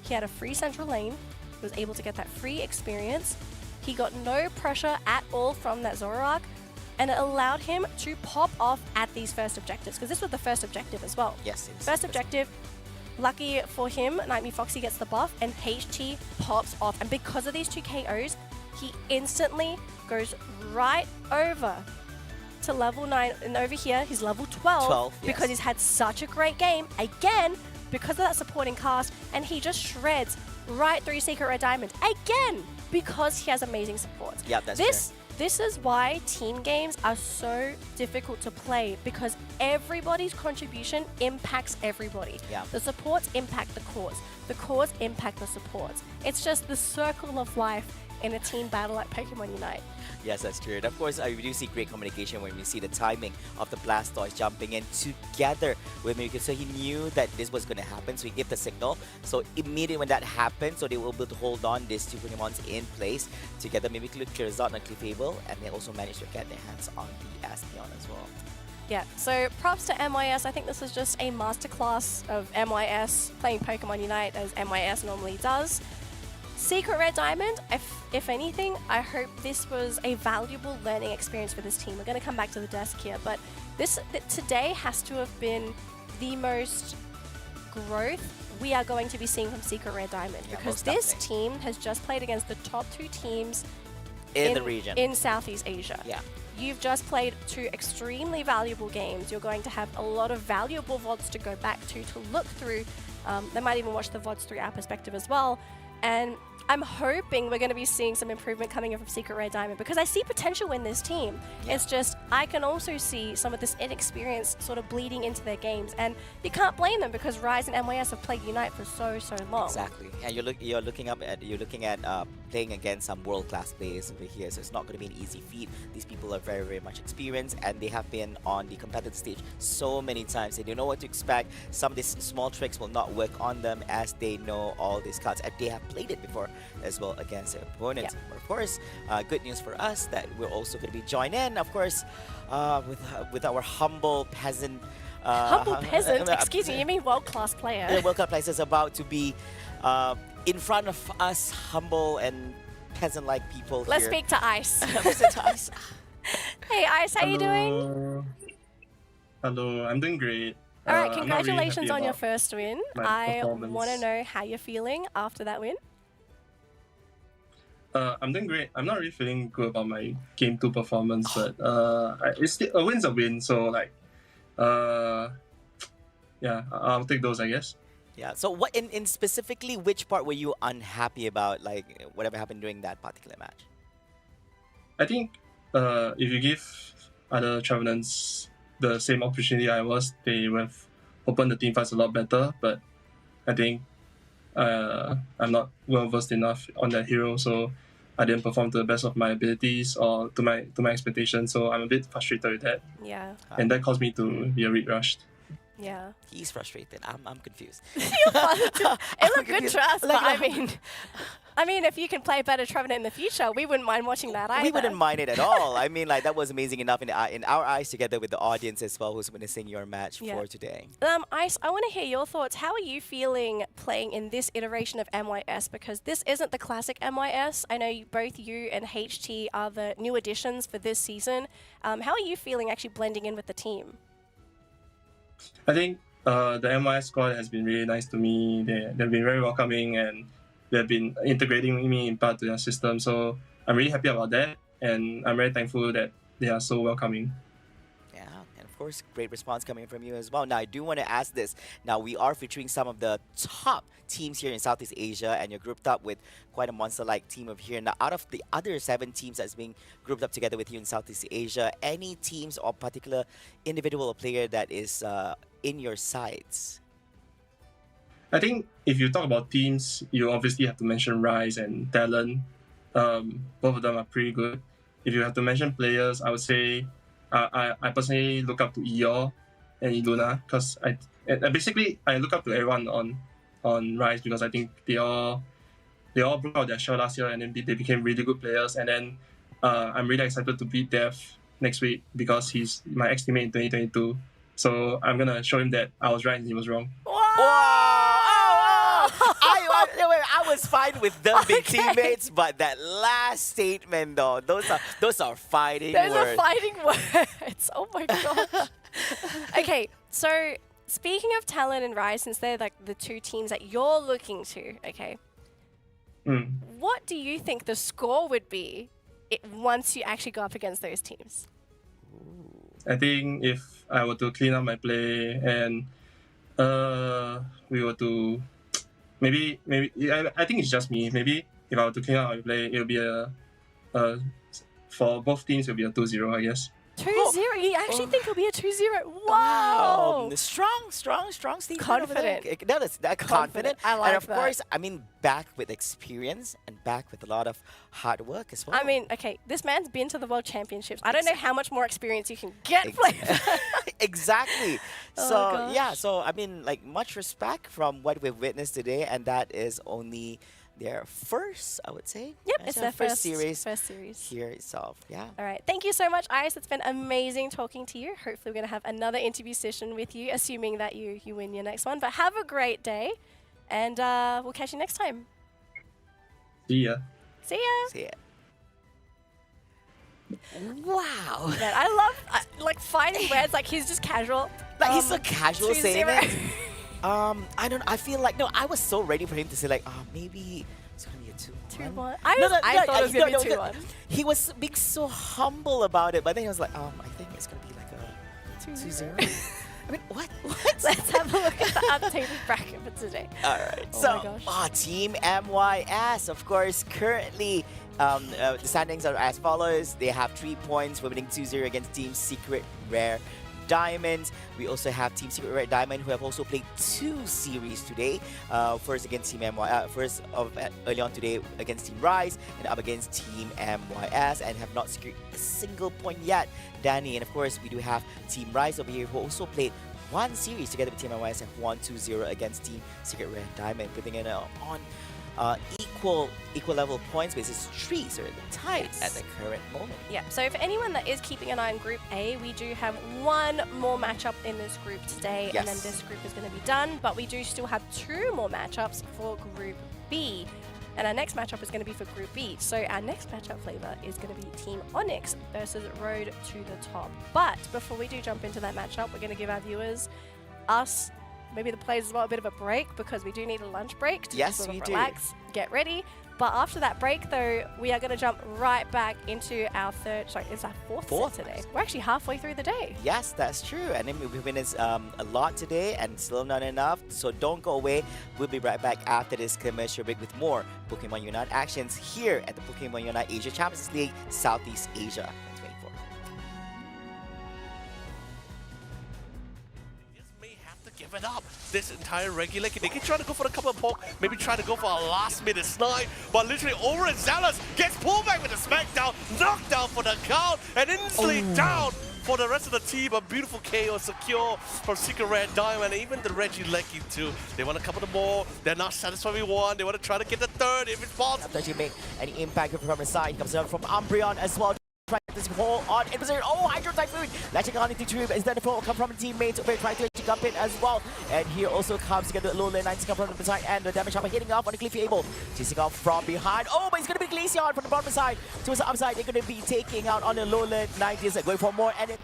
he had a free central lane, he was able to get that free experience. He got no pressure at all from that Zoroark, and it allowed him to pop off at these first objectives, because this was the first objective as well. Yes, it is. First objective, lucky for him, Nightmare Foxy gets the buff, and HT pops off. And because of these 2 KOs, he instantly goes right over to level 9, and over here, he's level 12, because yes. he's had such a great game, again, because of that supporting cast, and he just shreds right through Secret Rare Diamond, again, because he has amazing support. Yeah, that's This is why team games are so difficult to play, because everybody's contribution impacts everybody. Yeah. The supports impact the cores impact the supports. It's just the circle of life in a team battle like Pokemon Unite. Yes, that's true. And of course, we do see great communication when we see the timing of the Blastoise jumping in together with Mimikyu. So he knew that this was going to happen, so he gave the signal. So immediately when that happened, so they were able to hold on these 2 Pokemons in place together. Mimikyu clears out on Clefable, and they also managed to get their hands on the Espeon as well. Yeah, so props to MYS. I think this is just a masterclass of MYS playing Pokemon Unite as MYS normally does. Secret Rare Diamond, if anything, I hope this was a valuable learning experience for this team. We're going to come back to the desk here, but today has to have been the most growth we are going to be seeing from Secret Rare Diamond, because this team has just played against the top 2 teams in the region, in Southeast Asia. Yeah. You've just played 2 extremely valuable games. You're going to have a lot of valuable VODs to go back to look through. They might even watch the VODs through our perspective as well. And I'm hoping we're going to be seeing some improvement coming in from Secret Rare Diamond, because I see potential in this team. Yeah. It's just I can also see some of this inexperience sort of bleeding into their games, and you can't blame them, because Rise and MYS have played Unite for so long. Exactly. And you're looking at playing against some world-class players over here, so it's not going to be an easy feat. These people are very, very much experienced, and they have been on the competitive stage so many times. They know what to expect. Some of these small tricks will not work on them, as they know all these cards, and they have played it before as well against their opponents. Yeah. But of course, good news for us that we're also going to be joined in, of course, with our humble peasant. Humble peasant? Excuse me, you mean world-class player? The World Cup players is about to be in front of us, humble and peasant-like people. Let's here. speak to Ice. Listen to Ice. Hey Ice, how you doing? Hello, I'm doing great. All right, I'm not really congratulations happy on your about first win. my I performance. want to know how you're feeling after that win. I'm doing great. I'm not really feeling good about my game 2 performance, but it's still, a win's a win. So yeah, I'll take those, I guess. Yeah. So what in specifically which part were you unhappy about? Like whatever happened during that particular match? I think if you give other Trevenants the same opportunity I was, they would have opened the team fights a lot better. But I think I'm not well versed enough on that hero, so I didn't perform to the best of my abilities or to my expectations. So I'm a bit frustrated with that. Yeah. And that caused me to be a bit rushed. Yeah. He's frustrated. I'm confused. It looked good to us, but Like, I mean, if you can play better Trevenant in the future, we wouldn't mind watching that either. we wouldn't mind it at all. I mean, like, that was amazing enough in our eyes, together with the audience as well, who's witnessing your match for today. Ice, I want to hear your thoughts. How are you feeling playing in this iteration of MYS? Because this isn't the classic MYS. I know both you and HT are the new additions for this season. How are you feeling actually blending in with the team? I think the MYS squad has been really nice to me. They've been very welcoming, and they've been integrating me in part to their system. So I'm really happy about that, and I'm very thankful that they are so welcoming. Yeah, and of course, great response coming from you as well. Now, I do want to ask this. Now, we are featuring some of the top teams here in Southeast Asia, and you're grouped up with quite a monster-like team of here. Now, out of the other 7 teams that's being grouped up together with you in Southeast Asia, any teams or particular individual or player that is in your sights? I think if you talk about teams, you obviously have to mention Rise and Talon. Both of them are pretty good. If you have to mention players, I would say I personally look up to Eeyore and Iluna, because I look up to everyone on Rise, because I think they all broke out their shell last year, and then they became really good players. And then I'm really excited to beat Dev next week, because he's my ex-teammate in 2022. So I'm gonna show him that I was right and he was wrong. I was fine with them being teammates, but that last statement, though, those are fighting words. Those are fighting words. Oh my gosh. Okay, so speaking of Talon and Rise, since they're like the 2 teams that you're looking to, okay, what do you think the score would be once you actually go up against those teams? I think if I were to clean up my play and we were to maybe I think it's just me. Maybe if I were to clean up my play, it'll be for both teams it'll be a 2-0, I guess. 2-0. You actually think it'll be a 2-0? Wow. Strong Steve. Confident. That's confident. I like and of that. course, I mean, back with experience and back with a lot of hard work as well. I mean, okay, this man's been to the World Championships. I don't know how much more experience you can get playing. Exactly. Oh, So, gosh. yeah, so I mean, like, much respect from what we've witnessed today, and that is only their first, I would say. Yep, it's their first series. First series. Here itself, yeah. All right. Thank you so much, Ice. It's been amazing talking to you. Hopefully we're going to have another interview session with you, assuming that you win your next one. But have a great day, and we'll catch you next time. See ya. See ya. See ya. Wow. Man, I love like fighting words. Like he's just casual. Like he's so casual 2-0. saying it. I feel like, no, I was so ready for him to say like, maybe it's gonna be a 2-1. 2-1. I thought it was gonna be 2-1. He was being so humble about it, but then he was like, I think it's gonna be like a 2-0. I mean, what? Let's have a look at the updated bracket for today. All right. Oh my gosh. Team MYS, of course, currently the standings are as follows. They have 3 points, winning 2-0 against Team Secret Rare Diamond. We also have Team Secret Rare Diamond, who have also played 2 series today. First against Team early on today against Team Rise, and up against Team MYS, and have not secured a single point yet, Danny. And of course, we do have Team Rise over here, who also played 1 series together with Team MYS, and won 2-0 against Team Secret Rare Diamond, putting it on equal level points basis. 3 are tied at the current moment. Yeah, so for anyone that is keeping an eye on Group A, we do have 1 more matchup in this group today, and then this group is going to be done. But we do still have 2 more matchups for Group B. And our next matchup is going to be for Group B. So our next matchup flavor is going to be Team Onyx versus Road to the Top. But before we do jump into that matchup, we're going to give our viewers, us, maybe the players as well, a bit of a break, because we do need a lunch break to just sort of relax, get ready. But after that break, though, we are going to jump right back into our it's our fourth set today. We're actually halfway through the day. Yes, that's true. And then we've witnessed a lot today, and still not enough. So don't go away. We'll be right back after this commercial break with more Pokemon Unite actions here at the Pokemon Unite Asia Champions League Southeast Asia 2024. Give it up this entire regular game. They can try to go for a couple of poke, maybe try to go for a last-minute snipe, but literally Zealous gets pulled back with a smackdown, knocked down for the count, and instantly down for the rest of the team. A beautiful KO secure from Secret Red Diamond, and even the Reggie Lecky too. They want a couple of more. They're not satisfied with one. They want to try to get the third if it's possible. After you make any impact from the side, comes out from Umbreon as well. Trying to hold on in position. Oh, Hydro Typhoon latching on into Tube. Is that the fall come from the teammates? We're trying to jump in as well. And here also comes together low lane 9 to come from the side, and the damage shot hitting off on the Cliffy Able. Chasing off from behind. Oh, but it's going to be Glaceon from the bottom side. Towards the upside, they're going to be taking out on the low lane 90s. Going for more, and it.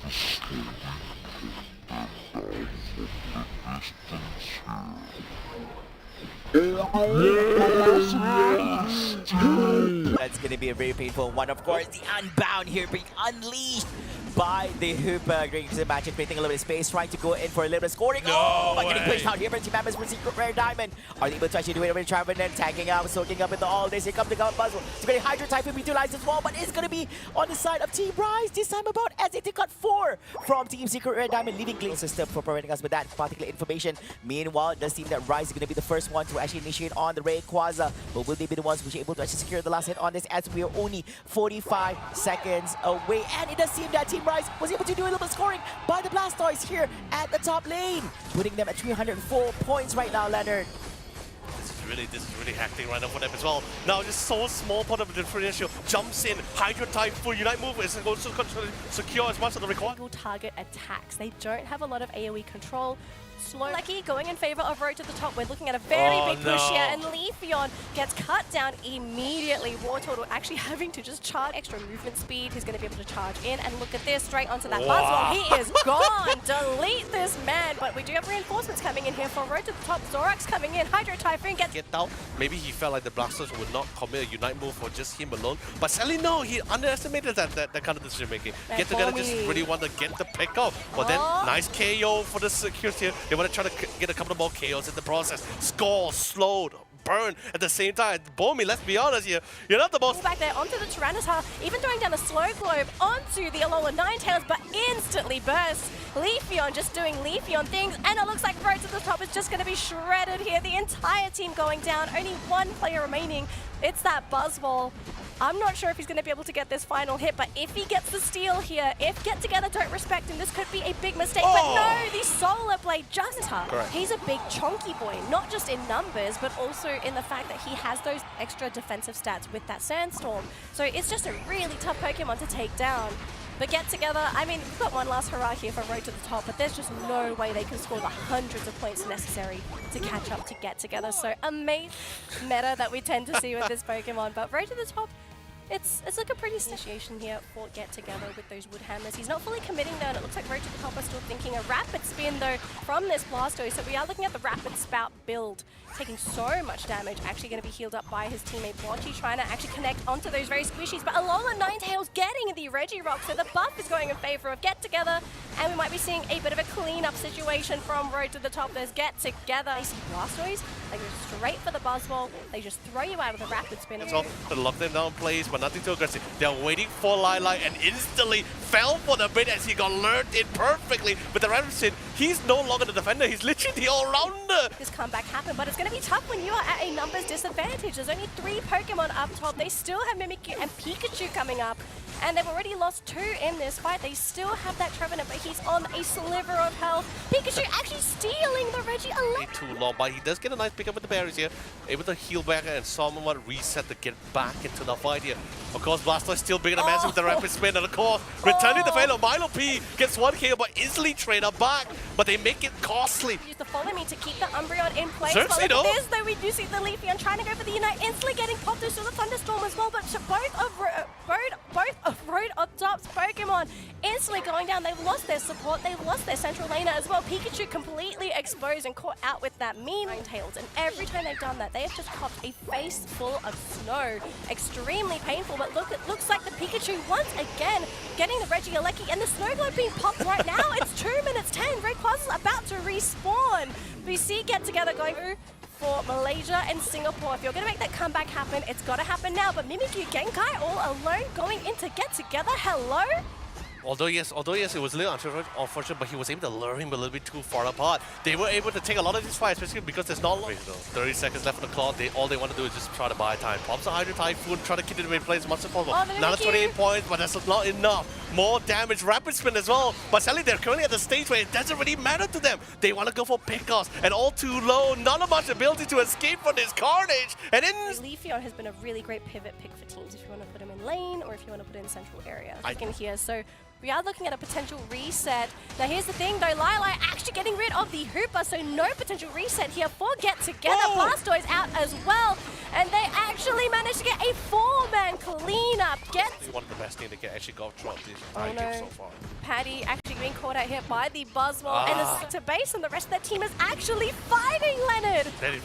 That's going to be a very painful one. Of course, the Unbound here being unleashed by the Hooper. Going to the match and creating a little bit of space, trying to go in for a little bit of scoring. But getting pushed out here by team members for Secret Rare Diamond. Are they able to actually do it with Traveling and tagging out, soaking up into all this? Here comes the Buzzle. So getting Hydro Typhoon utilized as well, but it's going to be on the side of Team Rise this time about, as they got 4 from Team Secret Rare Diamond, leaving Glade System for providing us with that particular information. Meanwhile, it does seem that Rise is going to be the first one to actually initiate on the Rayquaza, but will they be the ones which are able to actually secure the last hit on this, as we are only 45 seconds away? And it does seem that Team Rise was able to do a little bit of scoring by the Blastoise here at the top lane, putting them at 304 points right now, Leonard. This is really hectic right now for them as well. Now just so small part of the differential jumps in. Hydro Typhoon Unite move is going to secure as much of the required target attacks. They don't have a lot of AoE control. Slow Lucky going in favor of Road to the Top. We're looking at a very big push here, and Leafeon gets cut down immediately. Wartortle actually having to just charge extra movement speed. He's going to be able to charge in, and look at this, straight onto that Buzzwole. He is gone. Delete this man. But we do have reinforcements coming in here for Road to the Top. Zorax coming in. Hydro Typhoon gets get down. Maybe he felt like the Blastoise would not commit a Unite move for just him alone. But sadly, no, he underestimated that kind of decision making. Get together, just really want to get the pick up. But then, nice KO for the security. They want to try to get a couple of more KOs in the process. Score, slowed, burn at the same time. Bomi, let's be honest here, you're not the most. Back there onto the Tyranitar, even throwing down a Slow Globe onto the Alola Ninetales, but instantly bursts. Leafeon just doing Leafeon things, and it looks like Road to the Top is just going to be shredded here. The entire team going down, only one player remaining. It's that Buzzwole. I'm not sure if he's going to be able to get this final hit, but if he gets the steal here, if Get Together don't respect him, this could be a big mistake. But no, the Solar Blade just he's a big chunky boy, not just in numbers, but also in the fact that he has those extra defensive stats with that Sandstorm. So it's just a really tough Pokemon to take down. But Get Together, I mean, we've got one last hurrah here for Road to the Top, but there's just no way they can score the hundreds of points necessary to catch up to Get Together. So amazing meta that we tend to see with this Pokemon. But Road to the Top, it's like a pretty initiation here for Get Together with those Wood Hammers. He's not fully committing though, and it looks like Road to the Top are still thinking a Rapid Spin though from this Blastoise. So we are looking at the Rapid Spout build, taking so much damage, actually going to be healed up by his teammate Blotchy, trying to actually connect onto those very squishies. But Alola Ninetales getting the Regirock, so the buff is going in favor of Get Together, and we might be seeing a bit of a cleanup situation from Road to the Top. There's Get Together. They see Blastoise, they go straight for the Buzzwole, they just throw you out with a Rapid Spin. So they lock them down place, but nothing too aggressive. They're waiting for Lilac and instantly fell for the bait as he got lured in perfectly with the Rapid Spin. He's no longer the defender, he's literally the all-rounder. This comeback happened, but it's going to be tough when you are at a numbers disadvantage. There's only 3 Pokemon up top. They still have Mimikyu and Pikachu coming up, and they've already lost 2 in this fight. They still have that Trevenant, but he's on a sliver of health. Pikachu actually stealing the Regieleki. Too long, but he does get a nice pickup with the berries here. Able to heal back and somewhat reset to get back into the fight here. Of course, Blastoise still big and massive with the Rapid Spin, and of course, returning the fail of Milo P gets 1 KO, but instantly trainer back, but they make it costly. Use the Follow Me to keep the Umbreon in place. Certainly but look at this, though, we do see the Leafeon trying to go for the Unite, instantly getting popped through the Thunderstorm as well, but both of Road on Top's Pokemon instantly going down. They've lost their support, they've lost their central laner as well. Pikachu completely exposed and caught out with that mean Ninetales, and every time they've done that, they have just popped a face full of snow. Extremely painful, but look, it looks like the Pikachu once again getting the Regieleki, and the Snow Globe being popped right now. It's 2 minutes 10. Rayquaza's about to respawn. We see Get Together going through for Malaysia and Singapore. If you're going to make that comeback happen, it's got to happen now. But Mimikyu Genkai all alone going in to Get Together. Hello? Although yes, it was a little unfortunate, but he was able to lure him a little bit too far apart. They were able to take a lot of this fight, especially because there's not long. 30 seconds left on the clock. All they want to do is just try to buy time. Pops a Hydro Typhoon, try to keep it in place as much as possible. Another 28 points, but that's not enough. More damage, rapid spin as well. But sadly, they're currently at the stage where it doesn't really matter to them. They want to go for pickoffs, and all too low. Not much ability to escape from this carnage. And then Leafeon has been a really great pivot pick for teams if you want to put him in lane or if you want to put him in central area. I can hear so. We are looking at a potential reset. Now here's the thing though, Lyle actually getting rid of the Hooper, so no potential reset here for Get Together. Blastoise out as well, and they actually managed to get a 4-man cleanup. One of the best teams to get actually got dropped this entire game so far. Paddy actually being caught out here by the Buzzwole, and the to base, and the rest of their team is actually fighting Leonard. Then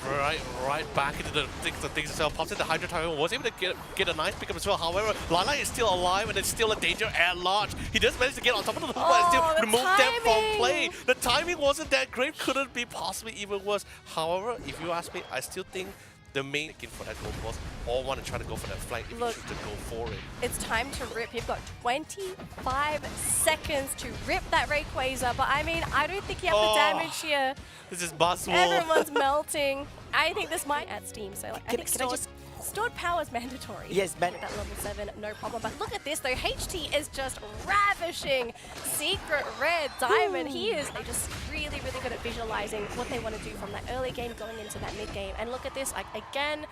right back into the things itself. Pops in the Hydro Typhoon, was able to get a nice pickup as well. However, Lala is still alive and it's still a danger at large. He just managed to get on top of the Hooper and still remove them from play. The timing wasn't that great, couldn't be possibly even worse. However, if you ask me, I still think the main key for that goal was all want to try to go for that flank if you choose to go for it. It's time to rip. You've got 25 seconds to rip that Rayquaza, but I mean, I don't think you have the damage here. This is Buzzwole. Everyone's melting. I think this might at Steam, so like, I think stored power is mandatory. Yes, at that level 7, no problem. But look at this though, HT is just ravishing Secret Red Diamond. They're just really, really good at visualizing what they want to do from that early game going into that mid game. And look at this, like again,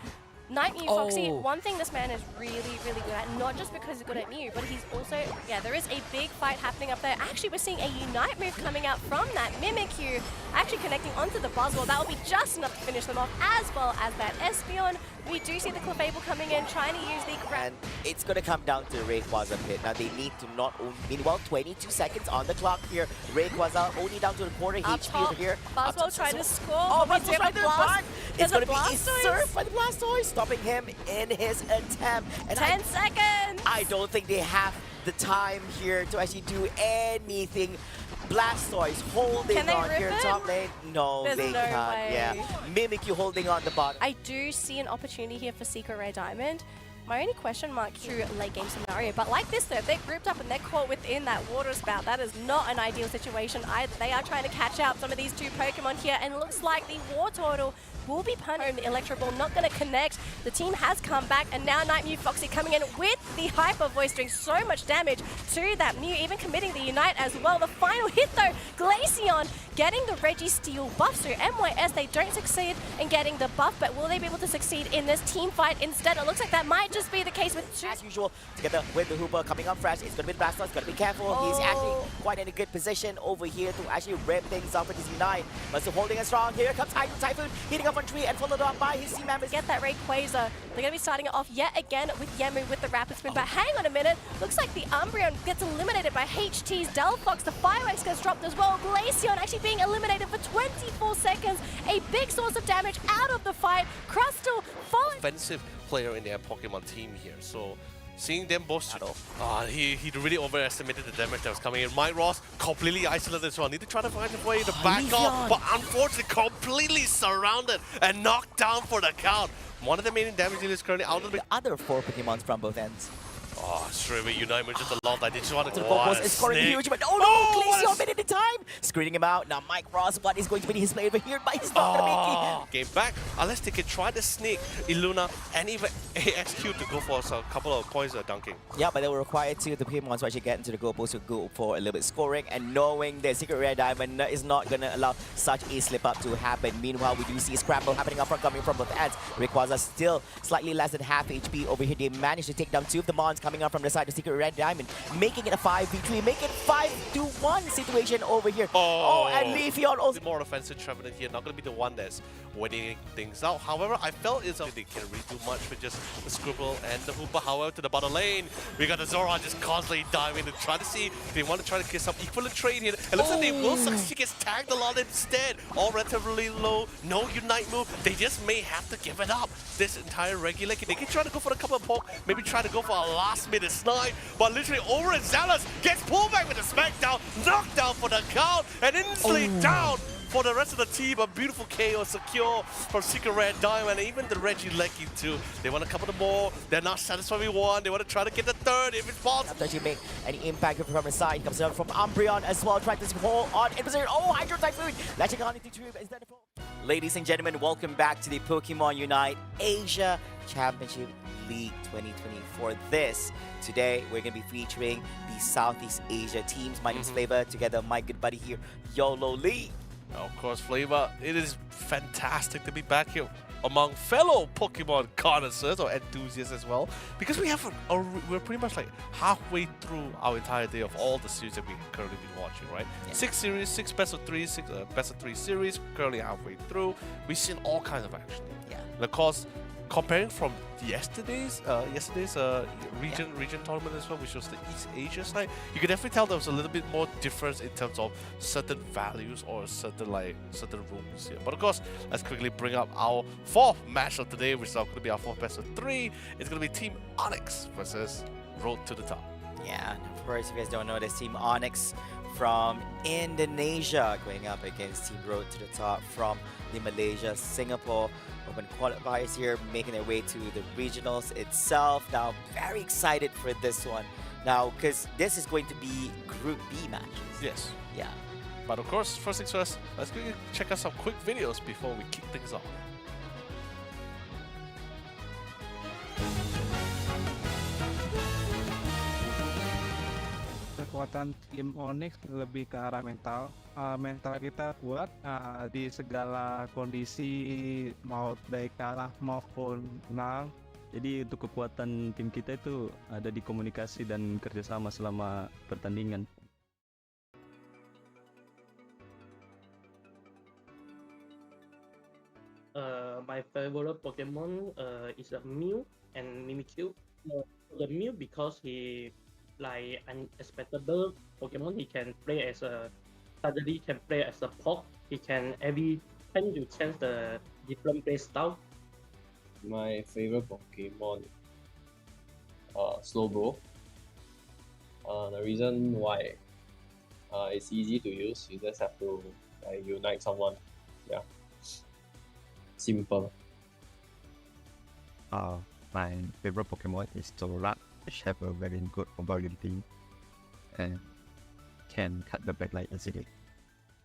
Night Mew Foxy, one thing this man is really, really good at, not just because he's good at Mew, but he's also, there is a big fight happening up there. Actually, we're seeing a Unite move coming out from that Mimikyu, actually connecting onto the Buzzwole. That will be just enough to finish them off, as well as that Espeon. We do see the Clefable coming in, trying to use the and it's going to come down to Rayquaza pit. Now they need to not only, meanwhile 22 seconds on the clock here. Rayquaza only down to the quarter HP over here. Buzzwole trying to score. Oh, Buzzwole's right there, but it's going to be a Blastoise. surf by the Blastoise, stopping him in his attempt. And 10 seconds! I don't think they have the time here to actually do anything. Blastoise holding on here top lane. No, There's they no can't. way. Yeah, Mimikyu holding on the bottom. I do see an opportunity here for Secret Rare Diamond. My only question mark through late game scenario, but like this though, they're grouped up and they're caught within that water spout. That is not an ideal situation either. They are trying to catch out some of these two Pokemon here, and it looks like the War Turtle will be punished. The Electro Ball not going to connect. The team has come back, and now Night Mew Foxy coming in with the Hyper Voice, doing so much damage to that Mew, even committing the Unite as well. The final hit though, Glaceon getting the Registeel buff, so MYS, they don't succeed in getting the buff, but will they be able to succeed in this team fight instead? It looks like that might just be the case with two. As usual, together with the Hooper coming up fresh, it's going to be the Blastoise, got to be careful. He's actually quite in a good position over here to actually rip things off with his Unite. But still holding it strong. Here comes Hydro Typhoon, hitting up on tree and followed on by his team members. Get that Rayquaza. They're going to be starting it off yet again with Yemu with the Rapid Spin. But hang on a minute. Looks like the Umbreon gets eliminated by HT's Delphox. The Fireworks gets dropped as well. Glaceon actually being eliminated for 24 seconds. A big source of damage out of the fight. Crustle falling. Offensive player in their Pokemon team here. So seeing them both he really overestimated the damage that was coming in. Mike Ross completely isolated as well. Need to try to find a way to back off, but unfortunately completely surrounded and knocked down for the count. One of the main damage dealers currently out of the other 4 Pokemons from both ends. Oh, straight away Unite just a lot. I just want to go. It's scoring huge, but oh no, Glaceon made it in time. Screening him out. Now Mike Ross, what is going to be his play over here, but he's not going to make it. Game back, unless they can try to sneak Illuna and even AXQ to go for a couple of points of dunking. Yeah, but they were required to, the Pokemon to actually get into the goal post to go for a little bit scoring, and knowing that Secret Rare Diamond is not going to allow such a slip up to happen. Meanwhile, we do see a scramble happening up front coming from both ends. Rayquaza still slightly less than half HP over here. They managed to take down 2 of the Mons coming up from the side of Secret Red Diamond, making it a 5v3, make it 5-1 situation over here. And Leafeon also more offensive Trevenant here, not going to be the one that's winning things out. However, I felt it's they can't really do much with just the Scribble and the Hooper. However, to the bottom lane, we got the Zora just constantly diving to try to see if they want to try to get some equivalent trade here. It looks like they will succeed. She gets tagged a lot instead. All relatively low, no Unite move. They just may have to give it up. This entire regular, they can try to go for a couple of poke, maybe try to go for a last minute snipe, but literally Overzealous gets pulled back with a smackdown, knocked down for the count, and instantly down for the rest of the team, a beautiful KO secure from Secret Red Diamond, and even the Reggie Lecky too. They want a couple more. They're not satisfied with one. They want to try to get the third if it's possible. After she make any impact from his side, comes out from Umbreon as well, trying to hold on in position. Oh, Hydro Typhoon! Latching on into Tube instead of... Ladies and gentlemen, welcome back to the Pokemon Unite Asia Championship League 2024. Today, we're going to be featuring the Southeast Asia teams. My name is Flavor, together my good buddy here, YOLO Lee. Of course, Flavor, it is fantastic to be back here among fellow Pokemon connoisseurs or enthusiasts as well, because we're pretty much like halfway through our entire day of all the series that we currently been watching, right? Yeah. 6 series, 6 best of 3, 6 best of 3 series, currently halfway through. We've seen all kinds of action. Yeah. And of course, comparing from yesterday's region tournament as well, which was the East Asia side, you can definitely tell there was a little bit more difference in terms of certain values or certain rules here. But of course, let's quickly bring up our fourth match of today, which is going to be our fourth best of 3. It's going to be Team Onyx versus Road to the Top. Yeah, and of course, if you guys don't know this, Team Onyx from Indonesia going up against Team Road to the Top from the Malaysia Singapore Open qualifiers here, making their way to the regionals itself. Now, very excited for this one now, because this is going to be Group B matches. Yes. Yeah. But of course, first things first, let's go check out some quick videos before we kick things off. Kekuatan tim Onyx lebih ke arah mental. Mental kita kuat di segala kondisi, mau baik kalah maupun menang. Jadi untuk kekuatan tim kita itu ada di komunikasi dan kerjasama selama pertandingan. My favorite Pokemon is a Mew and Mimikyu. The Mew because he like unexpectable Pokemon. He can play as a suddenly can play as a Pok. He can every time you change the different play style. My favorite Pokemon, Slowbro. The reason why, it's easy to use. You just have to unite someone. Yeah, simple. My favorite Pokemon is Zoroark, which have a very good mobility and can cut the backline easily.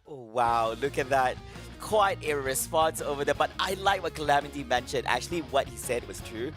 Oh, wow, look at that. Quite a response over there, but I like what Calamity mentioned. Actually, what he said was true.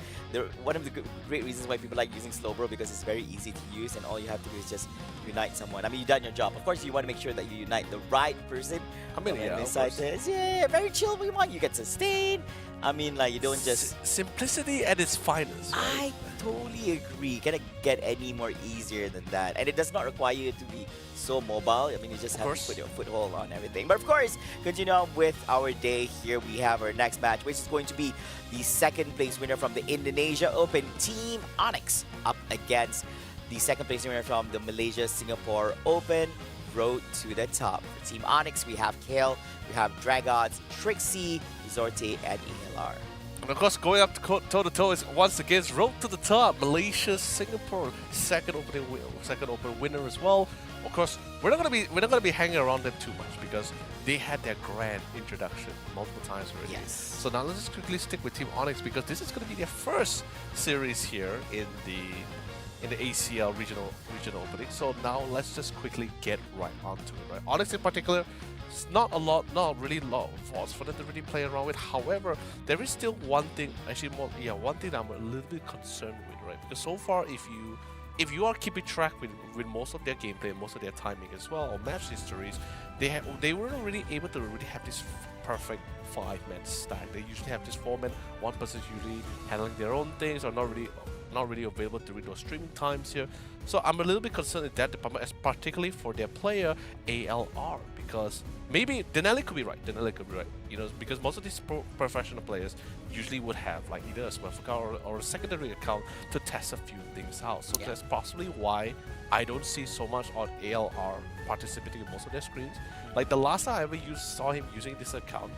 One of the great reasons why people like using Slowbro, because it's very easy to use and all you have to do is just unite someone. I mean, you've done your job. Of course, you want to make sure that you unite the right person. I mean, yeah, besides this, yeah, very chill Pokemon. You get sustain. I mean, like, you don't just... Simplicity at its finest, right? I totally agree. Cannot get any more easier than that. And it does not require you to be so mobile. I mean, you just have to put your foothold on everything. But of course, continue on with our day here. We have our next match, which is going to be the second place winner from the Indonesia Open, Team Onyx, up against the second place winner from the Malaysia Singapore Open, Road to the Top. For Team Onyx, we have Kale, we have Dragons, Trixie, Zorte, and ELR. And of course, going up toe-to-toe is once again Road to the Top, Malaysia, Singapore, second open winner as well. Of course, we're not gonna be hanging around them too much because they had their grand introduction multiple times already. Yes. So now let's just quickly stick with Team Onyx because this is gonna be their first series here in the ACL regional opening. So now let's just quickly get right onto it. Right, Onyx in particular. It's not really a lot of force for them to really play around with. However, there is still one thing, one thing that I'm a little bit concerned with, right? Because so far, if you are keeping track with most of their gameplay, most of their timing as well, or match histories, they weren't really able to really have this perfect 5-man stack. They usually have this 4-man, one person's usually handling their own things or not really available during those streaming times here. So I'm a little bit concerned in that department, particularly for their player ALR, because maybe Denali could be right. You know, because most of these professional players usually would have like either a Smurf account or a secondary account to test a few things out. So that's possibly why I don't see so much on ALR participating in most of their screens. Like the last time I ever saw him using this account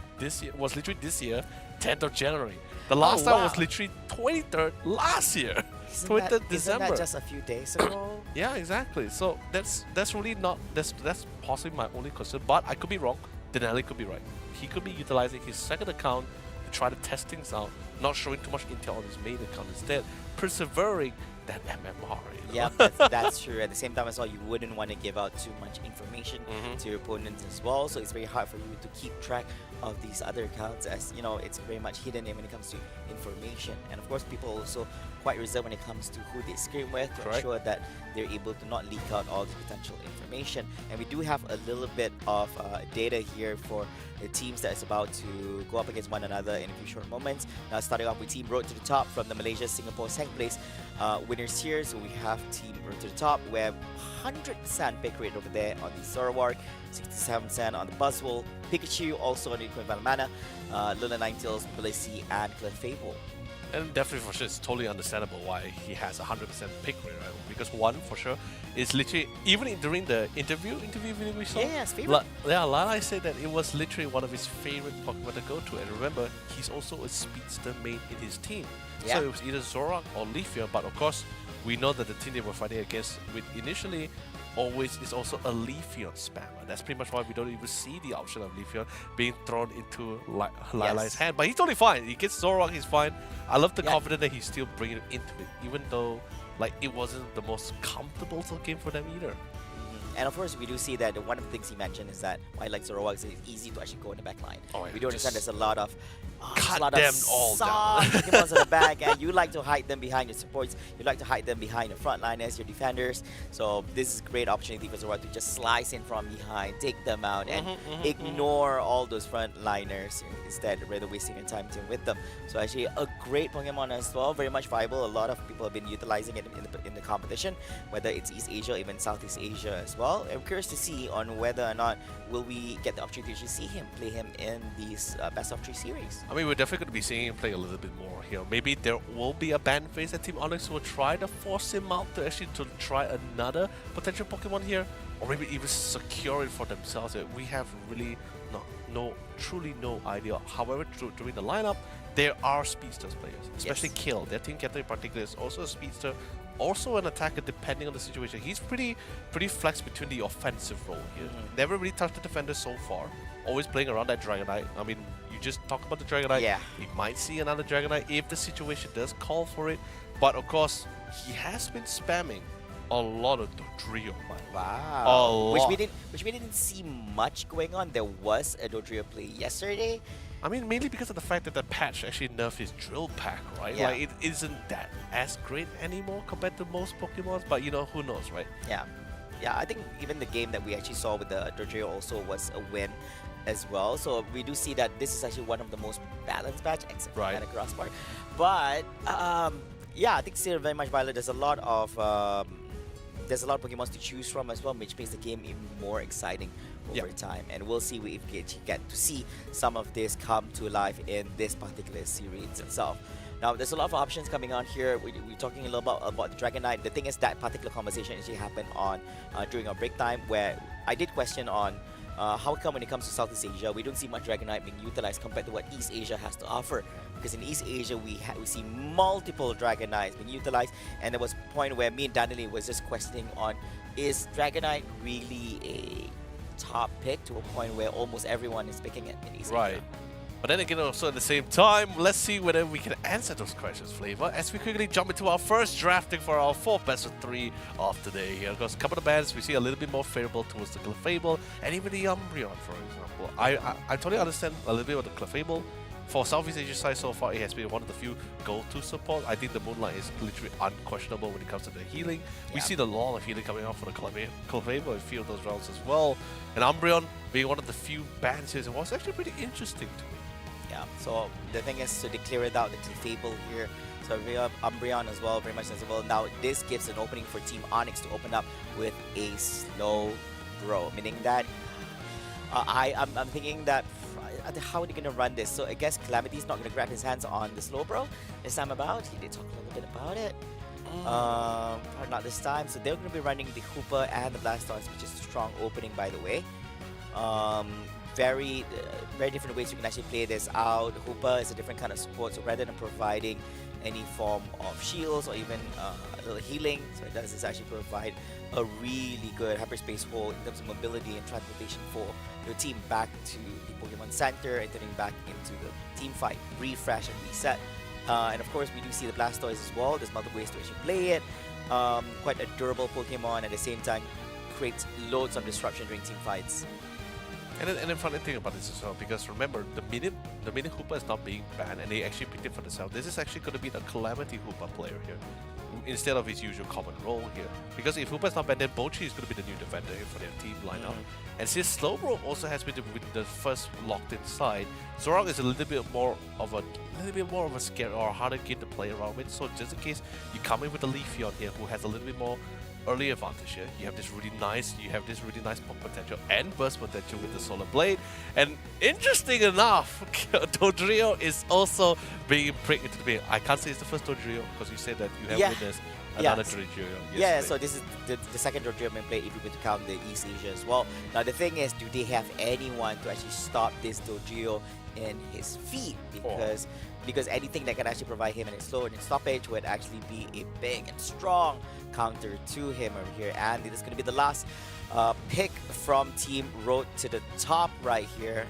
was literally this year, 10th of January. The last time was literally 23rd last year. 23rd December. Isn't that just a few days ago? Yeah, exactly. So that's really not that's possibly my only concern. But I could be wrong. Denali could be right. He could be utilizing his second account to try to test things out, not showing too much intel on his main account, instead persevering that MMR. Yeah, that's true. At the same time as well, you wouldn't want to give out too much information to your opponents as well. So it's very hard for you to keep track of these other accounts, as you know, it's very much hidden when it comes to information. And of course, people also quite reserved when it comes to who they scrim with to ensure that they're able to not leak out all the potential information. And we do have a little bit of data here for the teams that is about to go up against one another in a few short moments. Now, starting off with Team Road to the Top from the Malaysia Singapore second place winners here. So we have Team Road to the Top, where 100% pick rate over there on the Zoroark, 67% on the Buzzwole, Pikachu also on the Quinvalamana, Luna Ninetales, Blissey, and Clefable. And definitely for sure, it's totally understandable why he has 100% pick rate, right? Because one, for sure, is literally, even during the interview video we saw, his favorite. Lalai said that it was literally one of his favorite Pokemon to go to. And remember, he's also a speedster main in his team. Yeah. So it was either Zoroark or Leafeon, but of course, we know that the team they were fighting against with initially always is also a Leafeon spammer. That's pretty much why we don't even see the option of Leafeon being thrown into Lai's hand. But he's totally fine. He gets Zoroark, he's fine. I love the confidence that he's still bringing it into it, even though like it wasn't the most comfortable game for them either. And of course, we do see that one of the things he mentioned is that why like Zoroark is easy to actually go in the back line. Oh, yeah, we do understand there's a lot of cut them all down. Pokemons in the back, and you like to hide them behind your supports. You like to hide them behind your frontliners, your defenders. So this is a great opportunity for Zoroark to just slice in from behind, take them out, and ignore all those frontliners instead, rather wasting your time dealing with them. So actually, a great Pokemon as well, very much viable. A lot of people have been utilizing it in the competition, whether it's East Asia or even Southeast Asia as well. I'm curious to see on whether or not will we get the opportunity to see him play him in these best of 3 series. I mean, we're definitely going to be seeing him play a little bit more here. Maybe there will be a ban phase that Team Onyx will try to force him out to actually try another potential Pokemon here, or maybe even secure it for themselves. We have really truly no idea. However, during the lineup, there are speedsters players, especially Kill. Their team captain in particular is also a speedster, also an attacker depending on the situation. He's pretty flex between the offensive role here. Never really touched the defender so far. Always playing around that Dragonite. I mean, you just talk about the Dragonite. Yeah. We might see another Dragonite if the situation does call for it. But of course, he has been spamming a lot of Dodrio. Wow. A lot. Which we didn't see much going on. There was a Dodrio play yesterday. I mean, mainly because of the fact that the patch actually nerfed his drill pack, right? Yeah. Like, it isn't that as great anymore compared to most Pokemon, but you know, who knows, right? Yeah. Yeah, I think even the game that we actually saw with the Dodrio also was a win as well. So we do see that this is actually one of the most balanced patch, except for Metagross part. But yeah, I think still very much violent. There's a lot of Pokemon to choose from as well, which makes the game even more exciting over time. And we'll see if we get to see some of this come to life in this particular series itself. Now, there's a lot of options coming on here. We're talking a little bit about the Dragonite. The thing is that particular conversation actually happened on during our break time, where I did question on how come when it comes to Southeast Asia, we don't see much Dragonite being utilized compared to what East Asia has to offer. Because in East Asia, we see multiple Dragonites being utilized, and there was a point where me and Danily was just questioning on, is Dragonite really a top pick to a point where almost everyone is picking it in East Asia? But then again, also at the same time, let's see whether we can answer those questions, Flavor, as we quickly jump into our first drafting for our 4th best of 3 of today here. Because a couple of bans we see a little bit more favorable towards the Clefable and even the Umbreon, for example. I totally understand a little bit about the Clefable. For Southeast Asia side so far, it has been one of the few go-to support. I think the Moonlight is literally unquestionable when it comes to the healing. We see the lot of healing coming out for the Clefable in a few of those rounds as well. And Umbreon being one of the few bans here was actually pretty interesting to me. Yeah, so the thing is to declare it out, the Clefable here. So we have Umbreon as well, very much sensible. Now this gives an opening for Team Onyx to open up with a slow bro, meaning that I'm thinking that how are they going to run this? So I guess Calamity's not going to grab his hands on the slow bro this time about. He did talk a little bit about it. Not this time. So they're going to be running the Hooper and the Blastoise, which is a strong opening, by the way. Very different ways you can actually play this out. Hooper is a different kind of support, so rather than providing any form of shields or even a little healing. So it does actually provide a really good hyperspace hold in terms of mobility and transportation for your team back to the Pokemon Center and turning back into the team fight, refresh and reset. And of course, we do see the Blastoise as well. There's multiple ways to actually play it. Quite a durable Pokemon, at the same time creates loads of disruption during team fights. And then funny thing about this as well, because remember, the minute Hoopa is not being banned and they actually picked it for themselves, this is actually going to be the Calamity Hoopa player here, instead of his usual common role here. Because if Hoopa is not banned, then Bochi is going to be the new defender here for their team lineup. And since Slowbro also has been the first locked in side, Zorong is a little bit more of a scare or harder kid to play around with. So just in case you come in with the Leafeon here, who has a little bit more early advantage here, you have this really nice pump potential and burst potential with the Solar Blade. And interesting enough, Dodrio is also being pricked into the bin. I can't say it's the first Dodrio because you said that you have witnessed another Dodrio. Yeah, so this is the second Dodrio being played if you were to count the East Asia as well. Now the thing is, do they have anyone to actually stop this Dodrio in his feet? Because anything that can actually provide him an slow and stoppage would actually be a big and strong counter to him over here. And this is going to be the last pick from Team Road to the Top right here.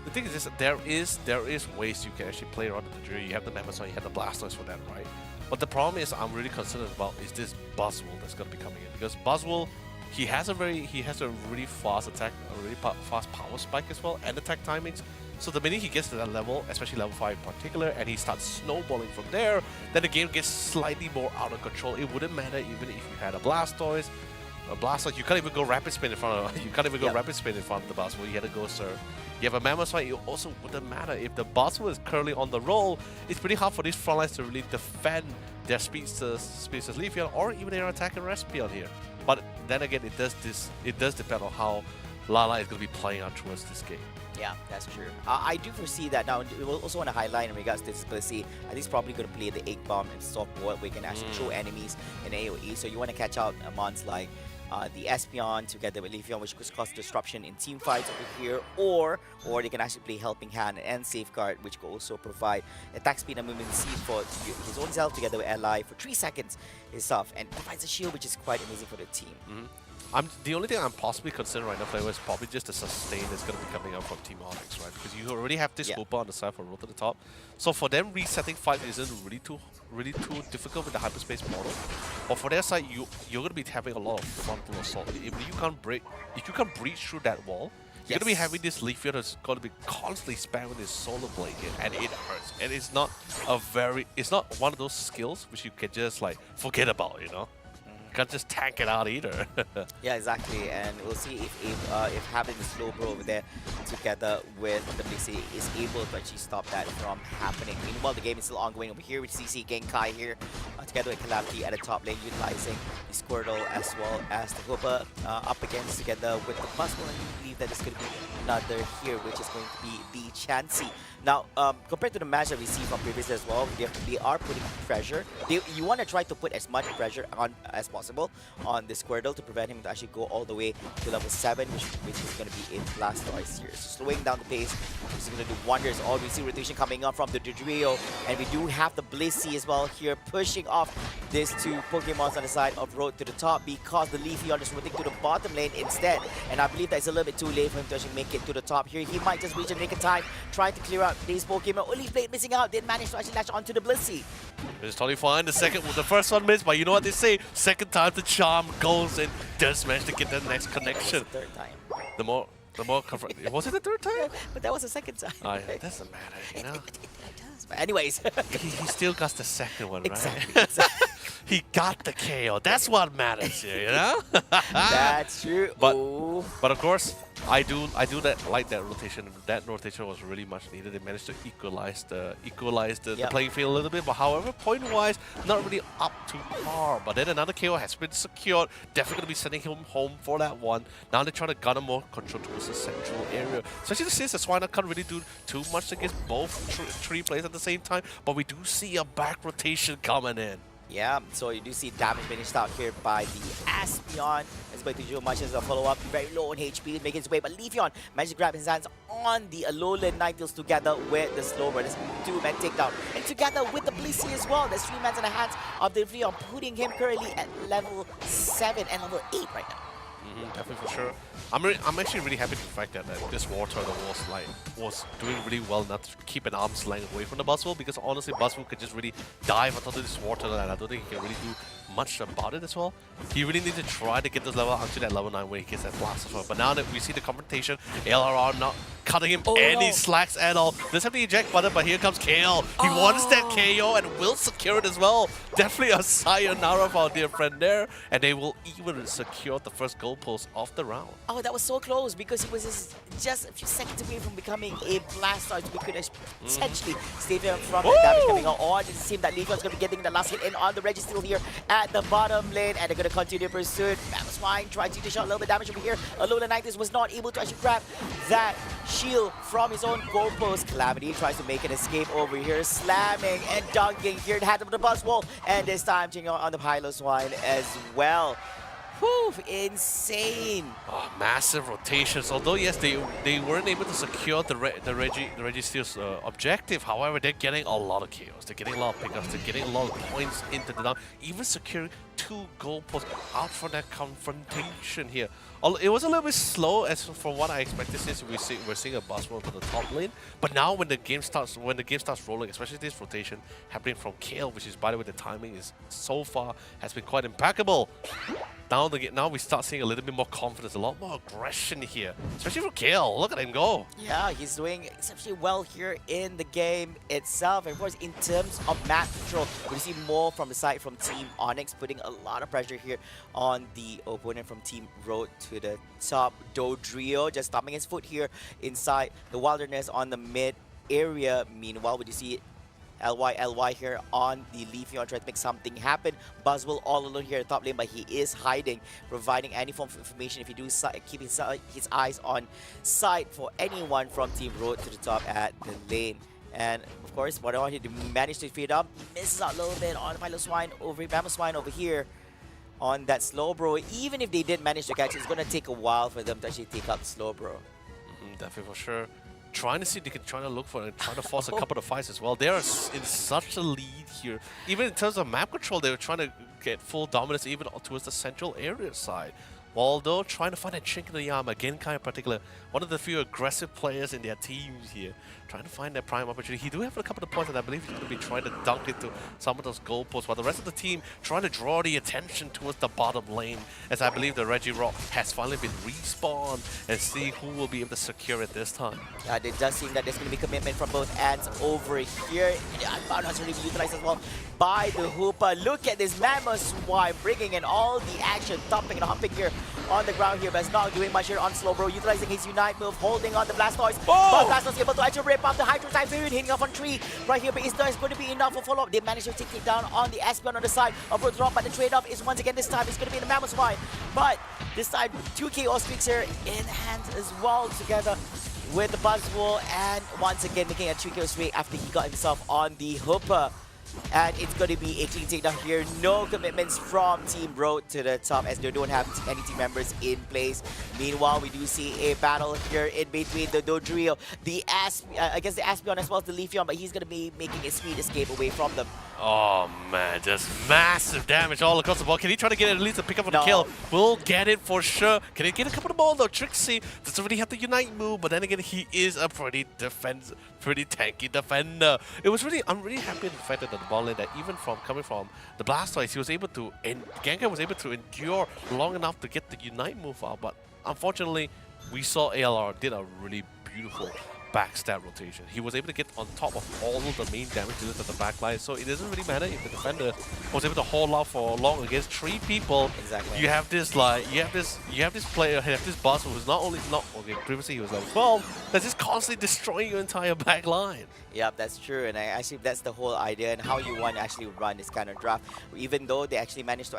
The thing is, there is ways you can actually play around the Dodrio. You have the Mammoth, you have the Blastoise for that, right? But the problem is, I'm really concerned about is this Buzzwole that's going to be coming in, because Buzzwole, he has a really fast attack, a really fast power spike as well, and attack timings. So the minute he gets to that level, especially level 5 in particular, and he starts snowballing from there, then the game gets slightly more out of control. It wouldn't matter even if you had a Blastoise. You can't even go Rapid Spin in front of the Buzzwole. You had to go Surf. You have a Mammoth, it also wouldn't matter. If the Buzzwole is currently on the roll, it's pretty hard for these front lines to really defend their Speedster's Leafeon or even their attack and Respion here. But then again, it does depend on how Lala is going to be playing out towards this game. Yeah, that's true. I do foresee that. Now, we also want to highlight in regards to this Blissey, I think it's probably going to play the Egg Bomb and Soft Board where you can actually throw enemies in AoE. So you want to catch out mons like the Espeon together with Leafeon, which could cause disruption in team fights over here, or they can actually play Helping Hand and Safeguard, which could also provide attack speed and movement speed for his own self together with Ally for 3 seconds himself, and provides a shield, which is quite amazing for the team. The only thing I'm possibly concerned right now, Flavor, is probably just the sustain that's going to be coming out from Team Onyx, right? Because you already have this Hoopa on the side for Road to the Top. So for them, resetting 5 isn't really too difficult with the hyperspace model. But for their side, you're going to be having a lot of frontal assault. If you can't breach through that wall, you're going to be having this Leafeon that's going to be constantly spamming this Solar Blade here, and it hurts. And it's not one of those skills which you can just like forget about, you know? Can't just tank it out either. Yeah, exactly, and we'll see if having the Slowbro over there together with the Blissey is able to actually stop that from happening. Meanwhile, the game is still ongoing over here with CC Genkai here together with Calamity at the top lane, utilizing the Squirtle as well as the Hoopa up against together with the Buzzwole, and we believe that it's going to be another here, which is going to be the Chansey. Now, compared to the match that we see from previously as well, they are putting pressure. You want to try to put as much pressure on as possible on the Squirtle to prevent him to actually go all the way to level 7, which is going to be in Blastoise here. So slowing down the pace, which is going to do wonders. All we see rotation coming up from the Dodrio, and we do have the Blissey as well here, pushing off these 2 Pokemons on the side of Road to the Top, because the Leafeon is rotating to the bottom lane instead. And I believe that it's a little bit too late for him to actually make it to the top here. He might just reach a nick of time, trying to clear out these Pokemon. Only Blade missing out, didn't manage to actually latch onto the Blissey. It's totally fine. The first one missed, but you know what they say? Second time the charm goes and does manage to get that next connection. That was the 3rd time. The more was it the 3rd time? Yeah, but that was the 2nd time. Oh, yeah, doesn't matter, you know. It does. But anyways, he still got the 2nd one, right? Exactly. He got the KO. That's what matters here, you know. That's true. But of course, I do like that rotation. That rotation was really much needed. They managed to equalize the playing field a little bit. But however, point-wise, not really up to par. But then another KO has been secured. Definitely gonna be sending him home for that one. Now they're trying to garner more control towards the central area. Especially since the Swiner can't really do too much against both three players at the same time. But we do see a back rotation coming in. Yeah, so you do see damage finished out here by the Aspeon. It's going to do much as a follow-up. Very low on HP, making his way, but Leafeon managed to grab his hands on the Alolan Ninetales together with the Slowbro. There's 2-man takedown. And together with the Blissey as well. There's 3 mans in the hands of the Leafeon, putting him currently at level 7 and level 8 right now. Definitely for sure. I'm actually really happy with the fact that this War Turtle was doing really well not to keep an arm's length away from the Buzzwole, because honestly Buzzwole could just really dive on top of this War Turtle and I don't think he can really do much about it as well. He really needs to try to get this level up to that level 9 where he gets that blast as well. But now that we see the confrontation, LRR not cutting him any slacks at all. Doesn't have the eject button, but here comes KL. He wants that KO and will secure it as well. Definitely a sayonara for our dear friend there. And they will even secure the first goalpost of the round. Oh, that was so close because he was just a few seconds away from becoming a Blastoise. We could essentially save him from the damage coming on. It seems that Leafeon's going to be getting the last hit in on the Reggie still here at the bottom lane, and they're going to continue pursuit. Mamoswine trying to dish out a little bit of damage over here. Alolan Ninetales was not able to actually grab that shield from his own goalpost. Calamity tries to make an escape over here, slamming and dunking here. It had him with the Buzzwole, and this time taking on the Piloswine as well. Whew, insane! Oh, massive rotations. Although yes, they weren't able to secure the Registeel's objective. However, they're getting a lot of KOs. They're getting a lot of pickups. They're getting a lot of points into the down. Even securing 2 goalposts out for that confrontation here. It was a little bit slow as from what I expected, since we're seeing a Buzzwole to the top lane. But now when the game starts rolling, especially this rotation happening from KL, which is, by the way, the timing is so far has been quite impeccable. Now we start seeing a little bit more confidence, a lot more aggression here, especially for KL. Look at him go. Yeah, he's doing exceptionally well here in the game itself. And of course, in terms of map control, we see more from the side from Team Onyx, putting a lot of pressure here on the opponent from Team Road to the top. Dodrio just stomping his foot here inside the wilderness on the mid area. Meanwhile, we do see LY here on the Leafeon trying to make something happen. Buzzwole all alone here at the top lane, but he is hiding, providing any form of information if you do keep his eyes on sight for anyone from Team Road to the top at the lane. And of course, what I wanted to manage to feed up, misses out a little bit on Piloswine over Mamoswine over here on that Slowbro. Even if they did manage to catch it, it's going to take a while for them to actually take out the Slowbro. Definitely for sure. Trying to see if they can try to look for it, trying to force a couple of fights as well. They are in such a lead here. Even in terms of map control, they were trying to get full dominance even towards the central area side. Although trying to find a chink in the armor, Genkai in particular, one of the few aggressive players in their teams here, trying to find that prime opportunity. He do have a couple of points, and I believe he's going to be trying to dunk into some of those goalposts, while the rest of the team trying to draw the attention towards the bottom lane, as I believe the Regirock has finally been respawned, and see who will be able to secure it this time. Yeah, it does seem that there's going to be commitment from both ends over here. The Unbound has already been utilized as well by the Hoopa. Look at this Mamoswine bringing in all the action, thumping and humping here on the ground here, but it's not doing much here on Slowbro, utilizing his Unite move, holding on the Blastoise. But Blastoise able to actually rip up the Hydro Typhoon, hitting off on 3 right here, but is there going to be enough for follow-up? They managed to take it down on the Aspeon on the side of Roadrop, but the trade-off is once again this time it's going to be the Mamoswine. But this time 2 KO streaks here in hand as well, together with the Buzzwole, and once again making a 2 KO streak after he got himself on the Hoopa. And it's going to be a clean takedown here. No commitments from Team Road to the top, as they don't have any team members in place. Meanwhile, we do see a battle here in between the Dodrio, the against the Aspeon as well as the Leafeon, but he's going to be making a speed escape away from them. Oh man, just massive damage all across the board. Can he try to get at least a pick up on the kill? We'll get it for sure. Can he get a couple of more though? Trixie doesn't really have the Unite move, but then again, he is a pretty tanky defender. I'm really happy with the fact that the ball lane, that even coming from the Blastoise, he was able to, and Genkai was able to endure long enough to get the Unite move out. But unfortunately, we saw ALR did a really beautiful backstab rotation. He was able to get on top of all of the main damage dealers at the back line, so it doesn't really matter if the defender was able to hold out for long against 3 people. Exactly. You have this player, this boss who's previously he was level 12, that's just constantly destroying your entire back line. Yep, that's true, and actually that's the whole idea and how you want to actually run this kind of draft. Even though they actually managed to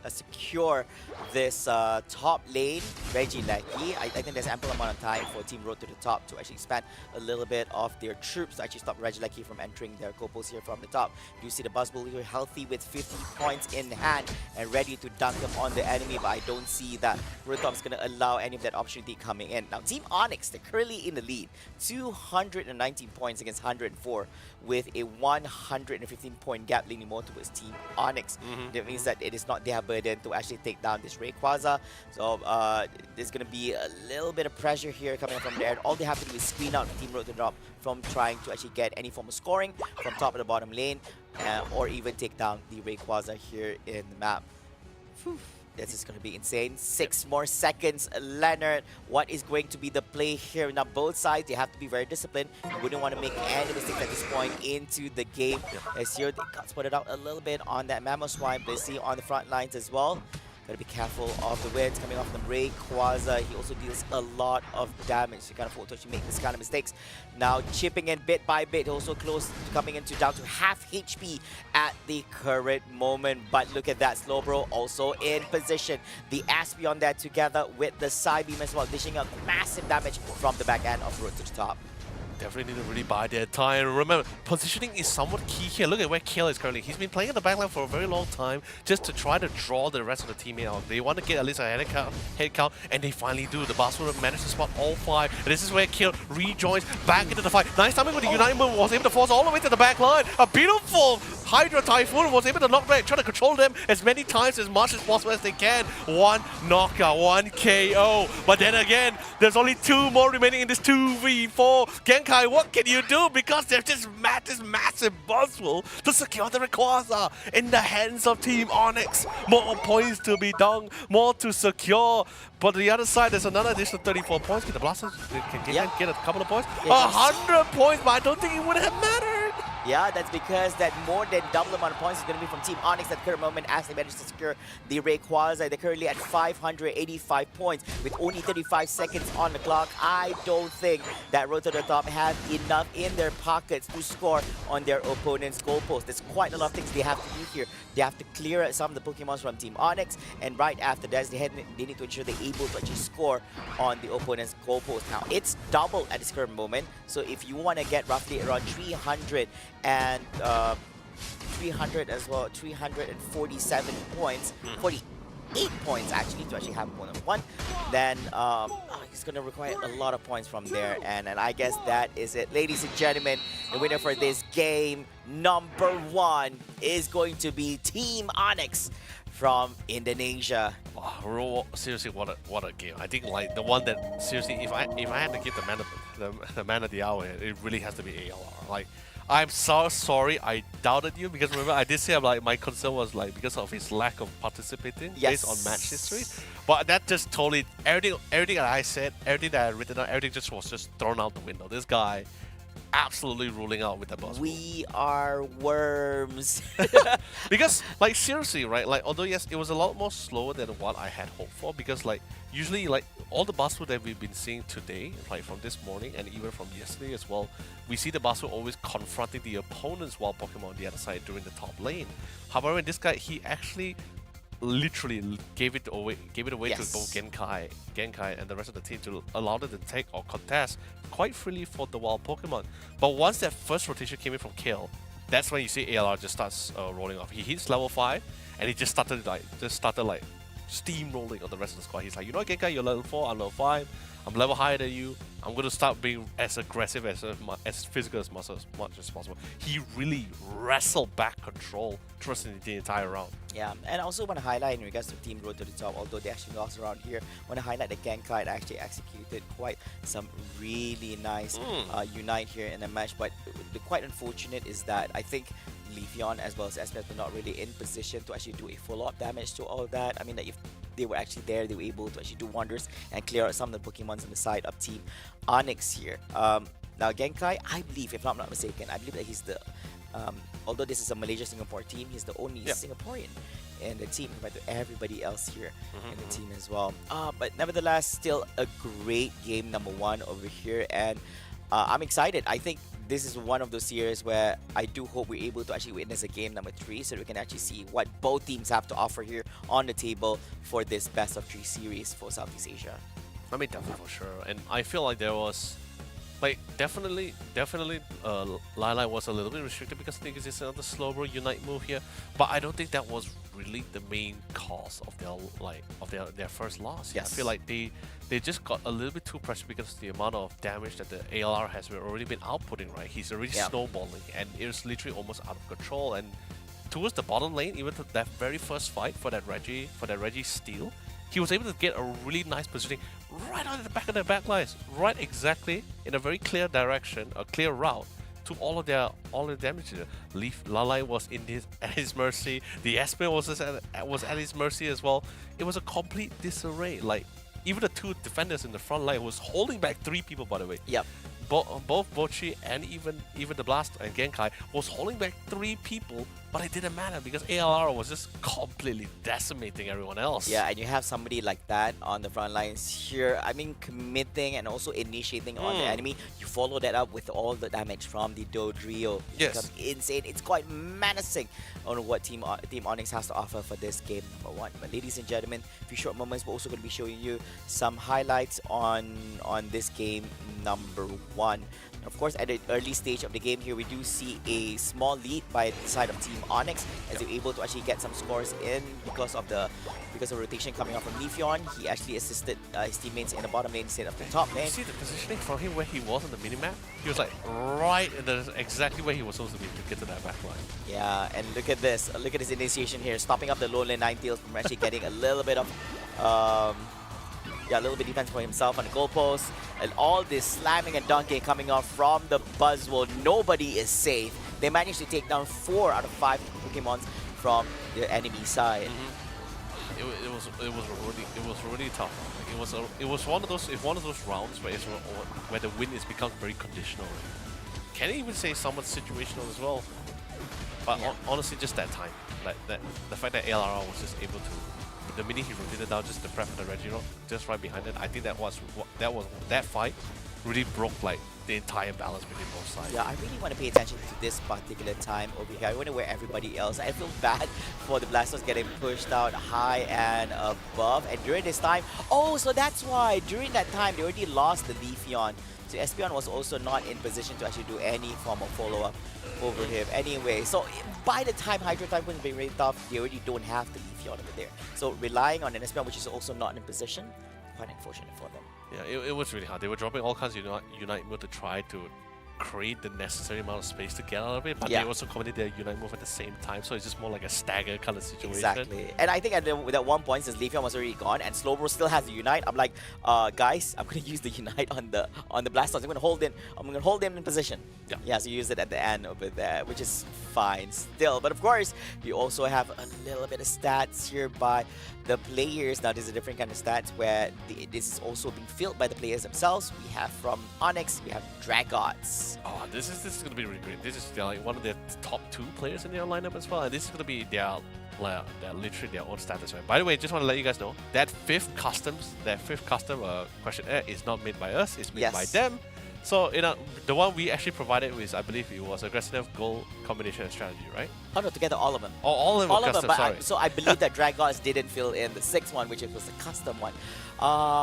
secure this top lane. Reggie Lecky, I think there's ample amount of time for Team Road to the Top to actually expand a little bit of their troops to actually stop Reggie Lecky from entering their goal post here from the top. You see the Buzzbull here healthy with 50 points in hand and ready to dunk them on the enemy, but I don't see that Road Top is going to allow any of that opportunity coming in. Now, Team Onyx, they're currently in the lead. 219 points against 104 with a 115-point gap leaning more towards Team Onyx. That means that it is not their burden to actually take down this Rayquaza. So there's going to be a little bit of pressure here coming from there. All they have to do is screen out Team Road to the Top from trying to actually get any form of scoring from top of the bottom lane or even take down the Rayquaza here in the map. Whew. This is going to be insane. 6 more seconds, Leonard. What is going to be the play here? Now, both sides, they have to be very disciplined. You wouldn't want to make any mistakes at this point into the game. As here, they got spotted out a little bit on that Mammoth Swipe. They see on the front lines as well. Gotta be careful of the winds coming off the Rayquaza. He also deals a lot of damage. You can't afford to actually make this kind of mistakes. Now chipping in bit by bit, also close to coming into down to half HP at the current moment. But look at that, Slowbro also in position. The Aspeon there together with the Psybeam as well, dishing out massive damage from the back end of Road to the Top. Definitely need to really buy their time. Remember, positioning is somewhat key here. Look at where Kale is currently. He's been playing in the backline for a very long time just to try to draw the rest of the teammate out. They want to get at least a head count, and they finally do. The Bastion managed to spot all 5. And this is where Kale rejoins back into the fight. Nice timing with the Unite move, was able to force all the way to the back line. A beautiful Hydra Typhoon was able to knock back, try to control them as many times as much as possible as they can. 1 knockout, 1 KO. But then again, there's only 2 more remaining in this 2v4. Genkai, what can you do? Because there's this massive Buzzwole to secure the Rayquaza in the hands of Team Onyx. More points to be done, more to secure. But on the other side, there's another additional 34 points. Can the Blasters get a couple of points? 100 points, but I don't think it would have mattered. Yeah, that's because that more than double amount of points is going to be from Team Onyx at the current moment as they managed to secure the Rayquaza. They're currently at 585 points with only 35 seconds on the clock. I don't think that Road to the Top have enough in their pockets to score on their opponent's goalpost. There's quite a lot of things they have to do here. They have to clear some of the Pokemons from Team Onyx, and right after that, they need to ensure they're able to actually score on the opponent's goalpost. Now, it's double at this current moment, so if you want to get roughly around 300 and 300 as well, 347 points, 48 points actually to actually have opponent 1, then it's going to require a lot of points from there, and I guess that is it. Ladies and gentlemen, the winner for this game number 1 is going to be Team Onyx from Indonesia. Wow, seriously, what a game! I think like the one that seriously, if I had to give the man of the hour, it really has to be ALR. Like, I'm so sorry I doubted you, because remember I did say like my concern was like because of his lack of participating based on match history. But that just totally everything that I said, everything that I had written out, everything just was just thrown out the window. This guy absolutely ruling out with that boss. We are worms. Because like seriously, right? Like although yes, it was a lot more slower than what I had hoped for, because like usually like all the Bastion that we've been seeing today, like from this morning and even from yesterday as well, we see the Bastion always confronting the opponent's wild Pokemon on the other side during the top lane. However, in this guy, he actually literally gave it away to both Genkai and the rest of the team to allow them to take or contest quite freely for the wild Pokemon. But once that first rotation came in from Kale, that's when you see ALR just starts rolling off. He hits level 5 and he just started steamrolling on the rest of the squad. He's like, you know what, Genkai, you're level 4, I'm level 5, I'm level higher than you, I'm going to start being as aggressive, as physical as much as possible. He really wrestled back control trusting the entire round. Yeah, and I also want to highlight in regards to Team Road to the Top, although they actually lost around here, I want to highlight that Genkai actually executed quite some really nice Unite here in the match. But the quite unfortunate is that I think Leafeon as well as SPS were not really in position to actually do a follow-up damage to all that. I mean, that if they were actually there, they were able to actually do wonders and clear out some of the Pokemons on the side of Team Onyx here. Now Genkai, I believe, if I'm not mistaken, I believe that he's the although this is a Malaysia-Singapore team, he's the only Singaporean in the team compared to everybody else here in the team as well. But nevertheless, still a great game number 1 over here, and I'm excited. I think this is one of those years where I do hope we're able to actually witness a game number 3 so we can actually see what both teams have to offer here on the table for this best of 3 series for Southeast Asia. I mean, definitely for sure. And I feel like there was, like, definitely, Lai was a little bit restricted because I think it's another slower Unite move here. But I don't think that was really the main cause of their first loss. Yes. I feel like they just got a little bit too pressured because of the amount of damage that the ALR has already been outputting, right? He's already snowballing, and it was literally almost out of control. And towards the bottom lane, even to that very first fight for that Reggie steal, he was able to get a really nice positioning right on the back of their backlines, right exactly in a very clear direction, a clear route to all of their damage. Lalai was at his mercy. The Esper was at his mercy as well. It was a complete disarray. Like, even the 2 defenders in the front line was holding back 3 people, by the way. Yep. Both Bochi and even the Blast and Genkai was holding back 3 people, but it didn't matter because ALR was just completely decimating everyone else. Yeah, and you have somebody like that on the front lines here. I mean, committing and also initiating on the enemy. You follow that up with all the damage from the Dodrio. It becomes insane. It's quite menacing on what Team Onyx has to offer for this game number 1. But ladies and gentlemen, a few short moments, we're also going to be showing you some highlights on this game number 1. Of course, at the early stage of the game here, we do see a small lead by the side of Team Onyx as they're able to actually get some scores in because of rotation coming out from Leafeon. He actually assisted his teammates in the bottom lane instead of the top lane. You see the positioning from him where he was on the minimap? He was like right in exactly where he was supposed to be to get to that back line. Yeah, and look at this. Look at his initiation here, stopping up the low lane Ninetales from actually getting a little bit of a little bit defense for himself on the goalpost. And all this slamming and dunking coming off from the Buzzwole. Nobody is safe. They managed to take down 4 out of 5 Pokemons from the enemy side. It was really tough. Like, it was one of those rounds where the win becomes very conditional. Can I even say somewhat situational as well? But honestly, just that time, like the fact that ALR was just able to. The minute he rotated down just to prep for the Reggie just right behind it, I think that fight really broke like the entire balance between both sides. Yeah, I really want to pay attention to this particular time over here. I wonder where everybody else. I feel bad for the Blasters getting pushed out high and above. And during this time, so that's why during that time they already lost the Leafeon. So Espeon was also not in position to actually do any form of follow-up over him anyway. So by the time Hydro Type was being really tough, they already don't have the Leafeon over there. So relying on an Espeon, which is also not in position, quite unfortunate for them. Yeah, it was really hard. They were dropping all kinds of Unite move to try to create the necessary amount of space to get out of it, but they also committed their Unite move at the same time, so it's just more like a stagger kind of situation. Exactly. And I think at that one point, since Leafeon was already gone and Slowbro still has the Unite, I'm like, guys, I'm gonna use the Unite on the Blasters. I'm gonna hold them in position. Yeah, so use it at the end over there, which is fine still. But of course, you also have a little bit of stats here by the players. Now, this is a different kind of stats where this is also being filled by the players themselves. We have from Onyx, we have Dragots. Oh, this is gonna be really great. This is like one of the top 2 players in their lineup as well, and this is gonna be they're literally their own status. Right? By the way, just want to let you guys know that fifth custom questionnaire is not made by us; it's made by them. So the one we actually provided with, I believe it was aggressive goal combination and strategy, right? Oh no, together all of them. Oh, all of them. All of custom, them. sorry. So I believe that Dragots didn't fill in the 6th one, which was the custom one,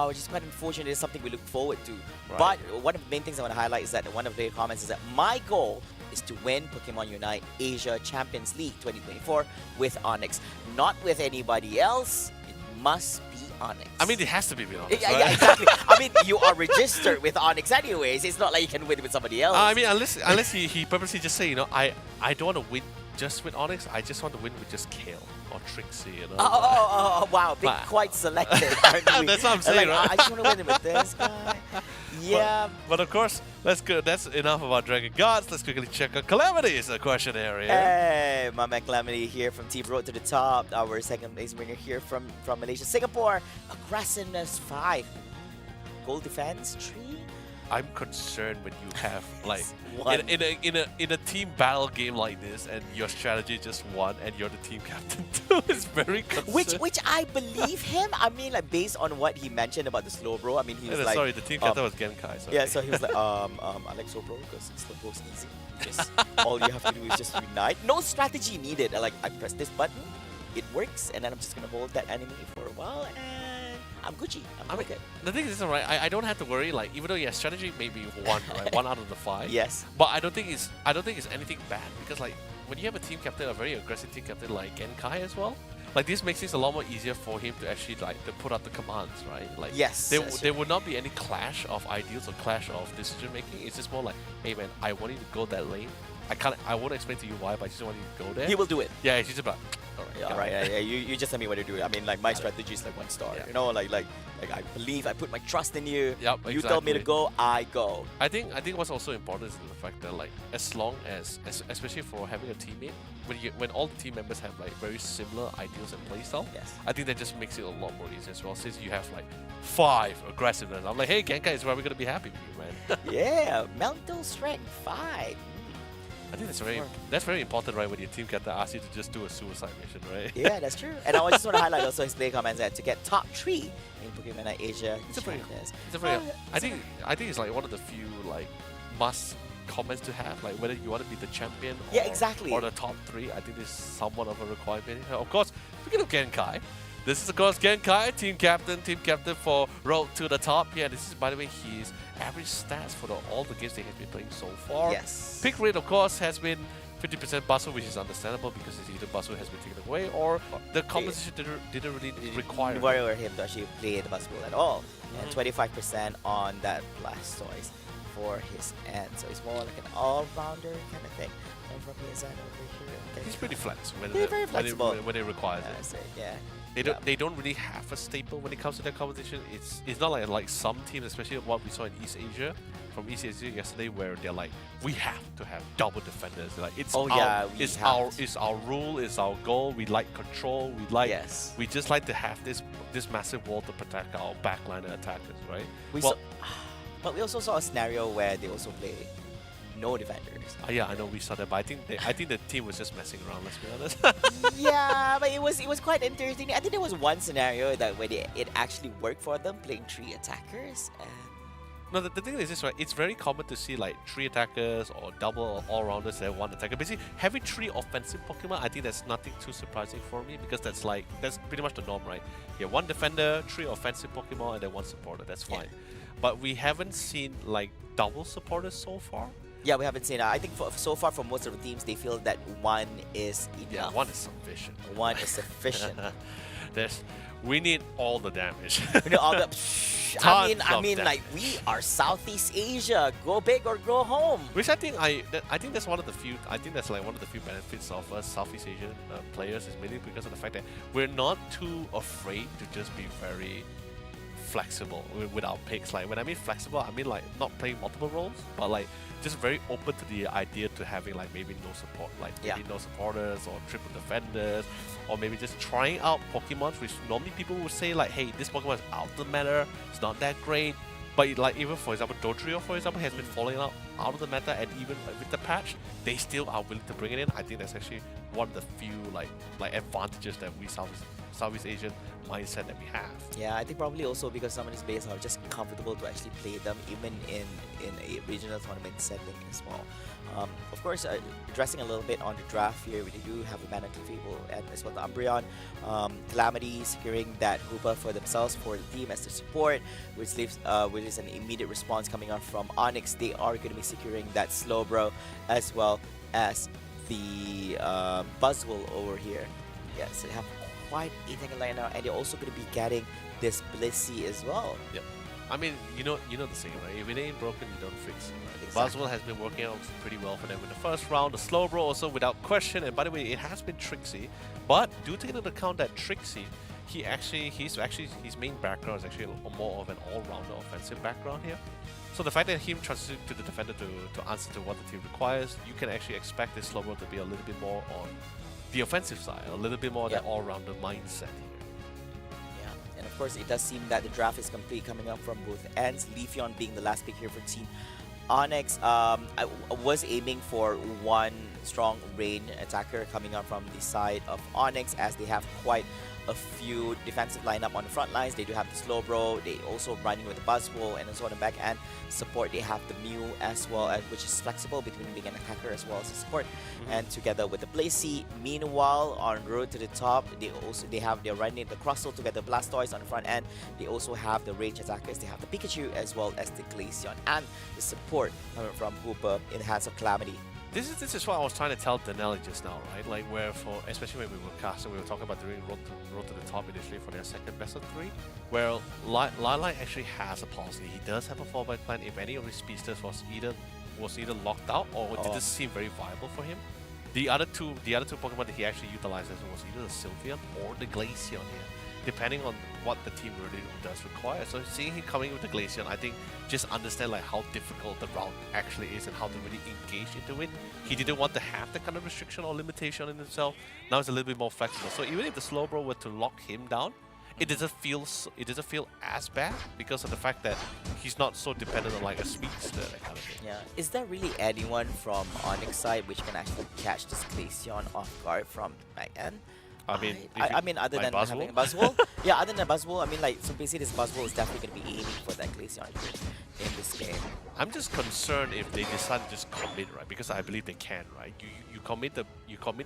which is quite unfortunate. It's something we look forward to. Right. But one of the main things I want to highlight is that one of their comments is that my goal is to win Pokemon Unite Asia Champions League 2024 with Onyx, not with anybody else. It must be Onyx. I mean, it has to be with Onyx. Yeah, exactly. I mean, you are registered with Onyx anyways. It's not like you can win with somebody else. I mean, unless he purposely just say, I don't want to win just with Onyx. I just want to win with just Kale or Trixie. Oh, wow. Being quite selective, aren't we? That's what I'm saying, right? I just want to win with this guy. Yeah. But of course, let's go. That's enough about Dragon Gods. Let's quickly check out Calamity's questionnaire. Hey, my man Calamity here from Team Road to the Top. Our second place winner here from Malaysia. Singapore, aggressiveness 5. Goal defense 3. I'm concerned when you have like One. in a team battle game like this, and your strategy just won, and you're the team captain too. It's very concerning. Which I believe him. I mean, like based on what he mentioned about the slow bro. I mean, he was like, sorry, the team captain was Genkai. Sorry. yeah. So he was like, I like slow bro because slow bro's easy. Just all you have to do is just unite. No strategy needed. Like I press this button, it works, and then I'm just gonna hold that enemy for a while, and I'm Gucci. I'm okay. The thing is, right? I don't have to worry. Like even though strategy may be one, right, 1 out of the 5. Yes. But I don't think it's anything bad, because like when you have a team captain, a very aggressive team captain like Genkai as well, like this makes things a lot more easier for him to actually like to put out the commands, right? Like yes, there would not be any clash of ideals or clash of decision making. It's just more like, hey man, I want you to go that lane. I won't explain to you why, but I just want you to go there. He will do it. Yeah, he's just about. All right, yeah. You just tell me what to do. I mean, like my strategy is like 1 star. Yeah. You know, like I believe, I put my trust in you. Yep, You tell me to go, I go. I think what's also important is the fact that like as long as especially for having a teammate, when all the team members have like very similar ideals and playstyle, yes, I think that just makes it a lot more easier as well. Since you have like 5 aggressiveness, I'm like, hey, Genkai is where we're gonna be happy with you, man. Yeah, mental strength 5. I think that's very important, right? When your team captain asks you to just do a suicide mission, right? Yeah, that's true. And I just want to highlight also his play comments that to get top 3 in Pokemon Asia. I think it's like one of the few like must comments to have, like whether you want to be the champion or, exactly, or the top 3. I think this is somewhat of a requirement. Of course, speaking of Genkai, this is of course Genkai, team captain for Road to the Top. Yeah, this is by the way his average stats for all the games that he has been playing so far. Yes. Pick rate of course has been 50% bustle, which is understandable because his either bustle has been taken away or the composition didn't really require him to actually play the bustle at all. And 25% on that Blastoise for his end. So he's more like an all-rounder kind of thing. And from his end over here. Okay. He's pretty flexible very flexible when it requires it. Yeah. They don't really have a staple when it comes to their competition. It's not like some teams, especially what we saw in East Asia, from East Asia yesterday, where they're like, we have to have double defenders. Like it's our rule, it's our goal. We like control. We just like to have this massive wall to protect our backliner attackers, right? But we also saw a scenario where they also play no defenders. Yeah, I know we saw that, but I think the team was just messing around. Let's be honest. Yeah, but it was quite interesting. I think there was one scenario that where it actually worked for them, playing 3 attackers. And no, the thing is this, right? It's very common to see like 3 attackers or double all-rounders and 1 attacker. Basically, having 3 offensive Pokemon, I think that's nothing too surprising for me because that's pretty much the norm, right? Yeah, 1 defender, 3 offensive Pokemon, and then 1 supporter. That's fine. Yeah. But we haven't seen like double supporters so far. Yeah, we haven't seen that. I think so far for most of the teams, they feel that 1 is enough. Yeah, 1 is sufficient. 1 is sufficient. We need all the damage. We need all the. I mean, like we are Southeast Asia. Go big or go home. Which I think that's one of the few. I think that's like one of the few benefits of us Southeast Asian players is mainly because of the fact that we're not too afraid to just be very flexible with our picks. Like when I mean flexible, I mean like not playing multiple roles, but like just very open to the idea to having like maybe no support, like maybe no supporters or triple defenders, or maybe just trying out Pokemon, which normally people would say like, hey, this Pokemon is out of the meta, it's not that great. But like even for example, Dodrio for example has been falling out of the meta, and even with the patch, they still are willing to bring it in. I think that's actually one of the few like advantages that we Southeast Asian mindset that we have. Yeah, I think probably also because some of these players are just comfortable to actually play them even in a regional tournament setting as well. Of course, addressing a little bit on the draft here, we do have a Mana Clefable and as well the Umbreon. Calamity securing that Hoopa for themselves for the team as the support, which is an immediate response coming on from Onyx. They are going to be securing that Slowbro as well as the Buzzwole over here. Yeah, so they have quite a thing right now, and they're also going to be getting this Blissey as well. Yep. I mean, you know the saying, right? If it ain't broken, you don't fix it. Right? Exactly. Buzzwole has been working out pretty well for them in the first round. The Slowbro also without question, and by the way, it has been Trixie. But do take into account that Trixie, his main background is actually more of an all-rounder offensive background here. So the fact that him transitioning to the defender to answer to what the team requires, you can actually expect this Slowbro to be a little bit more on the offensive side, a little bit more that all-rounder mindset here. Yeah, and of of course, it does seem that the draft is complete coming up from both ends. Leafeon being the last pick here for Team Onyx. I was aiming for one strong range attacker coming up from the side of Onyx, as they have quite a few defensive lineup on the front lines. They do have the Slowbro, they also running with the Buzzwole, and also on the back end support they have the Mew as well, which is flexible between being an attacker as well as a support. And together with the Blazy. Meanwhile, on road to the top, they're running the Crustle together, Blastoise on the front end. They also have the range attackers. They have the Pikachu as well as the Glaceon, and the support coming from Hooper in the hands of Calamity. This is what I was trying to tell Denali just now, right? Like where especially when we were casting, we were talking about doing road to the top initially for their second best of 3, where Lilac actually has a policy. He does have a fallback plan if any of his speedsters was either locked out or didn't seem very viable for him. The other two Pokemon that he actually utilizes was either the Sylveon or the Glaceon here, depending on what the team really does require. So seeing him coming with the Glaceon, I think just understand like how difficult the route actually is and how to really engage into it. He didn't want to have that kind of restriction or limitation in himself. Now it's a little bit more flexible. So even if the Slowbro were to lock him down, it doesn't feel as bad because of the fact that he's not so dependent on like a speedster, that kind of thing. Yeah. Is there really anyone from Onyx side which can actually catch this Glaceon off guard from back end? I mean, other than Buzzwole? having a Buzzwole, yeah, other than Buzzwole, I mean, like, so basically this Buzzwole is definitely going to be aiming for that Glaceon in this game. I'm just concerned if they decide to just commit, right? Because I believe they can, right? You commit the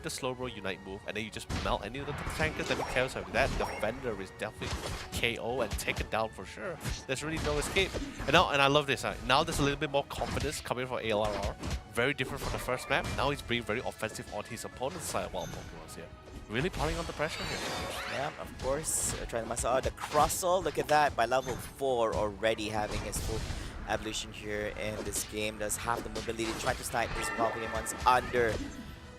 Slowbro Unite move, and then you just melt any of the tankers. Let me tell you that defender is definitely KO and taken down for sure. There's really no escape. And I love this. Now there's a little bit more confidence coming from ALRR. Very different from the first map. Now he's being very offensive on his opponent's side while Pokemon's here. Really piling on the pressure here. Yeah, of course. Trying to master the Crustle. Look at that. By level 4 already having his full evolution here in this game. Does have the mobility to try to snipe these Pokemons under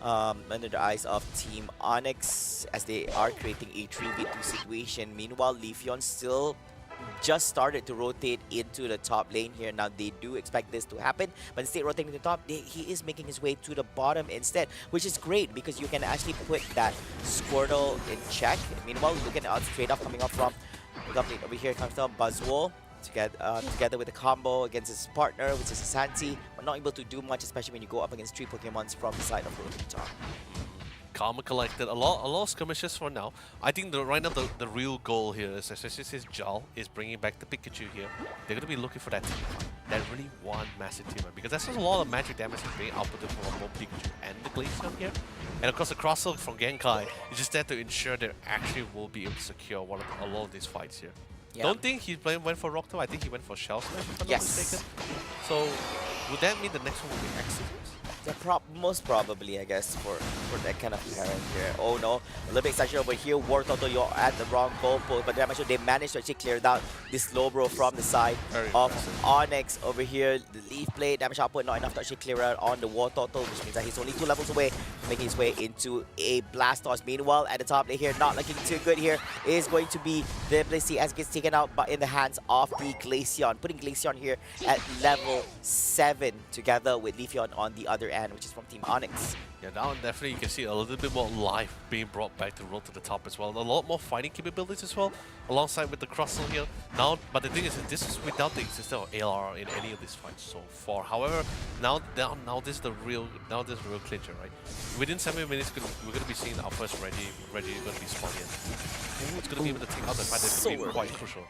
the eyes of Team Onyx, as they are creating a 3v2 situation. Meanwhile, Leafeon still just started to rotate into the top lane here. Now they do expect this to happen, but instead rotating to the top, he is making his way to the bottom instead, which is great because you can actually put that Squirtle in check. Meanwhile, look at the trade off coming up from over here. Comes down Buzzwole together with the combo against his partner, which is Santi, but not able to do much, especially when you go up against 3 Pokemons from the side of road to the top. Karma collected a lot of skirmishes for now. I think right now the real goal here is, especially since Jal is bringing back the Pikachu here, they're going to be looking for that team fight, that really one massive team fight, because that's a lot of magic damage being outputted from both Pikachu and the Glaceon here. And of course the Crustle from Genkai is just there to ensure they actually will be able to secure a lot of these fights here. Yeah. Don't think he went for Rock Tomb, I think he went for Shell Smash if I'm not mistaken. So would that mean the next one will be Exodus? Most probably, I guess, for that kind of parent here. Oh no, a little bit excited over here. War Total, you're at the wrong goalpost, but they managed to actually clear out this Slowbro from the side of Onyx over here. The Leaf Blade damage output not enough to actually clear out on the War Total, which means that he's only 2 levels away, making his way into a Blastoise. Meanwhile, at the top lane here, not looking too good here, is going to be the Blissey as it gets taken out in the hands of the Glaceon, putting Glaceon here at level 7 together with Leafeon on the other end, which is from Team Onyx. Yeah, now definitely you can see a little bit more life being brought back to road to the top as well. A lot more fighting capabilities as well, alongside with the Crustle here. Now, but the thing is that this is without the existence of ALR in any of these fights so far. However, now this is the real clincher, right? Within 7 minutes, we're going to be seeing our first Reggie going to be spawned in. Who's going to be able to take out the fight? That's going to be quite crucial.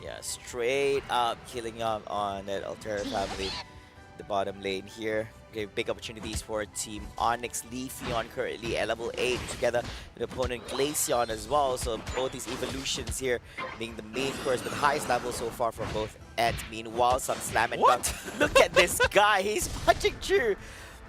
Yeah, straight up killing up on that Altera family, the bottom lane here. Okay, big opportunities for Team Onyx. Leafeon currently at level 8 together with opponent Glaceon as well. So both these evolutions here being the main course with the highest level so far from both ends. Meanwhile, some slam and dunk. Look at this guy, he's punching through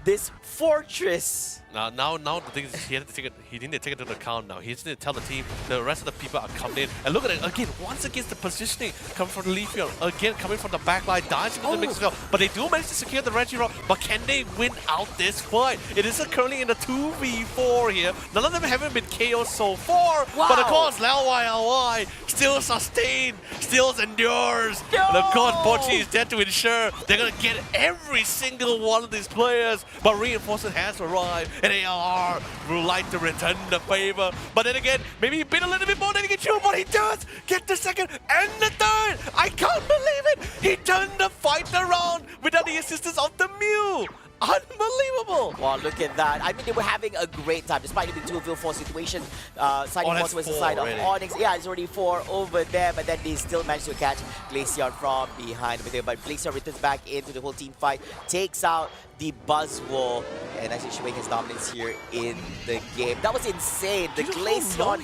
this fortress. Now the thing is he didn't take it into account now. He just need to tell the team the rest of the people are coming in. And look at it again, once against the positioning coming from the Leafeon, again coming from the back line, dodging into the mix as well. But they do manage to secure the Regirock. But can they win out this fight? It is currently in a 2v4 here. None of them haven't been KO'd so far. Wow. But of course, LY still sustained, still endures. And of course, Pochi is there to ensure they're gonna get every single one of these players but reinforcement has arrived, and ALR would like to return the favor. But then again, maybe he bit a little bit more than he can chew, but he does get the second and the third. I can't believe it. He turned the fight around without the assistance of the Mew. Unbelievable! Wow, look at that. I mean, they were having a great time despite it being 2v4 situation. Signing that's was the 4 side already. of Onyx. Yeah, it's already 4 over there, but then they still managed to catch Glaceon from behind over there. But Glaceon returns back into the whole team fight, takes out the Buzzwole, and actually showing his dominance here in the game. That was insane. The Glaceon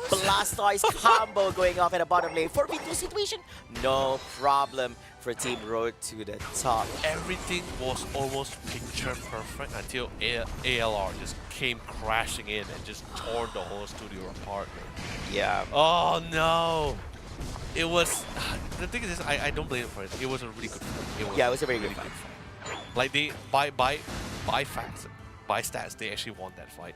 Blastoise combo going off at the bottom lane. 4v2 situation, no problem for Team Road to the top. Everything was almost picture perfect until ALR just came crashing in and just tore the whole studio apart. Yeah. Oh no! It was. The thing is, I don't blame him for it. It was a really good fight. Yeah, it was a very good fight. Like they by facts, by stats, they actually won that fight.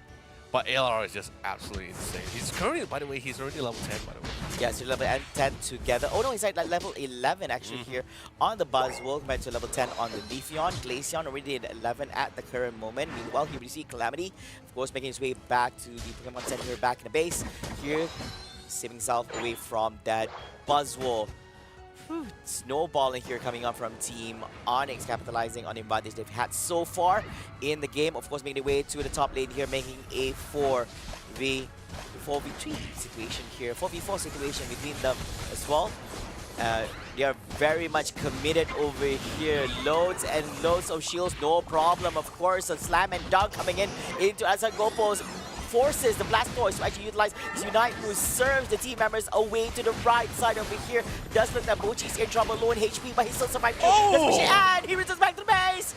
But ALR is just absolutely insane. He's currently, by the way, he's already level 10, by the way. Yeah, so level 10 together. Oh no, he's at like level 11 actually here on the Buzzwole compared to level 10 on the Leafeon. Glaceon already at 11 at the current moment. Meanwhile, he received Calamity, of course, making his way back to the Pokemon Center back in the base. Here, saving himself away from that Buzzwole. Snowballing here coming up from Team Onyx, capitalizing on the advantage they've had so far in the game. Of course, making their way to the top lane here, making a 4v3 situation here, 4v4 situation between them as well. They are very much committed over here. Loads and loads of shields, no problem. Of course, a slam and dunk coming in into Asagopos. Forces the Blastoise to actually utilize his Unite, who serves the team members away to the right side over here. It does look that Bochi's in trouble, low in HP, but he still survived. And he returns back to the base.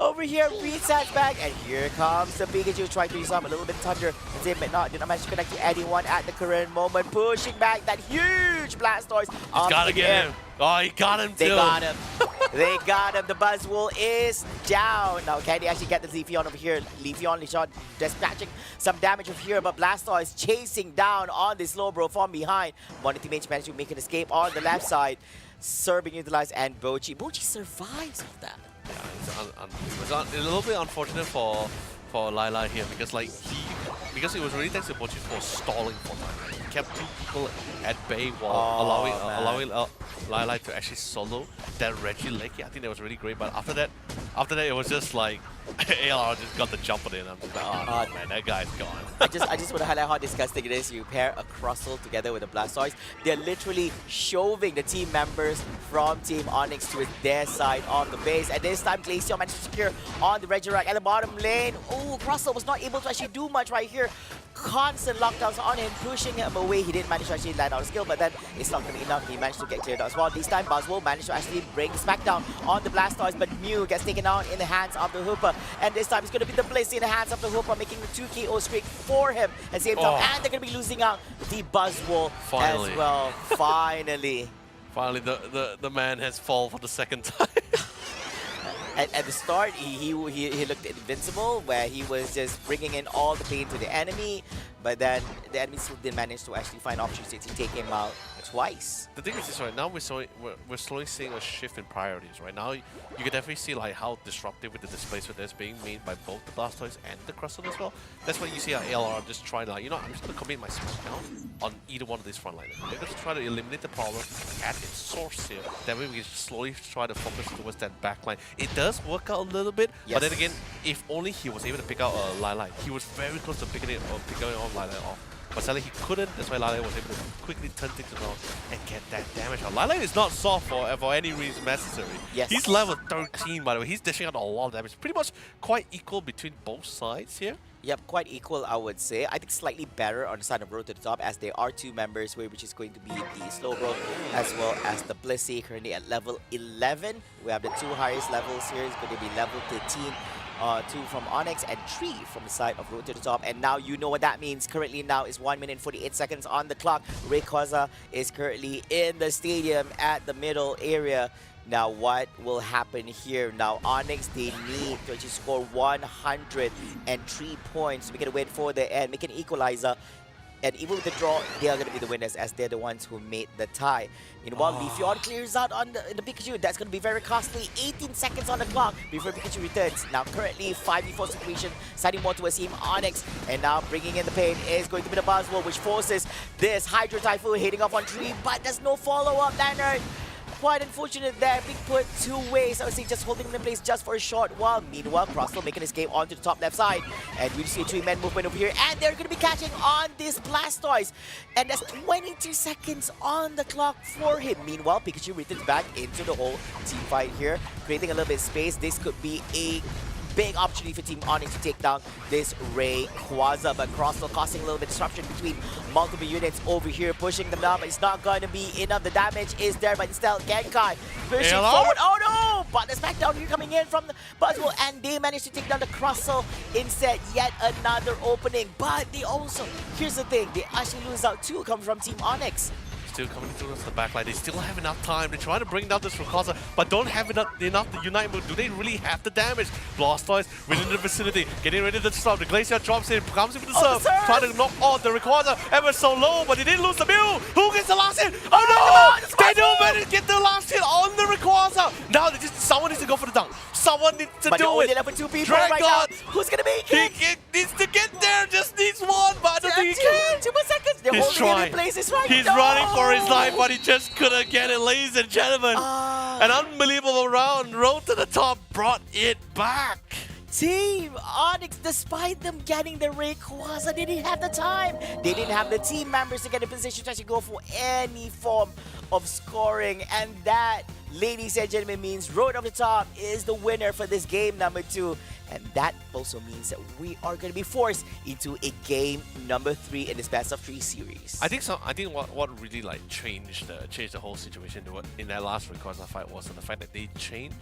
Over here, resets back, and here comes the Pikachu trying to use up a little bit of Thunder. Did not manage to connect to anyone at the current moment, pushing back that huge Blastoise. He's gotta get him. Oh, he got him too. They got him. They got him. The Buzzwole is down. Now, can they actually get the Leafeon over here? Leafeon dispatching some damage over here, but Blastoise chasing down on this Slowbro from behind. One of the teammates managed to make an escape on the left side. Serb being utilized, and Bochi survives all that. Yeah, it was a little bit unfortunate for Lila here because because it was really thanks to Bochi for stalling for time. He kept 2 people at bay while allowing Lila to actually solo that Regieleki. I think that was really great. But after that it was just like ALR just got the jump on it. I'm just like, oh no, man, that guy's gone. I just want to highlight how disgusting it is. You pair a Crustle together with a Blastoise. They're literally shoving the team members from Team Onyx to their side of the base. And this time, Glaceon managed to secure on the Regirock at the bottom lane. Oh, Crustle was not able to actually do much right here. Constant lockdowns on him, pushing him away. He didn't manage to actually land out a skill, but then it's not going to be enough. He managed to get cleared out as well. This time, Buzzwole managed to actually bring the smackdown on the Blastoise, but Mew gets taken out in the hands of the Hooper. And this time, it's going to be the Blissey in the hands of the Hooper, making the 2 KO streak for him at the same time. And they're going to be losing out the Buzzwole as well. Finally. Finally, the man has fallen for the second time. At the start, he looked invincible, where he was just bringing in all the pain to the enemy, but then the enemy still didn't manage to actually find opportunities to take him out twice. The thing is this, right now we're slowly seeing a shift in priorities. Right now, you can definitely see like how disruptive with the displacement that's being made by both the Blastoise and the Crustle as well. That's why you see our ALR just trying to, like, you know, I'm just going to commit my smackdown on either one of these frontliners. We're going to try to eliminate the problem at its source here. That way we can slowly try to focus towards that backline. It does work out a little bit, but then again, if only he was able to pick out Lila. He was very close to picking off Lila off. But sadly he couldn't, that's why Lila was able to quickly turn things around and get that damage out. Lila is not soft for any reason necessary. Yes. He's level 13, by the way. He's dishing out a lot of damage. Pretty much quite equal between both sides here. Yep, quite equal, I would say. I think slightly better on the side of Road to the Top, as there are 2 members, which is going to be the Slowbro as well as the Blissey, currently at level 11. We have the 2 highest levels here. It's going to be level 13. 2 from Onyx and 3 from the side of Road to the Top. And now you know what that means. Currently now is 1 minute 48 seconds on the clock. Rayquaza is currently in the stadium at the middle area. Now what will happen here? Now Onyx, they need to actually score 103 points to make it a win for the end, make an equalizer. And even with the draw, they are going to be the winners as they're the ones who made the tie. Meanwhile, Leafeon clears out on the Pikachu. That's going to be very costly. 18 seconds on the clock before Pikachu returns. Now, currently, 5v4 situation, siding more towards Team Onyx. And now, bringing in the pain is going to be the Buzzwole, which forces this Hydro Typhoon hitting off on tree. But there's no follow-up, Leonard. Quite unfortunate there. Big put two ways. I would say just holding him in place just for a short while. Meanwhile, Crossfield making his game onto the top left side. And we see a three-man movement over here. And they're going to be catching on this Blastoise. And that's 22 seconds on the clock for him. Meanwhile, Pikachu returns back into the whole team fight here, creating a little bit of space. This could be a big opportunity for Team Onyx to take down this Rayquaza, but Crossfield causing a little bit of disruption between multiple units over here, pushing them down, but it's not going to be enough. The damage is there, but still Genkai pushing forward. Oh no! But the smackdown here coming in from the Buzzwole, and they managed to take down the Crossfield instead. Yet another opening, but they also, here's the thing, they actually lose out two coming from Team Onyx. Still coming towards the backline. They still have enough time. They're trying to bring down this Rayquaza, but don't have enough to unite move. Do they really have the damage? Blastoise within the vicinity, getting ready to stop. The Glacier drops in, comes in with the serve, trying to knock on the Rayquaza ever so low, but they didn't lose the Mew. Who gets the last hit? Oh no! They don't manage to get the last hit on the Rayquaza. Now someone needs to go for the dunk. Someone needs to do it. But only left with two people right now. Who's gonna make it? He needs to get there. Just needs one, but I don't think he can. 2 more seconds. They're holding him in place. It's right. He's running for his life, but he just couldn't get it, ladies and gentlemen. An unbelievable round. Road to the top brought it back. Team Onyx, despite them getting the Rayquaza, they didn't have the time. They didn't have the team members to get in position to actually go for any form of scoring. And that, ladies and gentlemen, means Road of the Top is the winner for this game number 2. And that also means that we are going to be forced into a game number 3 in this best of 3 series. I think so. I think what really like changed the whole situation in that last Rayquaza fight was the fact that they changed.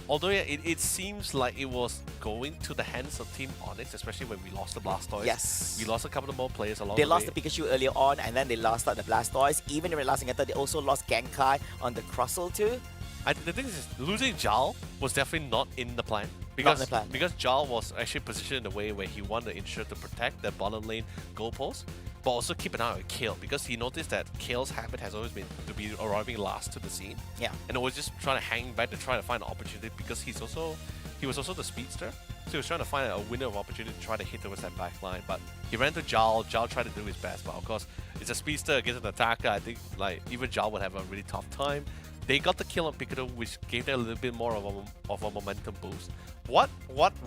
Although it seems like it was going to the hands of Team Onyx, especially when we lost the Blastoise. Yes. We lost a couple of more players along the way. They lost the Pikachu earlier on, and then they lost out the Blastoise. Even in the last encounter, they also lost Genkai on the Crossfield too. The thing is, losing Jal was definitely not in the plan. Because Jal was actually positioned in a way where he wanted to ensure to protect the bottom lane goalpost, but also keep an eye on Kale, because he noticed that Kale's habit has always been to be arriving last to the scene. Yeah. And it was just trying to hang back to try to find an opportunity, because he was also the speedster. So he was trying to find a window of opportunity to try to hit towards that back line. But he ran to Jal. Jal tried to do his best, but of course, it's a speedster against an attacker. I think like even Jal would have a really tough time. They got the kill on Pikachu, which gave them a little bit more of a momentum boost. What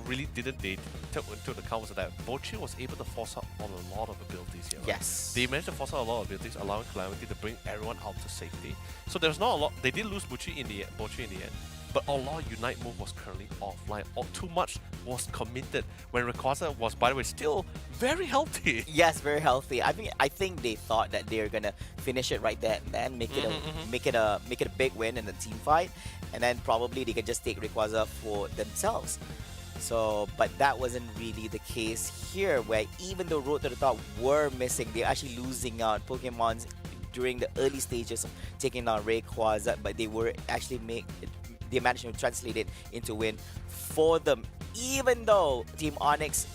really didn't they take into account was that Bochi was able to force out on a lot of abilities here. Right? Yes. They managed to force out a lot of abilities, allowing Calamity to bring everyone out to safety. So there's not a lot. They did lose Bochi in the end. But a lot of Unite move was currently offline. Too much was committed when Rayquaza was, by the way, still very healthy. Yes, very healthy. I think they thought that they were gonna finish it right there and then make it a big win in the team fight, and then probably they could just take Rayquaza for themselves. So, but that wasn't really the case here, where even though Road to the Top were missing, they're actually losing out Pokemons during the early stages of taking down Rayquaza, but they were actually they managed to translate it into win for them, even though Team Onyx,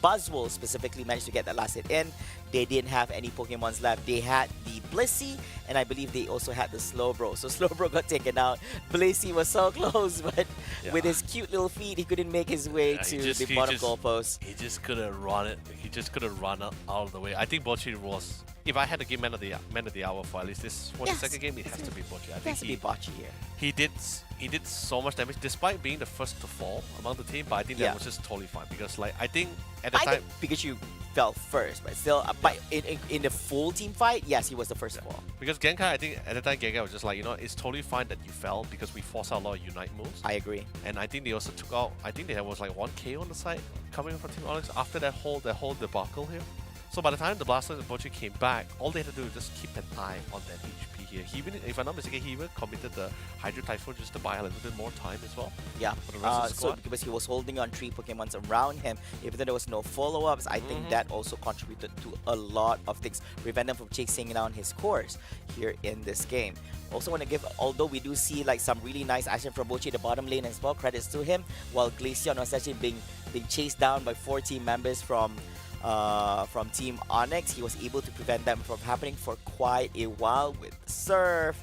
Buzzwole specifically, managed to get that last hit in. They didn't have any Pokemons left. They had the Blissey, and I believe they also had the Slowbro. So Slowbro got taken out. Blissey was so close, but with his cute little feet, he couldn't make his way to the bottom goalpost. He just couldn't run it. He just couldn't run out of the way. I think Bochi was... If I had to give man of the hour for at least this the second game, it has to be Bochi. I think has to be Bochi here. He did so much damage despite being the first to fall among the team, but I think that was just totally fine, because like I think at the time Pikachu fell first, but still but in the full team fight, yes, he was the first to fall. Because Genkai, I think at the time Genkai was just like, it's totally fine that you fell because we forced out a lot of Unite moves. I agree. And I think they also took out, I think there was like 1k on the side coming from Team Onyx after that whole debacle here. So by the time the Blastoise and Bochi came back, all they had to do was just keep an eye on that HP here. He even, if I'm not mistaken, he even committed the Hydro Typhoon just to buy a little bit more time as well. Yeah, for the rest of the squad. So because he was holding on 3 Pokemons around him, even though there was no follow-ups, I think that also contributed to a lot of things, prevent him from chasing down his course here in this game. Also want to give, although we do see like some really nice action from Bochi in the bottom lane as well, credits to him, while Glaceon was actually being chased down by 4 team members from from Team Onyx. He was able to prevent them from happening for quite a while with Surf.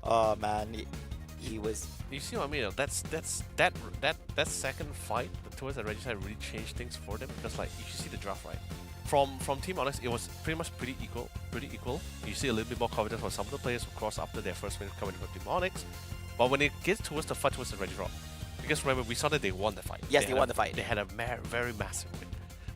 Oh man, he was. You see what I mean? That second fight towards the Regicide really changed things for them because like you see the draft right. From Team Onyx, it was pretty much pretty equal. You see a little bit more confidence for some of the players who cross after their first win coming from Team Onyx. But when it gets towards the fight towards the Regidrop, because remember we saw that they won the fight. Yes, they won the fight. They had a very massive win.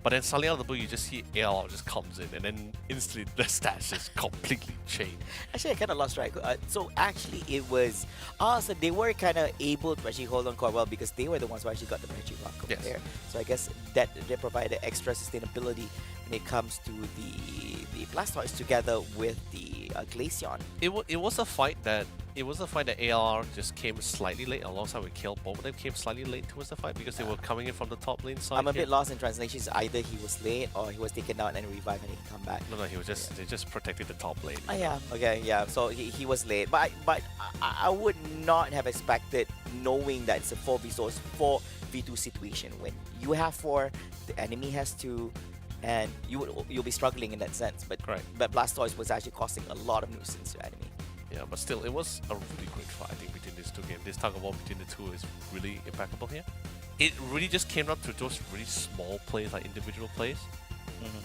But then suddenly out of the blue, you just see ALR just comes in, and then instantly the stats just completely change. Actually, I kind of lost track. So actually, it was so they were kind of able to actually hold on quite well because they were the ones who actually got the Reggie Rock over there. So I guess that they provided extra sustainability when it comes to the Blastoise together with the Glaceon. It was a fight that ALR just came slightly late alongside with Kill. Both of them came slightly late towards the fight because they were coming in from the top lane side. I'm a bit lost in translations. Either he was late or he was taken out and revived and he come back. No, he was just they just protected the top lane. Oh yeah, okay, yeah. So he was late, but I would not have expected, knowing that it's a 4v2 situation. When you have 4, the enemy has 2, and you'll be struggling in that sense. But Blastoise was actually causing a lot of nuisance to enemy. Yeah, but still, it was a really great fight, I think, between these two games. This tug of war between the two is really impeccable here. It really just came up to those really small plays, like individual plays,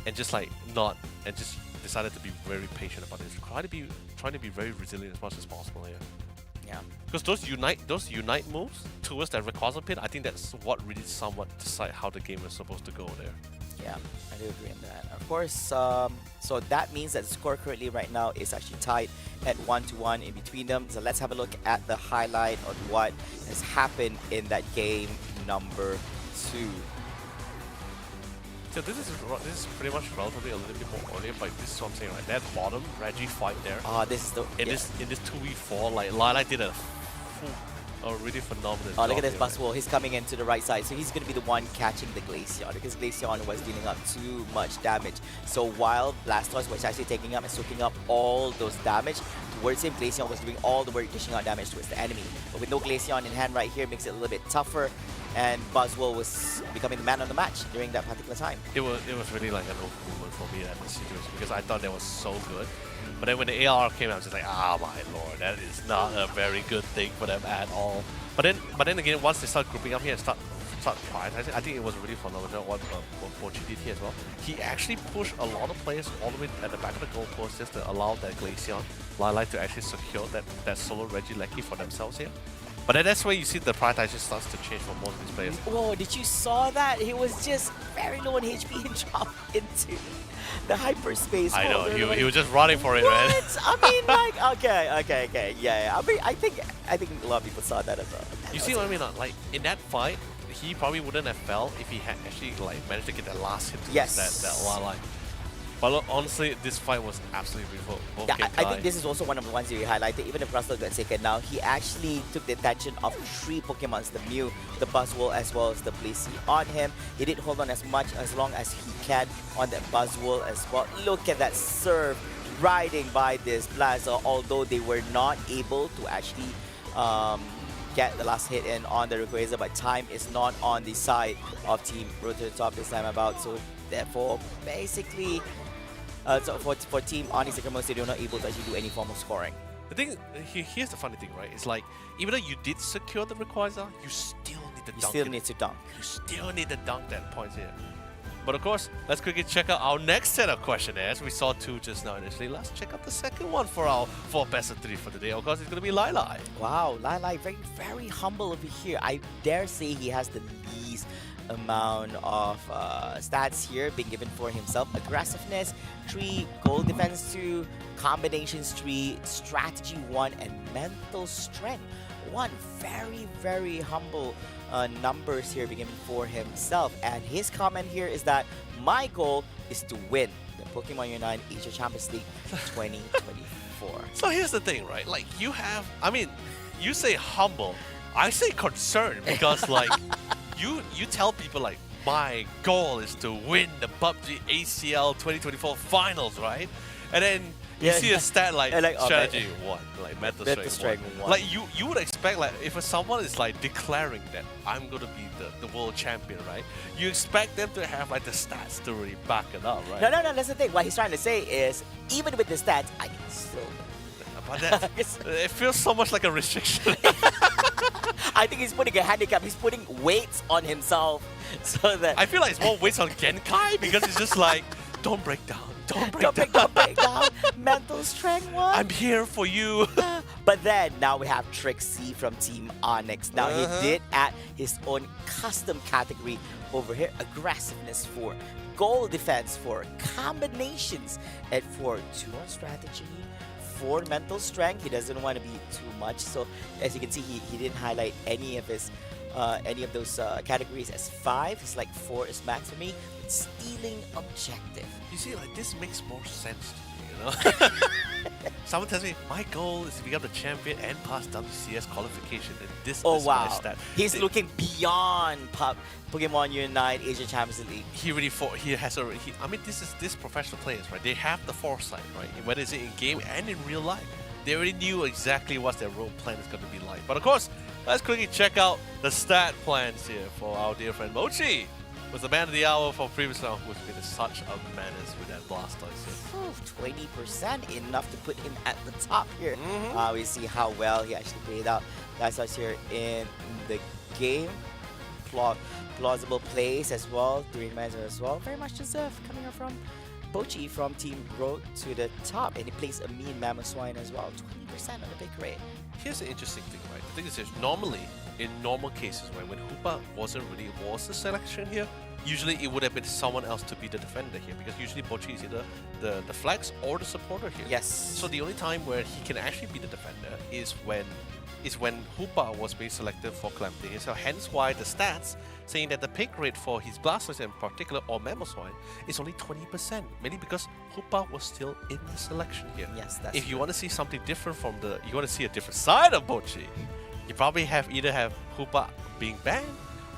and just just decided to be very patient about this. Trying to be very resilient as much as possible here. Yeah. Because those unite moves towards that Rayquaza pit, I think that's what really somewhat decide how the game is supposed to go there. Yeah, I do agree on that. Of course, so that means that the score currently right now is actually tied at 1-1 in between them. So let's have a look at the highlight on what has happened in that game number 2. So this is pretty much relatively a little bit more earlier, but this is what I'm saying, right? That bottom Reggie fight there. This is the in this 2v4, like Lila did a really phenomenal job. Look at this Buzzwole. He's coming into the right side, so he's going to be the one catching the Glaceon because Glaceon was dealing up too much damage. So while Blastoise was actually taking up and soaking up all those damage towards him, Glaceon was doing all the work dishing out damage towards the enemy. But with no Glaceon in hand right here, makes it a little bit tougher, and Buzzwole was becoming the man of the match during that particular time. It was really like an moment for me at this situation because I thought that was so good. But then when the AR came out, I was just like, ah, my lord, that is not a very good thing for them at all. But then again, once they start grouping up here and start prioritizing, I think it was really phenomenal what GD did here as well. He actually pushed a lot of players all the way at the back of the goalpost just to allow that Glaceon Lilac to actually secure that solo Regieleki for themselves here. But then that's where you see the prioritization starts to change for most of these players. Whoa, did you saw that? He was just very low on HP and dropped into the hyperspace. I know, he was just running for it, man. What? I mean, like, okay, yeah. I mean, I think a lot of people saw that as well. You see what I mean? Like, in that fight, he probably wouldn't have fell if he had actually like managed to get that last hit towards that Lilac. But look, honestly, this fight was absolutely beautiful. Yeah, I think this is also one of the ones you highlighted. Even if Russell got taken now, he actually took the attention of 3 Pokemons, the Mew, the Buzzwole, as well as the Blissey on him. He did hold on as long as he can on that Buzzwole as well. Look at that serve riding by this Blazer, although they were not able to actually get the last hit in on the Rayquaza, but time is not on the side of Team Road to the Top this time about. So therefore, basically, so for Team Onyx and Cremos, they're not able to actually do any form of scoring. The thing, here's the funny thing, right? It's like, even though you did secure the Rayquaza, you still need to dunk. You still need to dunk. You still need to dunk that points here. But of course, let's quickly check out our next set of questionnaires. We saw 2 just now initially. Let's check out the second one for our 4 best of 3 for today. Of course, it's going to be Lilac. Wow, Lilac, very humble over here. I dare say he has the least amount of stats here being given for himself. Aggressiveness 3, gold defense 2, combinations 3, strategy 1, and mental strength 1. Very humble numbers here being given for himself. And his comment here is that my goal is to win the Pokemon Unite Asia Champions League 2024. So here's the thing, right? Like, you have, I mean, you say humble, I say concerned, because like you tell people like, my goal is to win the PUBG ACL 2024 finals, right? And then You see a stat like, like, oh, strategy 1, like mental strength 1. 1. Like you would expect like if someone is like declaring that I'm gonna be the world champion, right? You expect them to have like the stats to really back it up, right? No, that's the thing. What he's trying to say is, even with the stats, I can still. But that, it feels so much like a restriction. I think he's putting a handicap. He's putting weights on himself, so that I feel like it's more weights on Genkai because it's just like, don't break down. Don't break down. Mental strength 1. I'm here for you. But then now we have Trixie from Team Onyx. Now he did add his own custom category over here: aggressiveness 4, goal defense 4, combinations at 4, 2 on strategy, 4 mental strength. He doesn't want to be too much. So as you can see, he didn't highlight any of his any of those categories as 5. It's like 4 is max for me. Stealing objective. You see, like this makes more sense to me, you know? Someone tells me my goal is to become the champion and pass WCS qualification, and this is my stat. He's looking beyond Pokemon Unite Asia Champions League. He really has already. I mean, this professional players, right? They have the foresight, right? Whether it's in game and in real life, they already knew exactly what their role plan is going to be like. But of course, let's quickly check out the stat plans here for our dear friend Mochi. Was the man of the hour for previous round, who's been such a menace with that Blastoise. 20%, enough to put him at the top here. We see how well he actually played out. Blastoise here in the game. Plausible plays as well, 3 minutes as well. Very much deserved coming up from Bochi from Team Road to the top. And he plays a mean Mamoswine as well. 20% on the pick rate. Here's the interesting thing, right? The thing is this, normally, in normal cases, right, when Hoopa was the selection here, usually it would have been someone else to be the defender here, because usually Bochi is either the flex or the supporter here. Yes. So the only time where he can actually be the defender is when Hoopa was being selected for Calamity. So hence why the stats saying that the pick rate for his Blastoise in particular or Mamoswine is only 20%, mainly because Hoopa was still in the selection here. Yes, that's if you want to see something different from you want to see a different side of Bochi, you probably either have Hoopa being banned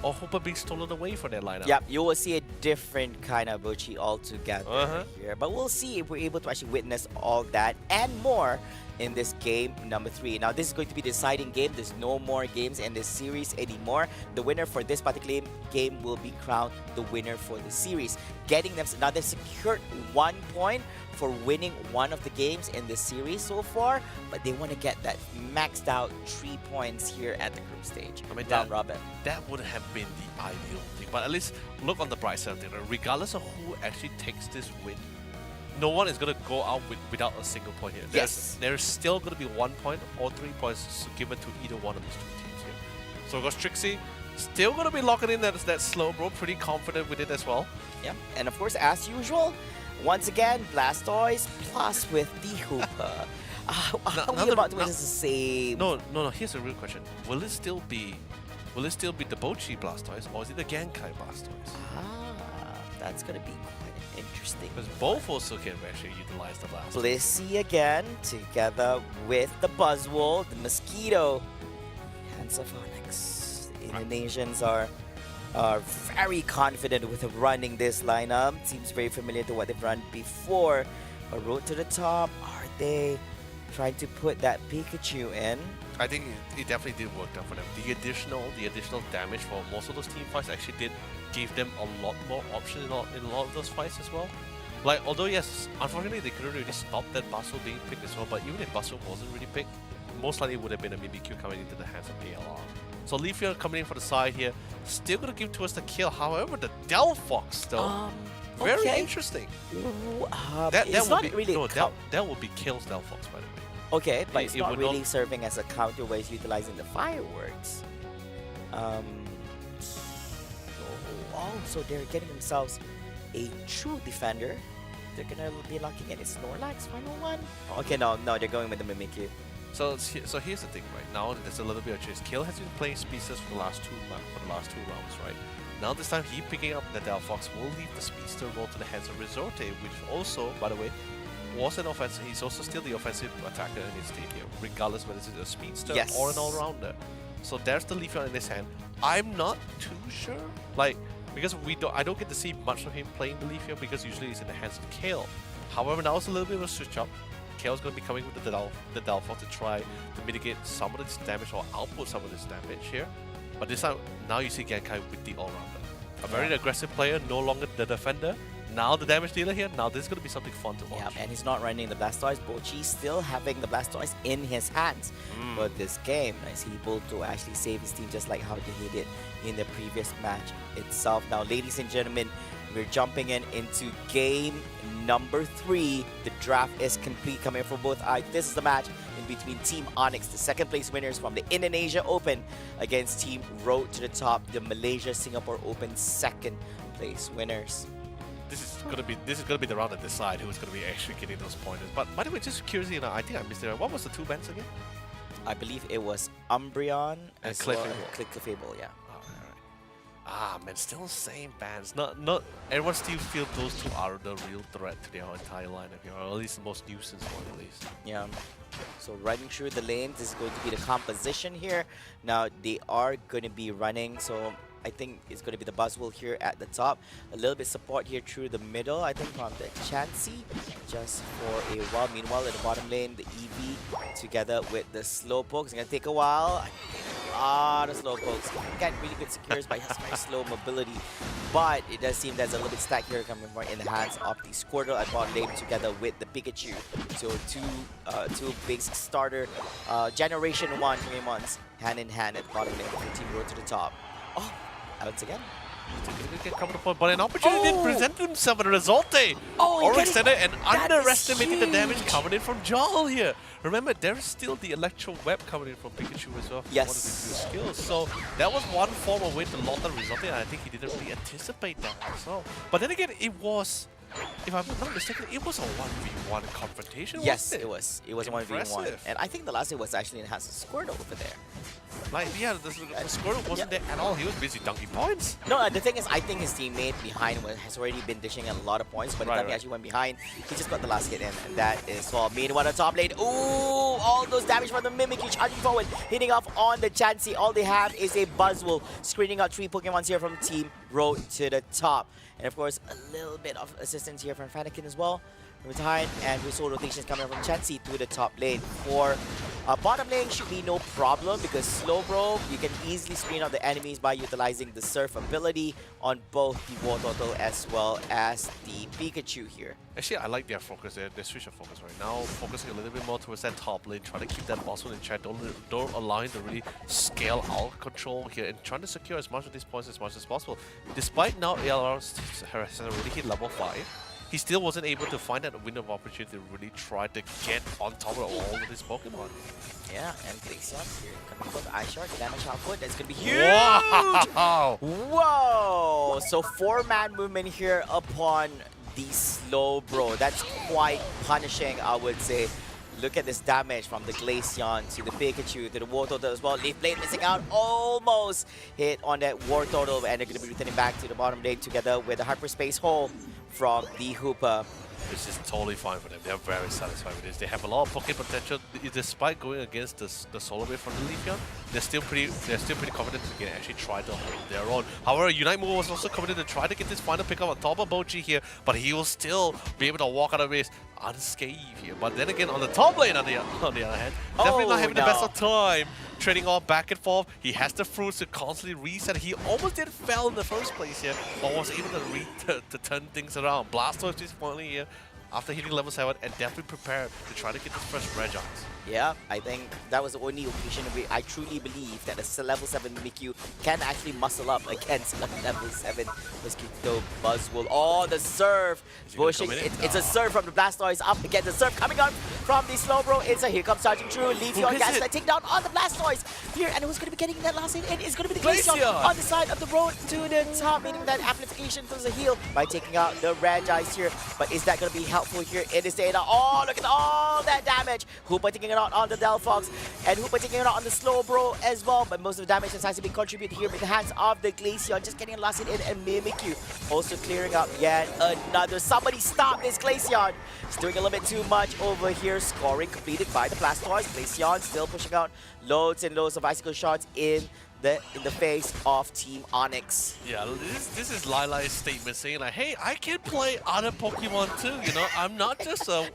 or Hoopa being stolen away from their lineup. Yep, you will see a different kind of Bochi altogether here. But we'll see if we're able to actually witness all that and more in this game number 3. Now, this is going to be the deciding game. There's no more games in this series anymore. The winner for this particular game will be crowned the winner for the series, getting them another secured 1 point for winning one of the games in this series so far. But they want to get that maxed out 3 points here at the group stage. I mean, round robin. That would have been the ideal thing. But at least look on the bright side of things. Regardless of who actually takes this win, no one is going to go out without a single point here. There's still going to be 1 point or 3 points given to either one of these 2 teams here. So of course Trixie still going to be locking in that slow bro, pretty confident with it as well. Yeah, and of course as usual, once again Blastoise plus with the Hoopa. Are we about to witness the same? No. Here's a real question: Will it still be the Bochi Blastoise or is it the Genkai Blastoise? That's going to be quite interesting. Because both also can actually utilize the Blastoise. Blissey again, together with the Buzzwole, the Mosquito, Hands of Onyx. The Indonesians are very confident with running this lineup. Seems very familiar to what they've run before. A road to the top. Are they trying to put that Pikachu in? I think it definitely did work out for them. The additional damage for most of those team fights actually gave them a lot more options in a lot of those fights as well. Like, although yes, unfortunately they couldn't really stop that Buzzwole being picked as well, but even if Buzzwole wasn't really picked, most likely it would have been a Mimikyu coming into the hands of ALR. So Leafeon coming in for the side here, still gonna give towards the kill. However, the Delphox though, very interesting. It's not really that would be Kill's Delphox, by the way. Okay, but it's not really serving as a counter where it's utilizing the fireworks. So they're getting themselves a true defender. They're gonna be locking in. It's Snorlax, final one? Okay, no, they're going with the Mimikyu. So here's the thing, right? Now there's a little bit of change. Kill has been playing Speedsters for the last two rounds, right? Now this time he picking up the Delphox will leave the Speedster role to the hands of Resorte, which also, by the way, was an offensive. He's also still the offensive attacker in his team here, regardless whether it's a Speedster or an all-rounder. So there's the Leafeon in his hand. I'm not too sure, like, because I don't get to see much of him playing the Leafeon because usually it's in the hands of Kale. However, now it's a little bit of a switch up. Chaos going to be coming with the Delphox to try to mitigate some of this damage or output some of this damage here. But this time, now you see Genkai with the all-rounder. A very aggressive player, no longer the defender. Now the damage dealer here. Now this is going to be something fun to watch. Yeah, and he's not running the Blastoise. Bochi still having the Blastoise in his hands for this game. Is he able to actually save his team just like how he did in the previous match itself? Now, ladies and gentlemen, we're jumping into game number 3. The draft is complete coming from both sides. This is the match in between Team Onyx, the second place winners from the Indonesia Open, against Team Road to the Top, the Malaysia Singapore Open second place winners. This is gonna be the round that decide who's gonna be actually getting those pointers. But by the way, just curious, I think I missed it. What was the 2 bans again? I believe it was Umbreon and Clicklefable, yeah. Ah man, still same bands. Not everyone still feel those 2 are the real threat to their entire lineup here, or at least the most nuisance one at least. Yeah. So running through the lanes is going to be the composition here. Now they are going to be running, so I think it's going to be the Buzzwole here at the top. A little bit support here through the middle, I think from the Chansey, just for a while. Meanwhile, at the bottom lane, the EV together with the Slowpoke. It's going to take a while. A lot of Slowpokes. Can't really get secures, but he has very slow mobility. But it does seem there's a little bit stack here coming right in the hands of the Squirtle at bottom lane together with the Pikachu. So two basic starter Generation 1 Pokémons hand in hand at the bottom lane for Team Road to the Top. Oh, out again. But an opportunity didn't present himself in Resulte. Overextended and underestimated the damage coming in from Jarl here. Remember, there is still the Electro Web coming in from Pikachu as well. Yes. One of his skills. So that was one form of way to lock the Resulte, and I think he didn't really anticipate that as well. But then again, it was, if I'm not mistaken, it was a 1v1 confrontation. Yes, wasn't it? it was. It was a 1v1. Impressive. And I think the last hit was actually enhanced Squirtle over there. Like, yeah, the Squirtle wasn't there at all. He was busy dunking points. No, the thing is, I think his teammate behind has already been dishing a lot of points. But the time he actually went behind, he just got the last hit in. And that is all. Meanwhile, on top lane, ooh, all those damage from the Mimikyu charging forward, hitting off on the Chansey. All they have is a Buzzwole, screening out 3 Pokemons here from Team Road to the Top. And of course, a little bit of assistance here from Fanakin as well. From behind, and we saw rotations coming from Chansey to the top lane. For bottom lane should be no problem because Slowbro, you can easily screen out the enemies by utilizing the Surf ability on both the Wartortle as well as the Pikachu here. Actually, I like their focus. Their switch of focus right now, focusing a little bit more towards that top lane, trying to keep that Buzzwole in check. Don't allow him to really scale out control here, and trying to secure as much of these points as much as possible. Despite now ALR has already hit level 5. He still wasn't able to find that window of opportunity to really try to get on top of all of these Pokemon. Yeah, and Glaceon here coming from the Ice Shark. Damage output, that's going to be huge! Wow! Whoa! So 4-man movement here upon the Slowbro. That's quite punishing, I would say. Look at this damage from the Glaceon to the Pikachu to the Wartortle as well. Leaf Blade missing out, almost hit on that Wartortle, and they're going to be returning back to the bottom lane together with the Hyperspace Hole from the Hoopa. Which is totally fine for them. They're very satisfied with this. They have a lot of Poké potential. Despite going against the Solar Wave from the Leafeon, they're still pretty confident they can actually try to hold their own. However, Unite Move was also committed to try to get this final pickup on top of Bochi here, but he will still be able to walk out of race unscathed here. But then again, on the top lane, on the other hand, definitely not having the best of time. Trading off back and forth. He has the fruits to constantly reset. He almost did fail in the first place here, but was able to turn things around. Blastoise is finally here after hitting level 7 and definitely prepared to try to get his first Regice. Yeah, I think that was the only occasion where I truly believe that a level 7 Mimikyu can actually muscle up against a level 7 Mosquito Buzzwole. Oh, the Surf! Bushing, it's a Surf from the Blastoise up against the Surf coming on from the Slowbro. Here comes charging through. Leafeon Gaslight take down on the Blastoise here, and who's going to be getting that last hit in? It's going to be the Glaceon on the side of the road to the top, meaning that amplification does a heal by taking out the Regice here. But is that going to be helpful here in this data? Oh, look at all that damage! Hoopa taking it out on the Delphox, and Hoopa taking it out on the Slowbro as well, but most of the damage has actually been contributed here with the hands of the Glaceon, just getting a last hit in, and Mimikyu also clearing up yet another. Somebody stop this Glaceon! It's doing a little bit too much over here. Scoring completed by the Blastoise. Glaceon still pushing out loads and loads of icicle shots in in the face of Team Onyx. Yeah, this is Lai's statement saying like, hey, I can play other Pokemon too. You know, I'm not just a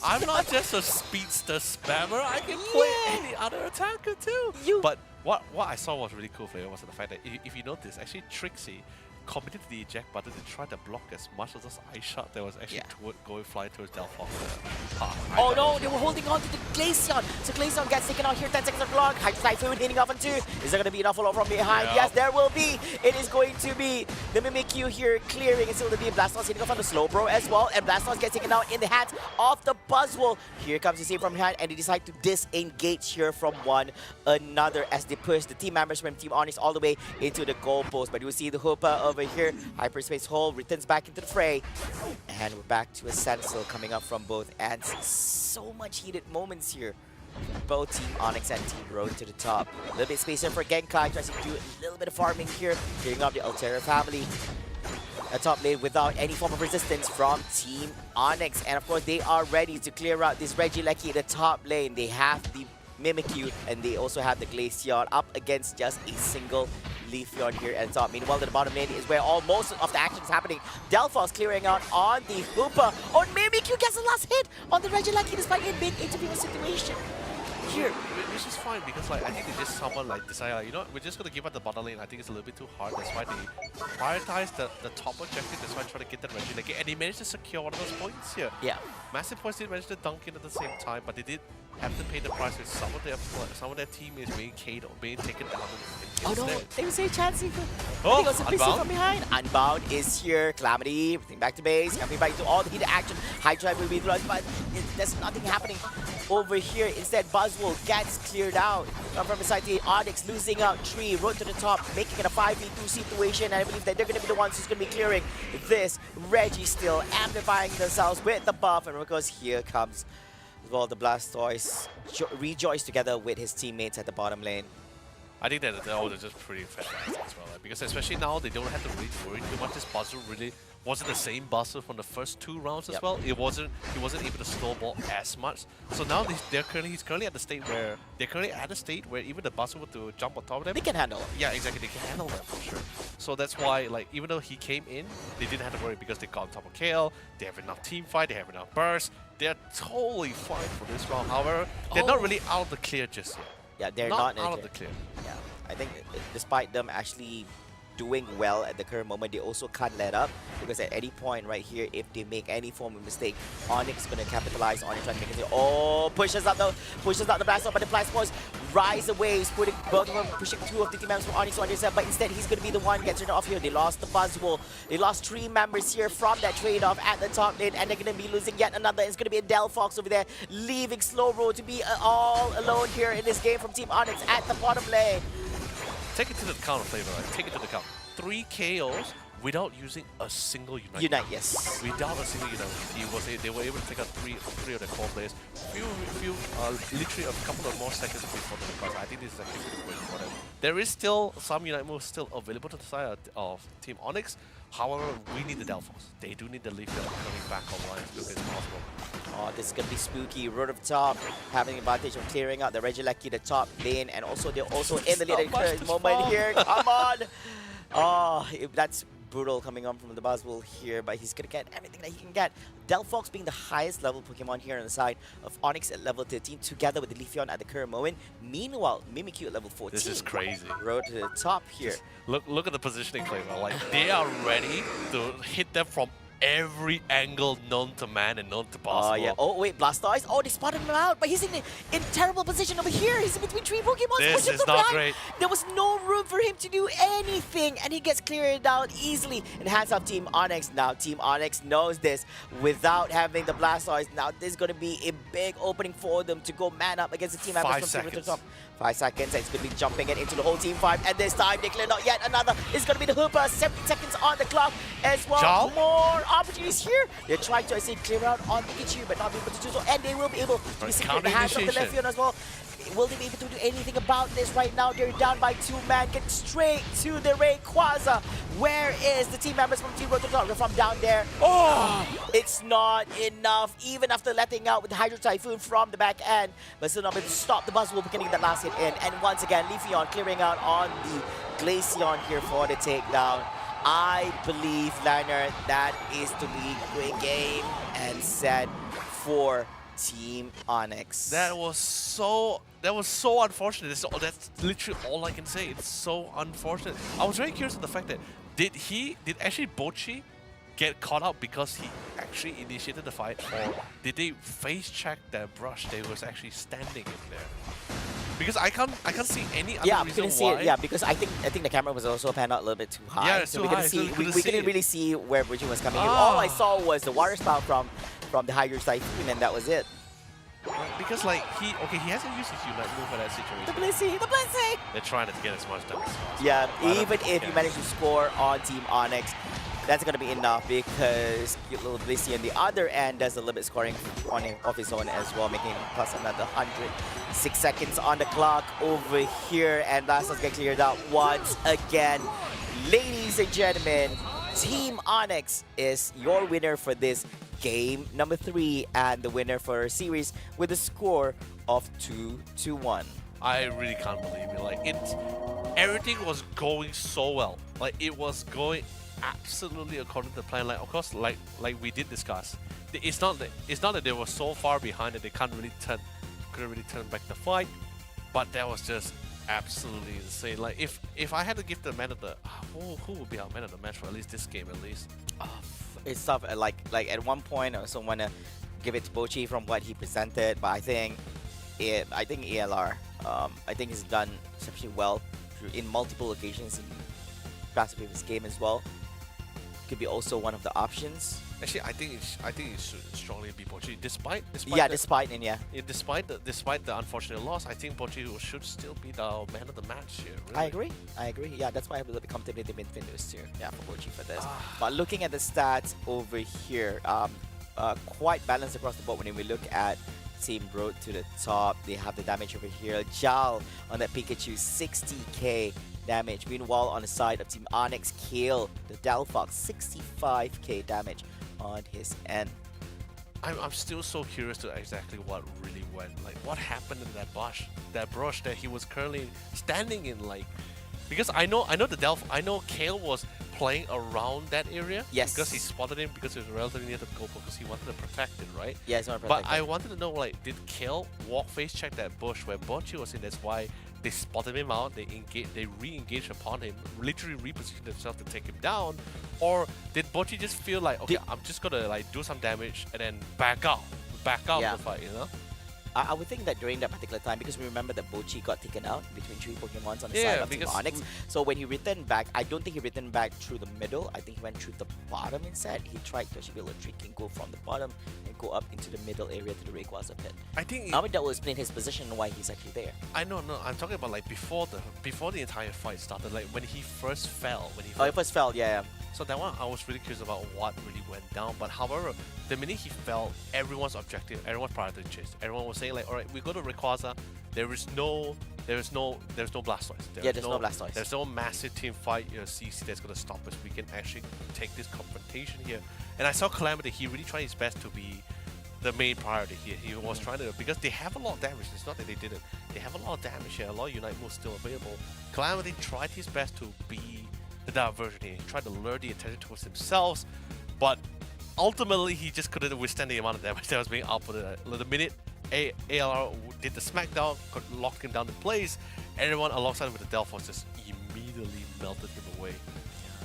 I'm not just a speedster spammer. I can play any other attacker too. But what I saw was really cool, Flavor, was the fact that if you notice, actually Trixie committed to the eject button to try to block as much of this ice shot that was actually going flying towards Delphox. Oh no, they were holding on to the Glaceon. So Glaceon gets taken out here, 10 seconds of clock. Hydro Typhoon hitting off on 2. Is there going to be enough follow from behind? Yeah. Yes, there will be. It is going to be the Mimikyu here clearing. It's still to be Blastoise hitting off on the Slowbro as well. And Blastoise gets taken out in the hands of the Buzzwole. Here comes the save from behind, and they decide to disengage here from one another as they push the team members from Team Onyx all the way into the goal post. But you see the Hoopa over here. Hyperspace Hole returns back into the fray. And we're back to a standstill coming up from both ends. So much heated moments here. Both Team Onyx and Team Road to the top. A little bit space here for Genkai. Tries to do a little bit of farming here. Clearing up the Altera family. A top lane without any form of resistance from Team Onyx. And of course, they are ready to clear out this Regieleki in the top lane. They have the Mimikyu and they also have the Glaceon up against just a single Leafeon here at the top. Meanwhile, the bottom lane is where most of the action is happening. Delphox clearing out on the Hoopa. Oh, Mimikyu gets the last hit on the Regieleki despite it being interviewing situation. Here. Which is fine because like I think they just someone like decide like, you know, we're just gonna give up the bottom lane. I think it's a little bit too hard. That's why they prioritize the top objective. That's why I try to get that Regieleki, and they managed to secure one of those points here. Yeah. Massive points did manage to dunk in at the same time, but they did have to pay the price with some of their teammates being KO'd or being taken down. Oh no, they will say Chansey. Oh, Unbound from behind. Unbound is here. Calamity, bring back to base, coming back to all the heated action. High drive will be thrust, but there's nothing happening over here. Instead, Buzzwole gets cleared out. From beside the Onyx losing out 3, Road to the top, making it a 5v2 situation. And I believe that they're going to be the ones who's going to be clearing this. Reggie still amplifying themselves with the buff, and of course, here comes well the Blastoise rejoice together with his teammates at the bottom lane. I think that they're just pretty fantastic as well, like, because especially now they don't have to really worry too much. This buzzer really wasn't the same buzzer from the first 2 rounds as well. He wasn't able to snowball as much. So now he's currently at the state where even the buzzer were to jump on top of them, they can handle it. Yeah, exactly. They can handle them for sure. So that's why, like, even though he came in, they didn't have to worry because they got on top of KL. They have enough team fight. They have enough burst. They're totally fine for this round. However, they're not really out of the clear just yet. Yeah, they're not out of the clear. Yeah, I think despite them actually doing well at the current moment, they also can't let up because at any point right here, if they make any form of mistake, Onyx is going to capitalize on it, trying to make it. Oh, pushes out the Blastoise, but the Blastoise rise away. He's pushing 2 of the team members from Onyx on his side, but instead he's going to be the one gets turned off here. They lost the Buzzwole. They lost 3 members here from that trade-off at the top lane, and they're going to be losing yet another. It's going to be a Delphox over there, leaving Slowbro to be all alone here in this game from Team Onyx at the bottom lane. Take it to the counter, Flavor. Like, take it to the count. 3 KOs without using a single Unite. Yes. Without a single Unite. They were able to take out 3 of their core players. Literally a couple of more seconds before the because I think this is actually pretty quick for them. There is still some Unite moves still available to the side of Team Onyx. However, we need the Delphox. They do need the Leafeon coming back online as quickly as possible. Oh, this is going to be spooky. Road of top having advantage of clearing out the Regieleki, the top lane, and also they're also in the lead at the moment here. Come on! Oh, that's brutal coming on from the Buzzwole here, but he's going to get everything that he can get. Delphox being the highest level Pokemon here on the side of Onyx at level 13, together with the Leafeon at the current moment. Meanwhile, Mimikyu at level 14. This is crazy. Road to the top here. Look at the positioning, Claymore. Like, they are ready to hit them from every angle known to man and known to possible. Oh, yeah. Oh, wait, Blastoise. Oh, they spotted him out, but he's in terrible position over here. He's in between 3 Pokemon. This is not great. There was no room for him to do anything, and he gets cleared out easily in the hands of Team Onyx. Now, Team Onyx knows this. Without having the Blastoise, now there's going to be a big opening for them to go man up against the team members from Team top. 5 seconds, and it's going to be jumping it into the whole team fight, and this time they clear out yet another. It's going to be the Hoopa. 17 seconds on the clock as well. Zhao? More opportunities here. They're trying to, I say, clear out on Pikachu, but not be able to do so, and they will be able to be secret in the hands of the Leafeon as well. Will they be able to do anything about this right now? They're down by 2 men. Get straight to the Rayquaza. Where is the team members from Team Road? They're from down there. Oh, it's not enough. Even after letting out with the Hydro Typhoon from the back end, but still not able to stop the Buzzwolf getting that last hit in. And once again, Leafeon clearing out on the Glaceon here for the takedown. I believe, Leonard, that is to be quick game and set for Team Onyx. That was so unfortunate. That's literally all I can say. It's so unfortunate. I was very curious of the fact that did actually Bochi get caught out because he actually initiated the fight, or did they face check that brush they was actually standing in there? Because I can't see any other reason couldn't see why. it. Yeah, because I think the camera was also panned out a little bit too high. Yeah, it's too high. We couldn't really see where Bochi was coming in. All I saw was the water spout from the Hydro Typhoon, and that was it. Because like he hasn't used his Unite move for that situation. The Blissey! They're trying to get as much damage as possible. Yeah, even if you manage to score on Team Onyx, that's going to be enough because cute little Blissey on the other end does a little bit scoring off his own as well, making plus another 106 seconds on the clock over here. And Lassos get cleared out once again. Ladies and gentlemen, Team Onyx is your winner for this game number 3 and the winner for a series with a score of 2-1. I really can't believe it. Like everything was going so well. Like it was going absolutely according to the plan. Like of course, like we did discuss, it's not that they were so far behind that they couldn't really turn back the fight, but that was just absolutely insane. Like if I had to give the man of the who would be our man of the match for at least this game at least. It's tough. Like at one point, I also want to give it to Bochi from what he presented, but I think ELR. I think he's done exceptionally well in multiple occasions in past previous game as well. Could be also one of the options. Actually, I think it should strongly be Bochi. Despite the unfortunate loss, I think Bochi should still be the man of the match here. Really. I agree. Yeah, that's why I have a little bit comfortable in Findus too. Yeah, for Bochi for this. But looking at the stats over here, quite balanced across the board when we look at Team Road to the top. They have the damage over here. Jal on that Pikachu, 60k damage. Meanwhile, on the side of Team Onyx, Kale, the Delphox, 65k damage on his end. I'm still so curious to exactly what really went. Like, what happened in that brush that he was currently standing in. Like, because I know Kale was playing around that area. Yes. Because he spotted him because he was relatively near the goal because he wanted to protect it, right? Yeah, he wanted to protect But I wanted to know, like, did Kale face check that bush where Bochi was in? That's why they spotted him out, they re-engaged upon him, literally repositioned themselves to take him down, or did Bochi just feel like, okay, I'm just gonna like do some damage and then back out the fight, you know? I would think that during that particular time, because we remember that Bochi got taken out between 3 Pokemons on the side of Team Onyx. So when he returned back, I don't think he returned back through the middle. I think he went through the bottom instead. He tried to actually build a trick and go from the bottom and go up into the middle area to the Rayquaza pit. I think that will explain his position and why he's actually there. I know, no, I'm talking about like before the entire fight started, like when he first fell. He first fell, yeah. So that one I was really curious about what really went down. But however, the minute he fell, everyone's objective, everyone's priority changed. Everyone was saying like, all right, we go to Rayquaza. There's no Blastoise. There's no Blastoise. There's no massive team fight, CC that's gonna stop us. We can actually take this confrontation here. And I saw Calamity. He really tried his best to be the main priority here. He was trying to, because they have a lot of damage. It's not that they didn't. They have a lot of damage here. A lot of Unite moves still available. Calamity tried his best to be the diversion here. He tried to lure the attention towards himself, but ultimately he just couldn't withstand the amount of damage that was being outputted. The minute ALR did the smackdown, locked him down in place, everyone alongside with the Delphox just immediately melted him away.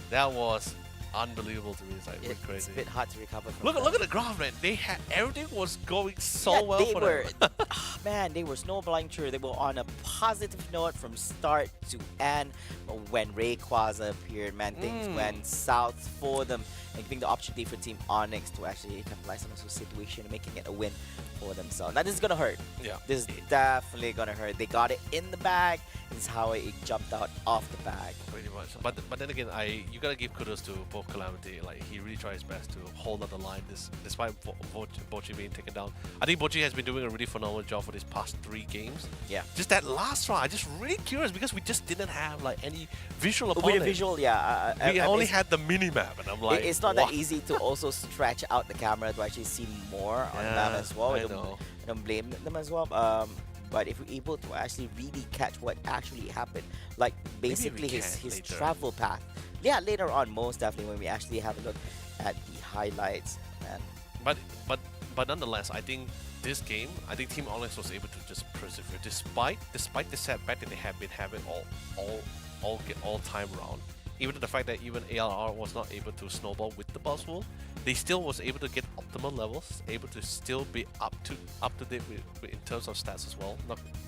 That was unbelievable to me. It's like really crazy. It's a bit hard to recover from Look at the graph, man. They had everything was going so well for them. Man, they were snowballing through. They were on a positive note from start to end. But when Rayquaza appeared, man, things went south for them, and giving the opportunity for Team Onyx to actually capitalize on this situation and making it a win for themselves. Now this is gonna hurt. Yeah. This is definitely gonna hurt. They got it in the bag. This is how it jumped out off the bag. Pretty much. But then again, you gotta give kudos to both Calamity. Like he really tried his best to hold up the line, despite Bochi being taken down. I think Bochi has been doing a really phenomenal job for these past 3 games. Yeah. Just that last round, I'm just really curious because we just didn't have like any visual upon With it. a visual, yeah. We only had the mini map, and I'm like, it's not what? that easy to also stretch out the camera to actually see more on that as well. I I know. don't blame them as well. But if we're able to actually really catch what actually happened, like basically his later. travel path. Yeah, later on, most definitely when we actually have a look at the highlights. And But nonetheless, I think this game, I think Team Onyx was able to just persevere despite the setback that they have been having all time round. Even the fact that even ALR was not able to snowball with the Buzzwole, they still was able to get optimal levels, able to still be up to date with in terms of stats as well.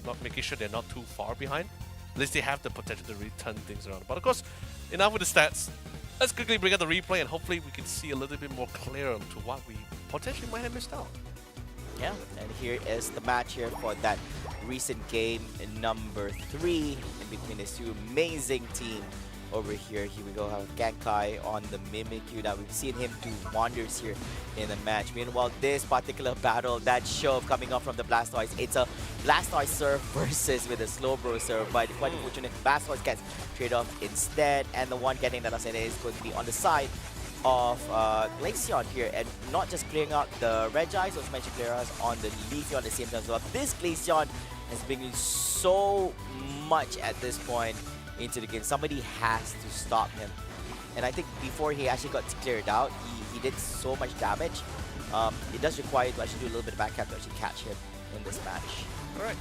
Not making sure they're not too far behind. At least they have the potential to really turn things around. But of course, enough with the stats. Let's quickly bring up the replay and hopefully we can see a little bit more clear to what we potentially might have missed out. yeah, and here is the match here for that recent game number 3 in between these two amazing teams. Over here we go, have Genkai on the Mimikyu. Now we've seen him do wonders here in the match. Meanwhile, this particular battle, that shove coming off from the Blastoise, it's a Blastoise serve versus with a Slowbro serve, but quite unfortunate, Blastoise gets trade off instead, and the one getting that ascendant is going to be on the side of Glaceon here, and not just clearing out the Regis, also mentioned clear us on the Leafeon at the same time as well. This Glaceon has been so much at this point into the game. Somebody has to stop him, and I think before he actually got cleared out, he did so much damage. It does require to actually do a little bit of backhand to actually catch him in this match. Alright.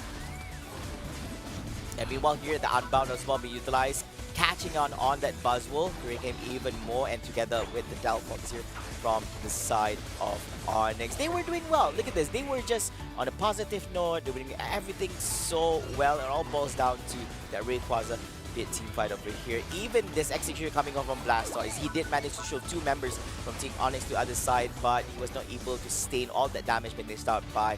And meanwhile here, the Unbound as well be utilized, catching on that Buzzwole, creating him even more, and together with the Delphox here from the side of Onyx. They were doing well. Look at this. They were just on a positive note. They were doing everything so well. It all boils down to that Rayquaza team fight over here. Even this execution coming off from Blastoise, he did manage to show 2 members from Team Onyx to the other side, but he was not able to sustain all that damage being dished out by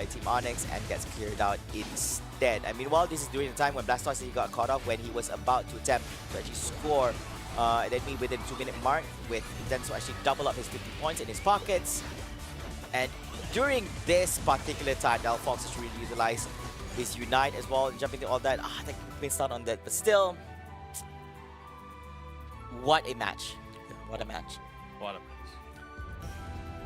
Team Onyx and gets cleared out instead. And meanwhile, this is during the time when Blastoise got caught off when he was about to attempt to actually score within 2-minute mark, with intents to actually double up his 50 points in his pockets. And during this particular time, Delphox has really utilized his Unite as well, jumping to all that. I think we missed out on that, but still, what a match. What a match. What a match.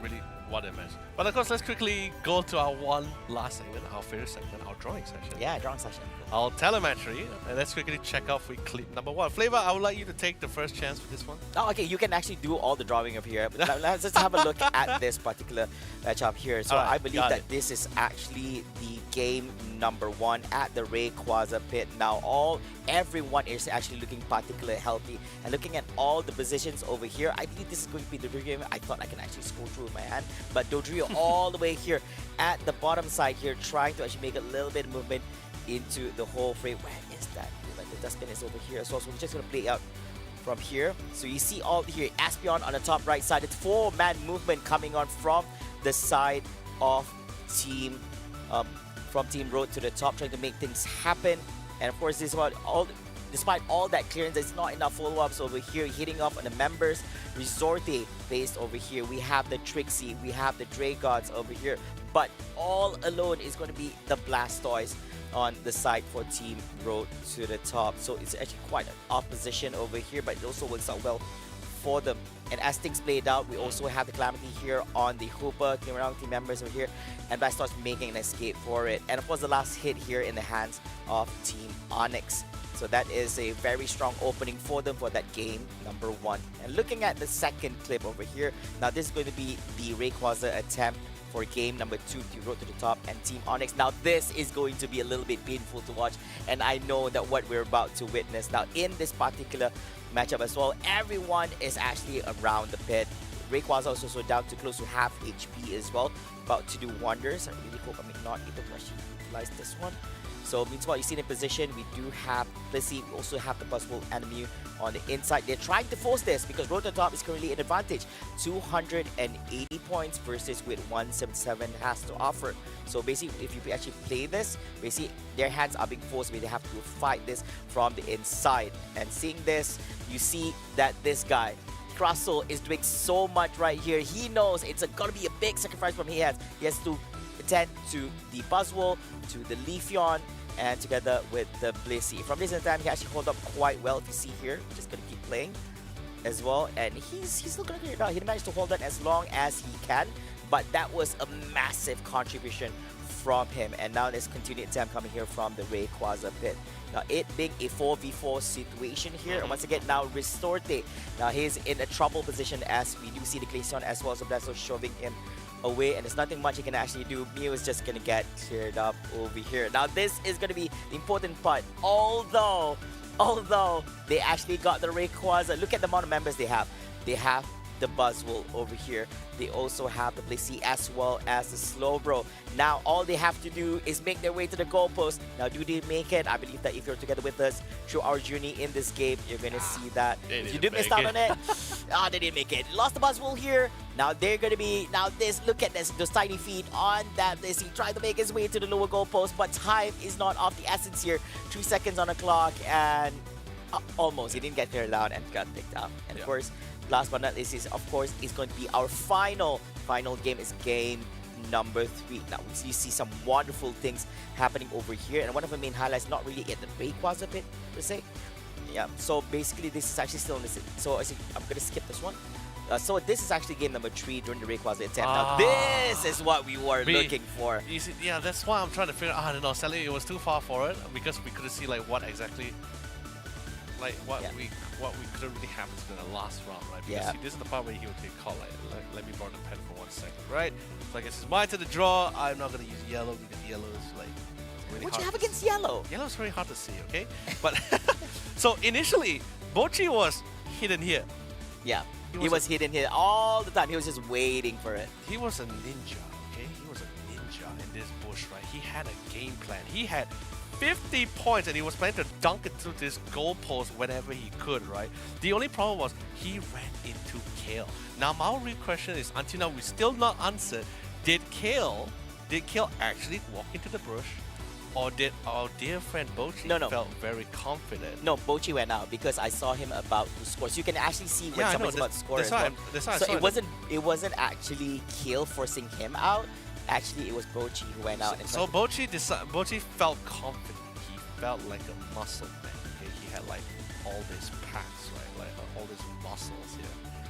Really, what a match. But of course, let's quickly go to our one last segment, our favorite segment, our drawing session. Yeah, drawing session. Our telemetry, and let's quickly check out with clip number 1. Flavor, I would like you to take the first chance for this one. Oh, okay, you can actually do all the drawing of here. But let's just have a look at this particular matchup here. So Alright, I believe got that it. this is actually the game number 1 at the Rayquaza pit. Now everyone is actually looking particularly healthy, and looking at all the positions over here, I believe this is going to be the Dodrio. I thought I can actually scroll through with my hand, but Dodrio all the way here at the bottom side here, trying to actually make a little bit of movement into the whole frame. Where is that? The dustbin is over here as well, so we're just going to play out from here. So you see all here, Aspion on the top right side. It's 4-man movement coming on from the side of Team Road to the top, trying to make things happen. And of course, this is what despite all that clearance, there's not enough follow-ups over here, hitting off on the members. Resorte based over here. We have the Trixie, we have the Dragons over here, but all alone is going to be the Blastoise on the side for Team Road to the top. So it's actually quite an opposition over here, but it also works out well for them. And as things played out, we also have the Calamity here on the Hooper, Team Round team members over here, and Blastoise making an escape for it. And of course, the last hit here in the hands of Team Onyx. So that is a very strong opening for them for that game number 1. And looking at the second clip over here, now this is going to be the Rayquaza attempt for game number 2, Team Road to the top and Team Onyx. Now this is going to be a little bit painful to watch, and I know that what we're about to witness now in this particular matchup as well, everyone is actually around the pit. Rayquaza also so down to close to half HP as well, about to do wonders. I really hope I'm not able to actually utilize this one. So meanwhile, you see in position, we do have Blissey, we also have the Buzzwole and the Mew on the inside. They're trying to force this because Road to the top is currently an advantage. 280 points versus with 177 has to offer. So basically, if you actually play this, basically their hands are being forced, but they have to fight this from the inside. And seeing this, you see that this guy Krasl is doing so much right here. He knows it's gonna be a big sacrifice from him. He has to attend to the Buzzwole, to the Leafeon, and together with the Blissey. From this time, he actually hold up quite well. If you see here, just gonna keep playing as well, and he's still gonna clear it out. He managed to hold that as long as he can, but that was a massive contribution from him. And now let's continue attempt coming here from the Rayquaza pit. Now it being a 4v4 situation here, and once again now Restorte. Now he's in a trouble position as we do see the Glaceon as well, so that's what's shoving him away, and there's nothing much he can actually do. Mew is just gonna get cleared up over here. Now this is gonna be the important part. Although they actually got the Rayquaza, look at the amount of members they have. They have the Buzzwole over here. They also have the Blissey as well as the Slowbro. Now all they have to do is make their way to the goalpost. Now do they make it? I believe that if you're together with us through our journey in this game, you're gonna see that. If you do miss out on it, they didn't make it. Lost the Buzzwole here. Now they're gonna be, look at this, those tiny feet on that Blissey, trying to make his way to the lower goalpost, but time is not of the essence here. 2 seconds on the clock, and almost, he didn't get cleared out and got picked up. And of course, last but not least is, of course, is going to be our final game, is game number 3. Now we see some wonderful things happening over here, and one of the main highlights, not really at the Rayquaza pit per se. Yeah, so basically this is actually still in this, so I'm gonna skip this one. So this is actually game number 3 during the Rayquaza attempt. Now this is what we were looking for. You see, yeah, that's why I'm trying to figure out. I don't know, sadly it was too far for it because we couldn't see like what exactly, like what we couldn't really happen to the last round, right? Because see, this is the part where he would take call. Like, let me borrow the pen for 1 second, right? So I guess it's my turn to draw. I'm not gonna use yellow because yellow is like really what hard. you have against yellow? Yellow is very hard to see, okay? But so initially, Bochi was hidden here. Yeah, he was hidden here all the time. He was just waiting for it. He was a ninja, okay? He was a ninja in this bush, right? He had a game plan. He had 50 points and he was planning to dunk it through this goalpost whenever he could, right? The only problem was he ran into Kale. Now my real question is, until now we still not answered, did Kale actually walk into the bush? Or did our dear friend Bochi felt very confident? No, Bochi went out because I saw him about to score. So you can actually see when somebody's about to score. That's why so it wasn't actually Kale forcing him out. Actually, it was Bochi who went out. So Bochi felt confident. He felt like a muscle man. Okay? He had like all these packs, right? Like all these muscles here.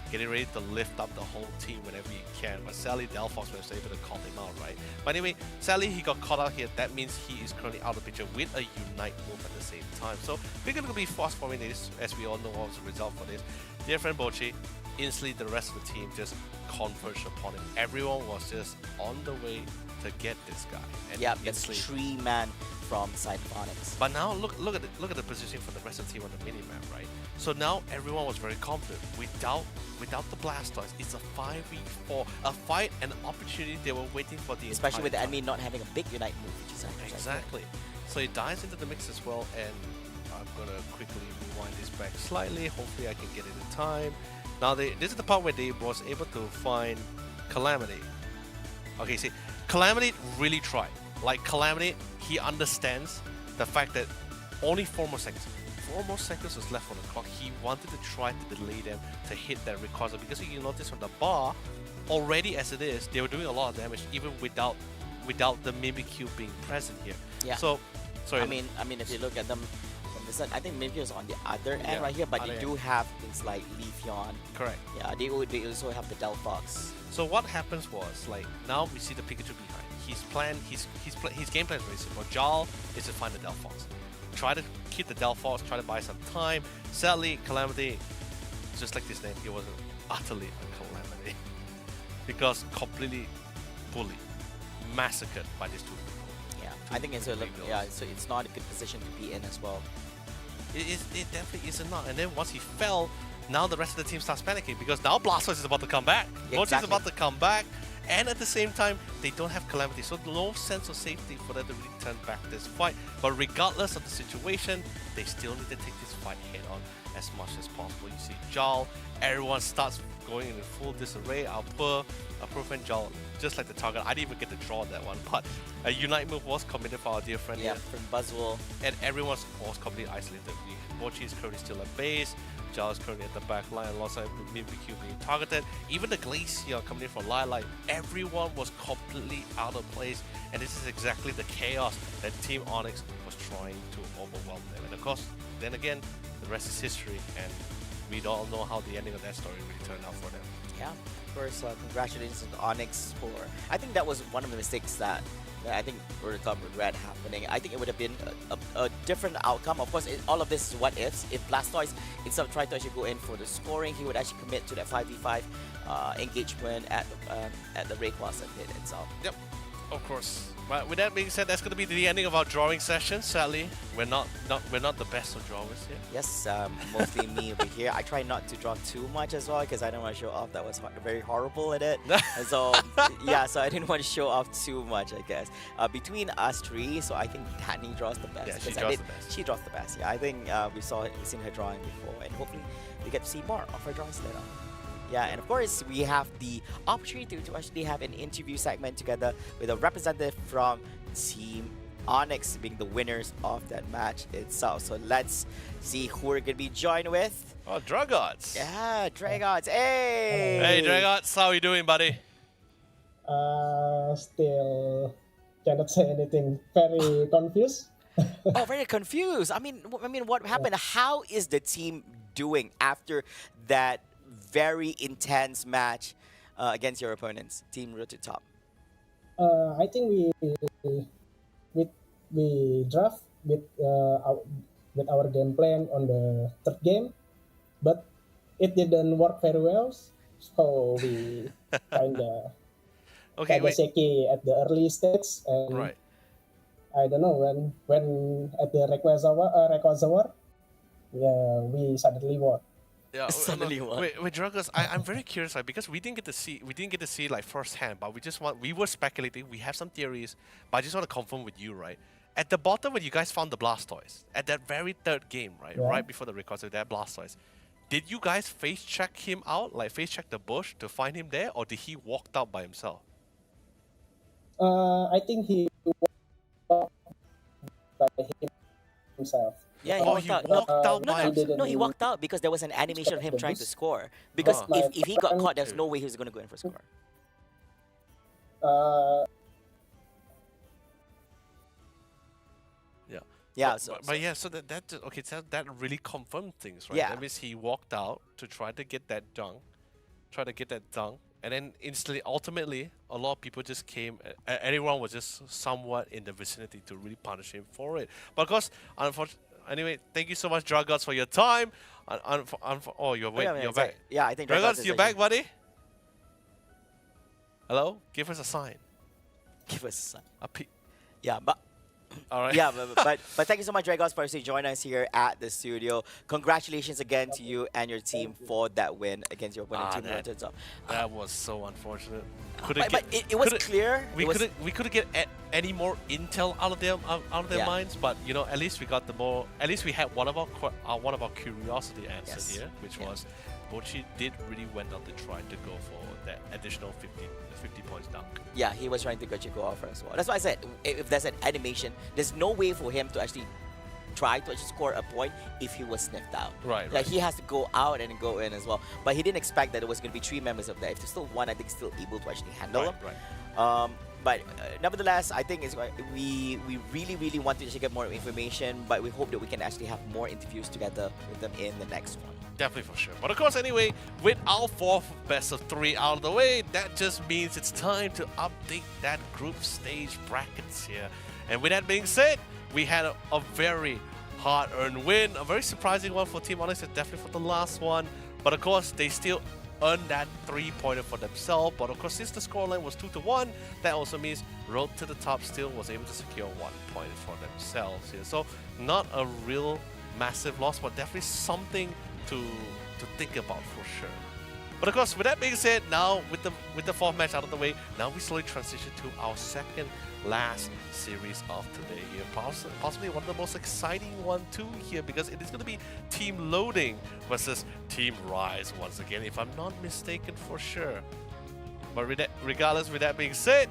Getting ready to lift up the whole team whenever he can. But sadly, Delphox was able to call him out, right? But anyway, sadly, he got caught out here. That means he is currently out of the picture with a Unite move at the same time. So we're going to be fast-forwarding this, as we all know what was the result for this. Dear friend Bochi, instantly the rest of the team just converged upon him. Everyone was just on the way to get this guy. And that's 3 man from Cyberphonics. But now look at the positioning for the rest of the team on the mini-map, right? So now everyone was very confident. Without the Blastoise, it's a 5v4, a fight and opportunity they were waiting for the especially with the enemy enemy not having a big Unite move, which is exactly. So it dives into the mix as well, and I'm gonna quickly rewind this back slightly. Hopefully I can get it in time. Now this is the part where they was able to find Calamity. Okay, see, Calamity really tried. Like Calamity, he understands the fact that only 4 more seconds. 4 more seconds was left on the clock. He wanted to try to delay them to hit that Rayquaza because you notice from the bar, already as it is, they were doing a lot of damage even without the Mimikyu being present here. Yeah. So, sorry. I mean, if you look at them from the side, I think Mimikyu is on the other end right here, but they do have things like Leafeon. Correct. Yeah, they also have the Delphox. So what happens was, like, now we see the Pikachu behind. His game plan is very simple. Jarl is to find the Delphox. Try to keep the Delphox, try to buy some time. Sadly, Calamity, just like this name, it was utterly a calamity. Because completely bullied, massacred by these 2 people. Yeah, I think so it's not a good position to be in as well. It definitely is not. And then once he fell, now the rest of the team starts panicking because now Blastoise is about to come back. Blastoise is about to come back. And at the same time, they don't have Calamity, so no sense of safety for them to really turn back this fight. But regardless of the situation, they still need to take this fight head on as much as possible. You see Jarl, everyone starts going in full disarray. Our poor friend Jarl, just like the target, I didn't even get to draw that one, but a Unite move was committed for our dear friend. Yeah, from Buzzwole. And everyone was completely isolated. Bochi is currently still at base. Giles currently at the back line, alongside Mimikyu being targeted. Even the Glacier coming in from Lilac, everyone was completely out of place. And this is exactly the chaos that Team Onyx was trying to overwhelm them. And of course, then again, the rest is history, and we all know how the ending of that story really turned out for them. Yeah, of course, congratulations to Onyx for... I think that was one of the mistakes that I think Verticom regret happening. I think it would have been a different outcome. Of course, all of this is what ifs. If Blastoise, instead of trying to actually go in for the scoring, he would actually commit to that 5v5 engagement at the Rayquaza pit itself. Yep, of course. But with that being said, that's going to be the ending of our drawing session. Sadly, we're not the best of drawers here. Yes, mostly me over here. I try not to draw too much as well because I don't want to show off that was very horrible at it. And so yeah, so I didn't want to show off too much, I guess. Between us three, so I think Danny draws the best. Yeah, she because draws the best. She draws the best. Yeah, I think we've seen her drawing before, and hopefully we get to see more of her drawings later on. Yeah, and of course, we have the opportunity to actually have an interview segment together with a representative from Team Onyx being the winners of that match itself. So let's see who we're going to be joined with. Oh, Dragots. Yeah, Dragots. Hey! Hey, Dragots. How are you doing, buddy? Still cannot say anything. Very confused. Oh, very confused. I mean, what happened? How is the team doing after that very intense match against your opponents, Team Road to Top? I think we draft with our game plan on the third game, but it didn't work very well. So we kinda shaky at the early stage, and right. I don't know when at the Rayquaza War, we suddenly won. Yeah, Suddenly what? Wait, Dragos, I'm very curious, right? Because we didn't get to see like firsthand, but we were speculating, we have some theories, but I just want to confirm with you, right? At the bottom when you guys found the Blastoise, at that very third game, right? Yeah. Right before the records of that Blastoise, did you guys face check him out, like face check the bush to find him there, or did he walk out by himself? I think he walked by himself. Yeah, he walked out. No, he walked out because there was an animation of him trying to score. Because if he got caught, there's no way he was going to go in for score. Yeah. Yeah. So that really confirmed things, right? Yeah. That means he walked out to try to get that dunk, and then instantly, ultimately, a lot of people just came. Everyone was just somewhat in the vicinity to really punish him for it. But of course, unfortunately. Anyway, thank you so much, Dragots, for your time. Oh, you're back. Yeah, I think Dragots, you're back, buddy. Hello? Give us a sign. Give us a sign. Yeah, but... All right. Yeah, but thank you so much, Dragots, for joining us here at the studio. Congratulations again to you and your team for that win against your opponent, Team United. That was so unfortunate. But it was clear. We couldn't get any more intel out of their minds, but you know, at least we got at least we had one of our curiosity answers here, which was Bochi did really went on to try to go for that additional 50 points dunk. Yeah, he was trying to get you go offer as well. That's why I said if there's an animation, there's no way for him to actually try to actually score a point if he was sniffed out. Right. Like he has to go out and go in as well. But he didn't expect that it was going to be 3 members of that. If there's still one, I think still able to actually handle him. Right. But nevertheless, I think we really want to actually get more information, but we hope that we can actually have more interviews together with them in the next one. Definitely for sure. But of course, anyway, with our 4th best of 3 out of the way, that just means it's time to update that group stage brackets here. And with that being said, we had a very hard-earned win, a very surprising one for Team Onyx, definitely for the last one. But of course, they still earned that 3-pointer for themselves. But of course, since the scoreline was 2-1, that also means Road to the Top still was able to secure 1 point for themselves here. So not a real massive loss, but definitely something to think about for sure. But of course, with that being said, now with the 4th match out of the way, now we slowly transition to our second last series of today here. Possibly one of the most exciting one too here, because it is going to be Team Loading versus Team Rise once again, if I'm not mistaken for sure. But regardless, with that being said,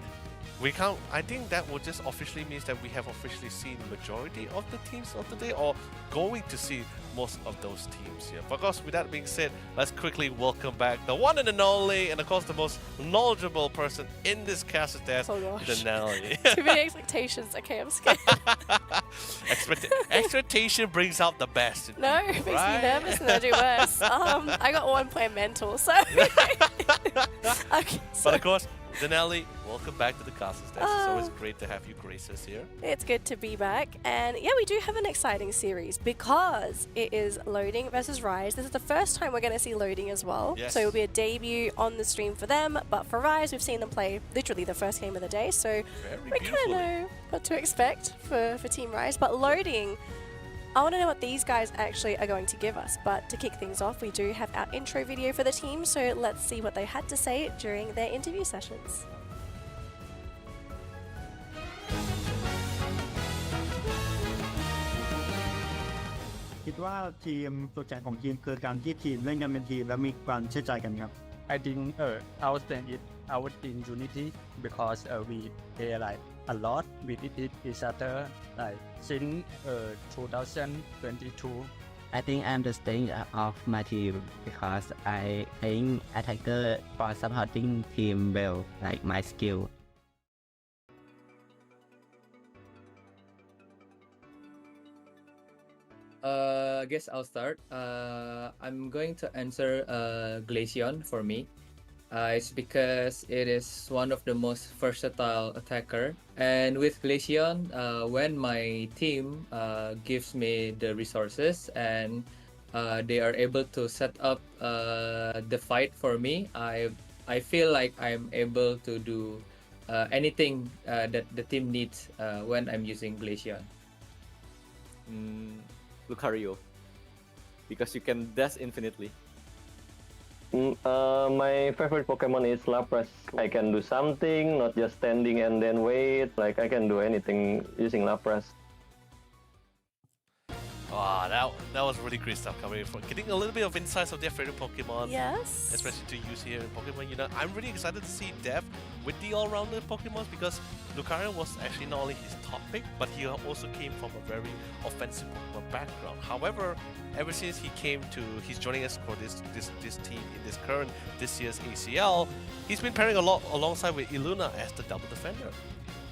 I think that will just officially means that we have officially seen majority of the teams of the day, or going to see most of those teams here. But of course, with that being said, let's quickly welcome back the one and only, and of course the most knowledgeable person in this cast is Denali. Too many expectations. Okay, I'm scared. Expectation brings out the best. No, it makes me nervous and I do worse. I got one player mental, so. Okay, But of course, Denali, welcome back to the cast. It's always great to have you grace us here. It's good to be back, and yeah, we do have an exciting series because it is Loading versus Rise. This is the first time we're going to see Loading as well, Yes. so it will be a debut on the stream for them. But for Rise, we've seen them play literally the first game of the day, so we kind of know what to expect for Team Rise. But Loading, I want to know what these guys actually are going to give us. But to kick things off, we do have our intro video for the team, so let's see what they had to say during their interview sessions. คิดว่าทีมตัวแทนของทีมคือการที่ทีมเล่นกันเป็นทีมและมีความเชื่อใจกันครับ I think our strength is our team unity because we play like a lot with each other like since 2022. I think I'm the strength of my team because I think attacker for supporting team well, like my skill. I guess I'll start. I'm going to answer Glaceon for me. It's because it is one of the most versatile attacker, and with Glaceon, when my team gives me the resources and they are able to set up the fight for me, I feel like I'm able to do anything that the team needs when I'm using Glaceon. Lucario, because you can dash infinitely. My favorite Pokemon is Lapras. I can do something, not just standing and then wait. Like I can do anything using Lapras. Wow, that was really great stuff coming in. Getting a little bit of insights of their favorite Pokemon. Yes. Especially to use here in Pokemon Unite. I'm really excited to see Dev with the all-rounder Pokemon because Lucario was actually not only his top pick, but he also came from a very offensive Pokemon background. However, ever since he's joining us for this team in this year's ACL, he's been pairing a lot alongside with Illuna as the double defender.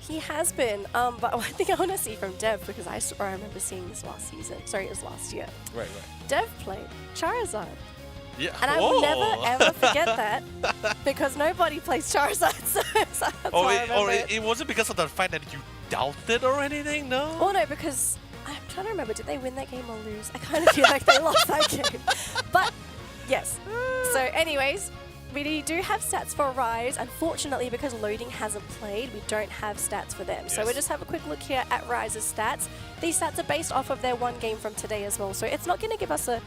He has been, but one thing I want to see from Dev, because I remember seeing this last season. Sorry, it was last year. Right. Dev played Charizard. Yeah. And I will never ever forget that because nobody plays Charizard. So that's why I remember it wasn't because of the fact that you doubted or anything, no? Oh no, because I'm trying to remember, did they win that game or lose? I kind of feel like they lost that game. But yes. So anyways, we do have stats for Rise. Unfortunately, because Loading hasn't played, we don't have stats for them. So we'll just have a quick look here at Rise's stats. These stats are based off of their one game from today as well. So it's not going to give us a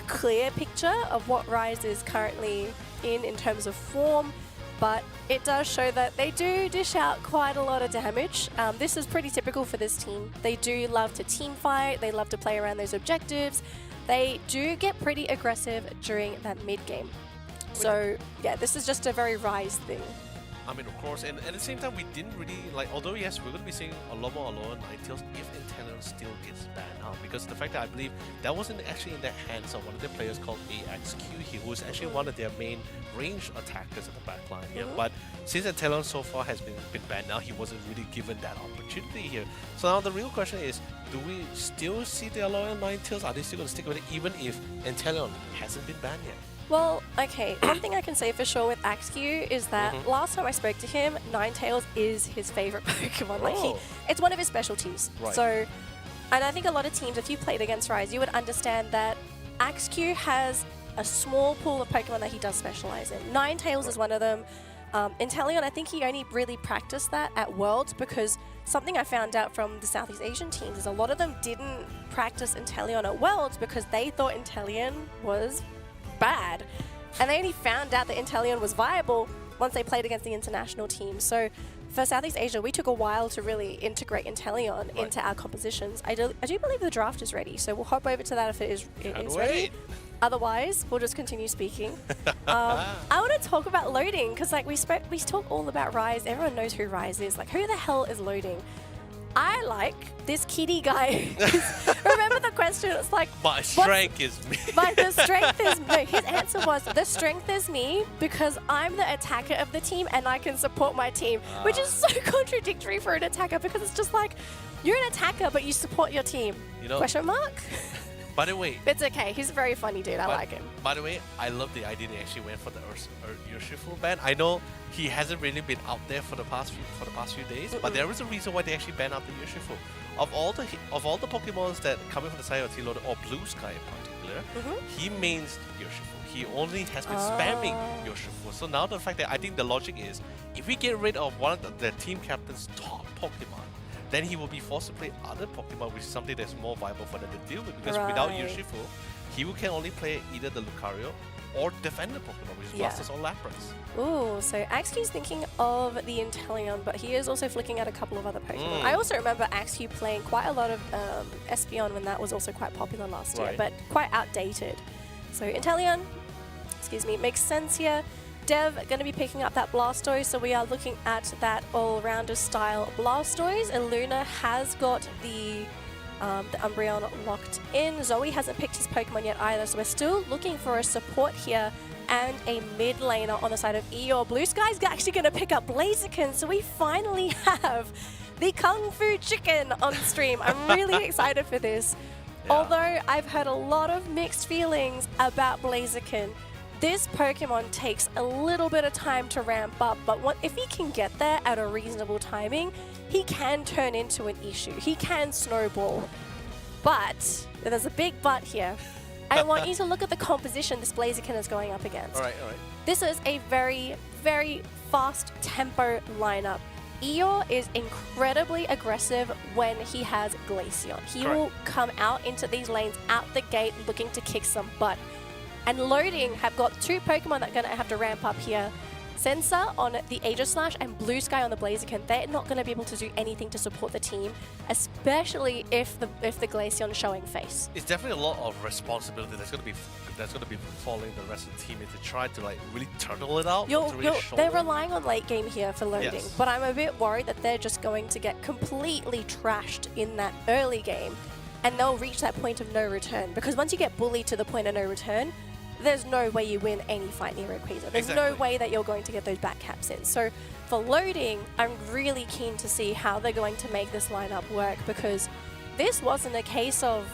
clear picture of what Rise is currently in terms of form, but it does show that they do dish out quite a lot of damage. This is pretty typical for this team. They do love to team fight, they love to play around those objectives. They do get pretty aggressive during that mid game. So yeah, this is just a very Rise thing. I mean, of course, and at the same time, we didn't really, although yes, we're going to be seeing a lot more Alolan Ninetales if Inteleon still gets banned out, because the fact that I believe that wasn't actually in the hands of one of their players called AXQ here, who was actually one of their main range attackers at the backline here. But since Inteleon so far has been banned out, he wasn't really given that opportunity here. So now the real question is, do we still see the Alolan Ninetales? Are they still going to stick with it even if Inteleon hasn't been banned yet? Well, okay, one thing I can say for sure with AXQ is that last time I spoke to him, Ninetales is his favorite Pokemon. Like it's one of his specialties. Right. So, and I think a lot of teams, if you played against Rise, you would understand that AXQ has a small pool of Pokemon that he does specialize in. Ninetales is one of them. Inteleon, I think he only really practiced that at Worlds, because something I found out from the Southeast Asian teams is a lot of them didn't practice Inteleon at Worlds because they thought Inteleon was bad, and they only found out that Inteleon was viable once they played against the international team. So for Southeast Asia, we took a while to really integrate Inteleon into our compositions. I do believe the draft is ready, so we'll hop over to that if it is ready. Otherwise, we'll just continue speaking. I want to talk about Loading, because like we talk all about Rise. Everyone knows who Rise is. Like, who the hell is Loading? I like this kitty guy. Remember the question? It's like, my strength is me. The strength is me. His answer was, the strength is me because I'm the attacker of the team and I can support my team, which is so contradictory for an attacker because it's just like, you're an attacker but you support your team. You know, Question mark? By the way, It's okay. He's a very funny dude. I like him. By the way, I love the idea they actually went for the Urshifu ban. I know he hasn't really been out there for the past few days, but there is a reason why they actually banned out the Urshifu. Of all the Pokemons that come in from the side of Teload or Blue Sky in particular, he mains Urshifu. He only has been spamming Urshifu. So now the fact that I think the logic is, if we get rid of one of the team captain's top Pokemon, then he will be forced to play other Pokemon, which is something that's more viable for them to deal with. Because without Urshifu, he can only play either the Lucario or defender Pokemon, which is Blastoise or Lapras. Ooh, so Axew's thinking of the Inteleon, but he is also flicking at a couple of other Pokemon. I also remember Axew playing quite a lot of Espeon when that was also quite popular last year, but quite outdated. So Inteleon, makes sense here. Dev going to be picking up that Blastoise, so we are looking at that all-rounder style Blastoise. Illuna has got the Umbreon locked in. Zoe hasn't picked his Pokemon yet either, so we're still looking for a support here and a mid laner on the side of Eeyore. Blue Sky's actually going to pick up Blaziken, so we finally have the Kung Fu Chicken on stream. I'm really excited for this. Although I've heard a lot of mixed feelings about Blaziken. This Pokemon takes a little bit of time to ramp up, but if he can get there at a reasonable timing, he can turn into an issue. He can snowball. But, there's a big but here. I want you to look at the composition this Blaziken is going up against. Alright. This is a very, very fast tempo lineup. Eeyore is incredibly aggressive when he has Glaceon. He will come out into these lanes out the gate looking to kick some butt. And Loading have got two Pokemon that are going to have to ramp up here. Sensor on the Aegislash and Blue Sky on the Blaziken. They're not going to be able to do anything to support the team, especially if the Glaceon is showing face. It's definitely a lot of responsibility that's going to be falling the rest of the team if they try to really turtle it out. They're relying on late game here for Loading, but I'm a bit worried that they're just going to get completely trashed in that early game, and they'll reach that point of no return. Because once you get bullied to the point of no return, there's no way you win any fight near Rayquaza. There's no way that you're going to get those back caps in. So for Loading, I'm really keen to see how they're going to make this lineup work, because this wasn't a case of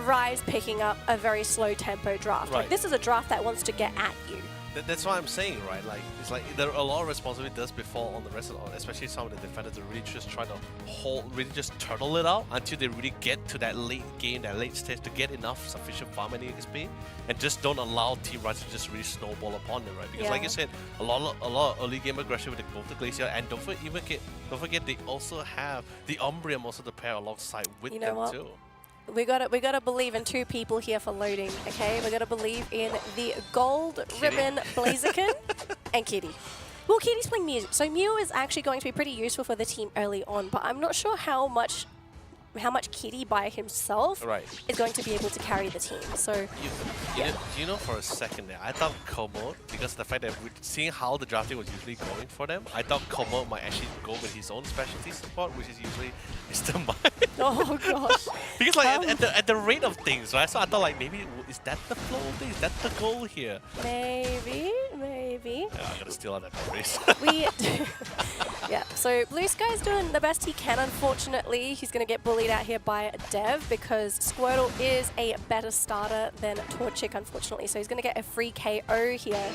Rise picking up a very slow tempo draft. Like, this is a draft that wants to get at you. That's what I'm saying, right? It's like there are a lot of responsibility does befall on the rest of especially some of the defenders to really just try to just turtle it out until they really get to that late game, that late stage to get enough sufficient farm and XP, and just don't allow Team Rise to just really snowball upon them, right? Because like you said, a lot of early game aggression with both the Glacier, and don't forget they also have the Umbreon also to pair alongside with them too. We gotta believe in two people here for Loading, okay? We gotta believe in the gold ribbon Blaziken and Kitty. Well, Kitty's playing Mew, so Mew is actually going to be pretty useful for the team early on, but I'm not sure how much Kitty by himself is going to be able to carry the team. So, you know, for a second there, I thought Como, because of the fact that seeing how the drafting was usually going for them, I thought Como might actually go with his own specialty support, which is usually Mr. Mime. Oh gosh. Because at the rate of things, right? So I thought maybe is that the flow of things? Is that the goal here? Maybe. Yeah, I gotta steal out that race. Yeah, so Blue Sky's doing the best he can, unfortunately. He's going to get bullied out here by Dev because Squirtle is a better starter than Torchic, unfortunately. So he's going to get a free KO here.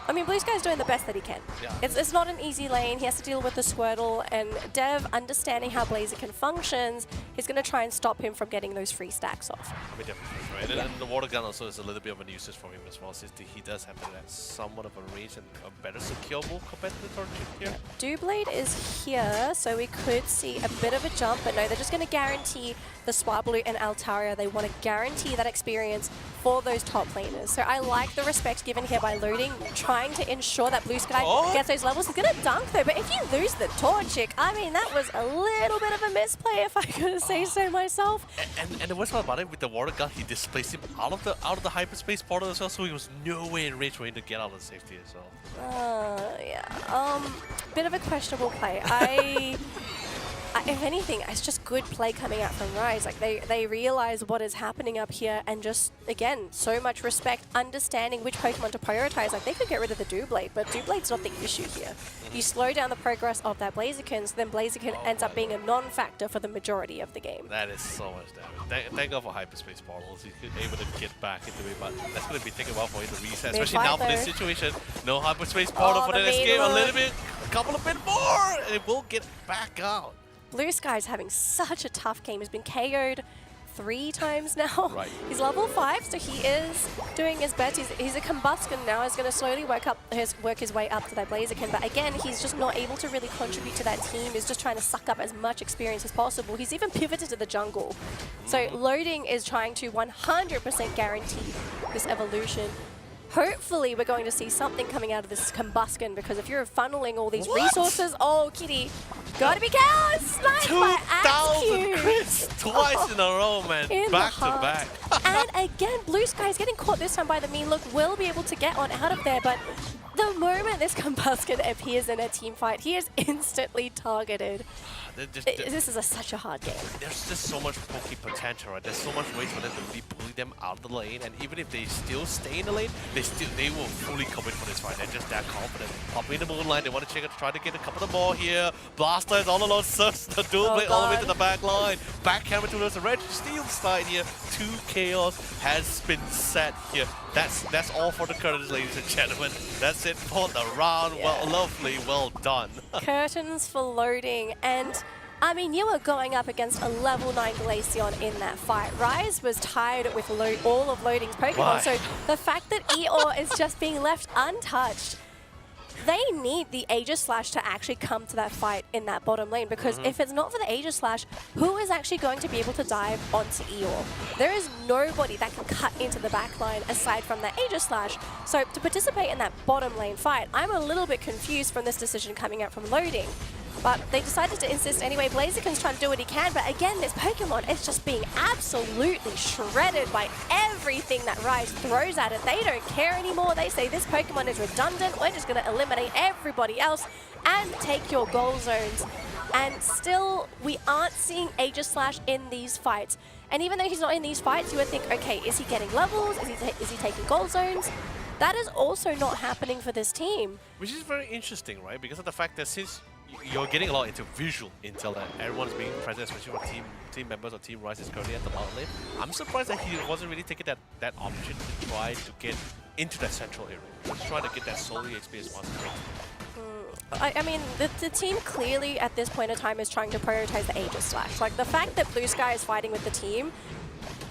I mean, Blue Sky's doing the best that he can. Yeah. It's not an easy lane. He has to deal with the Squirtle, and Dev, understanding how Blaziken functions, he's going to try and stop him from getting those free stacks off. I mean, definitely, right? And the water gun also is a little bit of an usage for him as well, since he does have somewhat of a range and a better secureable compared to the Torchic here. Doublade is here, so we could see a bit of a jump, but no, they're just going to guarantee the Swablu and Altaria. They want to guarantee that experience for those top laners. So I like the respect given here by Loading, trying to ensure that Blue Sky gets those levels. He's going to dunk though, but if you lose the Torchic, I mean, that was a little bit of a misplay if I could say so myself. And the worst part about it, with the water gun, he displaced him out of the hyperspace portal as well, so he was nowhere in range for him to get out of safety as well. Yeah. Bit of a questionable play. if anything, it's just good play coming out from Rise. Like they realize what is happening up here and just, again, so much respect, understanding which Pokemon to prioritize. Like they could get rid of the Doublade, but Doublade's not the issue here. You slow down the progress of that Blaziken, so then Blaziken ends up being a non-factor for the majority of the game. That is so much damage. Thank God for Hyperspace Portals. He's able to get back into it, but that's going to be taking a while for him to reset, especially now for this situation. No Hyperspace Portal for the next game. A couple of bit more, and it will get back out. Blue Sky's having such a tough game. He's been KO'd 3 times now. Right. He's level 5, so he is doing his best. He's a Combusken now. He's going to slowly work his way up to that Blaziken. But again, he's just not able to really contribute to that team. He's just trying to suck up as much experience as possible. He's even pivoted to the jungle. So Loading is trying to 100% guarantee this evolution. Hopefully, we're going to see something coming out of this Combusken, because if you're funneling all these resources, oh, Kitty, gotta be careful! Sniped by Axew! 2,000 crits twice in a row, man. Back to back. And again, Blue Sky is getting caught this time by the mean look. Will be able to get on out of there, but the moment this Combusken appears in a team fight, he is instantly targeted. This is such a hard game. There's just so much Poke potential, right? There's so much ways for them to really bully them out of the lane, and even if they still stay in the lane, they will fully commit for this fight. They're just that confident. Popping in the moonline, they want to try to get a couple of more here. Blaster is all alone, surfs the dual blade all the way to the back line. Backhammer towards the red steel side here. 2 Chaos has been set here. That's all for the curtains, ladies and gentlemen. That's it for the round. Yeah. Well, lovely, well done. Curtains for Loading, and I mean, you were going up against a level 9 Glaceon in that fight. Rise was tied with all of Loading's Pokemon, so the fact that Eeyore is just being left untouched, they need the Aegis Slash to actually come to that fight in that bottom lane, because if it's not for the Aegis Slash, who is actually going to be able to dive onto Eeyore? There is nobody that can cut into the back line aside from that Aegis Slash. So to participate in that bottom lane fight, I'm a little bit confused from this decision coming out from Loading. But they decided to insist anyway. Blaziken's trying to do what he can, but again, this Pokemon is just being absolutely shredded by everything that Rise throws at it. They don't care anymore. They say this Pokemon is redundant. We're just going to eliminate everybody else and take your goal zones. And still, we aren't seeing Aegis Slash in these fights. And even though he's not in these fights, you would think, okay, is he getting levels? Is he taking goal zones? That is also not happening for this team. Which is very interesting, right? Because of the fact that since you're getting a lot into visual intel that everyone's being present, especially when team members or Team Rise is currently at the bottom lane. I'm surprised that he wasn't really taking that option to try to get into that central area. Just trying to get that solely experience once again. I mean, the team clearly at this point in time is trying to prioritize the Aegis Slash. Like, the fact that Blue Sky is fighting with the team,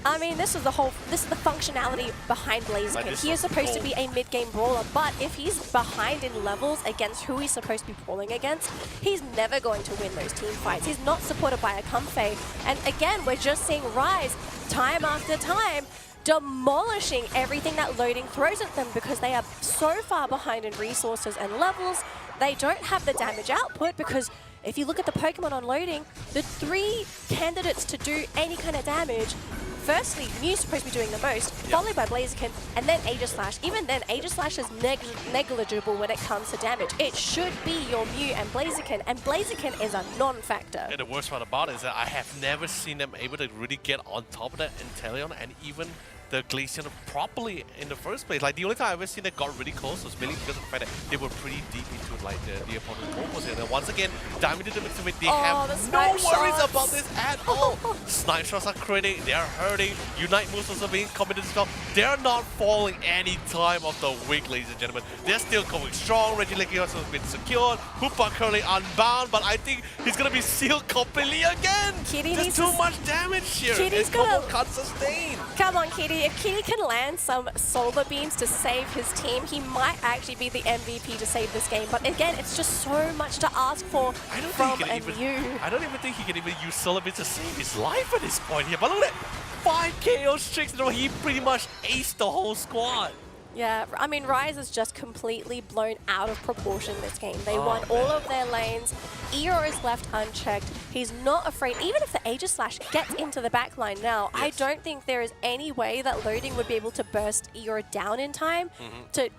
I mean, this is the functionality behind Blaziken. He is supposed to be a mid-game brawler, but if he's behind in levels against who he's supposed to be brawling against, he's never going to win those team fights. He's not supported by a Comfey. And again, we're just seeing Rise, time after time, demolishing everything that Loading throws at them, because they are so far behind in resources and levels. They don't have the damage output, because if you look at the Pokemon on Loading, the 3 candidates to do any kind of damage, firstly, Mew's supposed to be doing the most, followed by Blaziken, and then Aegis Slash. Even then, Aegis Slash is negligible when it comes to damage. It should be your Mew and Blaziken is a non-factor. And the worst part about it is that I have never seen them able to really get on top of that Inteleon and even the Glaceon properly in the first place. Like, the only time I've ever seen that got really close was mainly because of the fact that they were pretty deep into like the opponent's vocals here. And once again, diving into the mix of it, they have no worries about this at all. Snipe shots are critting, they're hurting, Unite moves also being committed as well. They're not falling any time of the week, ladies and gentlemen. They're still going strong. Regieleki has been secured. Hoopa currently unbound, but I think he's gonna be sealed completely again. Kitty There's too much damage here. Kitty's gonna can't sustain. Come on, Kitty. If Kitty can land some solar beams to save his team, he might actually be the MVP to save this game. But again, it's just so much to ask for from a Mew. I don't even think he can even use solar beams to save his life at this point here. But look at that, 5 KO streaks in a row. He pretty much aced the whole squad. Yeah, I mean, Rise is just completely blown out of proportion this game. They won all of their lanes. Eeyore is left unchecked. He's not afraid, even if the Aegis Slash gets into the backline now, I don't think there is any way that Loading would be able to burst Eeyore down in time to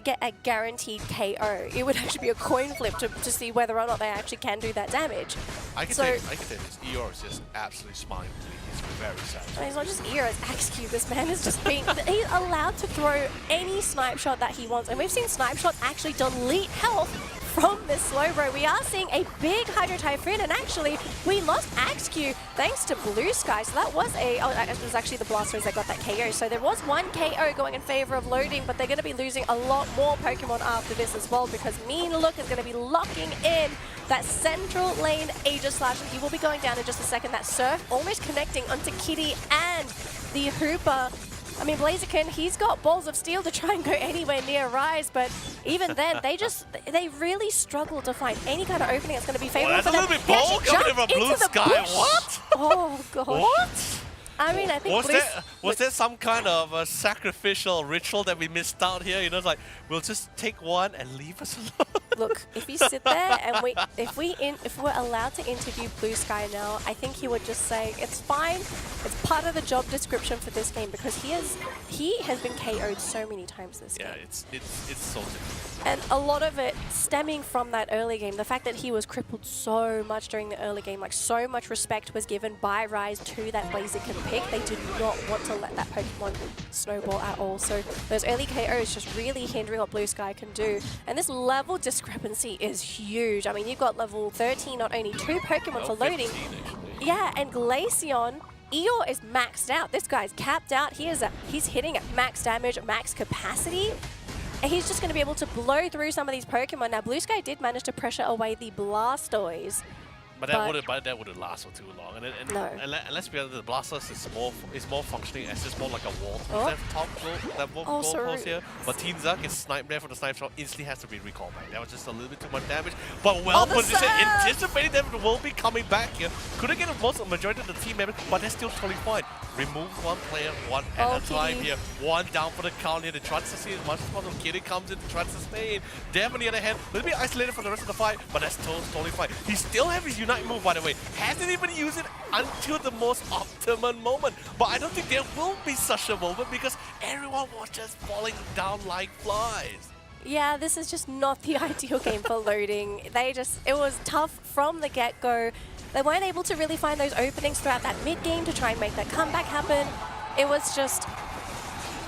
get a guaranteed KO. It would actually be a coin flip to see whether or not they actually can do that damage. I can say this. Eeyore is just absolutely smiling. He's very sad. And it's not just Eeyore, it's X-Cube. This man is just being... he's allowed to throw any snipe shot that he wants. And we've seen snipe shots actually delete health from this Slowbro. We are seeing a big Hydro Typhoon, and actually we lost Axq thanks to Blue Sky. So that was it was actually the Blastoise that got that KO. So there was one KO going in favor of Loading, but they're going to be losing a lot more Pokemon after this as well, because Mean Look is going to be locking in that central lane Aegis Slash, and he will be going down in just a second. That Surf almost connecting onto Kitty and the Hooper. I mean, Blaziken, he's got balls of steel to try and go anywhere near Rise, but even then, they really struggle to find any kind of opening that's going to be favorable for them. That's a little bit bold coming from Blue Sky. What? Oh, God. What? I mean, I think was there some kind of a sacrificial ritual that we missed out here? You know, it's like, we'll just take one and leave us alone. Look, if you sit there and if we're allowed to interview Blue Sky now, I think he would just say it's fine. It's part of the job description for this game, because he has been KO'd so many times this game. Yeah, it's so difficult. And a lot of it stemming from that early game, the fact that he was crippled so much during the early game, like so much respect was given by Rise to that Blaziken pick. They did not want to let that Pokemon snowball at all. So those early KOs just really hindering what Blue Sky can do. And this level discrepancy is huge. I mean, you've got level 13, not only 2 Pokemon for Loading. Yeah, and Glaceon, Eeyore is maxed out. This guy's capped out. He's hitting at max damage, max capacity. And he's just going to be able to blow through some of these Pokemon. Now, Blue Sky did manage to pressure away the Blastoise. But that wouldn't last for too long. And let's be honest, the Blastoise is more functioning as just more like a wall post here. But Teen Zuck is sniped there for the snipe shot, instantly has to be recalled back. That was just a little bit too much damage. But well positioned, anticipating them will be coming back here. Couldn't get the majority of the team members, but they're still totally fine. Remove one player, one at a time here. One down for the count here. They try to sustain as much as possible. Kitty comes in to try to sustain. Dev on the other hand, a little bit isolated from the rest of the fight, but that's totally fine. He still has his Unite move, by the way. Hasn't even used it until the most optimum moment. But I don't think there will be such a moment, because everyone was just falling down like flies. Yeah, this is just not the ideal game for Loading. It was tough from the get-go. They weren't able to really find those openings throughout that mid-game to try and make that comeback happen. It was just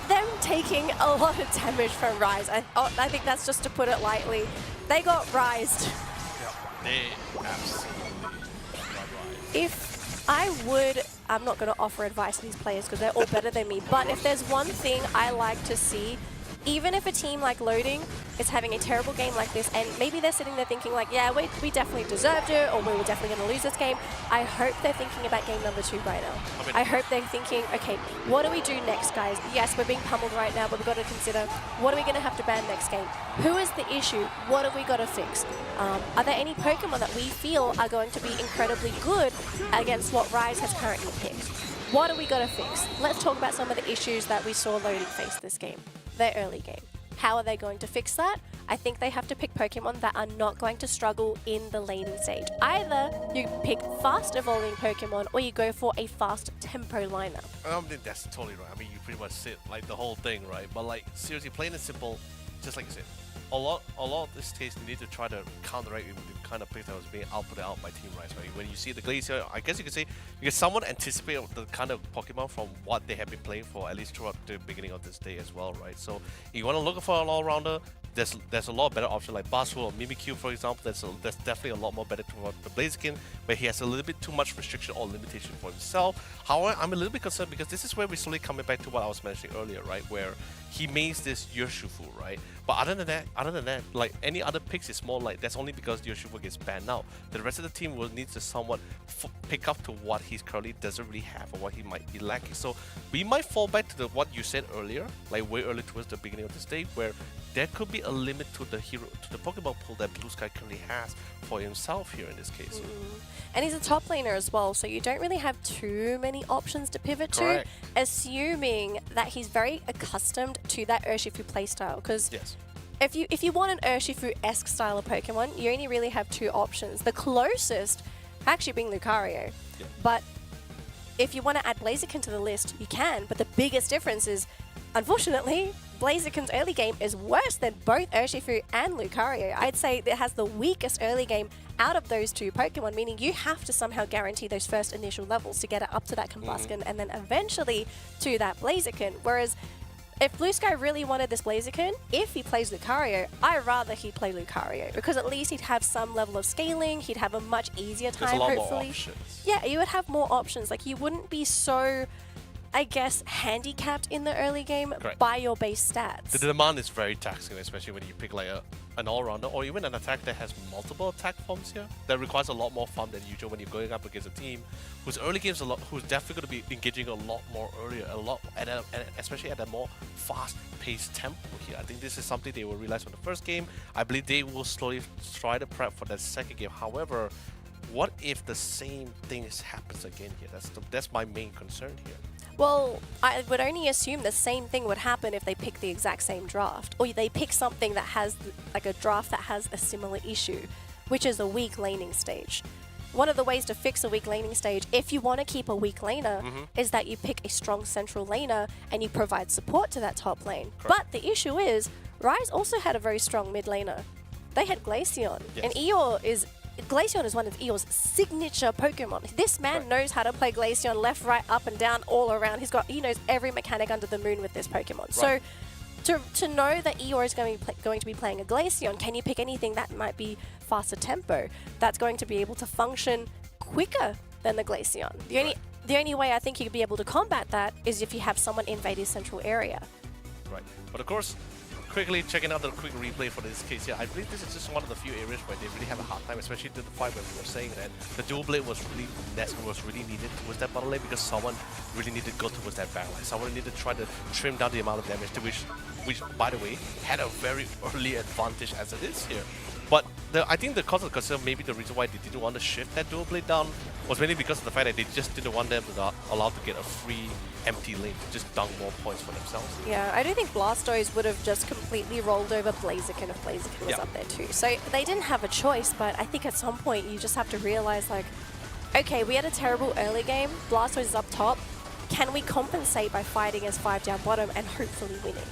them taking a lot of damage from Rise. I think that's just to put it lightly. They got Rised. Yeah, they absolutely got Rised. If I would, I'm not going to offer advice to these players because they're all better than me, but if there's one thing I like to see, even if a team like Loading is having a terrible game like this, and maybe they're sitting there thinking like, yeah, we definitely deserved it, or we were definitely going to lose this game, I hope they're thinking about game number 2 right now. I hope they're thinking, okay, what do we do next, guys? Yes, we're being pummeled right now, but we've got to consider, what are we going to have to ban next game? Who is the issue? What have we got to fix? Are there any Pokemon that we feel are going to be incredibly good against what Rise has currently picked? What are we got to fix? Let's talk about some of the issues that we saw Loading face this game. Their early game. How are they going to fix that? I think they have to pick Pokemon that are not going to struggle in the laning stage. Either you pick fast evolving Pokemon or you go for a fast tempo lineup. I think that's totally right. I mean, you pretty much said like the whole thing, right? But like seriously, plain and simple, just like you said, a lot of this case you need to try to counteract with the kind of picks that was being output out by Team Rise, right? When you see the Glacier, I guess you could say you can somewhat anticipate the kind of Pokemon from what they have been playing for at least throughout the beginning of this day as well, right? So if you want to look for an all-rounder, there's a lot better option like Buzzwole or Mimikyu, for example. There's definitely a lot more better toward the Blaziken, where he has a little bit too much restriction or limitation for himself. However, I'm a little bit concerned because this is where we're slowly coming back to what I was mentioning earlier, right? Where he mains this Urshifu, right? But other than that, like any other picks, it's more like that's only because Urshifu gets banned now. The rest of the team will need to somewhat pick up to what he currently doesn't really have or what he might be lacking. So we might fall back to what you said earlier, like way early towards the beginning of this day, where there could be a limit to the Pokemon pool that Blue Sky currently has for himself here in this case. And he's a top laner as well, so you don't really have too many options to pivot to, assuming that he's very accustomed to that Urshifu playstyle. Because if you want an Urshifu-esque style of Pokemon, you only really have 2 options. The closest actually being Lucario. Yeah. But if you want to add Blaziken to the list, you can. But the biggest difference is, unfortunately, Blaziken's early game is worse than both Urshifu and Lucario. I'd say it has the weakest early game out of those two Pokemon, meaning you have to somehow guarantee those first initial levels to get it up to that Combusken and then eventually to that Blaziken. Whereas if Blue Sky really wanted this Blaziken, if he plays Lucario, I'd rather he play Lucario because at least he'd have some level of scaling, he'd have a much easier time, There's a lot hopefully. more options. Yeah, you would have more options. Like, you wouldn't be so, I guess, handicapped in the early game Correct. by your base stats. The demand is very taxing, especially when you pick like an all-rounder or even an attack that has multiple attack forms here. That requires a lot more fun than usual when you're going up against a team whose early game's who's definitely going to be engaging a lot more earlier, especially at a more fast-paced tempo here. I think this is something they will realize from the first game. I believe they will slowly try to prep for that second game. However, what if the same thing happens again here? That's my main concern here. Well, I would only assume the same thing would happen if they pick the exact same draft. Or they pick something that has, like a draft that has a similar issue, which is a weak laning stage. One of the ways to fix a weak laning stage, if you want to keep a weak laner, is that you pick a strong central laner and you provide support to that top lane. But the issue is, Rise also had a very strong mid laner. They had Glaceon. Yes. And Glaceon is one of Eeyore's signature Pokemon. This man knows how to play Glaceon left, right, up and down, all around. He knows every mechanic under the moon with this Pokemon. Right. So to know that Eeyore is going to be playing a Glaceon, can you pick anything that might be faster tempo, that's going to be able to function quicker than the Glaceon? The only way I think you'd be able to combat that is if you have someone invade his central area. Right. But of course, quickly checking out the quick replay for this case here, I believe this is just one of the few areas where they really have a hard time, especially in the fight where we were saying that the dual blade was really needed towards that bottom lane because someone really needed to go towards that back line. Someone needed to try to trim down the amount of damage, which by the way, had a very early advantage as it is here. But I think the cause of concern, maybe the reason why they didn't want to shift that dual blade down was mainly because of the fact that they just didn't want them to allow to get a free empty lane to just dunk more points for themselves. Yeah, I don't think Blastoise would have just completely rolled over Blaziken if Blaziken was up there too. So they didn't have a choice, but I think at some point you just have to realize, like, okay, we had a terrible early game, Blastoise is up top, can we compensate by fighting as 5 down bottom and hopefully winning?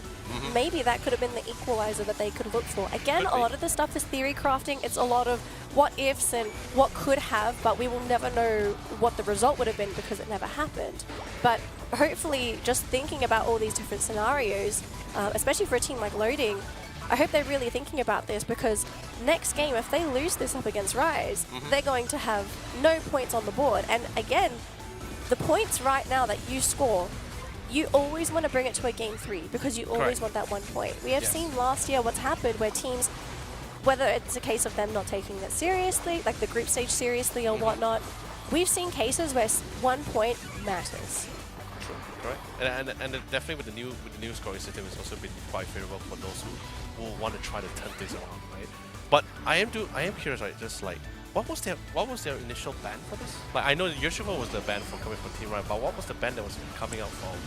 Maybe that could have been the equalizer that they could look for. Again, a lot of the stuff is theory crafting. It's a lot of what ifs and what could have, but we will never know what the result would have been because it never happened. But hopefully just thinking about all these different scenarios, especially for a team like Loading, I hope they're really thinking about this because next game, if they lose this up against Rise, they're going to have no points on the board. And again, the points right now that you score, you always want to bring it to a game 3 because you always want that 1 point. We have seen last year what's happened where teams, whether it's a case of them not taking it seriously, like the group stage seriously or whatnot, we've seen cases where 1 point matters. True, correct. And definitely with the new scoring system, it's also been quite favorable for those who want to try to turn things around, right? But I am curious, right? Just like, what was their initial ban for this? Like, I know Yoshimo was the ban for coming from Team Ryan, but what was the ban that was coming out from?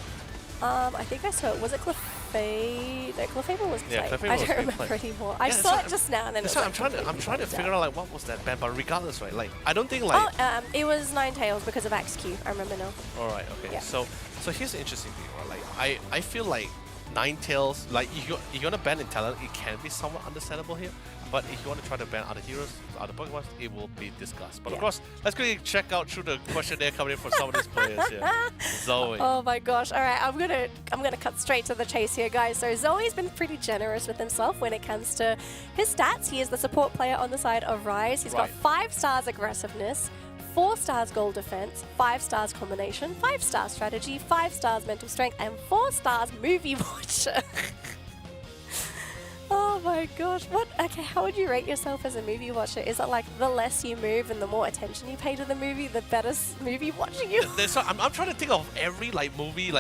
I think I saw it. Was it Clefable? No, Clefable was Yeah, played. Clefable I was don't being remember played. anymore. I saw it just now and then. I'm trying to figure out like what was that ban, but regardless, right? Like, I don't think like. Oh, it was Ninetales because of XQ. I remember now. All right. Okay. Yeah. So here's the interesting thing, right? Like, I feel like Ninetales, like you're gonna ban in talent, it can be somewhat understandable here. But if you want to try to ban other heroes, other Pokemon, it will be discussed. But of course, let's quickly check out through the questionnaire coming in for some of these players here. Zoe. Oh my gosh! All right, I'm gonna cut straight to the chase here, guys. So Zoe's been pretty generous with himself when it comes to his stats. He is the support player on the side of Rise. He's got 5 stars aggressiveness, 4 stars goal defense, 5 stars combination, 5 stars strategy, 5 stars mental strength, and 4 stars movie watcher. Oh my gosh, what? Okay, how would you rate yourself as a movie watcher? Is it like the less you move and the more attention you pay to the movie, the better movie watcher you are? I'm trying to think of every movie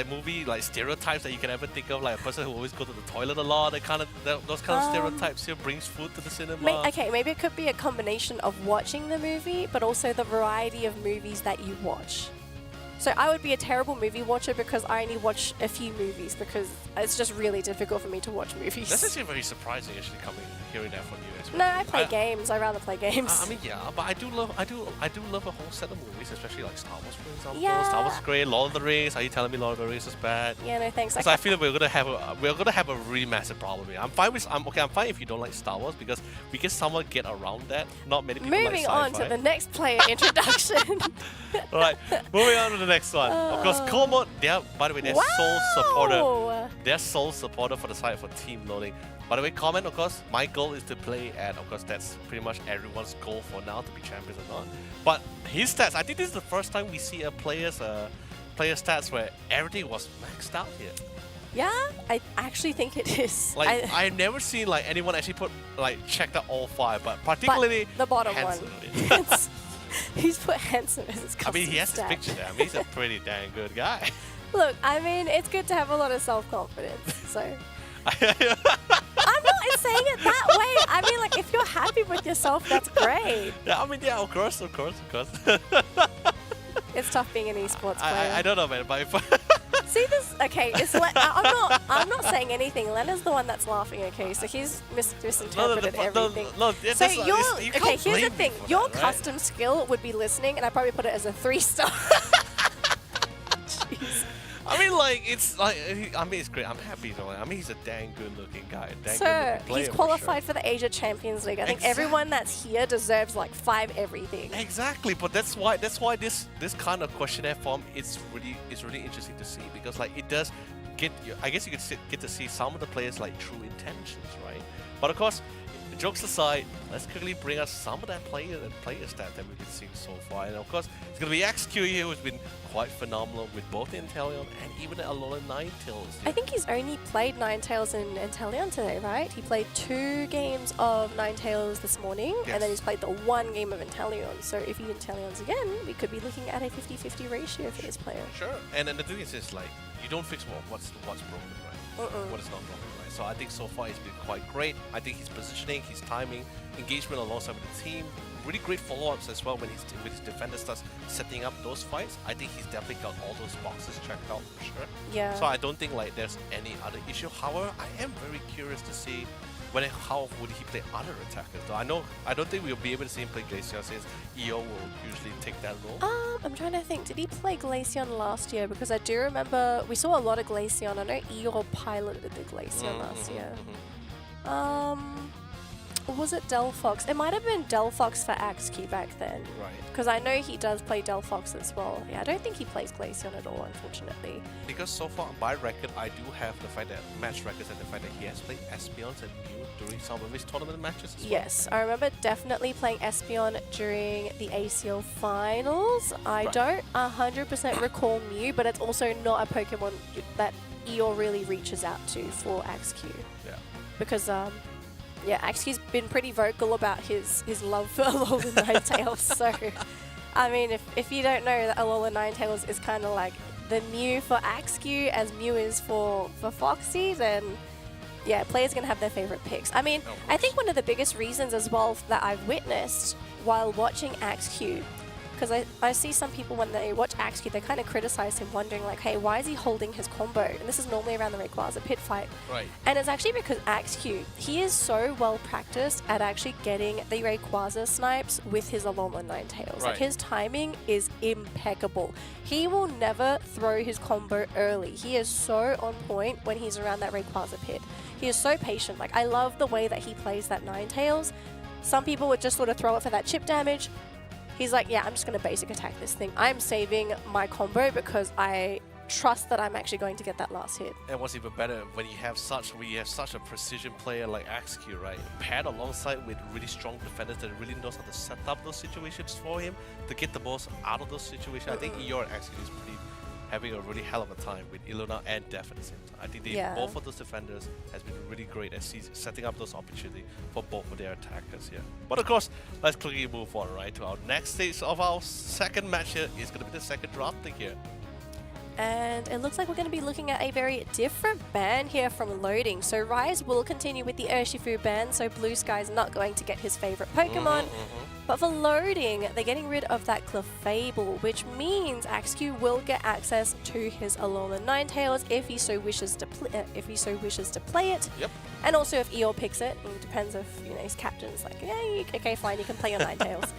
stereotypes that you can ever think of, like a person who always go to the toilet a lot, those kind of stereotypes here, brings food to the cinema. Okay, maybe it could be a combination of watching the movie, but also the variety of movies that you watch. So I would be a terrible movie watcher because I only watch a few movies because it's just really difficult for me to watch movies. That's actually very surprising, actually, hearing that from you as well. No, I play games. I rather play games. I mean, yeah, but I do love a whole set of movies, especially like Star Wars, for example. Yeah. Star Wars is great. Lord of the Rings. Are you telling me Lord of the Rings is bad? Yeah, no thanks. So I feel like we're gonna have a really massive problem here. I'm fine if you don't like Star Wars because we can somewhat get around that. Not many people Moving like on to the next player introduction. All right, moving on to the next one. Of course, Como. By the way, they're sole supporter. They're sole supporter for the site for team loading. By the way, comment, of course, my goal is to play at, of course, that's pretty much everyone's goal for now, to be champions or not. But his stats, I think this is the first time we see a player's stats where everything was maxed out here. Yeah, I actually think it is. Like, I've never seen like anyone actually checked out all 5, but particularly the bottom Hansen. one. He's put handsome as his custom I mean, he has stat. his picture there. I mean, he's a pretty dang good guy. Look, I mean, it's good to have a lot of self-confidence, so... I'm not saying it that way. I mean, like, if you're happy with yourself, that's great. Yeah, I mean, yeah, of course. It's tough being an esports player. I don't know, man, but if See this? Okay, it's I'm not saying anything. Lena's the one that's laughing. Okay, so he's misinterpreted everything. So here's the thing. Your custom skill would be listening, and I probably put it as a 3-star. Jeez. I mean, like, it's like, I mean, it's great. I'm happy though. I mean, he's a dang good-looking guy. So he's qualified for the Asia Champions League. I think everyone that's here deserves like 5 everything. Exactly, but that's why this kind of questionnaire form is really interesting to see because like it does get you. I guess you could get to see some of the players' like true intentions, right? But of course, jokes aside, let's quickly bring us some of that player stats that we've been seeing so far. And of course, it's going to be XQ here, who's been quite phenomenal with both Inteleon and even Alola Ninetales. I think he's only played Ninetales and Inteleon today, right? He played 2 games of Ninetales this morning, and then he's played the 1 game of Inteleon. So if he Inteleons again, we could be looking at a 50-50 ratio for this player. Sure. And the thing is, like, you don't fix what's broken, right? What is not broken. So I think so far he's been quite great. I think his positioning, his timing, engagement alongside with the team, really great follow-ups as well when his defender starts setting up those fights. I think he's definitely got all those boxes checked out for sure. Yeah. So I don't think like there's any other issue. However, I am very curious to see how would he play other attackers though. I don't think we'll be able to see him play Glaceon since EO will usually take that role. I'm trying to think, did he play Glaceon last year? Because I do remember we saw a lot of Glaceon. I know EO piloted the Glaceon last year. Or was it Delphox? It might have been Delphox for Axeq back then. Right. Because I know he does play Delphox as well. Yeah, I don't think he plays Glaceon at all, unfortunately. Because so far, by record, I do have the fact that match records and the fact that he has played Espeons and Mew during some of his tournament matches as well. Yes, I remember definitely playing Espeon during the ACL finals. I don't 100% recall Mew, but it's also not a Pokemon that Eeyore really reaches out to for Axeq. Yeah. Because, yeah, Axeq's been pretty vocal about his love for Alola Ninetales. So, I mean, if you don't know that Alola Ninetales is kind of like the Mew for Axeq as Mew is for Foxy, then yeah, players are going to have their favorite picks. I mean, I think one of the biggest reasons as well that I've witnessed while watching Axeq, because I see some people when they watch Axeq, they kind of criticize him, wondering like, hey, why is he holding his combo? And this is normally around the Rayquaza pit fight. Right. And it's actually because Axeq, he is so well practiced at actually getting the Rayquaza snipes with his Alola Ninetales. Like, his timing is impeccable. He will never throw his combo early. He is so on point when he's around that Rayquaza pit. He is so patient. Like, I love the way that he plays that Ninetales. Some people would just sort of throw it for that chip damage. He's like, yeah, I'm just going to basic attack this thing. I'm saving my combo because I trust that I'm actually going to get that last hit. And what's even better when you have such a precision player like Axeq, right? Paired alongside with really strong defenders that really knows how to set up those situations for him to get the most out of those situations. I think Eeyore and Axeq is having a really hell of a time with Ilona and Def at the same time. I think both of those defenders has been really great at setting up those opportunities for both of their attackers here. But of course, let's quickly move on, right, to our next stage of our second match here. Is going to be the second drafting here. And it looks like we're going to be looking at a very different ban here from loading. So Rise will continue with the Urshifu ban, so Blue Sky's not going to get his favorite Pokemon. But for loading, they're getting rid of that Clefable, which means Axew will get access to his Alolan Ninetales if he so wishes to play it. Yep. And also if Eeyore picks it, it depends if his captain's like, yeah, okay, fine, you can play your Ninetales.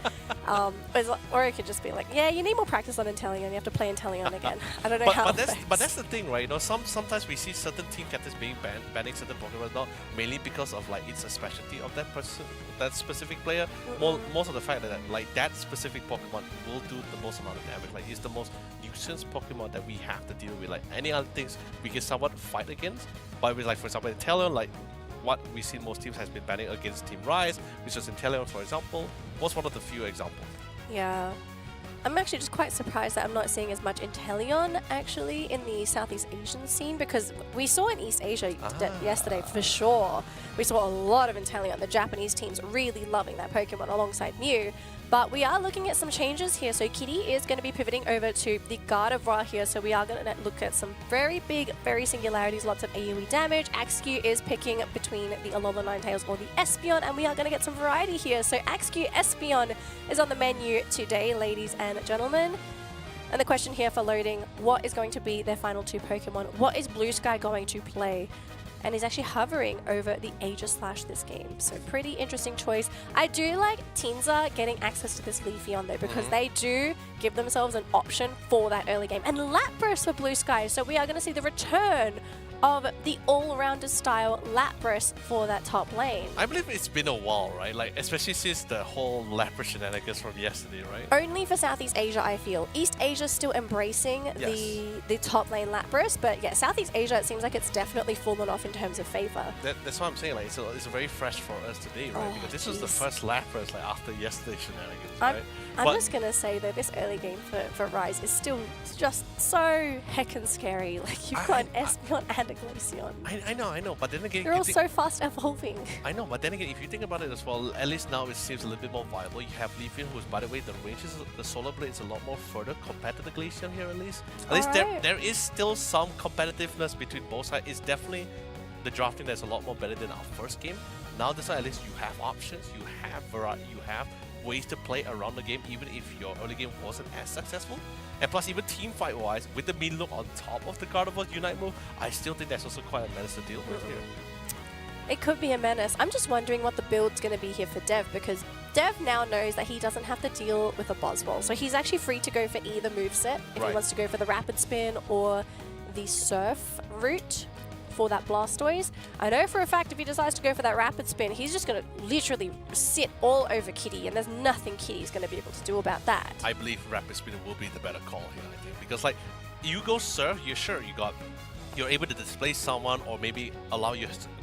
Or it could just be like, yeah, you need more practice on Inteleon, you have to play Inteleon again. I don't know how. But that's the thing, right? Sometimes we see certain team captains being banning certain Pokemon, not mainly because of like it's a specialty of that person, that specific player. Most of the fact that like that specific Pokemon will do the most amount of damage. Like it's the most nuisance Pokemon that we have to deal with. Like any other things we can somewhat fight against, but with like for example Inteleon, like what we see most teams has been banning against Team Rise, which was Inteleon, for example, was one of the few examples. Yeah. I'm actually just quite surprised that I'm not seeing as much Inteleon actually in the Southeast Asian scene, because we saw in East Asia yesterday for sure. We saw a lot of Inteleon. The Japanese team's really loving that Pokemon alongside Mew. But we are looking at some changes here. So Kitty is going to be pivoting over to the Gardevoir here. So we are going to look at some very big, very singularities, lots of AoE damage. Axew is picking between the Alolan Ninetales or the Espeon, and we are going to get some variety here. So Axew Espeon is on the menu today, ladies and gentlemen. And the question here for loading, what is going to be their final two Pokemon? What is Blue Sky going to play? And he's actually hovering over the Aegis Slash this game. So pretty interesting choice. I do like Teenza getting access to this Leafeon though, because they do give themselves an option for that early game. And Lapras for Blue Sky. So we are going to see the return of the all-rounder style Lapras for that top lane. I believe it's been a while, right? Like especially since the whole Lapras shenanigans from yesterday, right? Only for Southeast Asia, I feel. East Asia still embracing the top lane Lapras, but yeah, Southeast Asia, it seems like it's definitely fallen off in terms of favor. That's what I'm saying. Like it's very fresh for us today, right? Because this was the first Lapras like after yesterday's shenanigans, right? I'm just gonna say that this early game for Rise is still just so heckin' scary. Like you've got an Espeon and a Glaceon. I know, but then again, they're all so fast evolving. I know, but then again, if you think about it as well, at least now it seems a little bit more viable. You have Leafeon, who's, by the way, the range is the Solar Blade is a lot more further compared to the Glaceon here, at least. At least there is still some competitiveness between both sides. It's definitely the drafting that's a lot more better than our first game. Now this side, at least you have options, you have variety, you have ways to play around the game, even if your early game wasn't as successful. And plus, even team fight wise, with the mean look on top of the Gardevoir Unite move, I still think that's also quite a menace to deal with here. It could be a menace. I'm just wondering what the build's going to be here for Dev, because Dev now knows that he doesn't have to deal with a Buzzwole. So he's actually free to go for either moveset, if he wants to go for the Rapid Spin or the Surf route for that Blastoise. I know for a fact if he decides to go for that Rapid Spin, he's just going to literally sit all over Kitty, and there's nothing Kitty's going to be able to do about that. I believe Rapid Spin will be the better call here, I think, because like you go Surf, you're able to displace someone, or maybe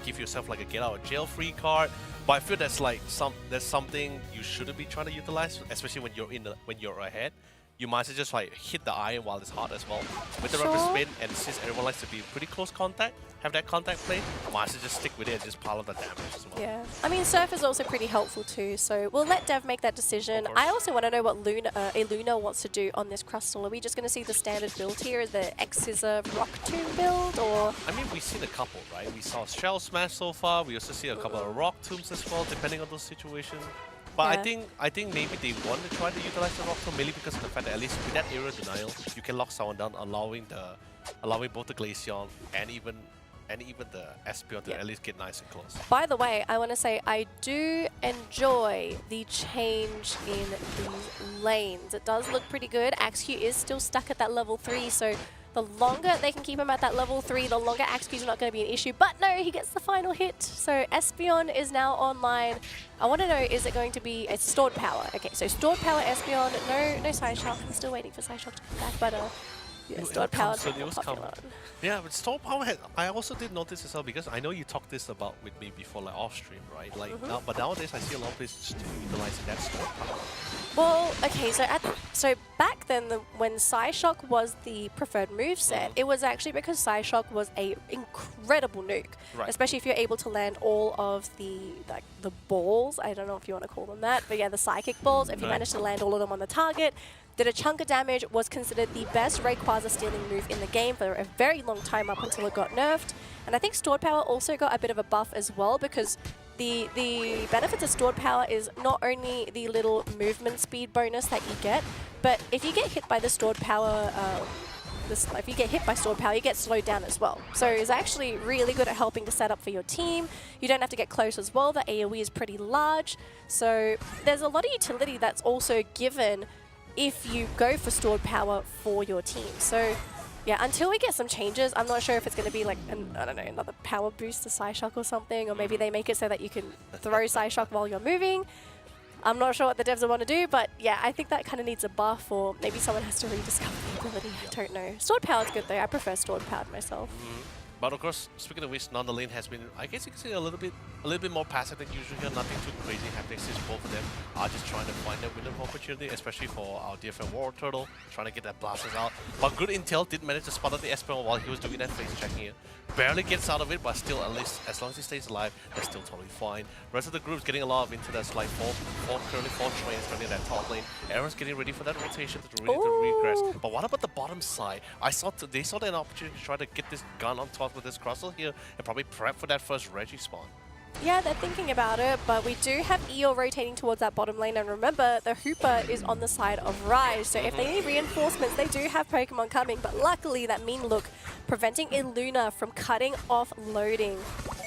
give yourself like a get out of jail free card. But I feel that's like there's something you shouldn't be trying to utilize, especially when you're ahead. You might as well just like hit the iron while it's hot as well. With the Rapid Spin, and since everyone likes to be in pretty close contact, have that contact play, might as well just stick with it and just pile up the damage as well. Yeah, I mean Surf is also pretty helpful too, so we'll let Dev make that decision. I also want to know what Luna wants to do on this Crustle. Are we just going to see the standard build here, the X-Scissor Rock Tomb build, or? I mean, we've seen a couple, right? We saw Shell Smash so far, we also see a couple of Rock Tombs as well, depending on those situations. But I think maybe they want to try to utilize the Rock Tomb mainly because of the fact that at least with that Area Denial, you can lock someone down, allowing both the Glaceon and even the Espeon to at least get nice and close. By the way, I want to say I do enjoy the change in these lanes. It does look pretty good. Axew is still stuck at that level 3, so the longer they can keep him at that level 3, the longer Axew's not going to be an issue. But no, he gets the final hit. So Espeon is now online. I want to know, is it going to be a stored power? Okay, so stored power Espeon. No Psyshock. I'm still waiting for Psyshock to come back, but yeah, stored power. Yeah, but stored power. I also did notice as well, because I know you talked this about with me before, like off stream, right? Like but nowadays I see a lot of players still utilizing that stored power. Well, okay, so back then when Psyshock was the preferred moveset, it was actually because Psyshock was a incredible nuke, especially if you're able to land all of the balls. I don't know if you want to call them that, but yeah, the psychic balls. If you manage to land all of them on the target, did a chunk of damage, was considered the best Rayquaza stealing move in the game for a very long time up until it got nerfed. And I think stored power also got a bit of a buff as well, because the benefit to stored power is not only the little movement speed bonus that you get, but if you get hit by the stored power, if you get hit by stored power, you get slowed down as well. So it's actually really good at helping to set up for your team. You don't have to get close as well. The AoE is pretty large. So there's a lot of utility that's also given if you go for stored power for your team. So yeah, until we get some changes, I'm not sure if it's going to be like, I don't know, another power boost to Psyshock or something, or maybe they make it so that you can throw Psyshock while you're moving. I'm not sure what the devs will want to do, but yeah, I think that kind of needs a buff, or maybe someone has to rediscover the ability. I don't know. Stored power is good though. I prefer stored power myself. But of course, speaking of which, Nanda Lane has been, I guess you could say, a little bit more passive than usual here. Nothing too crazy happening since both of them are just trying to find their window of opportunity, especially for our dear friend War Turtle, trying to get that blasters out. But good intel did manage to spot out the Espeon while he was doing that face checking here. Barely gets out of it, but still, at least as long as he stays alive, they're still totally fine. Rest of the group's getting a lot of into that like currently four trains running that top lane. Everyone's getting ready for that rotation to regress. But what about the bottom side? They saw an opportunity to try to get this gun on top with this Crossel here and probably prep for that first Reggie spawn. Yeah, they're thinking about it, but we do have Eeyore rotating towards that bottom lane, and remember, the Hooper is on the side of Rise, so if they need reinforcements, they do have Pokemon coming, but luckily that mean look preventing Illuna from cutting off loading.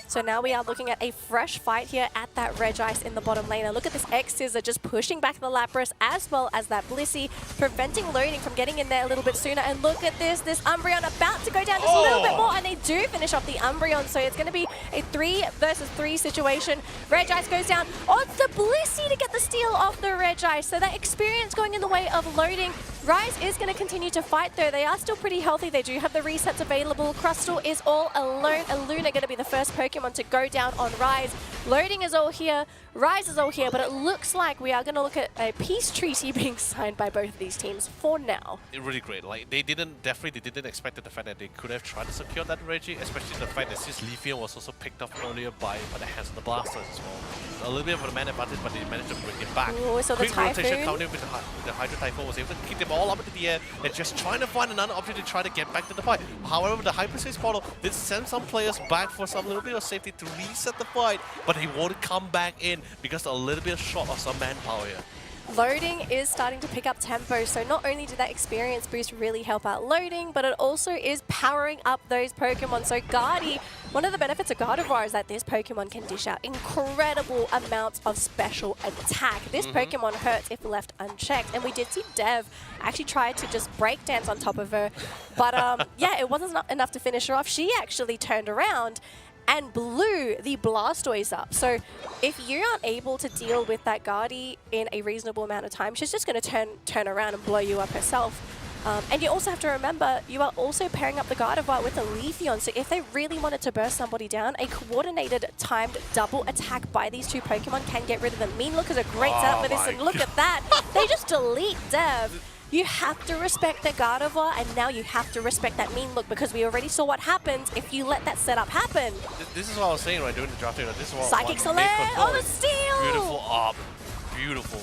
So now we are looking at a fresh fight here at that Regice in the bottom lane. And look at this X-Scissor just pushing back the Lapras as well as that Blissey, preventing loading from getting in there a little bit sooner. And look at this Umbreon about to go down just a little bit more, and they do finish off the Umbreon. So it's going to be a 3 versus 3 situation. Regice goes down. Oh, it's the Blissey to get the steal off the Regice. So that experience going in the way of loading. Rise is going to continue to fight though. They are still pretty healthy. They do have the resets available. Crustle is all alone. Illuna going to be the first Pokemon to go down on Rise. Loading is all here. Rise is all here, but it looks like we are going to look at a peace treaty being signed by both of these teams for now. Really great. Like they didn't expect the fact that they could have tried to secure that Reggie, especially the fact that since Leafeon was also picked up earlier by the hands of the Blasters as well. A little bit of a man advantage, but they managed to bring it back. Ooh, so Quick the Typhoon rotation coming in with the Hydro Typhoon was able to keep them all up into the air. They're just trying to find another option to try to get back to the fight. However, the Hyperspace Portal did send some players back for some little bit of safety to reset the fight, but they won't come back in because a little bit short of some manpower here. Loading is starting to pick up tempo, so not only did that experience boost really help out loading, but it also is powering up those Pokemon. So Gardy, one of the benefits of Gardevoir is that this Pokemon can dish out incredible amounts of special attack. This Pokemon hurts if left unchecked, and we did see Dev actually try to just breakdance on top of her, but yeah, it wasn't enough to finish her off. She actually turned around and blew the Blastoise up. So if you aren't able to deal with that Gardy in a reasonable amount of time, she's just going to turn around and blow you up herself. And you also have to remember, you are also pairing up the Gardevoir with a Leafeon. So if they really wanted to burst somebody down, a coordinated timed double attack by these two Pokemon can get rid of them. Mean Look is a great setup for this, and look at that. They just delete Dev. You have to respect the Gardevoir, and now you have to respect that Mean Look, because we already saw what happens if you let that setup happen. This is what I was saying right during the draft. This is what Psychic Soleil! Oh, the steal! Beautiful up. Beautiful.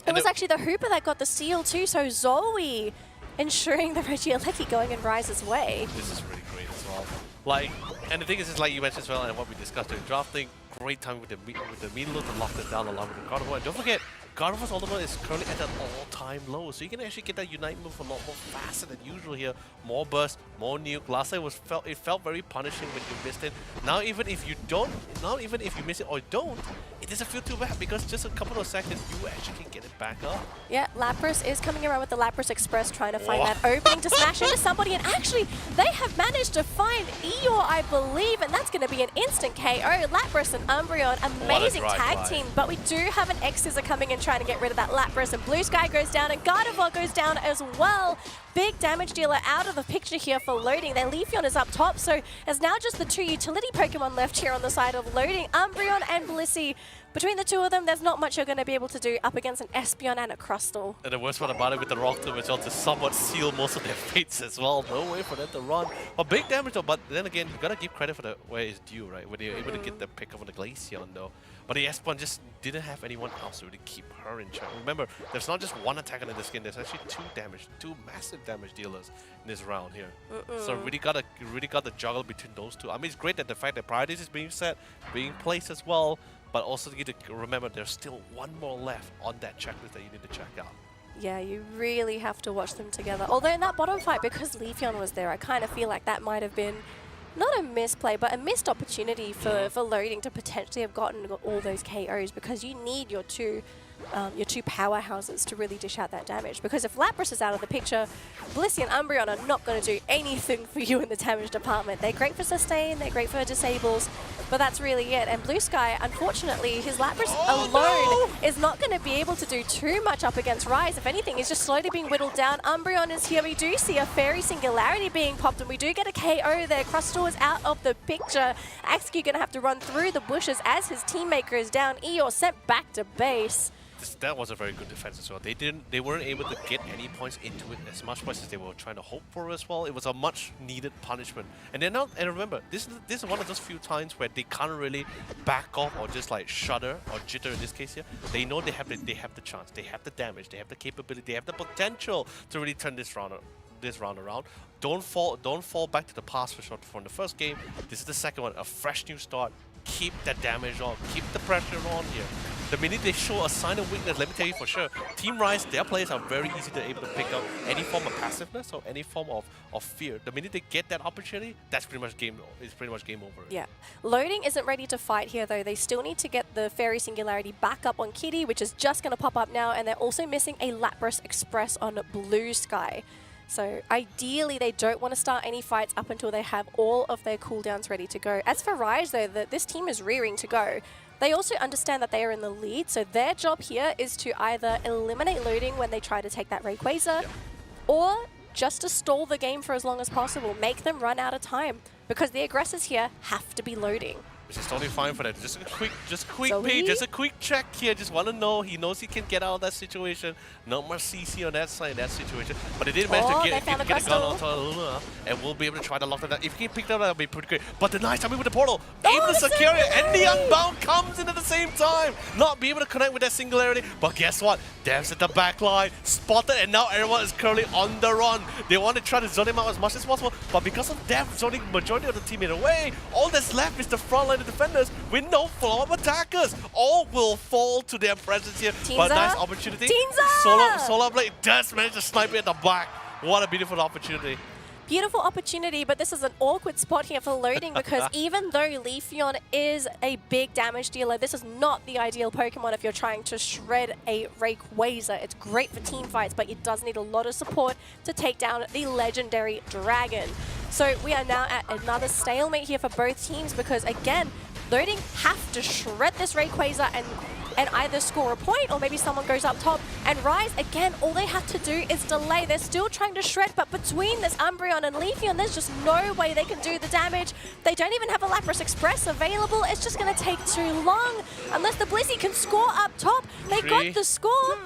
It was actually the Hooper that got the steal too, so Zoe ensuring the Regieleki going in Rise's way. This is really great as well. Like, and the thing is like you mentioned as well, and what we discussed during drafting, great time with the Mean Look to lock them down along with the Gardevoir. And don't forget, Gardevoir's ultimate is currently at an all-time low, so you can actually get that Unite move a lot more faster than usual here. More burst, more nuke. Last time it felt very punishing when you missed it. Now even if you miss it or don't, it doesn't feel too bad, because just a couple of seconds you actually can get it back up. Yeah, Lapras is coming around with the Lapras Express, trying to find that opening to smash into somebody, and actually they have managed to find Eeyore, I believe, and that's going to be an instant KO. Lapras and Umbreon, amazing tag team, but we do have an X-Scissor coming in trying to get rid of that Lapras, and Blue Sky goes down, and Gardevoir goes down as well. Big damage dealer out of the picture here for loading. Their Leafeon is up top, so there's now just the two utility Pokemon left here on the side of loading, Umbreon and Blissey. Between the two of them, there's not much you're going to be able to do up against an Espeon and a Crustle. And the worst part about it with the Rock Tomb as well, to somewhat seal most of their fates as well. No way for them to run. But big damage though, but then again, you gotta give credit for where it's due, right? When you're able to get the pick up on the Glaceon though. But the Espeon just didn't have anyone else to really keep her in check. Remember, there's not just one attacker in this game, there's actually two massive damage dealers in this round here. So really gotta juggle between those two. I mean, it's great that the fact that priorities is being set, being placed as well. but also you need to remember there's still one more left on that checklist that you need to check out. Yeah, you really have to watch them together. Although in that bottom fight, because Leafeon was there, I kind of feel like that might have been not a misplay, but a missed opportunity for loading to potentially have gotten all those KOs, because you need your two powerhouses to really dish out that damage. Because if Lapras is out of the picture, Blissey and Umbreon are not going to do anything for you in the damage department. They're great for sustain, they're great for disables, but that's really it. And Blue Sky, unfortunately, his Lapras alone is not going to be able to do too much up against Rise. If anything, he's just slowly being whittled down. Umbreon is here. We do see a Fairy Singularity being popped, and we do get a KO there. Crustle is out of the picture. Axew going to have to run through the bushes as his teammaker is down. Eeyore sent back to base. That was a very good defense as well. They weren't able to get any points into it, as much points as they were trying to hope for as well. It was a much needed punishment. And then and remember, this is one of those few times where they can't really back off or just like shudder or jitter in this case here. They know they have the chance, they have the damage, they have the capability, they have the potential to really turn this round around. Don't fall back to the past from the first game. This is the second one, a fresh new start. Keep that damage on, keep the pressure on here. The minute they show a sign of weakness, let me tell you for sure, Team Rise, their players are very easy to able to pick up any form of passiveness or any form of fear. The minute they get that opportunity, that's pretty much game over. Yeah. Loading isn't ready to fight here though. They still need to get the Fairy Singularity back up on Kitty, which is just going to pop up now, and they're also missing a Lapras Express on Blue Sky. So ideally, they don't want to start any fights up until they have all of their cooldowns ready to go. As for Rise, though, this team is rearing to go. They also understand that they are in the lead, so their job here is to either eliminate loading when they try to take that Rayquaza, or just to stall the game for as long as possible, make them run out of time, because the aggressors here have to be loading. Which is totally fine for that. Just a quick check here. Just want to know. He knows he can get out of that situation. Not much CC on that side in that situation. But they did manage to get a gun onto Luna, and we'll be able to try to lock that down. If he can pick that up, that'll be pretty great. But the nice timing with the portal, able to secure it, and the Unbound comes in at the same time. Not be able to connect with that Singularity. But guess what? Dev's at the back line, spotted, and now everyone is currently on the run. They want to try to zone him out as much as possible, but because of Dev zoning majority of the teammate away, all that's left is the front line defenders with no follow-up attackers. All will fall to their presence here. But nice opportunity. Solar Blade does manage to snipe it at the back. What a beautiful opportunity. Beautiful opportunity, but this is an awkward spot here for loading, because even though Leafeon is a big damage dealer, this is not the ideal Pokemon if you're trying to shred a Rayquaza. It's great for team fights, but it does need a lot of support to take down the legendary dragon. So we are now at another stalemate here for both teams, because again, loading have to shred this Rayquaza and either score a point or maybe someone goes up top. And Rise, again, all they have to do is delay. They're still trying to shred, but between this Umbreon and Leafeon, there's just no way they can do the damage. They don't even have a Lapras Express available. It's just going to take too long. Unless the Blissey can score up top. They got the score.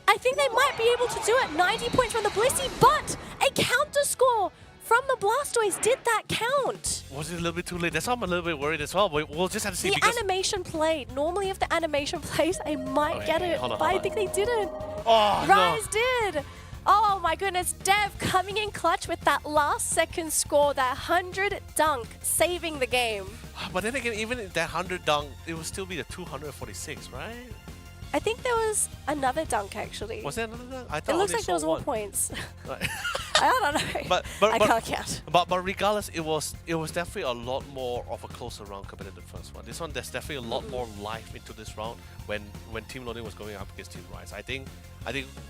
I think they might be able to do it. 90 points from the Blissey, but a counter score from the Blastoise. Did that count? Was it a little bit too late? That's why I'm a little bit worried as well. But we'll just have to see. The animation played. Normally, if the animation plays, they might get it. But I think they didn't. Oh, Rise did. Oh my goodness. Dev coming in clutch with that last second score, that 100 dunk, saving the game. But then again, even that 100 dunk, it would still be the 246, right? I think there was another dunk actually. Was there another dunk? I thought it looks like there was all one. points. Right. I don't know. I can't count. But regardless, it was definitely a lot more of a closer round compared to the first one. This one, there's definitely a lot more life into this round when Team Loading was going up against Team Rise. I think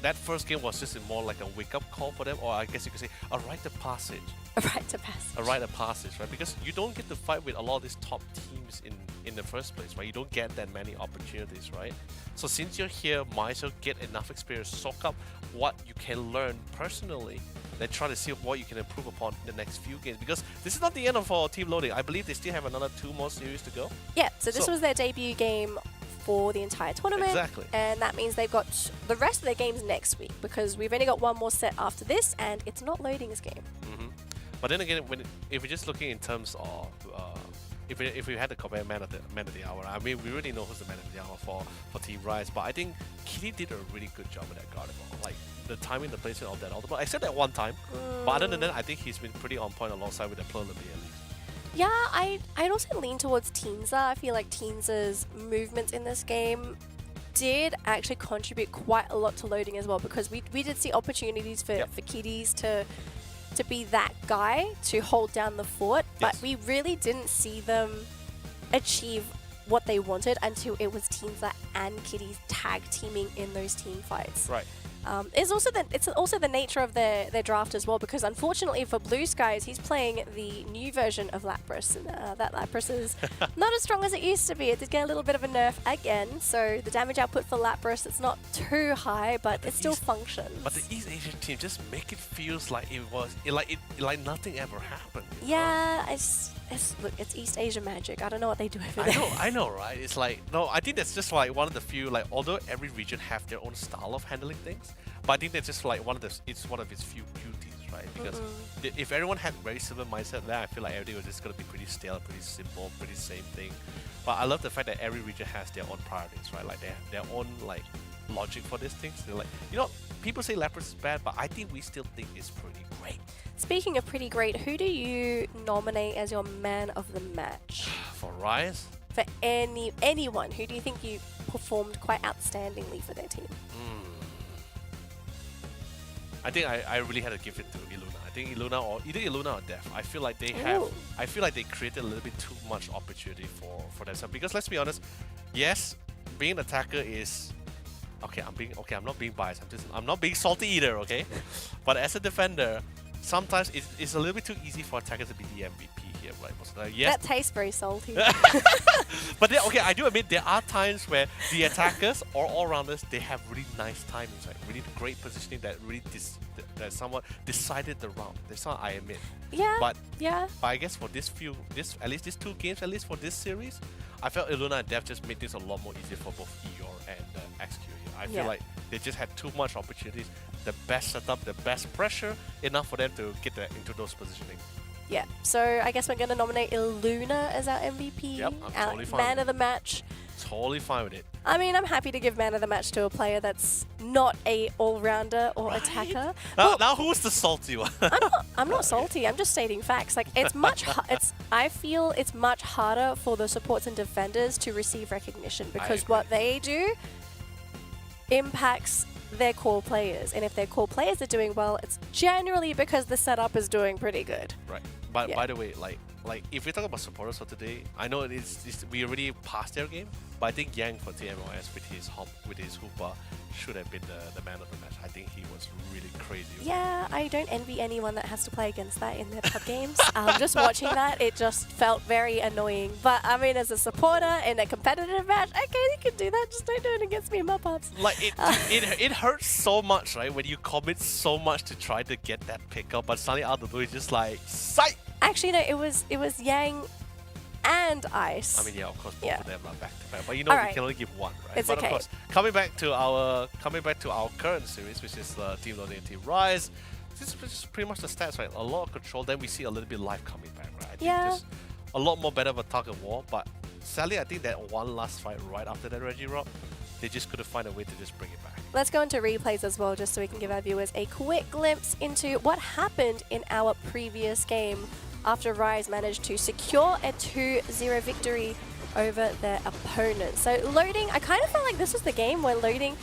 that first game was just more like a wake-up call for them, or I guess you could say a rite of passage. A rite of passage. A rite of passage, right? Because you don't get to fight with a lot of these top teams in the first place, right? You don't get that many opportunities, right? So since you're here, might as well get enough experience, soak up what you can learn personally, then try to see what you can improve upon in the next few games. Because this is not the end of our Team Loading. I believe they still have another 2 more series to go. Yeah, so this was their debut game for the entire tournament. Exactly. And that means they've got the rest of their games next week, because we've only got one more set after this, and it's not Loading's game. But then again, if we're just looking in terms of if we had to compare man of the hour, I mean, we already know who's the man of the hour for Team Rise. But I think Kitty did a really good job with that Gardevoir. Like the timing, the placement of that ultimate, except that one time. But other than that, I think he's been pretty on point alongside with the Plurlamy at least. Yeah, I'd also lean towards Teenza. I feel like Teenza's movements in this game did actually contribute quite a lot to loading as well, because we did see opportunities for kiddies to be that guy to hold down the fort, but we really didn't see them achieve what they wanted until it was Teenza and kiddies tag teaming in those team fights. Right. It's also the nature of their draft as well, because unfortunately for Blue Skies, he's playing the new version of Lapras, and that Lapras is not as strong as it used to be. It did get a little bit of a nerf again, so the damage output for Lapras, it's not too high, but it still functions. But the East Asian team just make it feels like like nothing ever happened. Yeah, look, it's East Asia magic. I don't know what they do over there. I know, right? It's like, no, I think that's just like one of the few, like, although every region have their own style of handling things, but I think that's just like it's one of its few beauties, right? Because if everyone had very similar mindset, then I feel like everything was just gonna be pretty stale, pretty simple, pretty same thing. But I love the fact that every region has their own priorities, right? Like they have their own like logic for these things. They're like, people say Lapras is bad, but I think we still think it's pretty great. Speaking of pretty great, who do you nominate as your man of the match? For Rise? For anyone, who do you think you performed quite outstandingly for their team? I think I really had to give it to Illuna. I think Illuna or either Illuna or Def. I feel like they have. I feel like they created a little bit too much opportunity for themselves. Because let's be honest, yes, being an attacker is okay. I'm not being biased. I'm not being salty either. Okay, but as a defender, sometimes it's a little bit too easy for attackers to be the MVP here, right? Yes. That tastes very salty. But then, okay, I do admit there are times where the attackers or all-rounders, they have really nice timings, like really great positioning that really that somewhat decided the round. That's what I admit. Yeah. But I guess for at least these two games, at least for this series, I felt Illuna and Def just made things a lot more easier for both Eeyore and XQ. I feel like they just had too much opportunities. The best setup, the best pressure, enough for them to get into those positioning. Yeah, so I guess we're going to nominate Illuna as our MVP, Yep, I'm our totally fine man with of the match. Totally fine with it. I mean, I'm happy to give man of the match to a player that's not a all-rounder or attacker. Now who's the salty one? I'm not salty. I'm just stating facts. Like I feel it's much harder for the supports and defenders to receive recognition, because what they do impacts their core players, and if their core players are doing well, it's generally because the setup is doing pretty good. Right. But by the way, like if we talk about supporters for today, I know we already passed their game, but I think Yang for TMOS with his Hoopa should have been the man of the match. I think he was really crazy. Yeah, I don't envy anyone that has to play against that in their pub games. Just watching that, it just felt very annoying. But I mean, as a supporter in a competitive match, okay, you can do that. Just don't do it against me in my pubs. Like it hurts so much, right? When you commit so much to try to get that pickup, but suddenly out of the blue, it's just like sight. Actually, no, it was Yang and Ice. I mean, yeah, of course, both of them are back to back. But we can only give one, right? It's but okay. Of course, coming back to our current series, which is Team Loading and Team Rise, this is pretty much the stats, right? A lot of control, then we see a little bit life coming back, right? I think just a lot more better of a tug of war, but sadly, I think that one last fight right after that Reggie Rock, they just couldn't find a way to just bring it back. Let's go into replays as well, just so we can give our viewers a quick glimpse into what happened in our previous game after Rise managed to secure a 2-0 victory over their opponent. So Loading, I kind of felt like this was the game where Loading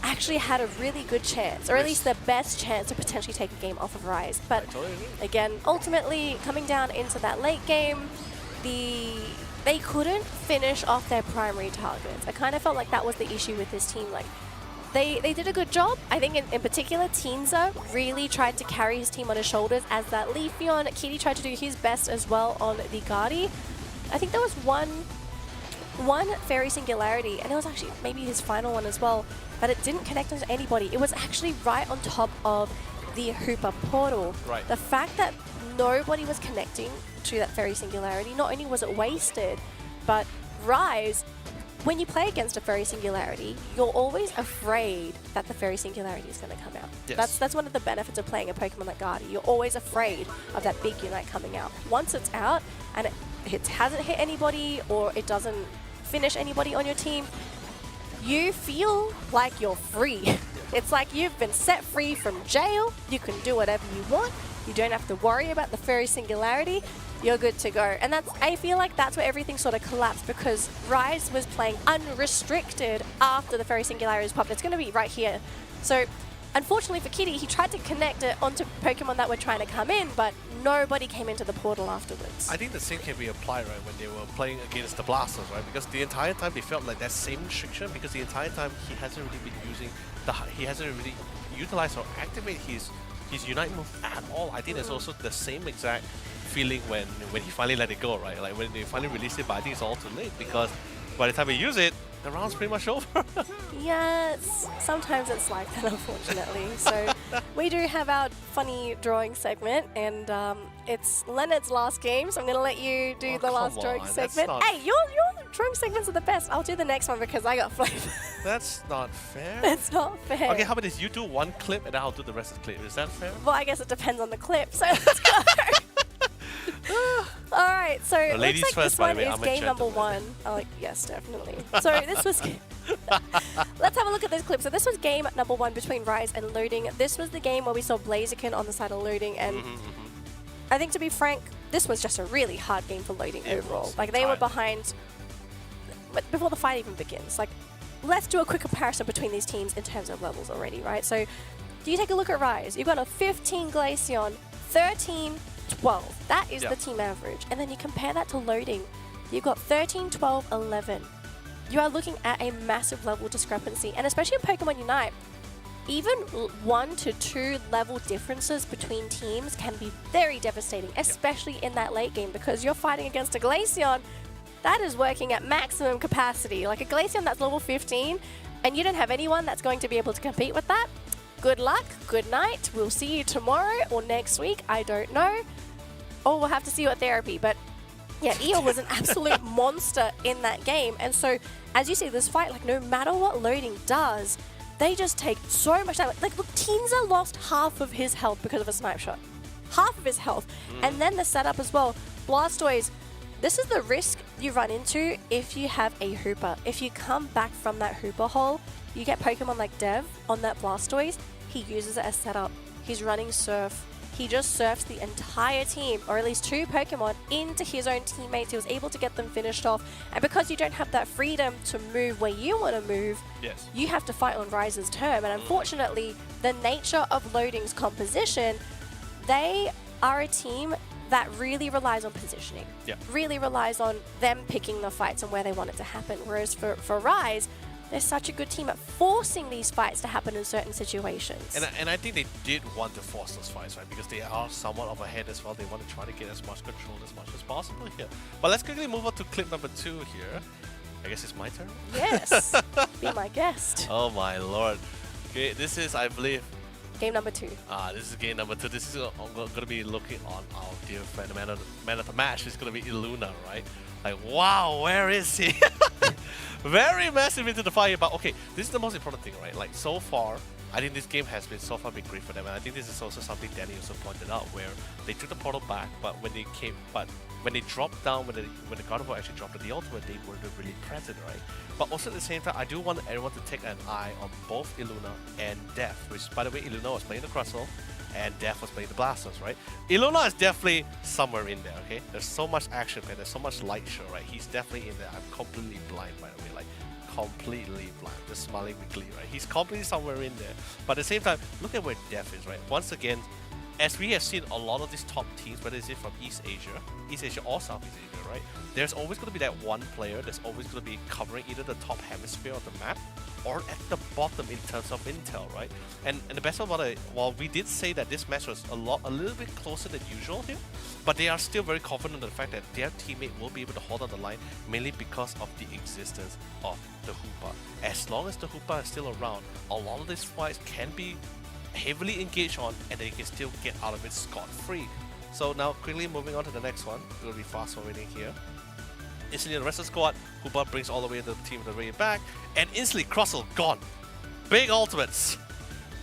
actually had a really good chance, or at least the best chance to potentially take a game off of Rise. But again, ultimately, coming down into that late game, they couldn't finish off their primary targets. I kind of felt like that was the issue with this team. Like, they did a good job. I think in particular, Teenza really tried to carry his team on his shoulders as that Leafeon. Kitty tried to do his best as well on the Guardi. I think there was one Fairy Singularity, and it was actually maybe his final one as well, but it didn't connect into anybody. It was actually right on top of the Hoopa portal. Right. The fact that nobody was connecting to that Fairy Singularity, not only was it wasted, but Rise, when you play against a Fairy Singularity, you're always afraid that the Fairy Singularity is going to come out. Yes. That's one of the benefits of playing a Pokemon like Guardi. You're always afraid of that big Unite coming out. Once it's out and it hasn't hit anybody or it doesn't finish anybody on your team, you feel like you're free. It's like you've been set free from jail. You can do whatever you want. You don't have to worry about the Fairy Singularity. you're good to go. And I feel like that's where everything sort of collapsed, because Rise was playing unrestricted after the Fairy Singularity was popped. It's going to be right here. So unfortunately for Kitty, he tried to connect it onto Pokemon that were trying to come in, but nobody came into the portal afterwards. I think the same can be applied, right, when they were playing against the Blasters, right? Because the entire time they felt like that same restriction, because the entire time he hasn't really been using he hasn't really utilized or activated his Unite move at all. I think it's also the same exact feeling when he finally let it go, right? Like when they finally released it, but I think it's all too late, because by the time we use it, the round's pretty much over. Yes, sometimes it's like that, unfortunately. So we do have our funny drawing segment, and it's Leonard's last game, so I'm going to let you do the last drawing segment. Hey, your drawing segments are the best. I'll do the next one because I got flavor. That's not fair. That's not fair. Okay, how about this? You do one clip and then I'll do the rest of the clip. Is that fair? Well, I guess it depends on the clip, so let's go. Alright, so it looks like this one is game number 1. Oh, yes, definitely. So this was... Let's have a look at this clip. So this was game number 1 between Rise and Loading. This was the game where we saw Blaziken on the side of Loading, and I think, to be frank, this was just a really hard game for Loading overall. Like, they were behind... But before the fight even begins, like, let's do a quick comparison between these teams in terms of levels already, right? So, do you take a look at Rise? You've got a 15 Glaceon, 13 12. That is the team average. And then you compare that to Loading. You've got 13, 12, 11. You are looking at a massive level discrepancy. And especially in Pokemon Unite, even 1 to 2 level differences between teams can be very devastating, especially in that late game, because you're fighting against a Glaceon that is working at maximum capacity. Like a Glaceon that's level 15, and you don't have anyone that's going to be able to compete with that. Good luck, good night, we'll see you tomorrow or next week, I don't know. Or we'll have to see you at therapy. But yeah, Eel was an absolute monster in that game. And so, as you see this fight, like no matter what Loading does, they just take so much damage. Like, look, Teenza lost half of his health because of a snipe shot. Half of his health. And then the setup as well. Blastoise, this is the risk you run into if you have a Hooper. If you come back from that Hooper hole, you get Pokemon like Dev on that Blastoise. He uses it as setup. He's running Surf. He just surfs the entire team, or at least 2 Pokemon, into his own teammates. He was able to get them finished off. And because you don't have that freedom to move where you want to move, you have to fight on Rise's turn. And unfortunately, the nature of Loading's composition, they are a team that really relies on positioning. Really relies on them picking the fights and where they want it to happen. Whereas for Rise, they're such a good team at forcing these fights to happen in certain situations. And I think they did want to force those fights, right? Because they are somewhat of ahead as well. They want to try to get as much control as much as possible here. But let's quickly move on to clip number 2 here. I guess it's my turn? Yes. Be my guest. Oh my lord. Okay, this is, I believe... Game number 2. This is game number 2. This is going to be looking on our dear friend, the man of the match. It's going to be Illuna, right? Like, wow, where is he? Very massive into the fire, but okay, this is the most important thing, right? Like, so far, I think this game has been so far been great for them, and I think this is also something Danny also pointed out, where they took the portal back, but when they dropped down, when the God of War actually dropped the ultimate, they weren't really present, right? But also at the same time, I do want everyone to take an eye on both Illuna and Death, which, by the way, Illuna was playing the Crustle, and Death was playing the Blasters, right? Illuna is definitely somewhere in there, okay? There's so much action, man. There's so much light show, right? He's definitely in there. I'm completely blind, by the way, like, completely blind. Just smiling weakly, right? He's completely somewhere in there. But at the same time, look at where Death is, right? Once again, as we have seen a lot of these top teams, whether it's from East Asia or Southeast Asia, right? There's always going to be that one player that's always going to be covering either the top hemisphere of the map or at the bottom in terms of intel, right? And the best part about it, while we did say that this match was a little bit closer than usual here, but they are still very confident in the fact that their teammate will be able to hold on the line, mainly because of the existence of the Hoopa. As long as the Hoopa is still around, a lot of these fights can be heavily engaged on, and they can still get out of it scot-free. So now, quickly moving on to the next one. We'll be fast-forwarding here. Instantly, the rest of the squad, Hoopa brings all the way the team the way back, and instantly, Crustle gone. Big ultimates,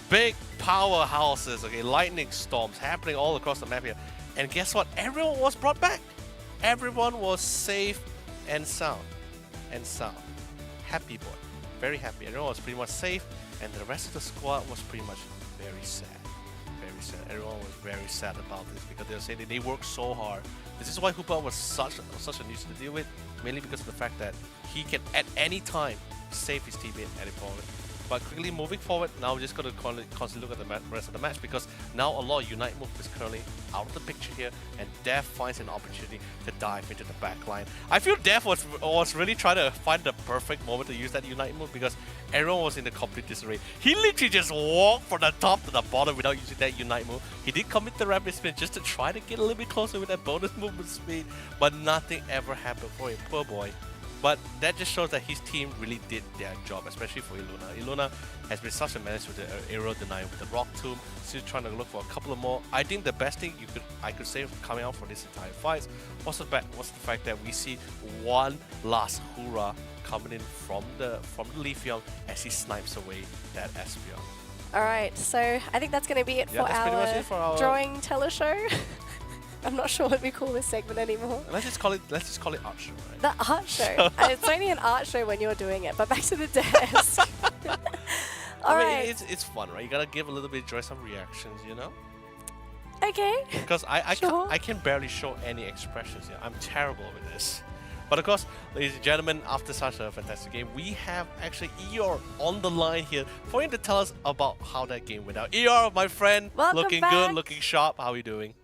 big powerhouses, okay, lightning storms happening all across the map here. And guess what? Everyone was brought back. Everyone was safe and sound. Happy boy. Very happy. Everyone was pretty much safe, and the rest of the squad was pretty much very sad. Very very sad. Everyone was very sad about this because they were saying that they worked so hard. This is why Hooper was such a nuisance to deal with, mainly because of the fact that he can at any time save his teammate at a point. But quickly moving forward, now we're just going to constantly look at the rest of the match because now a lot of Unite move is currently out of the picture here, and Dev finds an opportunity to dive into the back line. I feel Dev was really trying to find the perfect moment to use that Unite move because everyone was in the complete disarray. He literally just walked from the top to the bottom without using that Unite move. He did commit the rapid spin just to try to get a little bit closer with that bonus movement speed, but nothing ever happened for him, poor boy. But that just shows that his team really did their job, especially for Iluna. Iluna has been such a menace with the aerial deny with the rock tomb, still trying to look for a couple of more. I think the best thing I could say coming out for this entire fight was the fact that we see one last hoorah coming in from the Leaf Young as he snipes away that Espeon. All right, so I think that's going to be it, for our drawing teleshow. I'm not sure what we call this segment anymore. Let's just call it art show, right? The art show. It's only an art show when you're doing it, but back to the desk. Alright. It's fun, right? You gotta give a little bit, enjoy some reactions, you know? Okay. Because I can barely show any expressions here. I'm terrible with this. But of course, ladies and gentlemen, after such a fantastic game, we have actually Eeyore on the line here for him to tell us about how that game went out. Eeyore, my friend, looking good, looking sharp. How are you doing?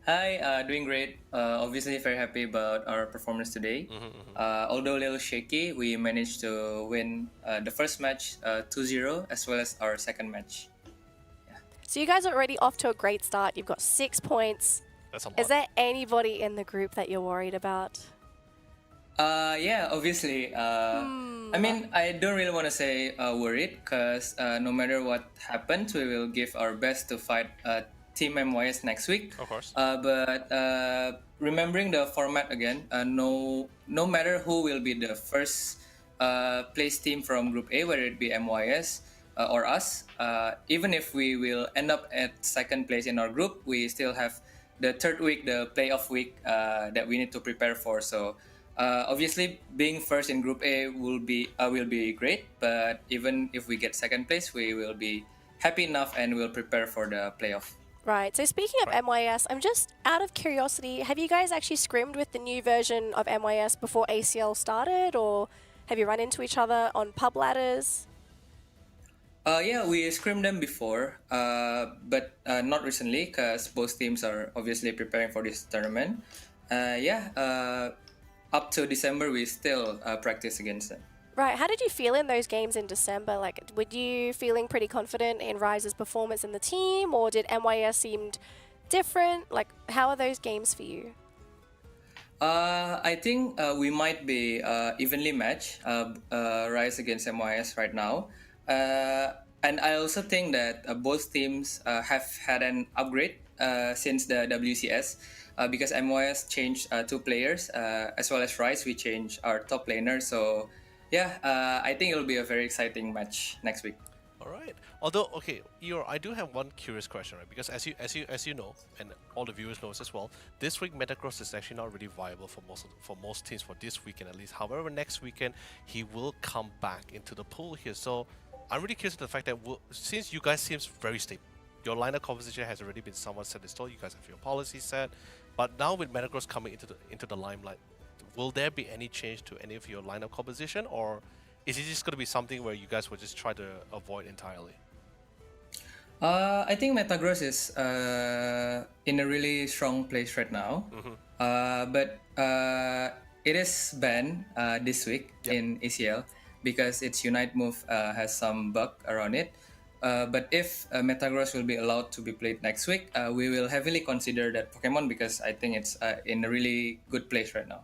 Hi, doing great. Obviously very happy about our performance today. Although a little shaky, we managed to win the first match 2-0 as well as our second match. So you guys are already off to a great start. You've got 6 points. That's a lot. Is there anybody in the group that you're worried about? Yeah, obviously. I mean, I don't really want to say worried because no matter what happens, we will give our best to fight Team MYS next week. Of course. But remembering the format again, no matter who will be the first place team from Group A, whether it be MYS or us, even if we will end up at second place in our group, we still have the third week, the playoff week that we need to prepare for. So obviously, being first in Group A will be great. But even if we get second place, we will be happy enough and we'll prepare for the playoff. Right, so speaking of MYS, I'm just out of curiosity, have you guys actually scrimmed with the new version of MYS before ACL started, or have you run into each other on pub ladders? Yeah, we scrimmed them before, but not recently because both teams are obviously preparing for this tournament. Up to December, we still practice against them. Right, how did you feel in those games in December? Like, were you feeling pretty confident in Rise's performance in the team, or did MYS seem different? Like, how are those games for you? I think we might be evenly matched, Rise against MYS right now. And I also think that both teams have had an upgrade since the WCS because MYS changed 2 players, as well as Rise, we changed our top laner. So yeah, I think it'll be a very exciting match next week. All right. Although, okay, Eeyore, I do have one curious question, right? Because as you know, and all the viewers know as well, this week Metagross is actually not really viable for most teams for this weekend at least. However, next weekend he will come back into the pool here. So I'm really curious to the fact that since you guys seems very stable, your lineup composition has already been somewhat set in stone. You guys have your policy set, but now with Metagross coming into the limelight, will there be any change to any of your lineup composition, or is it just going to be something where you guys will just try to avoid entirely? I think Metagross is in a really strong place right now. But it is banned this week in ACL because its Unite move has some bug around it. But if Metagross will be allowed to be played next week, we will heavily consider that Pokemon because I think it's in a really good place right now.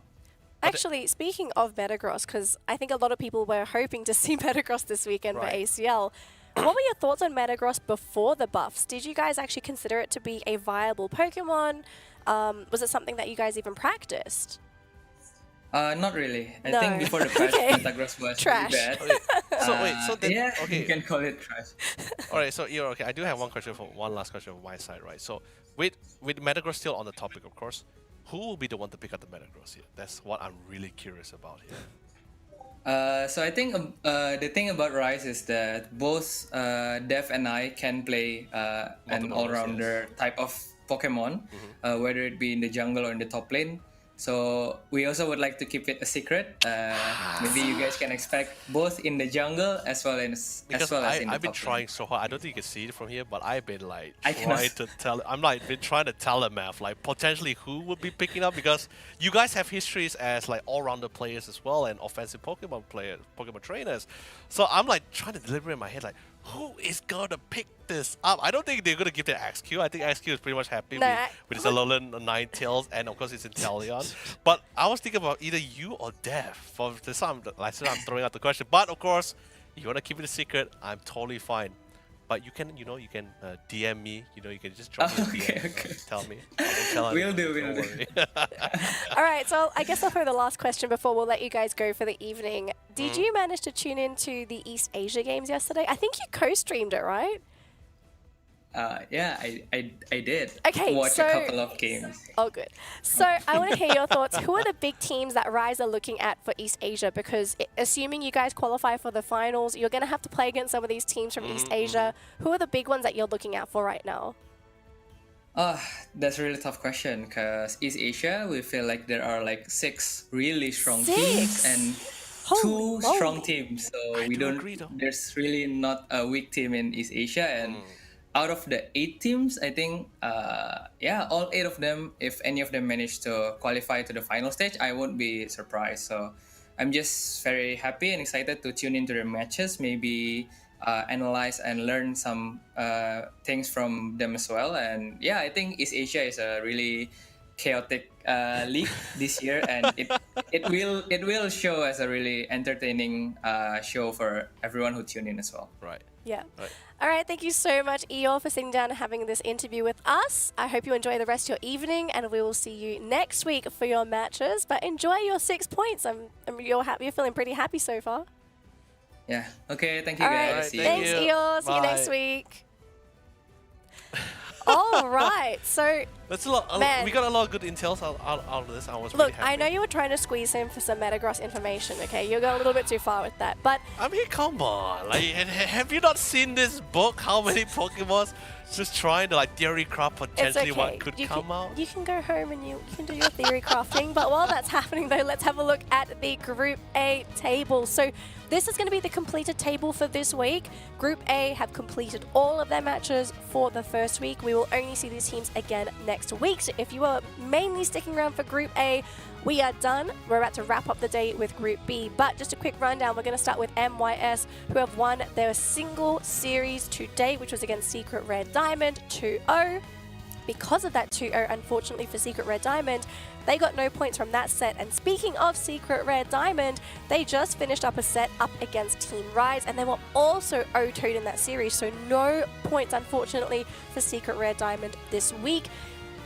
Actually, speaking of Metagross, because I think a lot of people were hoping to see Metagross this weekend for ACL, what were your thoughts on Metagross before the buffs? Did you guys actually consider it to be a viable Pokemon? Was it something that you guys even practiced? Not really. I think before the patch, Metagross was trash. Really bad. Okay. You can call it trash. All right, so Eeyore, okay, I do have one last question from my side, right? So with Metagross still on the topic, of course, who will be the one to pick up the Metagross here? That's what I'm really curious about here. So I think the thing about Rise is that both Dev and I can play an all-rounder type of Pokemon, whether it be in the jungle or in the top lane. So we also would like to keep it a secret. Maybe you guys can expect both in the jungle as well as in the I've been top trying lane. so hard. I don't think you can see it from here, but I've been like been trying to telegraph like potentially who would be picking up, because you guys have histories as like all-rounder players as well and offensive Pokemon players, Pokemon trainers. So I'm like trying to deliberate in my head like, who is gonna pick this up? I don't think they're gonna give it XQ. I think XQ is pretty much happy with his Alolan Ninetales, and of course it's Inteleon. But I was thinking about either you or Dev. For this time, like I'm throwing out the question. But of course, if you wanna keep it a secret, I'm totally fine. But you can, DM me. You can just drop me a DM. Tell me. We'll do. All right, so I guess I'll throw the last question before we'll let you guys go for the evening. Did you manage to tune into the East Asia games yesterday? I think you co-streamed it, right? Yeah, I did. Okay, watch a couple of games. Oh, good. So I want to hear your thoughts. Who are the big teams that Rise are looking at for East Asia? Because assuming you guys qualify for the finals, you're going to have to play against some of these teams from East Asia. Who are the big ones that you're looking out for right now? That's a really tough question, because East Asia, we feel like there are like 6 really strong teams and 2 strong teams. So there's really not a weak team in East Asia. And out of the 8 teams, I think, all 8 of them, if any of them manage to qualify to the final stage, I won't be surprised. So I'm just very happy and excited to tune into their matches, maybe analyze and learn some things from them as well. And yeah, I think East Asia is a really chaotic league this year, and it will show as a really entertaining show for everyone who tune in as well. Right. Yeah. Right. All right. Thank you so much, Eeyore, for sitting down and having this interview with us. I hope you enjoy the rest of your evening, and we will see you next week for your matches. But enjoy your 6 points. You're feeling pretty happy so far. Yeah. Okay. Thank you, guys. Right. Thanks, Eeyore. See you next week. All right. So that's a lot. Man. We got a lot of good intels out of this. I was look, really happy. I know you were trying to squeeze him for some Metagross information. Okay, you're going a little bit too far with that. But I mean, come on! Like, have you not seen this book? How many Pokemon just trying to like theory craft potentially what could come out? You can go home and you can do your theory crafting. But while that's happening, though, let's have a look at the Group A table. So this is going to be the completed table for this week. Group A have completed all of their matches for the first week. We will only see these teams again next week. So if you are mainly sticking around for Group A, we are done. We're about to wrap up the day with Group B. But just a quick rundown, we're going to start with MYS, who have won their single series to date, which was against Secret Red Diamond 2-0. Because of that 2-0, unfortunately for Secret Red Diamond, they got no points from that set. And speaking of Secret Red Diamond, they just finished up a set up against Team Rise, and they were also 0-2'd in that series. So no points, unfortunately, for Secret Red Diamond this week.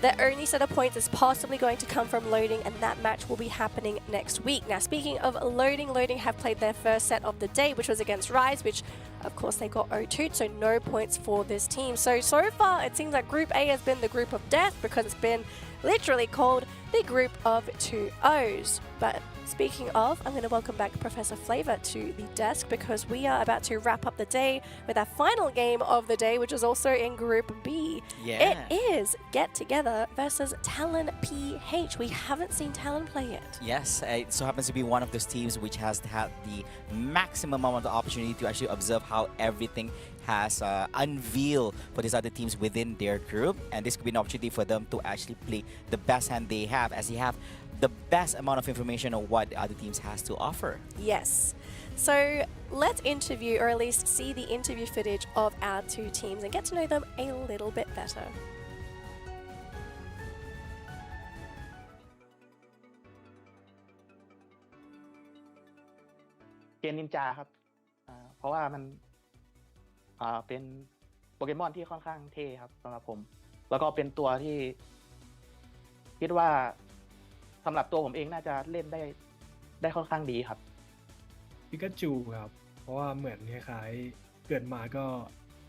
The only set of points is possibly going to come from Loading, and that match will be happening next week. Now, speaking of Loading have played their first set of the day, which was against Rise, which, of course, they got 0-2'd, so no points for this team. So far, it seems like Group A has been the group of death, because it's been literally called the group of 2 O's. But speaking of, I'm going to welcome back Professor Flavor to the desk, because we are about to wrap up the day with our final game of the day, which is also in Group B. Yeah. It is Get Together versus Talon PH. We haven't seen Talon play yet. Yes, it so happens to be one of those teams which has had the maximum amount of opportunity to actually observe how everything has unveiled for these other teams within their group, and this could be an opportunity for them to actually play the best hand they have, as they have the best amount of information on what the other teams has to offer. Yes. So let's interview, or at least see the interview footage of our 2 teams and get to know them a little bit better. Game Ninja ครับเพราะว่ามันเป็นโปเกมอนที่ค่อนข้างเท่ครับสำหรับผมแล้วก็เป็นตัวที่คิดว่าสำหรับตัวผมเองน่าจะเล่นได้ค่อนข้างดีครับ ปิกาจูครับเพราะว่าเหมือนคล้ายๆเกิดมาก็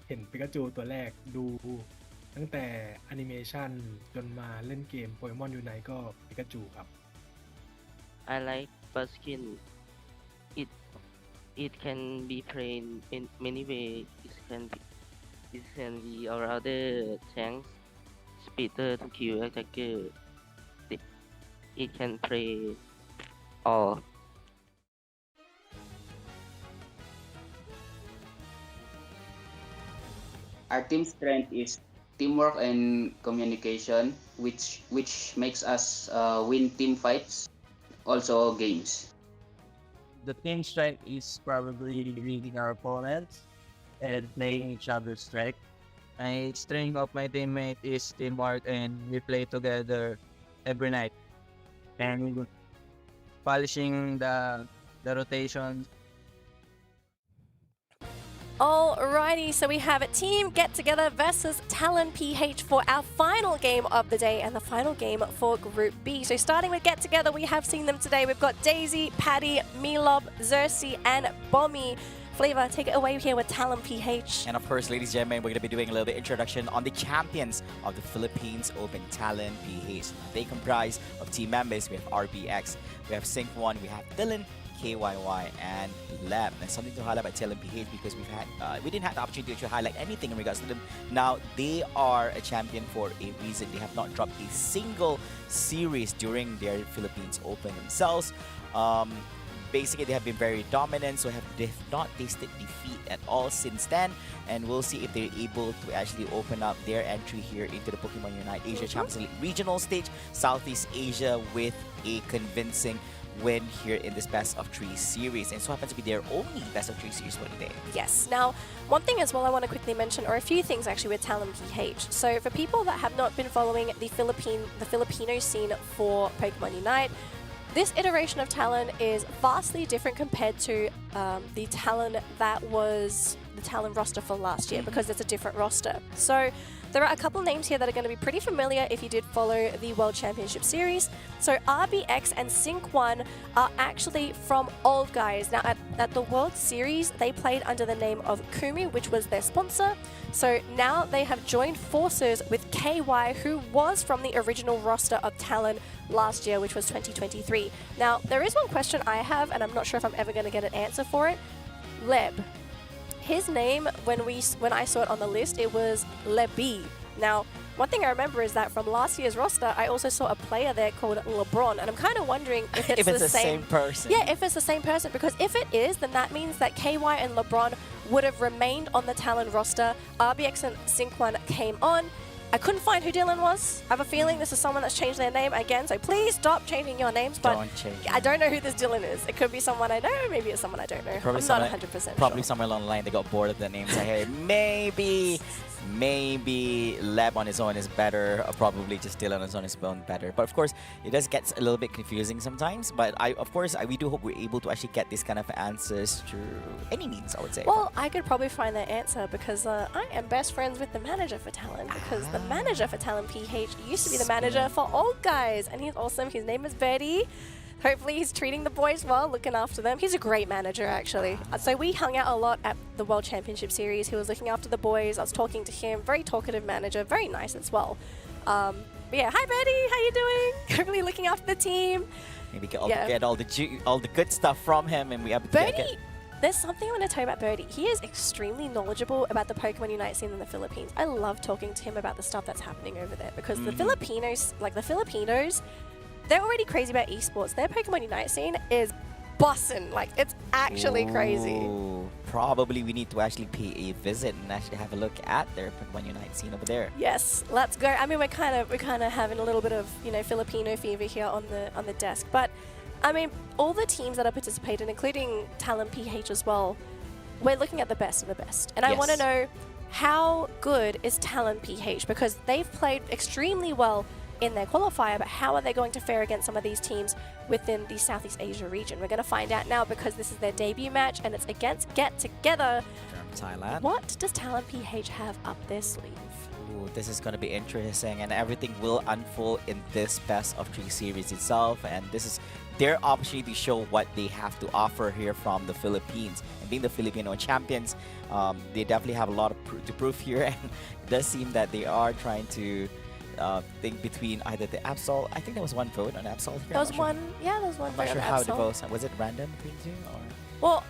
เห็นปิกาจูตัวแรกดูตั้งแต่แอนิเมชันจนมาเล่นเกม Pokémon Unite ก็ปิกาจูครับ I like Baskin. It It can be played in many ways. It can be our other tanks, speeder to kill attacker. It can play all. Our team strength is teamwork and communication, which makes us win team fights, also games. The team strength is probably reading our opponents and playing each other's strength. My strength of my teammate is teamwork, and we play together every night. And polishing the rotations. Alrighty, so we have a team get together versus Talon PH for our final game of the day and the final game for Group B. So starting with get together, we have seen them today. We've got Daisy, Paddy, Milob, Xerxes, and Bommy. Flavor, take it away here with Talon PH. And of course, ladies and gentlemen, we're going to be doing a little bit introduction on the champions of the Philippines Open Talon PH. They comprise of team members. We have RBX, we have Sync1, we have Dylan, KYY, and Lem. And something to highlight about Talon PH because we didn't have the opportunity to highlight anything in regards to them. Now, they are a champion for a reason. They have not dropped a single series during their Philippines Open themselves. Basically, they have been very dominant, so they have not tasted defeat at all since then. And we'll see if they're able to actually open up their entry here into the Pokémon Unite Asia Champions League regional stage, Southeast Asia, with a convincing win here in this best of 3 series, and so happens to be their only best of 3 series for today. Yes. Now, one thing as well I want to quickly mention, or a few things actually with Talon PH. So for people that have not been following the Filipino scene for Pokemon Unite, this iteration of Talon is vastly different compared to the Talon that was the Talon roster for last year, because it's a different roster. So there are a couple names here that are going to be pretty familiar if you did follow the World Championship Series. So RBX and Sync1 are actually from Old Guys. Now at the World Series, they played under the name of Kumu, which was their sponsor. So now they have joined forces with KY, who was from the original roster of Talon last year, which was 2023. Now, there is one question I have, and I'm not sure if I'm ever going to get an answer for it. Leb. His name, when I saw it on the list, it was Lebi. Now, one thing I remember is that from last year's roster, I also saw a player there called LeBron, and I'm kind of wondering if it's, the same person. Yeah, if it's the same person, because if it is, then that means that KY and LeBron would have remained on the Talon roster. RBX and Sync1 came on. I couldn't find who Dylan was. I have a feeling this is someone that's changed their name again, so please stop changing your names. But I don't know who this Dylan is. It could be someone I know, maybe it's someone I don't know. Probably I'm not 100% Probably sure. somewhere along the line they got bored of the names. Like, hey, maybe Leb on his own is better, or probably just Dylan on his own is better. But of course, it does get a little bit confusing sometimes. But we do hope we're able to actually get this kind of answers through any means, I would say. Well, I could probably find that answer because I am best friends with the manager for Talon, because the manager for Talon PH used to be the manager for Old Guys, and he's awesome. His name is Bertie. Hopefully he's treating the boys well, looking after them. He's a great manager, actually. So we hung out a lot at the World Championship Series. He was looking after the boys. I was talking to him. Very talkative manager. Very nice as well. But yeah, hi, Betty. How you doing? Hopefully looking after the team. Maybe get all the good stuff from him, and we have Bertie. There's something I want to tell you about Birdie. He is extremely knowledgeable about the Pokemon Unite scene in the Philippines. I love talking to him about the stuff that's happening over there, because the Filipinos, they're already crazy about esports. Their Pokemon Unite scene is bussin'. Like, it's actually crazy. Probably we need to actually pay a visit and actually have a look at their Pokemon Unite scene over there. Yes, let's go. I mean, we're kind of having a little bit of, Filipino fever here on the desk, but I mean, all the teams that are participating, including Talon PH as well, we're looking at the best of the best. And I want to know, how good is Talon PH? Because they've played extremely well in their qualifier, but how are they going to fare against some of these teams within the Southeast Asia region? We're going to find out now, because this is their debut match and it's against Get Together from Thailand. What does Talon PH have up their sleeve? Ooh, this is going to be interesting, and everything will unfold in this best of 3 series itself, and this is their opportunity to show what they have to offer here from the Philippines. And being the Filipino champions, they definitely have a lot to prove here, and it does seem that they are trying to think between either the Absol. I think there was one vote on Absol here. There was one vote on Absol. I'm not sure how the votes. Was it random between two? Or? Well,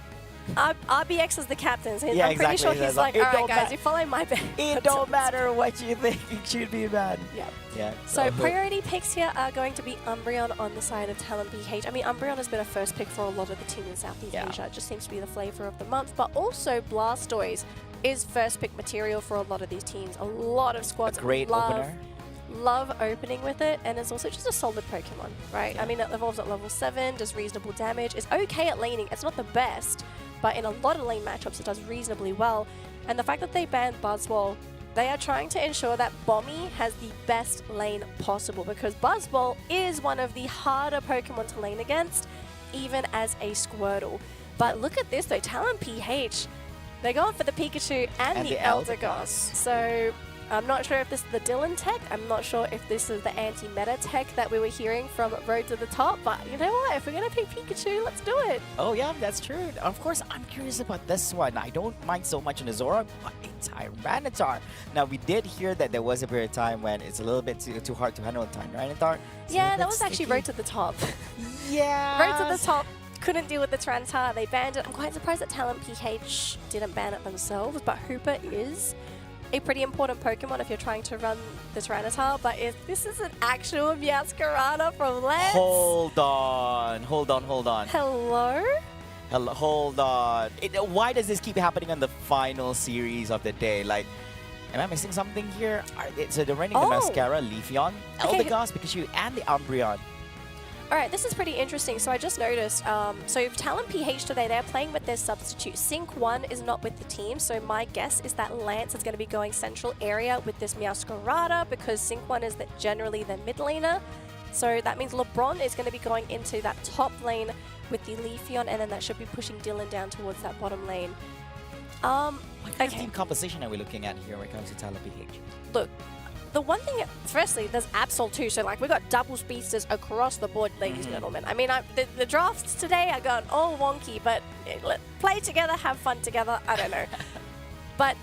RBX is the captain. So Yeah, I'm pretty sure exactly. he's like, It all right, don't guys, ma- you follow my bet. It don't matter what you think, it should be bad. Yeah. Yeah. So priority picks here are going to be Umbreon on the side of Talon PH. I mean, Umbreon has been a first pick for a lot of the team in Southeast Asia. It just seems to be the flavor of the month. But also Blastoise is first pick material for a lot of these teams. A lot of squads Great opener. love opening with it, and it's also just a solid Pokemon, right? I mean, it evolves at level 7, does reasonable damage, it's okay at laning. It's not the best, but in a lot of lane matchups, it does reasonably well. And the fact that they banned Buzzwole, they are trying to ensure that Bommy has the best lane possible, because Buzzwole is one of the harder Pokemon to lane against, even as a Squirtle. But look at this though, Talon PH, they're going for the Pikachu and the Eldegoss. So I'm not sure if this is the Dylan tech. I'm not sure if this is the anti-meta tech that we were hearing from Road to the Top. But you know what? If we're going to pick Pikachu, let's do it. Oh, yeah, that's true. Of course, I'm curious about this one. I don't mind so much on the Zora, but a Tyranitar. Now, we did hear that there was a period of time when it's a little bit too hard to handle Tyranitar. Yeah, that was actually Road to the Top. Yeah. Road to the Top couldn't deal with the Tyranitar. They banned it. I'm quite surprised that Talon PH didn't ban it themselves, but Hooper is a pretty important Pokemon if you're trying to run the Tyranitar, but if this is an actual Meowscarada from Lance... Hold on. Hello? Hold on. Why does this keep happening on the final series of the day? Like, am I missing something here? So they're running the Mascara, Leafeon, Eldegoss, Pikachu, and the Umbreon. Alright, this is pretty interesting. So I just noticed, so Talon PH today, they're playing with their substitute. Sync 1 is not with the team, so my guess is that Lance is going to be going central area with this Meowscarada, because Sync 1 is generally the mid laner. So that means LeBron is going to be going into that top lane with the Leafeon, and then that should be pushing Dylan down towards that bottom lane. What kind of team composition are we looking at here when it comes to Talon PH? Look, the one thing, firstly, there's Absol too, so like we got double speedsters across the board, ladies and gentlemen. I mean, the drafts today are going all wonky, but play together, have fun together, I don't know. But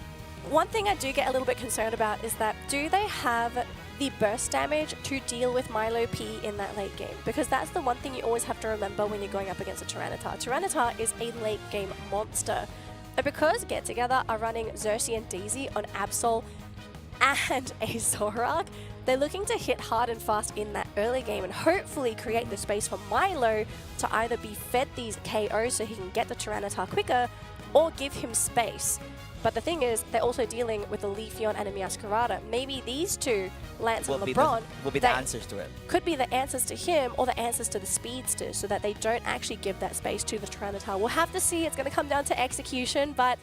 one thing I do get a little bit concerned about is that do they have the burst damage to deal with Milo P in that late game? Because that's the one thing you always have to remember when you're going up against a Tyranitar. Tyranitar is a late game monster. And because Get Together are running Xerxes and Daisy on Absol and a Zoroark, they're looking to hit hard and fast in that early game and hopefully create the space for Milo to either be fed these KOs so he can get the Tyranitar quicker or give him space. But the thing is, they're also dealing with a Leafeon and a Meowscarada. Maybe these two, Lance and LeBron, will be the answers to it. Could be the answers to him or the answers to the speedsters so that they don't actually give that space to the Tyranitar. We'll have to see. It's going to come down to execution, but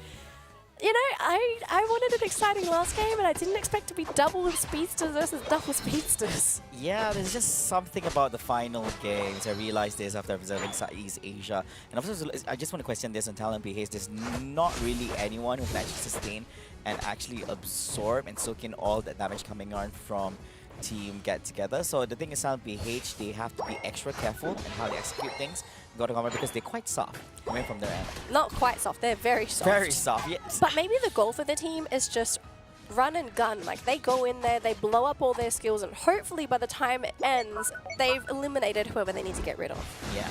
you know, I wanted an exciting last game, and I didn't expect to be double speedsters versus double speedsters. Yeah, there's just something about the final games. I realized this after observing Southeast Asia. And also, I just want to question this on Talon PH. There's not really anyone who can actually sustain and actually absorb and soak in all the damage coming on from Team Get Together. So the thing is, Talon PH, they have to be extra careful in how they execute things. Got to comment because they're quite soft coming from their end. Not quite soft, they're very soft. Very soft, yes. But maybe the goal for the team is just run and gun. Like, they go in there, they blow up all their skills, and hopefully by the time it ends, they've eliminated whoever they need to get rid of. Yeah.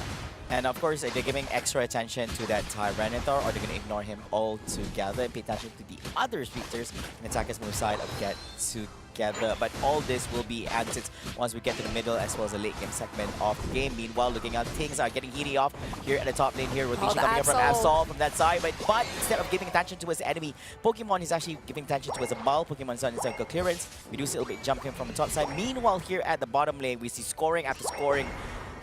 And of course, they're giving extra attention to that Tyranitar, or they're going to ignore him altogether and pay attention to the other speedsters and attackers move side of Get Together. But all this will be answered once we get to the middle as well as the late game segment of the game. Meanwhile, looking at things are getting heated off here at the top lane here. Rotation coming up from Absol from that side. But instead of giving attention to his enemy, Pokemon is actually giving attention to his Amal. Pokemon's on his clearance. We do see a little bit jumping from the top side. Meanwhile, here at the bottom lane, we see scoring after scoring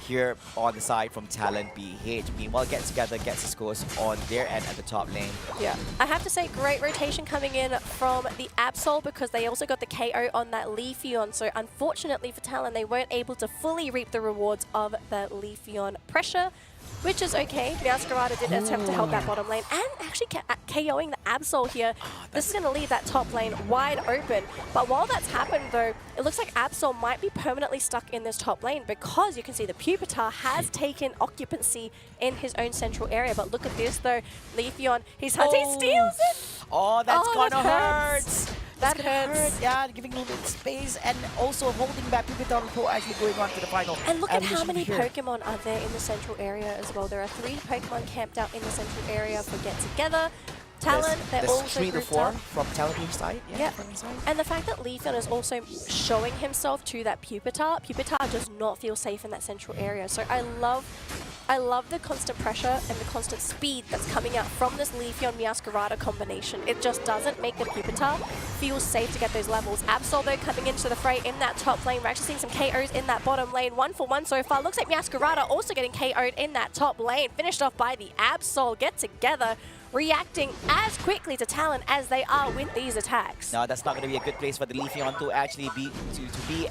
here on the side from Talon PH. Meanwhile, Get Together gets the scores on their end at the top lane. Yeah, I have to say, great rotation coming in from the Absol because they also got the KO on that Leafeon. So unfortunately for Talon, they weren't able to fully reap the rewards of the Leafeon pressure, which is okay. Meowscarada did attempt to help that bottom lane and actually KOing the Absol here. This is going to leave that top lane wide open. But while that's happened though, it looks like Absol might be permanently stuck in this top lane because you can see the Pupitar has taken occupancy in his own central area. But look at this though, Leafeon, he's hunting, steals it! Oh, that's gonna hurt! That It's gonna hurts. hurt, yeah, giving a little bit of space and also holding back Pupitar before actually going on to the final. And look at how many here. Pokemon are there in the central area as well. There are 3 Pokemon camped out in the central area for Get Together. Talon, they're there's also 3 to grouped 4 up. from Talon's side. Yeah. Yep. And the fact that Leafeon is also showing himself to that Pupitar does not feel safe in that central area. So I love the constant pressure and the constant speed that's coming out from this Leafeon Meowscarada combination. It just doesn't make the Pupitar feel safe to get those levels. Absol though coming into the fray in that top lane. We're actually seeing some KOs in that bottom lane. 1 for 1 so far. Looks like Meowscarada also getting KO'd in that top lane. Finished off by the Absol. Get Together, reacting as quickly to Talon as they are with these attacks. No, that's not going to be a good place for the Leafeon to actually be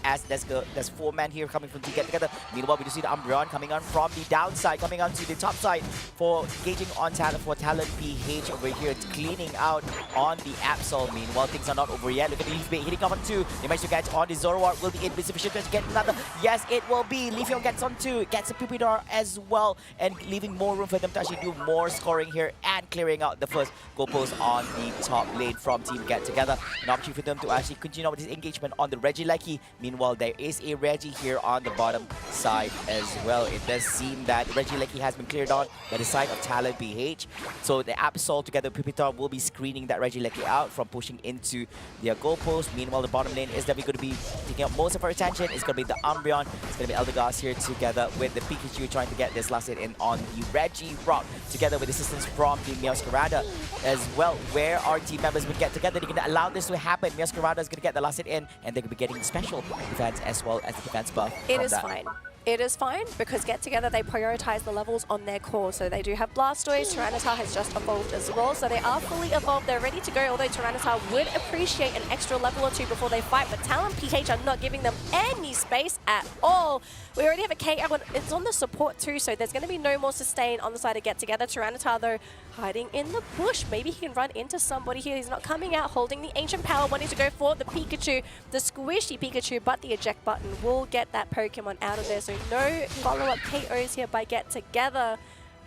as there's 4 men here coming from to Get Together. Meanwhile, we do see the Umbreon coming on from the downside, coming on to the top side for engaging on Talon for Talon PH over here. It's cleaning out on the Absol. Meanwhile, things are not over yet. Look at the Leaf Bait hitting off on 2. They managed to catch on the Zoroark. Will be insufficient to get another. Yes, it will be. Leafeon gets on 2, gets a Pupitar as well, and leaving more room for them to actually do more scoring here and clearing out the first goal post on the top lane from Team Get Together. An opportunity for them to actually continue with this engagement on the Regieleki. Meanwhile, there is a Reggie here on the bottom side as well. It does seem that Regieleki has been cleared on by the side of Talon PH. So the Absol together with Pupitar will be screening that Regieleki out from pushing into their goal post. Meanwhile, the bottom lane is definitely going to be taking up most of our attention. It's going to be the Umbreon. It's going to be Eldegoss here together with the Pikachu trying to get this last hit in on the Reggie Rock together with assistance from the Meowscarada as well. Where our team members would Get Together, they're going to allow this to happen. Meowscarada is going to get the last hit in, and they're going to be getting special defense as well as the defense buff. It is fine. It is fine because Get Together, they prioritize the levels on their core. So they do have Blastoise. Tyranitar has just evolved as well. So they are fully evolved. They're ready to go, although Tyranitar would appreciate an extra level or 2 before they fight. But Talon PH are not giving them any space at all. We already have a KO. It's on the support too, so there's going to be no more sustain on the side of Get Together. Tyranitar, though, hiding in the bush. Maybe he can run into somebody here. He's not coming out, holding the Ancient Power, wanting to go for the Pikachu, the squishy Pikachu, but the eject button will get that Pokemon out of there. So no follow-up KOs here by Get Together.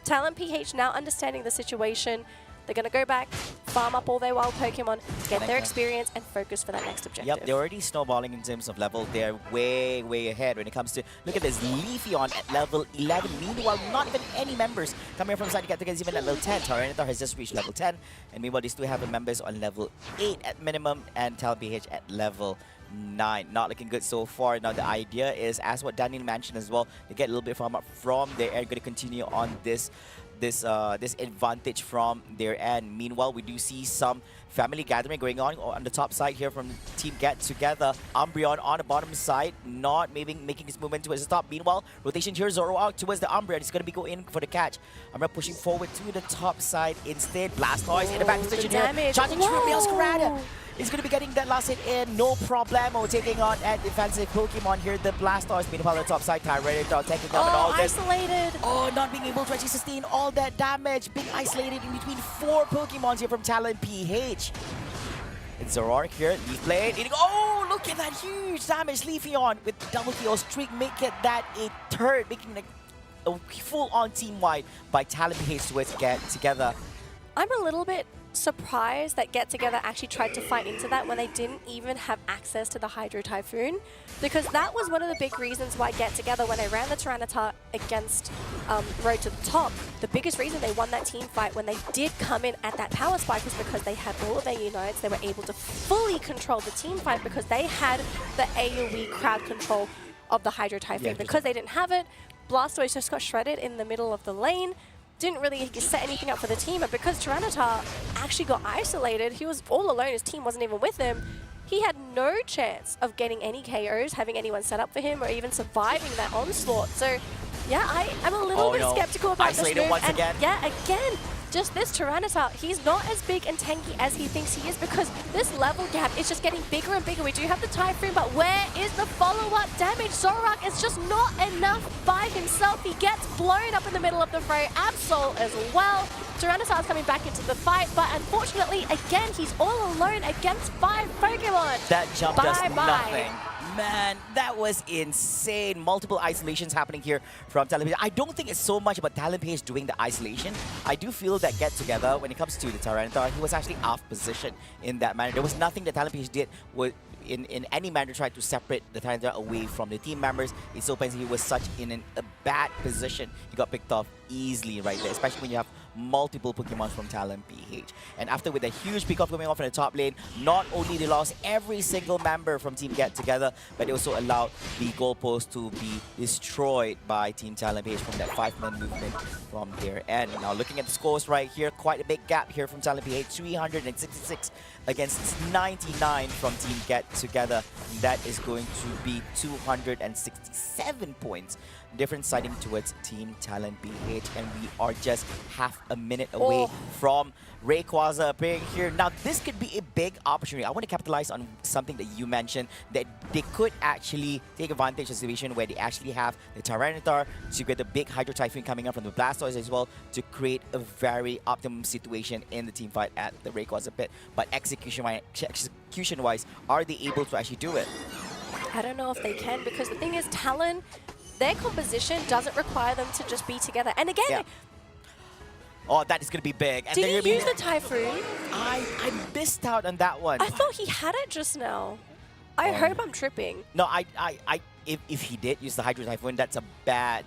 Talon PH now understanding the situation. They're going to go back, farm up all their wild Pokemon, get their experience, and focus for that next objective. Yep, they're already snowballing in terms of level. They're way, way ahead when it comes to... Look at this, Leafeon at level 11. Meanwhile, not even any members coming from side to Get Together, even at level 10. Tyranitar has just reached level 10. And meanwhile, these two have members on level 8 at minimum, and Talon PH at level 9. Not looking good so far. Now, the idea is, as what Daniel mentioned as well, to get a little bit from there and going to continue on this advantage from their end. Meanwhile, we do see some family gathering going on the top side here from Team Get Together. Umbreon on the bottom side, not maybe making his movement towards the top. Meanwhile, rotation here, Zoroark towards the Umbreon. He's going to be going for the catch. Umbreon pushing forward to the top side instead. Blastoise in the back position here. Charging through Meowscarada. He's going to be getting that last hit in, no problemo, taking on a defensive Pokemon here, the Blastoise. Meanwhile, on the top side, Tyranitar taking up and all this. Isolated! Oh, not being able to actually sustain all that damage. Being isolated in between 4 Pokemons here from Talon PH. It's Zoroark here, Leaf Blade. Oh, look at that huge damage. Leafeon with double KO streak, make it that a third, making a full-on team-wide by Talon PH to Get Together. I'm a little bit surprised that Get Together actually tried to fight into that when they didn't even have access to the Hydro Typhoon, because that was one of the big reasons why Get Together, when they ran the Tyranitar against Road to the Top, the biggest reason they won that team fight when they did come in at that power spike was because they had all of their unites. They were able to fully control the team fight because they had the AoE crowd control of the Hydro Typhoon. Yeah, because they didn't have it, Blastoise just got shredded in the middle of the lane. Didn't really set anything up for the team, and because Tyranitar actually got isolated, he was all alone, his team wasn't even with him, he had no chance of getting any KOs, having anyone set up for him, or even surviving that onslaught. So yeah, I'm a little bit skeptical about isolated this move. once again. Yeah, again, just this Tyranitar, he's not as big and tanky as he thinks he is because this level gap is just getting bigger and bigger. We do have the Typhoon, but where is the follow-up damage? Zoroark is just not enough by himself. He gets blown up in the middle of the fray. Absol as well. Tyranitar is coming back into the fight, but unfortunately, again, he's all alone against 5 Pokemon. That jump does nothing. man, that was insane. Multiple isolations happening here from Talent. I don't think it's so much about Talent doing the isolation. I do feel that Get Together, when it comes to the Tyranitar, he was actually off position in that manner. There was nothing that Talent did in any manner to try to separate the Tyranitar away from the team members. It's so painful. He was such in a bad position. He got picked off easily right there, especially when you have multiple Pokemon from Talent PH. And after with a huge pick-off coming off in the top lane, not only they lost every single member from Team Get Together, but they also allowed the goalpost to be destroyed by Team Talent PH from that 5-man movement from their end. Now looking at the scores right here, quite a big gap here from Talent PH, 366 against 99 from Team Get Together. That is going to be 267 points. Different siding towards Team Talent PH, and we are just half a minute away from Rayquaza appearing here. Now, this could be a big opportunity. I want to capitalize on something that you mentioned, that they could actually take advantage of the situation where they actually have the Tyranitar to get the big Hydro Typhoon coming up from the Blastoise as well to create a very optimum situation in the team fight at the Rayquaza pit. But execution-wise, are they able to actually do it? I don't know if they can, because the thing is, Talon, their composition doesn't require them to just be together. And again, oh, that is going to be big. And did he use the Typhoon? I missed out on that one. I thought he had it just now. I hope I'm tripping. No, if he did use the Hydro Typhoon, that's a bad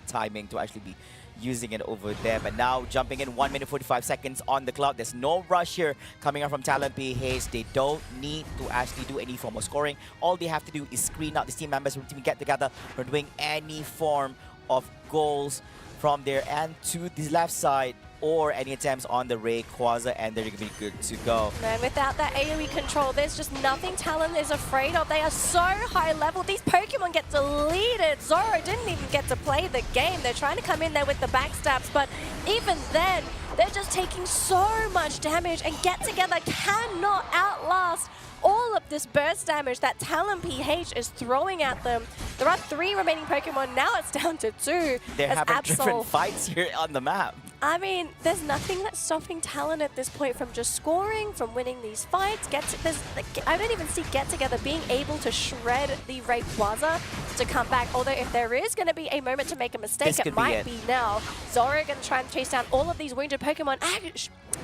timing to actually be using it over there. But now jumping in 1 minute 45 seconds on the clock. There's no rush here coming out from Talent PH. They don't need to actually do any form of scoring. All they have to do is screen out the team members from Team Get Together from doing any form of goals from their end to the left side or any attempts on the Rayquaza, and they're going to be good to go. Man, without that AoE control, there's just nothing Talon is afraid of. They are so high level. These Pokemon get deleted. Zoro didn't even get to play the game. They're trying to come in there with the backstabs, but even then, they're just taking so much damage, and Get Together cannot outlast all of this burst damage that Talon PH is throwing at them. There are 3 remaining Pokemon. Now it's down to 2. They're having different fights here on the map. I mean, there's nothing that's stopping Talon at this point from just scoring, from winning these fights. I don't even see Get Together being able to shred the Rayquaza to come back. Although if there is going to be a moment to make a mistake, it might be now. Zoro going to try and chase down all of these wounded Pokemon.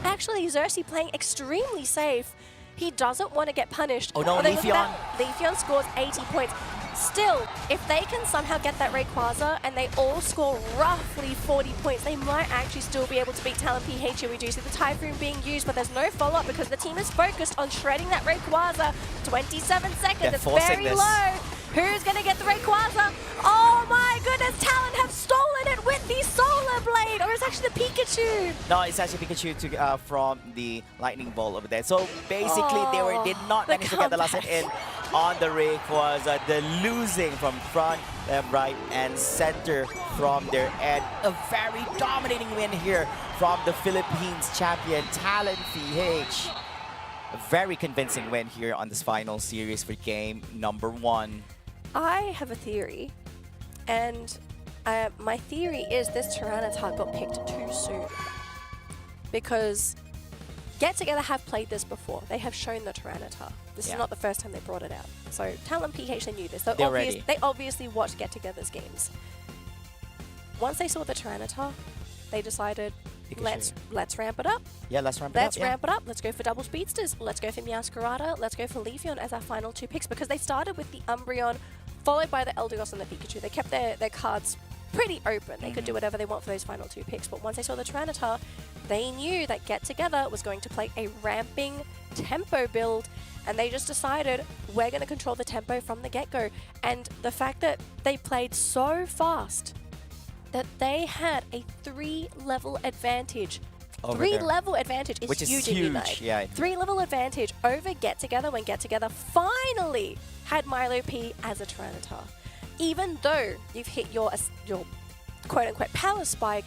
Actually, Xerxes playing extremely safe. He doesn't want to get punished. Oh no, Leafeon. Leafeon scores 80 points. Still, if they can somehow get that Rayquaza and they all score roughly 40 points, they might actually still be able to beat Talon PH. We do see the Typhoon being used, but there's no follow-up because the team is focused on shredding that Rayquaza. 27 seconds, it's very low. Who's going to get the Rayquaza? Oh my goodness, Talon have stolen it with the Solar Blade! Or it's actually the Pikachu! No, it's actually Pikachu from the Lightning Ball over there. So basically, they did not manage to get the last hit in on the Rayquaza. The losing from front, left, right, and center from their end. A very dominating win here from the Philippines champion, Talent PH. A very convincing win here on this final series for game number 1. I have a theory, and my theory is this Tyranitar got picked too soon. Because Get Together have played this before. They have shown the Tyranitar. This is not the first time they brought it out. So Talent PH, they knew this. They obviously watched Get Together's games. Once they saw the Tyranitar, they decided, let's ramp it up. Yeah, let's ramp it up. Let's go for double speedsters. Let's go for Meowscarada. Let's go for Leafeon as our final 2 picks, because they started with the Umbreon, followed by the Eldegoss and the Pikachu. They kept their cards pretty open. They could do whatever they want for those final 2 picks. But once they saw the Tyranitar, they knew that Get Together was going to play a ramping tempo build, and they just decided, we're going to control the tempo from the get-go. And the fact that they played so fast that they had a 3-level advantage. Over there. 3-level advantage is Which is huge in Unite. Yeah. 3-level advantage over Get Together when Get Together finally had Milo P as a Tyranitar. Even though you've hit your quote-unquote power spike,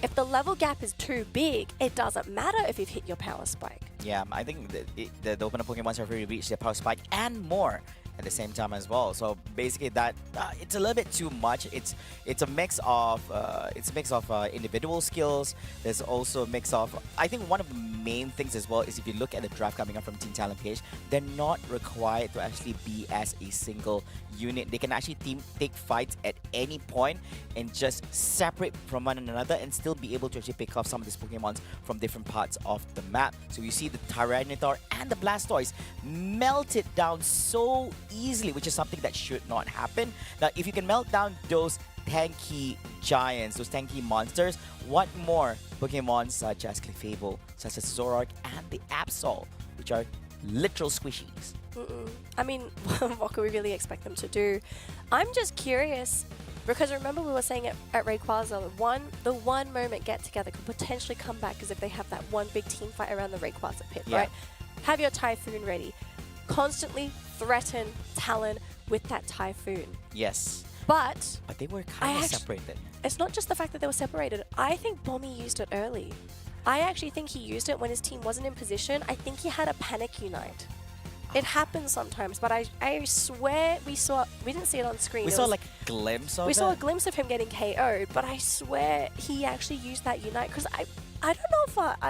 if the level gap is too big, it doesn't matter if you've hit your power spike. Yeah, I think the open Pokemon have already reached their power spike and more at the same time as well. So basically, that it's a little bit too much. It's a mix of individual skills. There's also a mix of, I think one of the main things as well is if you look at the draft coming up from Team Talent PH, they're not required to actually be as a single unit. They can actually take fights at any point and just separate from one another and still be able to actually pick off some of these Pokemons from different parts of the map. So you see the Tyranitar and the Blastoise melted down so easily, which is something that should not happen. Now, if you can melt down those tanky giants, those tanky monsters, what more Pokemon such as Clefable, such as Zoroark, and the Absol, which are literal squishies? I mean, what could we really expect them to do? I'm just curious, because remember we were saying at Rayquaza, the one moment get together could potentially come back is if they have that one big team fight around the Rayquaza pit, right? Have your Typhoon ready. Constantly threaten Talon with that Typhoon. Yes. But they were kind of separated. It's not just the fact that they were separated. I think Bommy used it early. I actually think he used it when his team wasn't in position. I think he had a panic unite. It happens sometimes, but I swear we didn't see it on screen. We saw like a glimpse of it. We saw a glimpse of him getting KO'd, but I swear he actually used that unite because I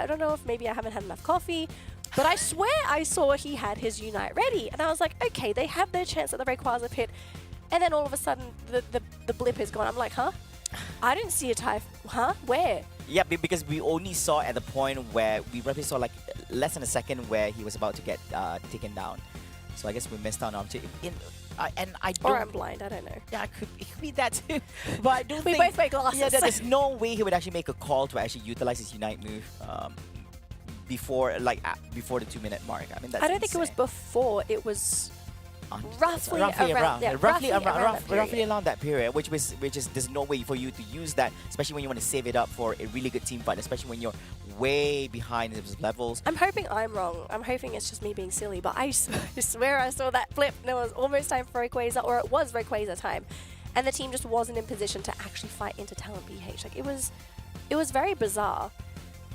don't know if maybe I haven't had enough coffee, but I swear I saw he had his unite ready, and I was like, okay, they have their chance at the Rayquaza pit, and then all of a sudden the blip is gone. I'm like, huh? I didn't see a type. Huh? Where? Yeah, because we only saw at the point where we roughly saw like less than a second where he was about to get taken down. So I guess we missed out on it. Or I'm blind. I don't know. Yeah, it could be that too. But I don't we think. both wear glasses. Yeah, there's no way he would actually make a call to actually utilize his Unite move before the 2-minute mark. I mean, that's I don't think it was before. It was roughly around that period, which is there's no way for you to use that, especially when you want to save it up for a really good team fight, especially when you're way behind in those levels. I'm hoping I'm wrong. I'm hoping it's just me being silly, but I swear I saw that flip and it was almost time for Rayquaza, or it was Rayquaza time, and the team just wasn't in position to actually fight into Talon PH. Like it was very bizarre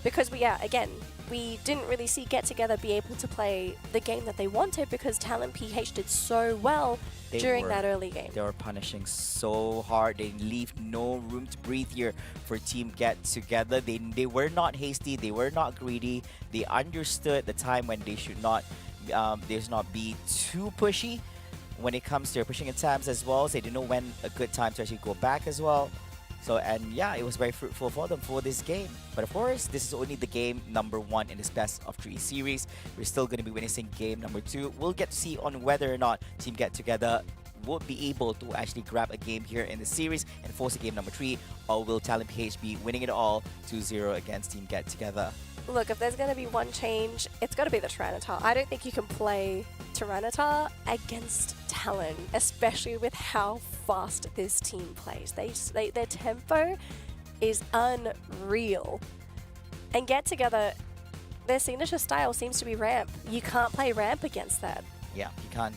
because we didn't really see Get Together be able to play the game that they wanted because Talon PH did so well during that early game. They were punishing so hard. They leave no room to breathe here for Team Get Together. They were not hasty. They were not greedy. They understood the time when they should not be too pushy when it comes to their pushing attempts as well. So they didn't know when a good time to actually go back as well. So, and yeah, it was very fruitful for them for this game. But of course, this is only the game number 1 in this best of 3 series. We're still going to be witnessing game number 2. We'll get to see on whether or not Team Get Together would be able to actually grab a game here in the series and force a game number 3, or will Talon PH be winning it all 2-0 against Team Get Together? Look, if there's going to be one change, it's got to be the Tyranitar. I don't think you can play Tyranitar against Talon, especially with how fast this team plays. Their tempo is unreal. And Get Together, their signature style seems to be ramp. You can't play ramp against that. Yeah, you can't.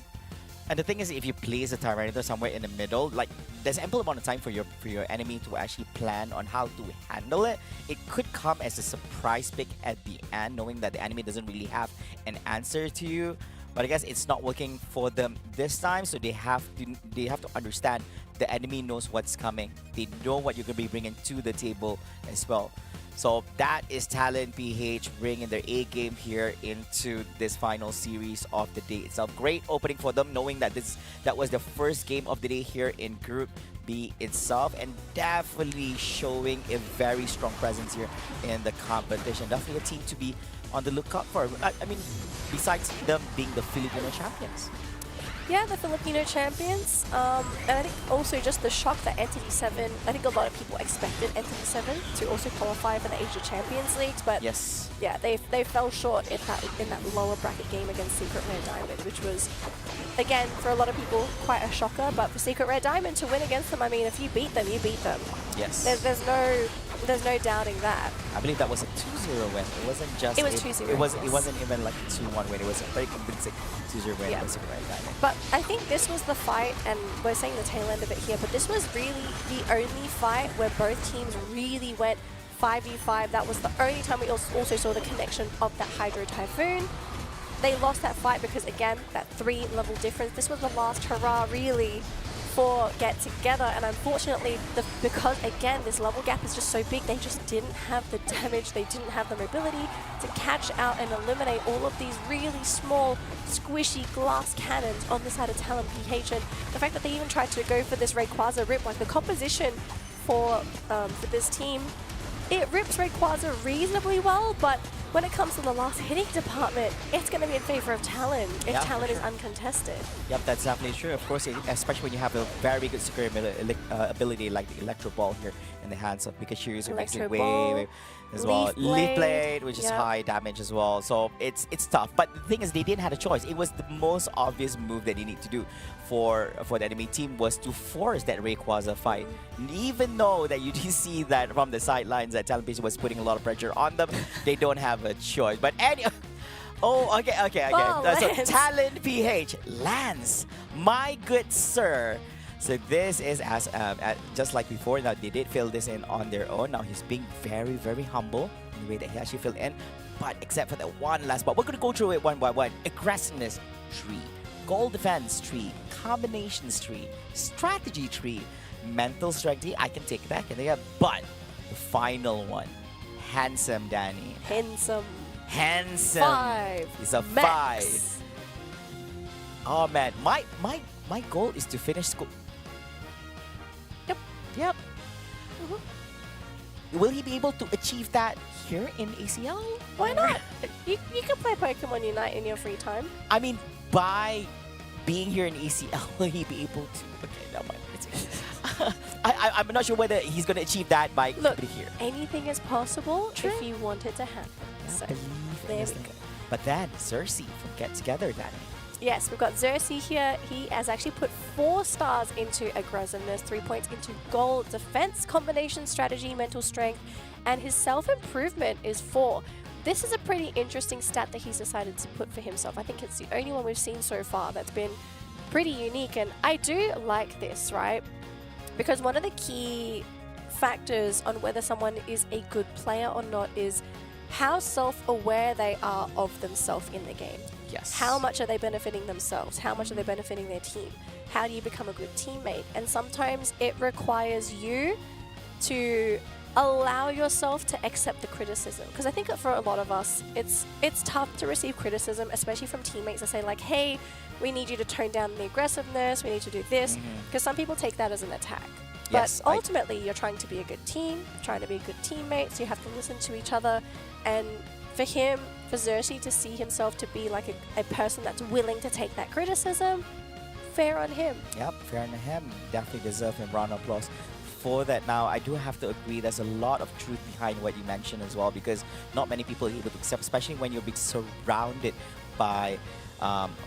And the thing is, if you place a Tyranitar somewhere in the middle, like there's ample amount of time for your enemy to actually plan on how to handle it. It could come as a surprise pick at the end, knowing that the enemy doesn't really have an answer to you. But I guess it's not working for them this time, so they have to understand the enemy knows what's coming. They know what you're gonna be bringing to the table as well. So that is Talon PH bringing their A game here into this final series of the day itself. Great opening for them, knowing that that was the first game of the day here in Group B itself, and definitely showing a very strong presence here in the competition. Definitely a team to be on the lookout for. I mean, besides them being the Filipino champions. Yeah, the Filipino champions. And I think also just the shock that Entity 7, I think a lot of people expected Entity 7 to also qualify for the Asia Champions Leagues, but yes, yeah, they fell short in that lower bracket game against Secret Rare Diamond, which was, again, for a lot of people, quite a shocker. But for Secret Rare Diamond to win against them, I mean, if you beat them, you beat them. Yes. There's no doubting that. I believe that was a 2-0 win. It wasn't just. It was 2-0. It wasn't even like a 2-1 win. It was a very convincing 2-0 win. Yeah. For Secret Rare Diamond. But I think this was the fight, and we're saying the tail end of it here, but this was really the only fight where both teams really went 5v5. That was the only time we also saw the connection of that Hydro Typhoon. they lost that fight because, again, that 3-level difference. This was the last hurrah, really, for Get Together. And unfortunately, because, again, this level gap is just so big, they just didn't have the damage. They didn't have the mobility to catch out and eliminate all of these really small, squishy glass cannons on the side of Talon PH. And the fact that they even tried to go for this Rayquaza rip, like the composition for this team, it rips Rayquaza reasonably well, but when it comes to the last hitting department, it's going to be in favor of Talon if Talon is uncontested. Yep, that's definitely true. Of course, especially when you have a very good secure ability like the Electro Ball here in the hands of Pikachu, so it makes it way as well. Leaf Blade, which is high damage as well. So it's tough. But the thing is, they didn't have a choice. It was the most obvious move that you need to do for the enemy team was to force that Rayquaza fight. Even though that you did see that from the sidelines that Talon PH was putting a lot of pressure on them, they don't have a choice. But anyway. Oh, okay. So Talon PH lands, my good sir. So this is as just like before. Now they did fill this in on their own. Now he's being very, very humble in the way that he actually filled in. But except for that one last spot, we're gonna go through it one by one. Aggressiveness tree, goal defense tree, combinations tree, strategy tree, mental strength tree. I can take that. But the final one, handsome Danny. Handsome. 5. It's a Max. 5. Oh man, my goal is to finish school. Yep. Will he be able to achieve that here in ACL? Why not? You can play Pokemon Unite in your free time. I mean, by being here in ACL, will he be able to? Okay, never mind. I'm not sure whether he's going to achieve that by here. Anything is possible if you want it to happen. So, there we go. But then, Cersei from Get Together, Danny. Yes, we've got Cersei here. He has actually put 4 stars into aggressiveness, 3 points into goal, defense, combination, strategy, mental strength, and his self-improvement is 4. This is a pretty interesting stat that he's decided to put for himself. I think it's the only one we've seen so far that's been pretty unique, and I do like this, right? Because one of the key factors on whether someone is a good player or not is how self-aware they are of themselves in the game. Yes. How much are they benefiting themselves? How much are they benefiting their team? How do you become a good teammate? And sometimes it requires you to allow yourself to accept the criticism. Because I think that for a lot of us, it's tough to receive criticism, especially from teammates that say like, hey, we need you to tone down the aggressiveness, we need to do this. Because some people take that as an attack. But ultimately, you're trying to be a good team, trying to be good teammates, you have to listen to each other. And for him, for Cersei to see himself to be like a person that's willing to take that criticism, fair on him. Yep, fair on him. Definitely deserve a round of applause for that. Now, I do have to agree, there's a lot of truth behind what you mentioned as well, because not many people are able to accept, especially when you're being surrounded by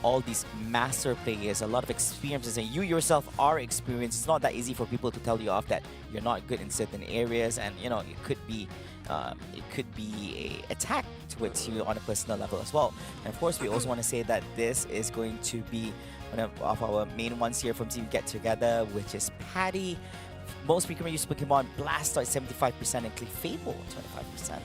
all these master players, a lot of experiences, and you yourself are experienced. It's not that easy for people to tell you off that you're not good in certain areas, and you know it could be a attack towards you on a personal level as well. And of course, we also want to say that this is going to be one of our main ones here from Team Get Together, which is Patty. Most frequently used Pokemon, Blastoise 75% and Clefable 25%.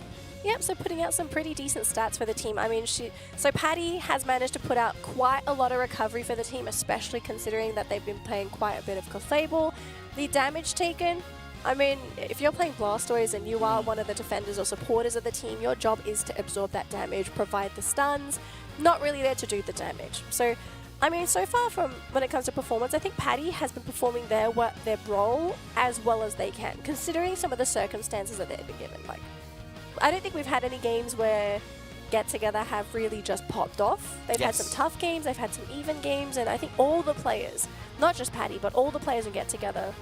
Yep, so putting out some pretty decent stats for the team. I mean, so Patty has managed to put out quite a lot of recovery for the team, especially considering that they've been playing quite a bit of Clefable. The damage taken, I mean, if you're playing Blastoise and you are one of the defenders or supporters of the team, your job is to absorb that damage, provide the stuns, not really there to do the damage. So, I mean, so far from when it comes to performance, I think Patty has been performing their role as well as they can, considering some of the circumstances that they've been given. Like, I don't think we've had any games where Get Together have really just popped off. They've had some tough games, they've had some even games, and I think all the players, not just Patty, but all the players in Get Together,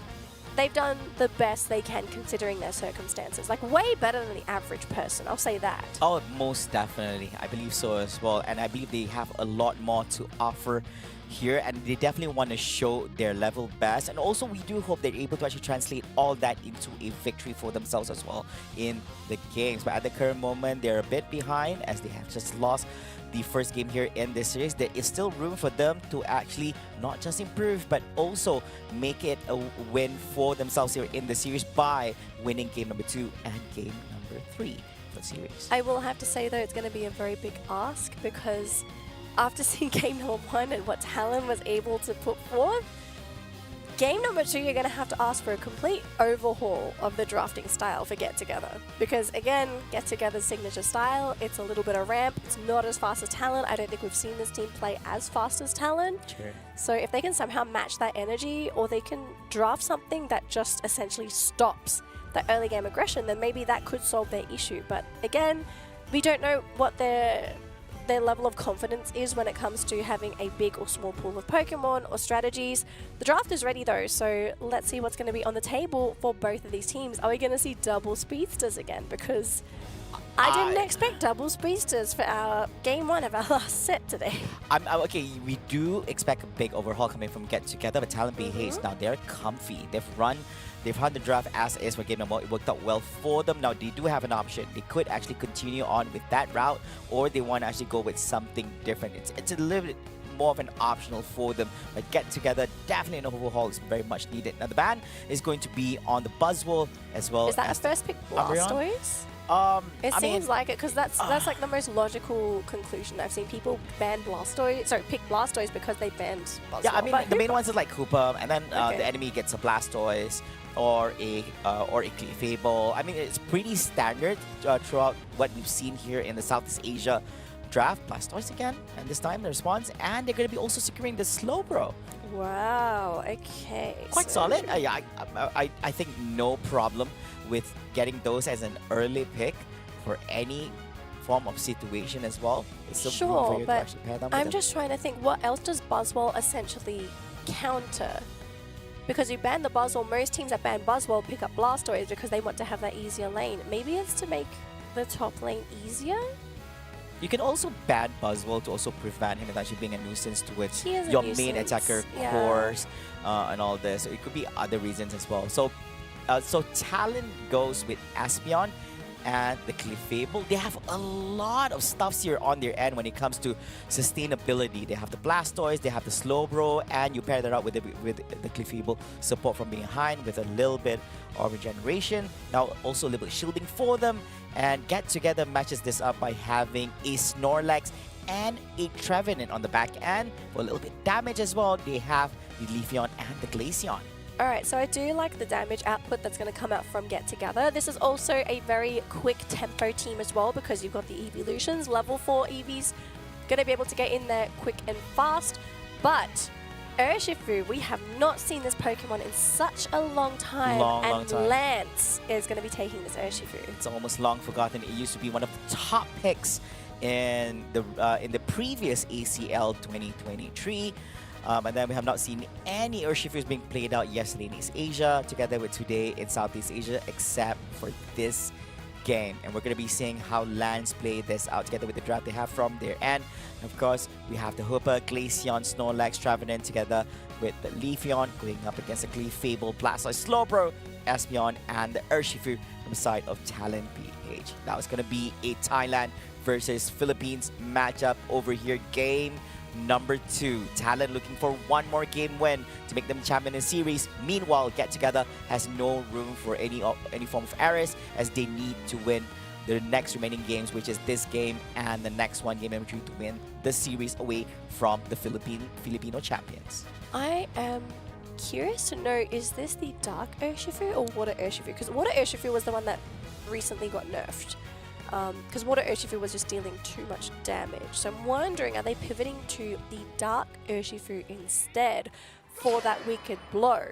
they've done the best they can considering their circumstances. Like, way better than the average person, I'll say that. Oh, most definitely. I believe so as well. And I believe they have a lot more to offer here, and they definitely want to show their level best. And also, we do hope they're able to actually translate all that into a victory for themselves as well in the games. But at the current moment, they're a bit behind as they have just lost the first game here in this series. There is still room for them to actually not just improve, but also make it a win for themselves here in the series by winning game number 2 and game number 3 for the series. I will have to say, though, it's going to be a very big ask because after seeing game number 1 and what Talon was able to put forth, game number 2, you're going to have to ask for a complete overhaul of the drafting style for Get Together. Because again, Get Together's signature style, it's a little bit of ramp, it's not as fast as Talon. I don't think we've seen this team play as fast as Talon. Sure. So if they can somehow match that energy, or they can draft something that just essentially stops the early game aggression, then maybe that could solve their issue. But again, we don't know what their level of confidence is when it comes to having a big or small pool of Pokemon or strategies. The draft is ready though, so let's see what's going to be on the table for both of these teams. Are we going to see double speedsters again? Because I didn't expect double speedsters for our game 1 of our last set today. Okay, we do expect a big overhaul coming from Get Together, but Talon BH, now they're comfy. They've run the draft as is for game number 1. It worked out well for them. Now they do have an option. They could actually continue on with that route, or they want to actually go with something different. It's a little bit more of an optional for them, but Get Together, definitely an overhaul is very much needed. Now the ban is going to be on the Buzzwole as well. Is that as a first pick Blastoise? It seems like it, because that's like the most logical conclusion. I've seen people ban Blastoise, pick Blastoise because they banned Buzzwole. Yeah, I mean the main ones is like Koopa, and then the enemy gets a Blastoise or a Clefable. I mean, it's pretty standard throughout what we've seen here in the Southeast Asia draft. Blastoise again, and this time the response, and they're going to be also securing the Slowbro. Wow. Okay. Quite solid. I think no problem with getting those as an early pick for any form of situation as well. It's so sure, to but actually pair them with I'm them. just trying to think, what else does Buzzwole essentially counter? Because you ban the Buzzwole, most teams that ban Buzzwole pick up Blastoise because they want to have that easier lane. Maybe it's to make the top lane easier? You can also ban Buzzwole to also prevent him from actually being a nuisance towards He is a your nuisance, main attacker yeah. cores and all this. So it could be other reasons as well. So Talon goes with Espeon and the Clefable. They have a lot of stuffs here on their end when it comes to sustainability. They have the Blastoise, they have the Slowbro, and you pair that up with the Clefable support from behind with a little bit of regeneration. Now also a little bit of shielding for them. And Get Together matches this up by having a Snorlax and a Trevenant on the back end. For a little bit of damage as well, they have the Leafeon and the Glaceon. Alright, so I do like the damage output that's going to come out from Get Together. This is also a very quick tempo team as well, because you've got the Evolutions, level 4 Eevees, going to be able to get in there quick and fast. But Urshifu, we have not seen this Pokemon in such a long time, Long time. Lance is going to be taking this Urshifu. It's almost long forgotten. It used to be one of the top picks in the previous ACL 2023. And then we have not seen any Urshifus being played out yesterday in East Asia, together with today in Southeast Asia, except for this game. And we're going to be seeing how Lance play this out together with the draft they have from their end. And of course, we have the Hoopa, Glaceon, Snorlax, Trevenant together with the Leafeon going up against the Clefable, Blastoise, Slowbro, Espeon, and the Urshifu from the side of Talon PH. Now it's going to be a Thailand versus Philippines matchup over here. Game number 2. Talon looking for one more game win to make them champion in the series. Meanwhile, Get Together has no room for any form of errors, as they need to win their next remaining games, which is this game and the next one, game number 3, to win the series away from the Filipino champions. I am curious to know, is this the Dark Urshifu or Water Urshifu? Because Water Urshifu was the one that recently got nerfed. Because Water Urshifu was just dealing too much damage. So I'm wondering, are they pivoting to the Dark Urshifu instead for that Wicked Blow,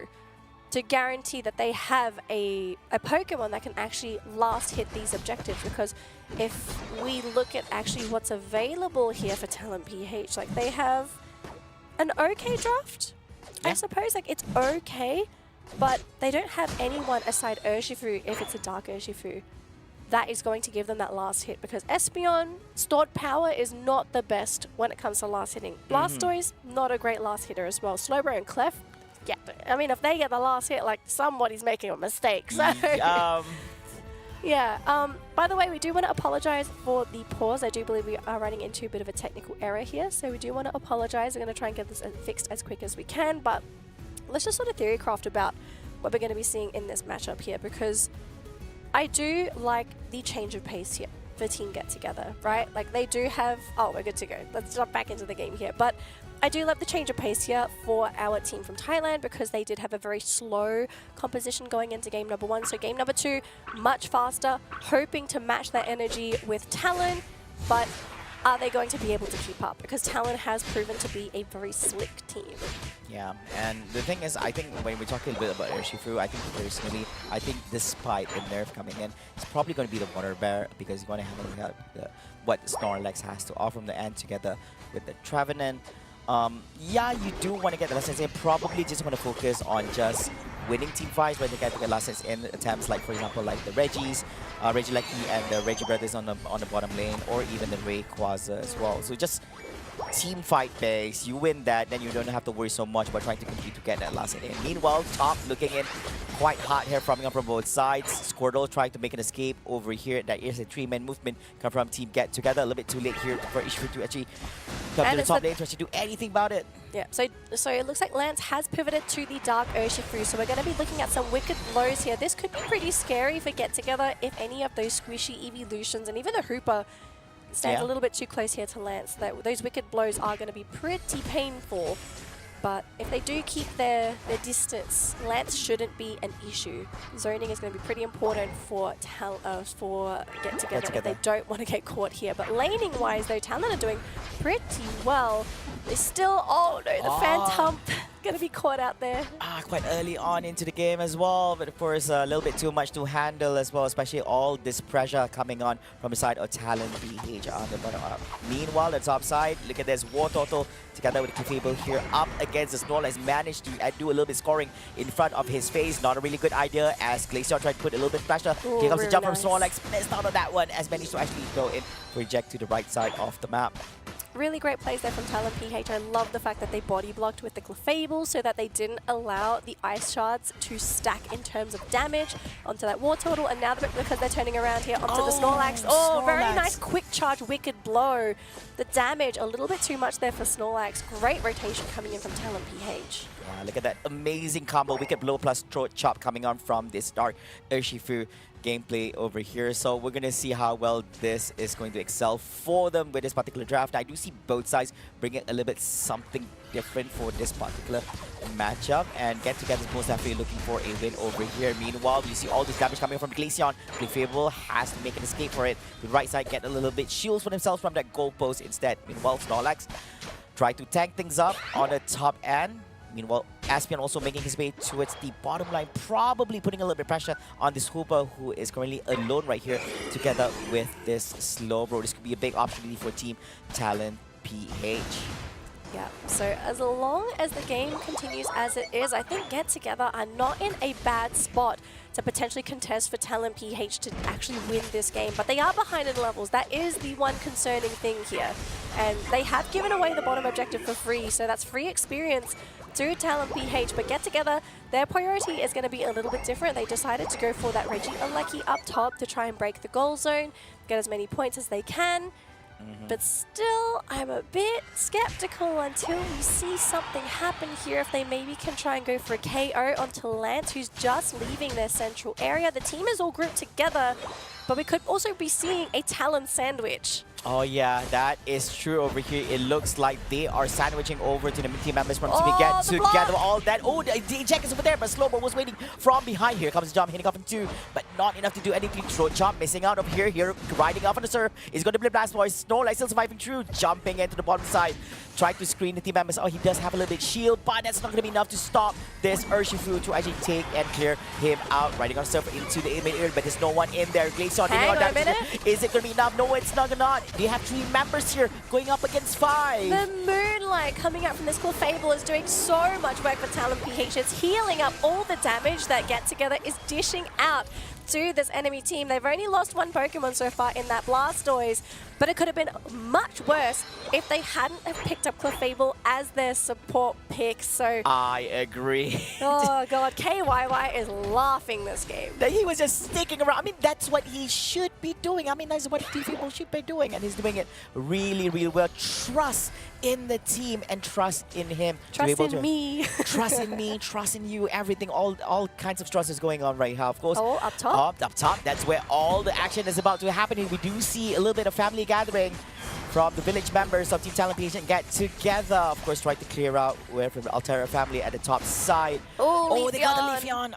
to guarantee that they have a Pokemon that can actually last hit these objectives? Because if we look at actually what's available here for Talon PH, like they have an okay draft, I suppose. Like it's okay, but they don't have anyone aside Urshifu, if it's a Dark Urshifu, that is going to give them that last hit, because Espeon, stored power is not the best when it comes to last hitting. Blastoise, not a great last hitter as well. Slowbro and Clef, yeah. I mean, if they get the last hit, like somebody's making a mistake. So, yeah. By the way, we do want to apologize for the pause. I do believe we are running into a bit of a technical error here, so we do want to apologize. We're going to try and get this fixed as quick as we can, but let's just sort of theory craft about what we're going to be seeing in this matchup here, because I do like the change of pace here. for Team Get Together, right? Like they do have, oh, we're good to go. Let's jump back into the game here. But I do love the change of pace here for our team from Thailand because they did have a very slow composition going into game number 1. So game number 2, much faster, hoping to match that energy with Talon, but are they going to be able to keep up? Because Talon has proven to be a very slick team. Yeah, and the thing is, I think when we're talking a bit about Urshifu, I think personally, I think despite the nerf coming in, it's probably going to be the Water Bear because he's going to have what Snorlax has to offer from the end together with the Trevenant. Yeah, you do want to get the lessons in. Probably just want to focus on just winning team fights when they get lessons in attempts like, for example, like the Reggies, Regieleki and the Reggie brothers on the bottom lane, or even the Rayquaza as well. So just team fight base, you win that, then you don't have to worry so much about trying to compete to get that last hit in. Meanwhile, top looking in quite hot here coming up from both sides. Squirtle trying to make an escape over here. That is a 3-man movement come from Team Get Together. A little bit too late here for Urshifu to actually come to the top lane to actually do anything about it. Yeah, so it looks like Lance has pivoted to the Dark Urshifu, so we're going to be looking at some wicked blows here. This could be pretty scary for Get Together if any of those squishy evolutions and even the Hooper stands a little bit too close here to Lance. Those wicked blows are going to be pretty painful. But if they do keep their distance, Lance shouldn't be an issue. Zoning is going to be pretty important for Get Together if they don't want to get caught here. But laning-wise, though, Talon are doing pretty well. They still, oh no, the Phantom going to be caught out there. Quite early on into the game as well, but of course a little bit too much to handle as well, especially all this pressure coming on from the side of Talon PH on the bottom. Meanwhile, the top side, look at this War Total together with Clefable here up against the Snorlax, managed to do a little bit scoring in front of his face. Not a really good idea as Glaceon tried to put a little bit of pressure. Here comes the jump from Snorlax, missed out on that one as managed to actually go in for eject to the right side of the map. Really great plays there from Talon PH. I love the fact that they body blocked with the Clefable so that they didn't allow the Ice Shards to stack in terms of damage onto that War Total. And now because they're turning around here onto the Snorlax. Oh, very nice quick charge Wicked Blow. The damage a little bit too much there for Snorlax. Great rotation coming in from Talon PH. Yeah, look at that amazing combo. Wicked Blow plus Throat Chop coming on from this Dark Urshifu gameplay over here. So we're going to see how well this is going to excel for them with this particular draft. I do see both sides bringing a little bit something different for this particular matchup, and Get Together is most definitely looking for a win over here. Meanwhile, you see all this damage coming from Glaceon. Clefable has to make an escape for it. The right side get a little bit shields for themselves from that goal post instead. Meanwhile, Snorlax try to tank things up on the top end. Meanwhile, Aspion also making his way towards the bottom line, probably putting a little bit of pressure on this Hooper, who is currently alone right here together with this Slowbro. This could be a big opportunity for Team Talon PH. Yeah, so as long as the game continues as it is, I think Get Together are not in a bad spot to potentially contest for Talon PH to actually win this game. But they are behind in levels. That is the one concerning thing here. And they have given away the bottom objective for free, so that's free experience to Talon PH. But Get Together, their priority is going to be a little bit different. They decided to go for that Regieleki up top to try and break the goal zone, get as many points as they can. But still, I'm a bit skeptical until we see something happen here. If they maybe can try and go for a KO onto Lance, who's just leaving their central area. The team is all grouped together, but we could also be seeing a Talon sandwich. Oh yeah, that is true over here. It looks like they are sandwiching over to the team members from Team Get Together. All that. Oh, the eject is over there, but Slowbro was waiting from behind. Here comes the jump, hitting off in two, but not enough to do anything. Throat Chop missing out over here. Here, riding off on the surf. Is going to be Blast Boys. Snorlax still surviving through, jumping into the bottom side. Trying to screen the team members. Oh, he does have a little bit shield, but that's not going to be enough to stop this Urshifu to actually take and clear him out. Riding on the surf into the mid area, but there's no one in there. Glaceon hitting on that. Is it going to be enough? No, it's not. They have 3 members here going up against 5. The Moonlight coming out from this Clefable is doing so much work for Talon PH. It's healing up all the damage that Get Together is dishing out to this enemy team. They've only lost 1 Pokemon so far in that Blastoise, but it could have been much worse if they hadn't have picked up Clefable as their support pick. So I agree. Oh god, KYY is laughing this game. That he was just sticking around. I mean, that's what he should be doing. I mean, that's what Clefable should be doing, and he's doing it really, really well. Trust in the team and trust in him. Trust in me. Trust in me, trust in you, everything, all kinds of trust is going on right now. Of course. Oh, up top. top. Up top, that's where all the action is about to happen. And we do see a little bit of family gathering from the village members of Team Talent PH and get together. Of course, try to clear out where from the Altera family at the top side. Oh, they got the Leafeon.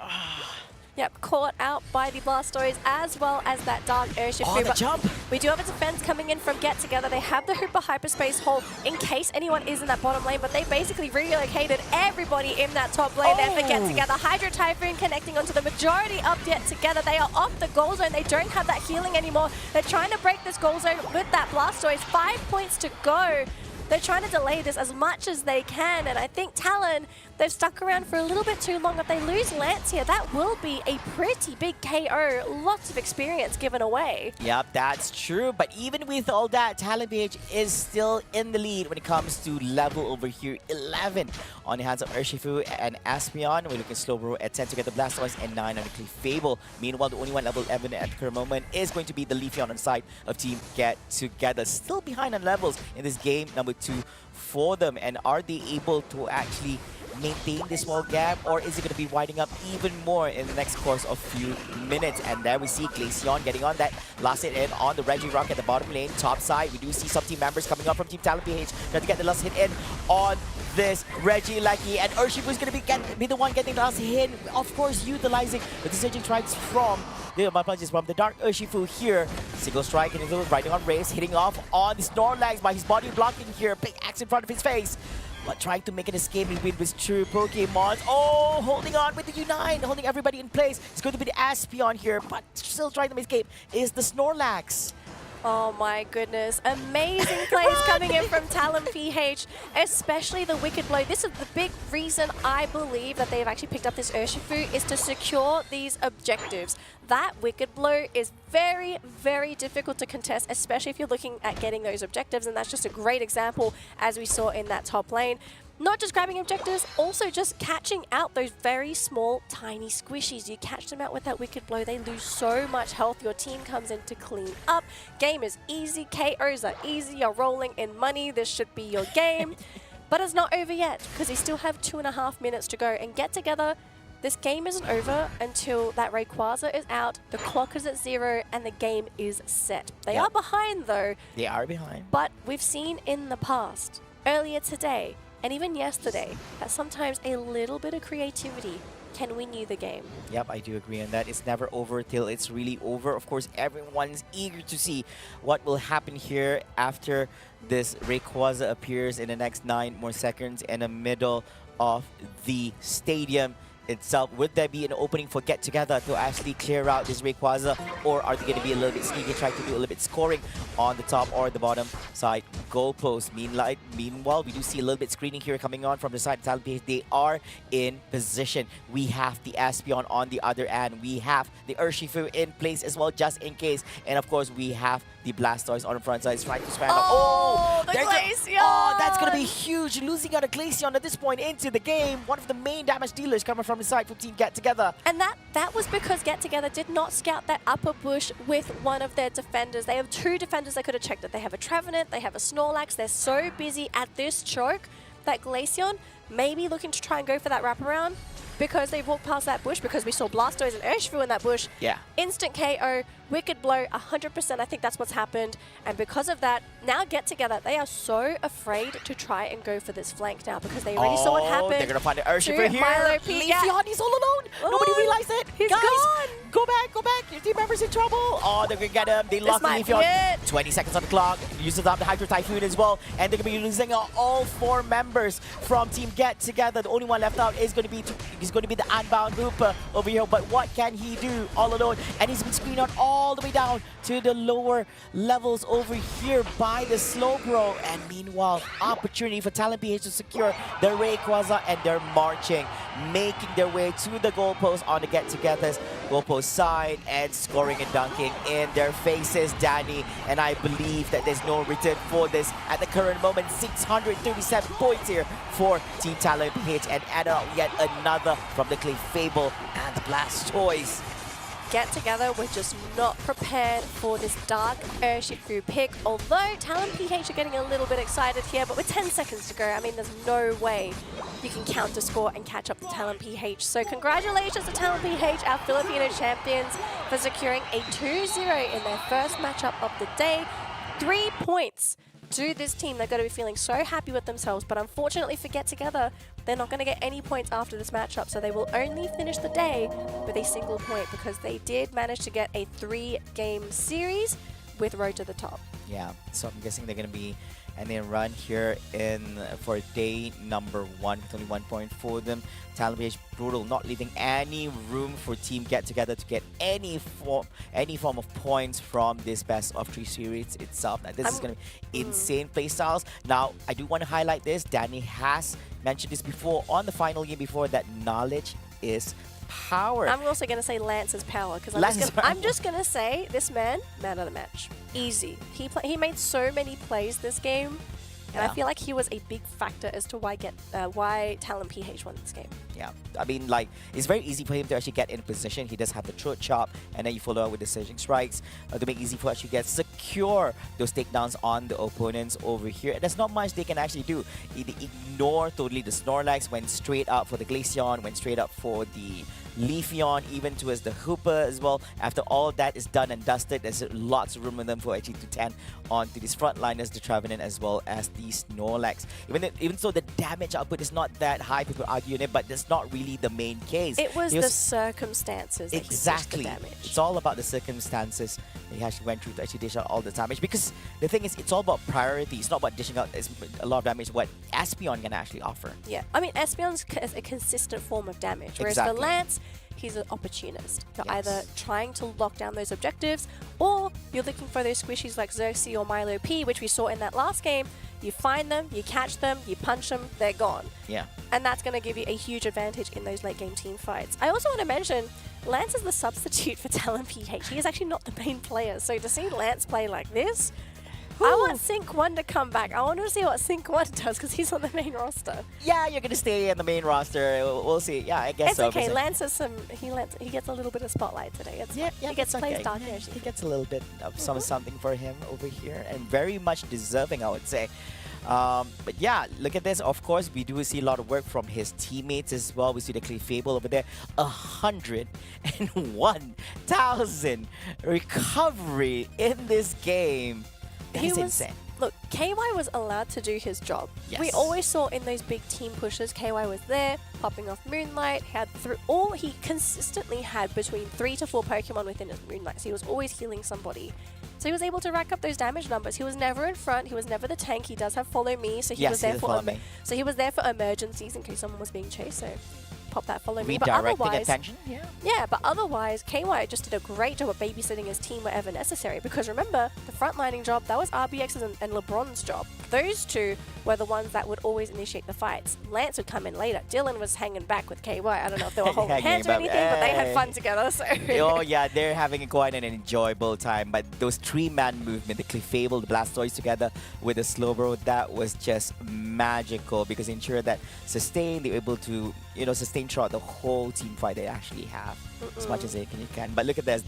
Yep, caught out by the Blastoise as well as that Dark Urshifu. The jump. We do have a defense coming in from Get Together. They have the Hoopa Hyperspace Hole in case anyone is in that bottom lane, but they basically relocated everybody in that top lane there for Get Together. Hydro Typhoon connecting onto the majority of Get Together. They are off the goal zone. They don't have that healing anymore. They're trying to break this goal zone with that Blastoise. 5 points to go. They're trying to delay this as much as they can, and I think Talon, they've stuck around for a little bit too long. If they lose Lance here, that will be a pretty big KO. Lots of experience given away. Yep, that's true. But even with all that, Talon PH is still in the lead when it comes to level over here. 11 on the hands of Urshifu and Aspeon. We're looking Slowbro at 10 to get the Blastoise and 9 on the Clefable. Meanwhile, the only one level 11 at the current moment is going to be the Leafeon on the side of Team Get Together. Still behind on levels in this game, number 2 for them. And are they able to actually maintain this small gap, or is it going to be widening up even more in the next course of few minutes? And there we see Glaceon getting on that last hit in on the Regirock at the bottom lane, top side. We do see some team members coming up from Team Talent PH trying to get the last hit in on this Regieleki, and Urshifu is going to be the one getting the last hit, of course utilizing the Surging Strikes from the Dark Urshifu here. Single strike and he's riding on Race, hitting off on the Snorlax by his body blocking here. Big axe in front of his face. But trying to make an escape with his true Pokemon. Oh, holding on with the Unite, holding everybody in place. It's going to be the Aspeon here, but still trying to escape is the Snorlax. Oh my goodness. Amazing plays coming in from Talon PH, especially the Wicked Blow. This is the big reason I believe that they've actually picked up this Urshifu, is to secure these objectives. That Wicked Blow is very, very difficult to contest, especially if you're looking at getting those objectives, and that's just a great example as we saw in that top lane. Not just grabbing objectives, also just catching out those very small, tiny squishies. You catch them out with that Wicked Blow, they lose so much health. Your team comes in to clean up. Game is easy, KOs are easy, you're rolling in money. This should be your game. But it's not over yet, because we still have 2.5 minutes to go. And Get Together, this game isn't over until that Rayquaza is out, the clock is at 0, and the game is set. They are behind though. They are behind. But we've seen in the past, earlier today, and even yesterday, that sometimes a little bit of creativity can win you the game. Yep, I do agree on that. It's never over till it's really over. Of course, everyone's eager to see what will happen here after this Rayquaza appears in the next 9 more seconds in the middle of the stadium itself. Would there be an opening for Get Together to actually clear out this Rayquaza, or are they going to be a little bit sneaky, trying to do a little bit scoring on the top or the bottom side goalpost? Meanwhile, we do see a little bit screening here coming on from the side of Talon PH. They are in position. We have the Aspeon on the other end. We have the Urshifu in place as well, just in case. And of course, we have the Blastoise on the front side trying to scramble. Oh, the Glaceon! Oh, that's going to be huge. Losing out a Glaceon at this point into the game. One of the main damage dealers coming from the side from Team Get Together. And that was because Get Together did not scout that upper bush with one of their defenders. They have 2 defenders that could have checked it. They have a Trevenant, they have a Snorlax. They're so busy at this choke that Glaceon may be looking to try and go for that wraparound, because they've walked past that bush, because we saw Blastoise and Urshifu in that bush. Yeah. Instant KO, Wicked Blow, 100%. I think that's what's happened. And because of that, now Get Together, they are so afraid to try and go for this flank now, because they already saw what happened. They're going to find the Urshifu here. Leafeon, he's all alone. Nobody realized it. He's Guys, gone. Go back. Your team member's in trouble. Oh, they're going to get him. They lost the Leafeon. 20 seconds on the clock. Uses up the Hydro Typhoon as well. And they're going to be losing all 4 members from Team Get Together. The only one left out is going to be the Unbound Hooper over here. But what can he do all alone? And he's been screened out all the way down to the lower levels over here by the Slowbro. And meanwhile, opportunity for Talon PH to secure the Rayquaza, and they're marching, making their way to the goalpost on the Get Together's goalpost side and scoring and dunking in their faces, Danny. And I believe that there's no return for this at the current moment. 637 points here for Team Talon PH, and add up yet another from the Clefable and the Blastoise. Get Together were just not prepared for this Dark Urshifu pick. Although Talon PH are getting a little bit excited here, but with 10 seconds to go, I mean, there's no way you can counter score and catch up to Talon PH. So congratulations to Talon PH, our Filipino champions, for securing a 2-0 in their first matchup of the day. 3 points to this team. They're going to be feeling so happy with themselves, but unfortunately for Get Together, they're not going to get any points after this matchup, so they will only finish the day with a single point because they did manage to get a 3-game series with Road to the Top. Yeah, so I'm guessing they're going to be and then run here for day number 1 with only 1 point for them. Talon PH brutal, not leaving any room for Team Get Together to get any form of points from this best of 3 series itself. Now, this is going to be insane playstyles. Now, I do want to highlight this. Danny has mentioned this before on the final game before, that knowledge is power. I'm also going to say Lance's power because I'm just going to say this man of the match. Easy. He made so many plays this game, and I feel like he was a big factor as to why Talon PH won this game. Yeah, I mean, like, it's very easy for him to actually get in position. He does have the throat chop, and then you follow up with the surging strikes to make it easy for actually get secure those takedowns on the opponents over here. And there's not much they can actually do. They ignore totally the Snorlax, went straight up for the Glaceon, went straight up for the Leafeon, even towards the Hooper as well. After all that is done and dusted, there's lots of room in them for actually to 10 onto these frontliners, the Trevenant, as well as the Snorlax. Even so, the damage output is not that high, people argue in it, but that's not really the main case. It was the circumstances that exactly. He dished the damage. It's all about the circumstances that he actually went through to actually dish out all the damage. Because the thing is, it's all about priority. It's not about dishing out a lot of damage. What Espeon can actually offer. Yeah, I mean, Espeon's a consistent form of damage, whereas for Lance, he's an opportunist. You're either trying to lock down those objectives, or you're looking for those squishies like Xerxes or Milo P, which we saw in that last game. You find them, you catch them, you punch them, they're gone. Yeah. And that's going to give you a huge advantage in those late game team fights. I also want to mention, Lance is the substitute for Talon PH. He is actually not the main player. So to see Lance play like this, I want Sync 1 to come back. I want to see what Sync 1 does because he's on the main roster. Yeah, you're going to stay in the main roster. We'll see. Yeah, I guess it's so. It's okay. Lance has he gets a little bit of spotlight today. He gets to play Dark Energy. He gets a little bit of something for him over here, and very much deserving, I would say. But yeah, look at this. Of course, we do see a lot of work from his teammates as well. We see the Clefable over there. 101,000 recovery in this game. That's insane. Look, KY was allowed to do his job. Yes. We always saw in those big team pushes, KY was there, popping off Moonlight, he consistently had between 3 to 4 Pokemon within his Moonlight, so he was always healing somebody. So he was able to rack up those damage numbers. He was never in front, he was never the tank, he does have Follow Me, so he was there for emergencies in case someone was being chased, so pop that Follow Me. But otherwise, attention, but otherwise, KY just did a great job of babysitting his team wherever necessary. Because remember, the frontlining job, that was RBX's and LeBron's job. Those two were the ones that would always initiate the fights. Lance would come in later. Dylan was hanging back with KY. I don't know if they were holding hands or anything, but they had fun together. So. Oh yeah, they're having quite an enjoyable time. But those 3-man movement, the Clefable, the Blastoise together with the Slowbro, that was just magical because it ensured that they were able to sustain throughout the whole team fight they actually have as much as they can. But look at this,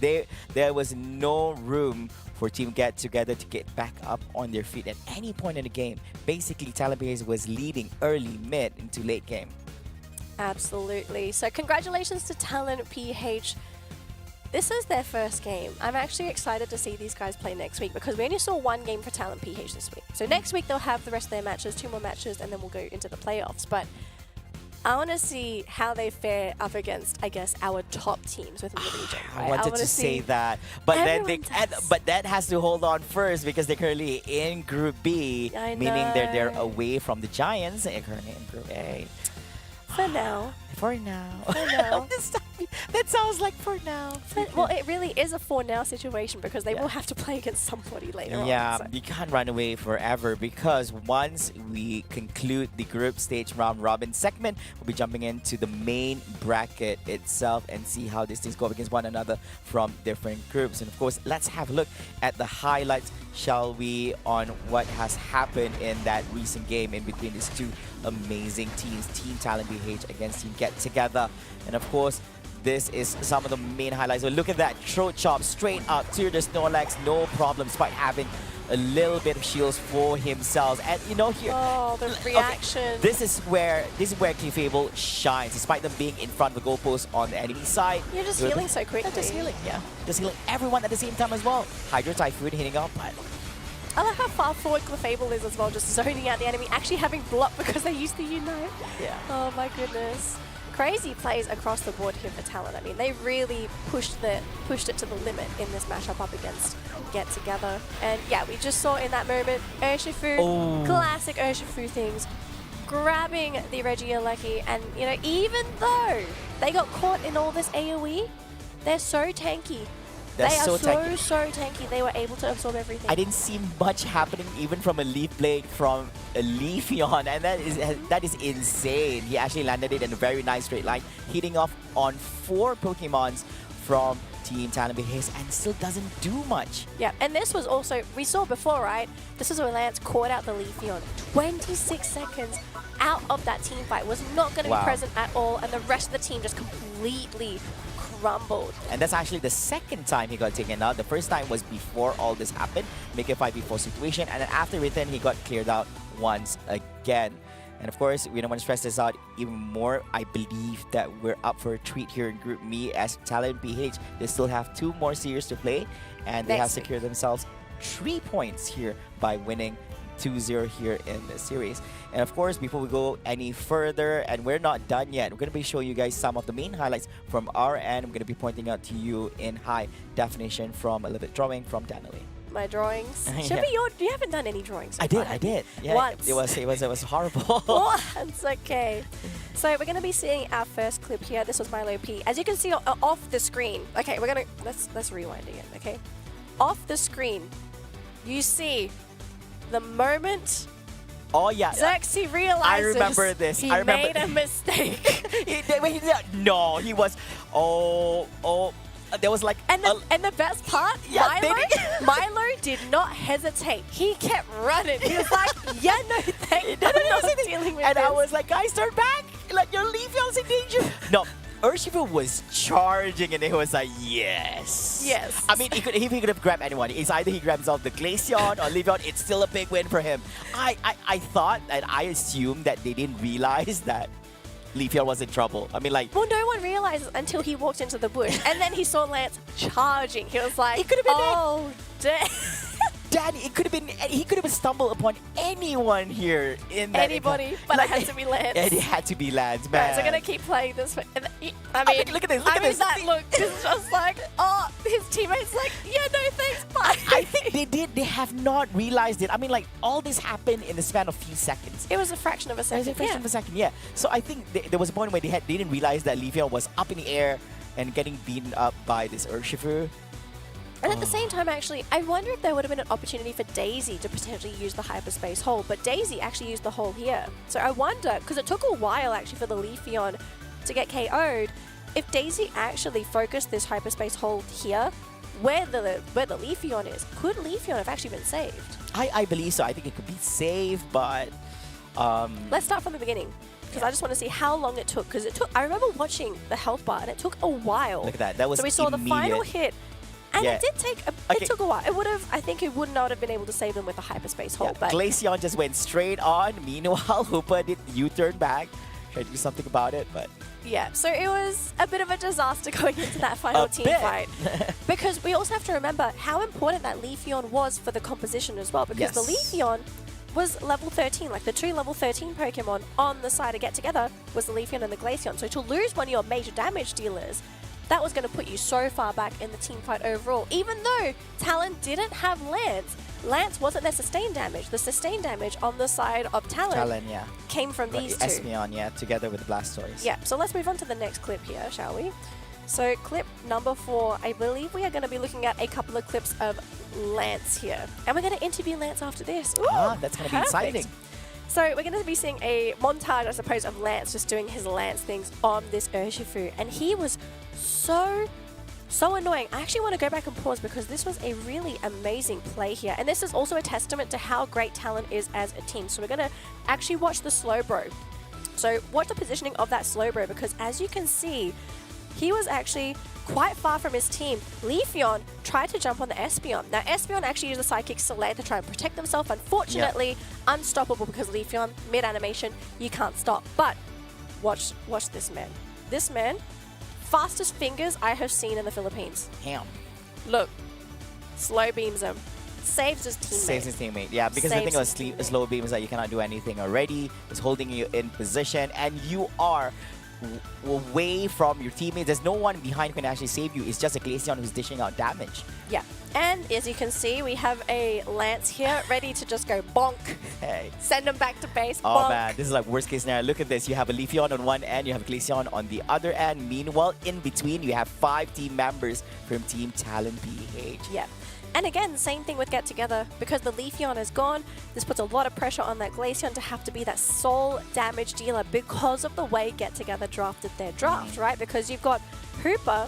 there was no room for Team Get Together to get back up on their feet at any point in the game. Basically, Talon PH was leading early, mid, into late game. Absolutely. So congratulations to Talon PH. This is their first game. I'm actually excited to see these guys play next week because we only saw 1 game for Talon PH this week. So next week they'll have the rest of their matches, 2 more matches, and then we'll go into the playoffs. But I want to see how they fare up against, I guess, our top teams within the region. Right? I wanted to say that, but that has to hold on first because they're currently in Group B, meaning they're away from the Giants. They're currently in Group A. For now. For now. That sounds like for now. Well, it really is a for now situation because they will have to play against somebody later on. Yeah, you can't run away forever because once we conclude the group stage round robin segment, we'll be jumping into the main bracket itself and see how these things go against one another from different groups. And of course, let's have a look at the highlights shall we, on what has happened in that recent game in between these two amazing teams, Team Talent BH against Team Get Together. And of course, this is some of the main highlights. So look at that throat chop straight up to the Snorlax, no problem, despite having a little bit of shields for himself. And you know here, the reaction. Okay, this is where Clefable shines, despite them being in front of the goalpost on the enemy side. You're just healing so quickly. Just healing, yeah. Just healing everyone at the same time as well. Hydro Typhoon hitting up, but I like how far forward Clefable is as well, just zoning out the enemy, actually having block because they used the Unite. Yeah. Oh my goodness. Crazy plays across the board here for Talent. I mean, they really pushed it to the limit in this matchup up against Get Together. And yeah, we just saw in that moment Urshifu, classic Urshifu things, grabbing the Regieleki, and you know, even though they got caught in all this AoE, they're so tanky. They are so tanky. They were able to absorb everything. I didn't see much happening even from a Leaf Blade from a Leafeon, and that is insane. He actually landed it in a very nice straight line, hitting off on 4 Pokemons from Team Talent BH and still doesn't do much. Yeah, and this was also, we saw before, right? This was where Lance caught out the Leafeon. 26 seconds out of that team fight, was not going to be present at all, and the rest of the team just completely crumbled. And that's actually the second time he got taken out. The first time was before all this happened, make a 5v4 situation, and then after return he got cleared out once again. And of course, we don't want to stress this out even more. I believe that we're up for a treat here in Group Me as Talent BH. They still have 2 more series to play, and they have secured themselves 3 points here by winning 2-0 here in the series. And of course, before we go any further, and we're not done yet, we're going to be showing you guys some of the main highlights from our end. I'm going to be pointing out to you in high definition from a little bit drawing from Danielle. My drawings. Yeah. Should be you haven't done any drawings. So I did. Yeah, once. It was horrible. Once, okay. So we're going to be seeing our first clip here. This was Milo P. As you can see off the screen. Okay, we're gonna let's rewind again. Okay, off the screen, you see the moment. Oh yeah, Xerxes realizes I remember this. He I remember. made a mistake. No, he was. There was like. And the best part, Milo did not hesitate. He kept running. He was like, yeah, no, thank you. I'm not dealing with and this. I was like, guys, turn back. Like, your Leafeon's in danger. No, Urshifu was charging, and he was like, yes. Yes. I mean, if he could have grabbed anyone, it's either he grabs off the Glaceon or Leafeon. It's still a big win for him. I thought, and I assumed that they didn't realize that Leafeon was in trouble. I mean, like... Well, no one realizes until he walked into the bush. And then he saw Lance charging. He was like, he could have been dead. Daddy, he could have stumbled upon anyone here in that. Anybody, but it had to be Lance. And it had to be Lance, man. Right, so we're going to keep playing this. I mean, look at this. That look is just like, oh, his teammates like, yeah, no thanks, bye. I think they have not realized it. I mean, like, all this happened in the span of few seconds. It was a fraction of a second. It was a fraction of a second, yeah. So I think there was a point where they didn't realize that Leafeon was up in the air and getting beaten up by this Urshifu. And at the same time, actually, I wonder if there would have been an opportunity for Daisy to potentially use the hyperspace hole, but Daisy actually used the hole here. So I wonder, because it took a while actually for the Leafeon to get KO'd, if Daisy actually focused this hyperspace hole here, where the Leafeon is, could Leafeon have actually been saved? I believe so. I think it could be saved, but... Let's start from the beginning. Because I just want to see how long it took. Because I remember watching the health bar, and it took a while. Look at that. That was So we saw the final hit. And it did take it took a while. I think it would not have been able to save them with the hyperspace hole. But Glaceon just went straight on. Meanwhile, Hoopa did U-turn back. Tried to do something about it, but... Yeah, so it was a bit of a disaster going into that final team fight. Because we also have to remember how important that Leafeon was for the composition as well. Because the Leafeon was level 13, like the 2 level 13 Pokemon on the side to get together was the Leafeon and the Glaceon. So to lose one of your major damage dealers, that was going to put you so far back in the team fight overall. Even though Talon didn't have Lance, Lance wasn't their sustained damage. The sustained damage on the side of Talon came from these two. Espeon, together with the Blastoise. Yeah, so let's move on to the next clip here, shall we? So clip number 4, I believe we are going to be looking at a couple of clips of Lance here. And we're going to interview Lance after this. Ooh, that's going to be exciting. So we're going to be seeing a montage, I suppose, of Lance just doing his Lance things on this Urshifu. And he was so So annoying. I actually want to go back and pause because this was a really amazing play here. And this is also a testament to how great Talon is as a team. So we're going to actually watch the slow bro. So watch the positioning of that slow bro because as you can see, he was actually quite far from his team. Leafeon tried to jump on the Espeon. Now Espeon actually used the Psychic Soleil to try and protect themselves. Unfortunately, unstoppable because Leafeon, mid-animation, you can't stop. But watch this man. This man, fastest fingers I have seen in the Philippines. Damn. Look, slow beams him. Saves his teammate. Saves his teammate, yeah. Because the thing about slow beam is that you cannot do anything already. It's holding you in position, and you are away from your teammates. There's no one behind who can actually save you. It's just a Glaceon who's dishing out damage. Yeah. And as you can see, we have a Lance here ready to just go bonk. Hey. Send him back to base. Oh bonk. man, this is like worst case scenario. Look at this. You have a Leafeon on one end, you have Glaceon on the other end. Meanwhile, in between, you have 5 team members from Team Talon PH. Yeah. And again, same thing with Get Together. Because the Leafeon is gone, this puts a lot of pressure on that Glaceon to have to be that sole damage dealer because of the way Get Together drafted their draft, right? Because you've got Hooper,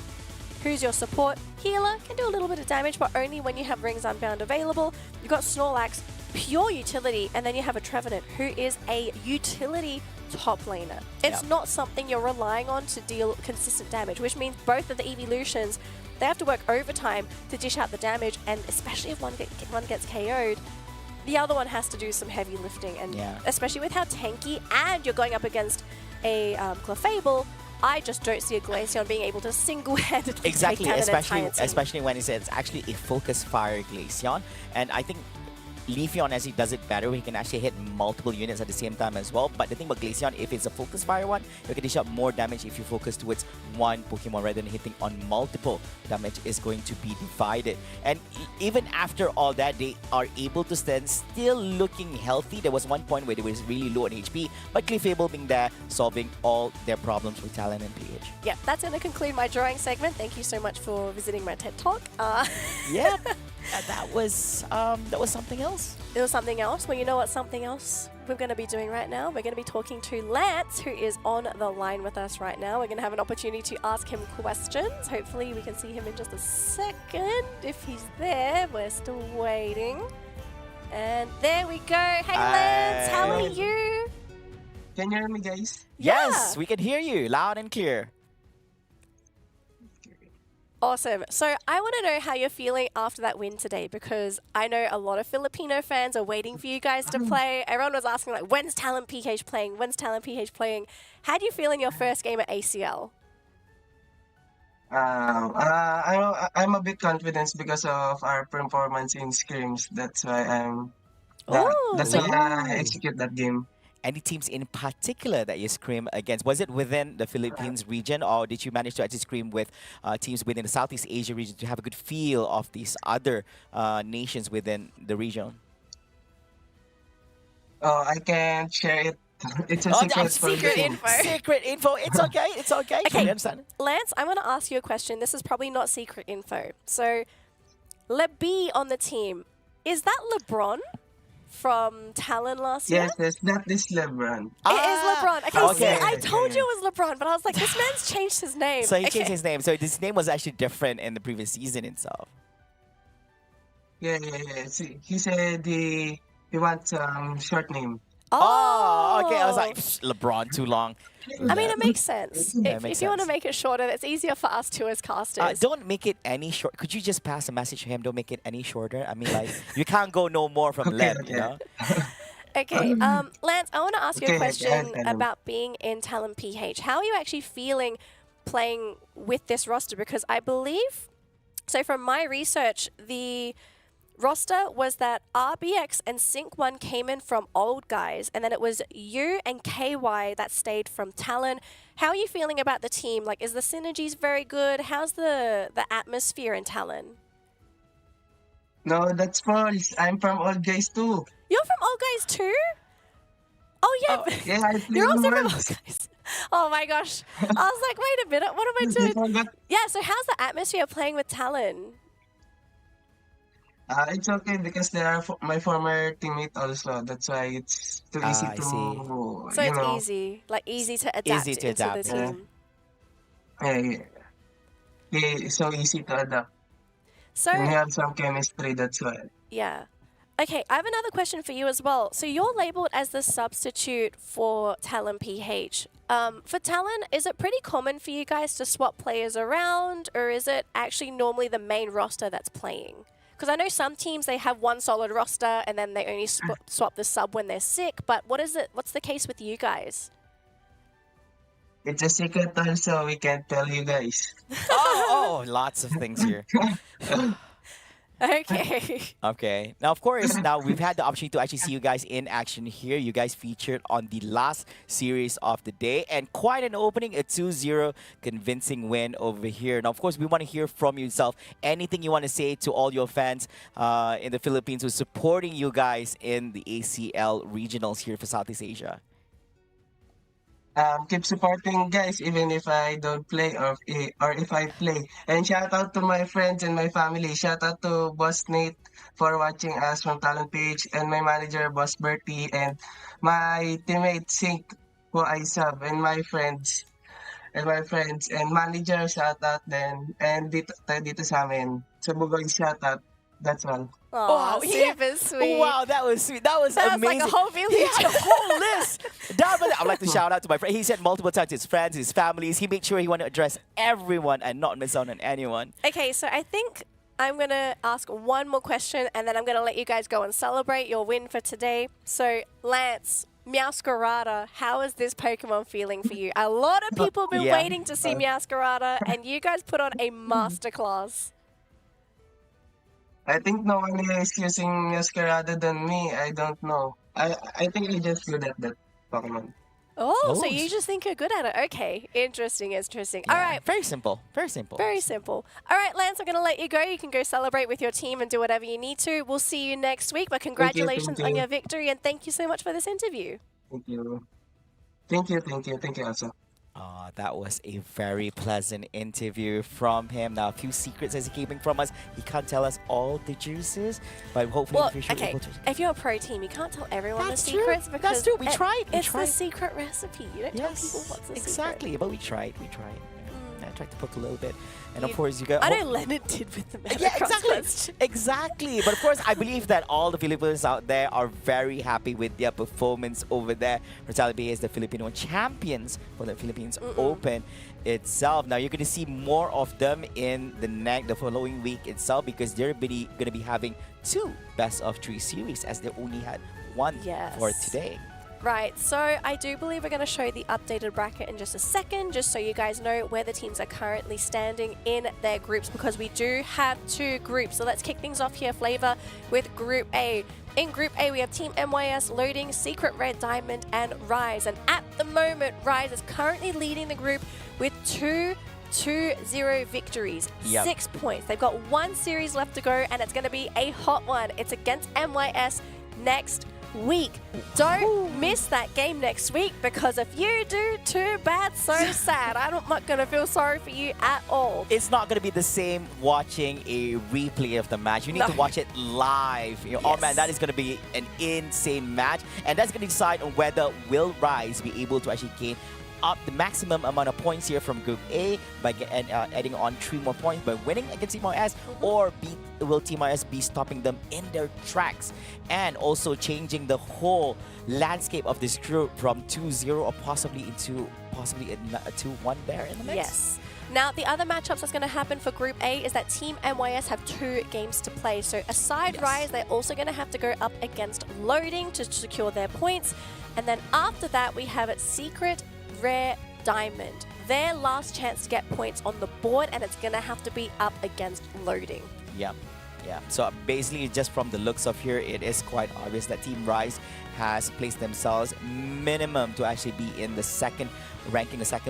who's your support healer, can do a little bit of damage, but only when you have Rings Unbound available. You've got Snorlax, pure utility, and then you have a Trevenant, who is a utility top laner. It's not something you're relying on to deal consistent damage, which means both of the evolutions, they have to work overtime to dish out the damage, and especially if one gets KO'd, the other one has to do some heavy lifting, and especially with how tanky, and you're going up against a Clefable, I just don't see a Glaceon being able to single-handedly take down an entire team. Especially when it's actually a focus fire Glaceon, and I think Leafeon, as he does it better, he can actually hit multiple units at the same time as well. But the thing about Glaceon, if it's a focus fire one, you can dish out more damage if you focus towards one Pokemon rather than hitting on multiple. Damage is going to be divided. And even after all that, they are able to stand still looking healthy. There was one point where they was really low on HP, but Clefable being there, solving all their problems with Talon and PH. Yeah, that's going to conclude my drawing segment. Thank you so much for visiting my TED Talk. Yeah. That was something else. It was something else. Well, you know what something else we're going to be doing right now? We're going to be talking to Lance, who is on the line with us right now. We're going to have an opportunity to ask him questions. Hopefully we can see him in just a second. If he's there, we're still waiting. And there we go. Hey, Lance, how are you? Can you hear me, guys? Yes, we can hear you loud and clear. Awesome. So I want to know how you're feeling after that win today, because I know a lot of Filipino fans are waiting for you guys to play. Everyone was asking, like, when's Talon PH playing? When's Talon PH playing? How do you feel in your first game at ACL? I'm a bit confident because of our performance in scrims. That's why I execute that game. Any teams in particular that you scrim against? Was it within the Philippines region, or did you manage to actually scrim with teams within the Southeast Asia region to have a good feel of these other nations within the region? Oh, I can't share it. It's a secret info. Secret info. It's okay. It's okay. Okay, I understand. Lance, I'm going to ask you a question. This is probably not secret info. So, LeB on the team, is that LeBron from Talon last year? Yes, that is LeBron. It is LeBron. Okay, see, I okay. told you it was LeBron, but I was like, this man's changed his name. So he changed his name. So his name was actually different in the previous season itself. Yeah. See, he said he wants short name. Oh, okay. I was like, LeBron, too long. I mean, it makes sense. Yeah, it If makes you want to sense. make it shorter, it's easier for us too as casters. Don't make it any short. Could you just pass a message to him? Don't make it any shorter. I mean, like, you can't go no more from left, you know? Okay, Lance, I want to ask you a Okay, question okay. about being in Talon PH. How are you actually feeling playing with this roster? Because I believe, so from my research, the roster was that RBX and Sync1 came in from old guys, and then it was you and KY that stayed from Talon. How are you feeling about the team? Like, is the synergies very good? How's the atmosphere in Talon? No, that's false. I'm from old guys too. You're from old guys too? Oh yeah, Yeah, I play you're also from Worlds. old guys. Oh my gosh. I was like, wait a minute, what am I doing? Yeah, so how's the atmosphere playing with Talon? It's okay because they are my former teammate also. That's why it's too easy to, So you it's know. easy to adapt Easy to into adapt, the team. Yeah. so easy to adapt. So And we have some chemistry, that's why. yeah. Okay, I have another question for you as well. So you're labeled as the substitute for Talon PH. For Talon, is it pretty common for you guys to swap players around, or is it actually normally the main roster that's playing? Because I know some teams, they have one solid roster and then they only swap the sub when they're sick, but what's the case with you guys? It's a secret also, we can't tell you guys. Oh, lots of things here. Okay. Okay. Now, of course, now we've had the opportunity to actually see you guys in action here. You guys featured on the last series of the day, and quite an opening, a 2-0 convincing win over here. Now, of course, we want to hear from yourself. Anything you want to say to all your fans in the Philippines who's supporting you guys in the ACL regionals here for Southeast Asia? Keep supporting, guys, even if I don't play or if I play. And shout out to my friends and my family. Shout out to Boss Nate for watching us from Talent Page, and my manager, Boss Bertie, and my teammate Sink, who I sub, and my friends and manager, shout out then. And dito sa amin, sa Bugoy, shout out. That's all. Oh, yeah. super sweet. Wow, that was sweet. That was amazing. Like a whole village. He had a whole list. I'd like to shout out to my friend. He said multiple times to his friends, his families. He made sure he wanted to address everyone and not miss out on anyone. Okay, so I think I'm going to ask one more question and then I'm going to let you guys go and celebrate your win for today. So, Lance, Meowscarada, how is this Pokemon feeling for you? A lot of people have been waiting to see Meowscarada, and you guys put on a masterclass. I think no one is using Masquerada than me. I don't know. I think I'm just good at that Pokemon. Oh, so you just think you're good at it. Okay, interesting. All right. Very simple. Very simple. Very simple. All right, Lance, I'm going to let you go. You can go celebrate with your team and do whatever you need to. We'll see you next week, but congratulations on your victory, and thank you so much for this interview. Thank you. Thank you also. That was a very pleasant interview from him. Now, a few secrets as he's keeping from us. He can't tell us all the juices, but hopefully Well, we should be okay, able to. if you're a pro team, you can't tell everyone That's the true. secrets That's because true. We tried. It's the secret recipe. You don't tell people what's the Exactly, secret. but we tried. I tried to poke a little bit. And of course, you got. I know Leonard did with the Yeah, Metagross. exactly. But of course, I believe that all the Filipinos out there are very happy with their performance over there. Rosalba is the Filipino champions for the Philippines Open itself. Now, you're going to see more of them in the following week itself, because they're going to be having 2 best-of-3 series, as they only had 1 for today. Right, so I do believe we're going to show the updated bracket in just a second, just so you guys know where the teams are currently standing in their groups, because we do have 2 groups. So let's kick things off here, Flavor, with Group A. In Group A, we have Team MYS, Loading, Secret Red Diamond, and Rise. And at the moment, Rise is currently leading the group with 2-0 victories, 6 points. They've got 1 series left to go, and it's going to be a hot one. It's against MYS next week. Don't miss that game next week, because if you do, too bad, so sad. I'm not going to feel sorry for you at all. It's not going to be the same watching a replay of the match. You need to watch it live. Oh man, that is going to be an insane match, and that's going to decide on whether will Rise be able to actually gain up the maximum amount of points here from Group A by adding on 3 more points by winning against Team RS, or will Team RS be stopping them in their tracks and also changing the whole landscape of this group from 2-0 or possibly a 2-1 there in the mix? Yes. Now, the other matchups that's going to happen for Group A is that Team MYS have 2 games to play. So aside Rise, they're also going to have to go up against Loading to secure their points. And then after that, we have Secret Rare Diamond, their last chance to get points on the board, and it's going to have to be up against Loading. Yeah. So basically, just from the looks of here, it is quite obvious that Team Rise has placed themselves minimum to actually be in the second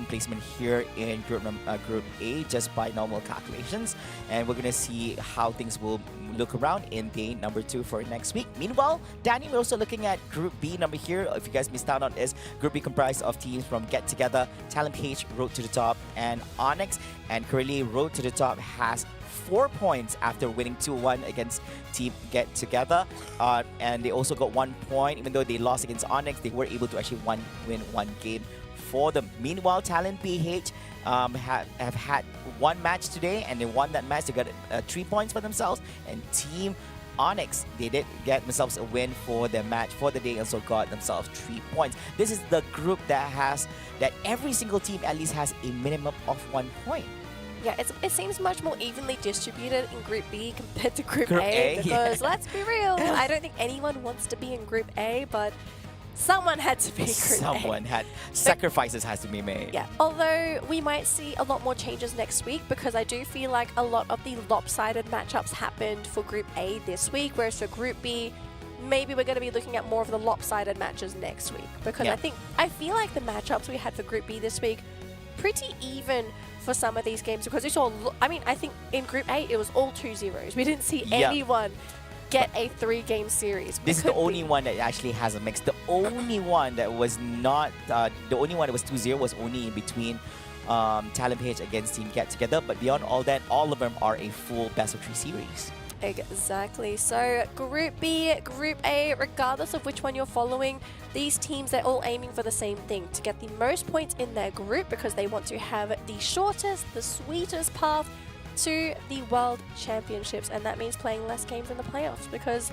placement here in Group A, just by normal calculations. And we're going to see how things will look around in day number 2 for next week. Meanwhile, Danny, we're also looking at Group B number here. If you guys missed out on this, Group B comprised of teams from Get Together, Talent Page, Road to the Top, and Onyx. And currently, Road to the Top has 4 points after winning 2-1 against Team Get Together. And they also got 1 point. Even though they lost against Onyx, they were able to actually win 1 game for them. Meanwhile, Talent PH have had one match today, and they won that match. They got 3 points for themselves. And Team Onyx, they did get themselves a win for their match for the day, and so got themselves 3 points. This is the group that every single team at least has a minimum of 1 point. Yeah, it seems much more evenly distributed in Group B compared to Group Group A, A, because yeah. let's be real, I don't think anyone wants to be in Group A, but someone had to be Group Someone A. had sacrifices has to be made. Yeah, although we might see a lot more changes next week, because I do feel like a lot of the lopsided matchups happened for Group A this week, whereas for Group B, maybe we're going to be looking at more of the lopsided matches next week, because Yeah. I feel like the matchups we had for Group B this week pretty even for some of these games, because we saw, I think in Group A it was all 2-0s. We didn't see Yeah. anyone get a 3-game series. This is the only one that actually has a mix. The only one that was not, the only one that was 2-0 was only in between Talent PH against Team Get Together. But beyond all that, all of them are a full best of 3 series. Exactly. So Group B, Group A, regardless of which one you're following, these teams, they're all aiming for the same thing, to get the most points in their group, because they want to have the shortest, the sweetest path to the World Championships, and that means playing less games in the playoffs, because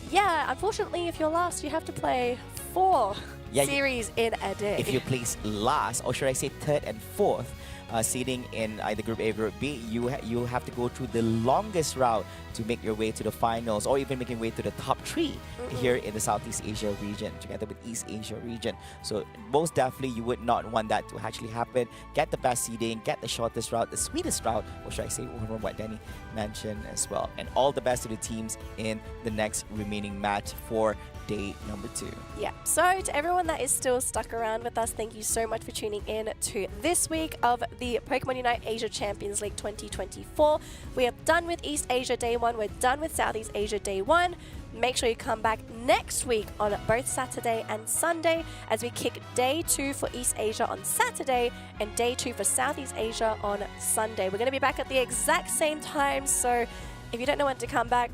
yeah, unfortunately, if you're last, you have to play 4 series in a day. If you place last, or should I say third and fourth, seeding in either Group A or Group B, you have to go through the longest route to make your way to the finals, or even making way to the top 3 here in the Southeast Asia region, together with East Asia region. So most definitely, you would not want that to actually happen. Get the best seeding, get the shortest route, the sweetest route, or should I say, from what Danny mentioned as well. And all the best to the teams in the next remaining match for day number 2. Yeah, so to everyone that is still stuck around with us, thank you so much for tuning in to this week of the Pokemon Unite Asia Champions League 2024. We are done with East Asia Day 1, we're done with Southeast Asia Day 1. Make sure you come back next week on both Saturday and Sunday, as we kick Day 2 for East Asia on Saturday and Day 2 for Southeast Asia on Sunday. We're going to be back at the exact same time, so if you don't know when to come back,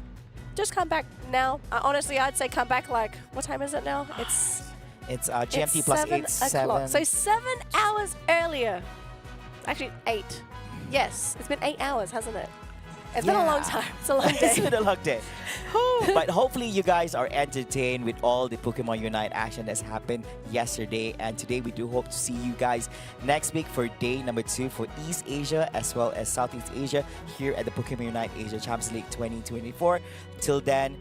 just come back now. Honestly, I'd say come back like, what time is it now? It's GMT plus 8, 7. So 7 hours earlier. Actually, 8. Yes, it's been 8 hours, hasn't it? It's been a long time. It's a long day. It's been a long day. But hopefully you guys are entertained with all the Pokemon Unite action that's happened yesterday. And today we do hope to see you guys next week for day number 2 for East Asia as well as Southeast Asia here at the Pokemon Unite Asia Champions League 2024. Till then,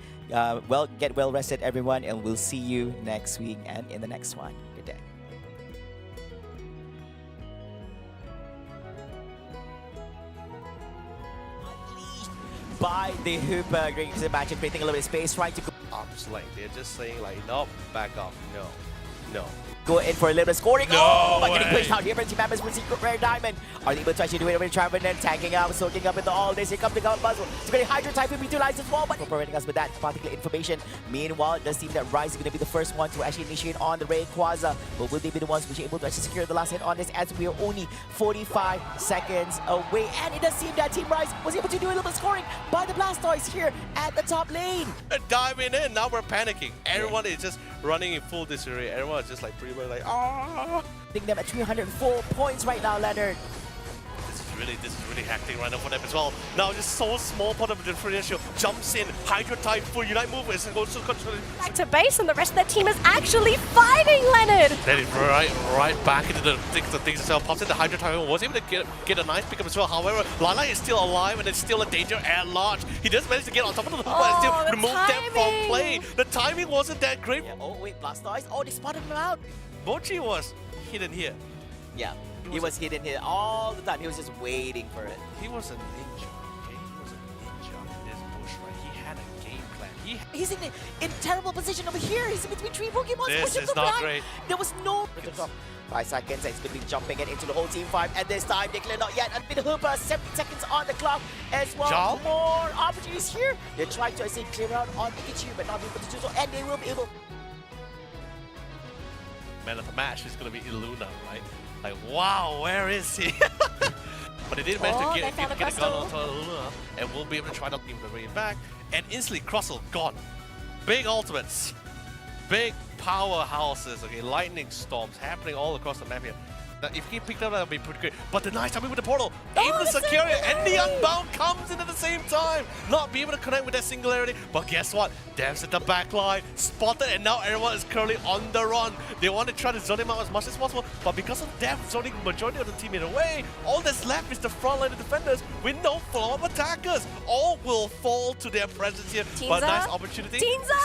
get well rested everyone, and we'll see you next week and in the next one. Good day. By the Hooper, great match, creating a little bit of space, trying to go Arms length. They're just saying like, no, back off. No. go in for a little bit of scoring. No but getting way. pushed out here by team members with Secret Rare Diamond. Are they able to actually do it with Travis and tanking out, soaking up into all this. Here comes the Gauntlet Puzzle. It's going to Hydro type and utilize as well, but for providing us with that particular information. Meanwhile, it does seem that Rise is going to be the first one to actually initiate on the Rayquaza. But will they be the ones which are able to actually secure the last hit on this, as we are only 45 seconds away? And it does seem that Team Rise was able to do a little bit of scoring by the Blastoise here at the top lane. Diving in, now we're panicking. Everyone is just running in full disarray. Everyone is just like pretty much like, I think them at 304 points right now, Leonard. This is really hectic right now for them as well. Now just so small part of the differential jumps in, Hydro type for Unite move is goes to back to base, and the rest of their team is actually fighting Leonard. then it right back into the things itself. Pops in the Hydro type, was able to get a nice pickup as well. However, Lala is still alive and it's still a danger at large. He does manage to get on top of the hoop and still remove them from play. The timing wasn't that great. Yeah, oh wait, Blastoise. Oh, they spotted him out. Mochi was hidden here. Yeah. He was hidden here all the time. He was just waiting for it. He was a ninja, okay? He was a ninja in this bush, right? He had a game plan. He's in terrible position over here. He's in between 3 Pokemon. This is not great. There was no... 5 seconds, and he's been jumping it into the whole team fight. And this time, they clear not yet. And with Hooper, 70 seconds on the clock as well. Jump. More opportunities here. They're trying to, I say, clear out on Pikachu, but not able to do so. And they will be able... Man of the match is going to be Illuna, right? Like, wow, where is he? But they did manage to get a gun onto Illuna, and we'll be able to try to give the rain back. And instantly, Crossel gone. Big ultimates. big powerhouses, okay, lightning storms happening all across the map here. Now, if he picked up, that would be pretty great. But the nice timing with the portal, able to secure it, and the Unbound comes in at the same time. Not be able to connect with that singularity, but guess what? Devs at the back line, spotted, and now everyone is currently on the run. They want to try to zone him out as much as possible, but because of Dev zoning majority of the teammate away, all that's left is the frontline defenders with no follow-up attackers. All will fall to their presence here. But nice opportunity.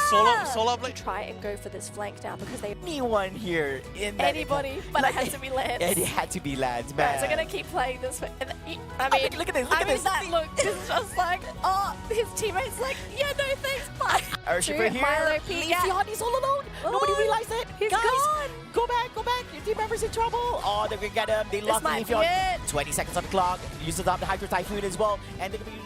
Solo Blade. Try and go for this flank now because they anyone here in that anybody, but it had to be Lance. It had to be Lance, man. Right, so we're gonna keep playing this. I mean, look at this. Look at this. That look is just like, oh, his teammate's like, yeah, no thanks, bye. Urshipper here. Leafeon, he's all alone. Nobody realized it. He's Guys, gone. Go back, go back. Your team member's in trouble. Oh, they're gonna get him. They lost Leafeon. 20 seconds on the clock. Uses up the Hydro Typhoon as well, and they're gonna be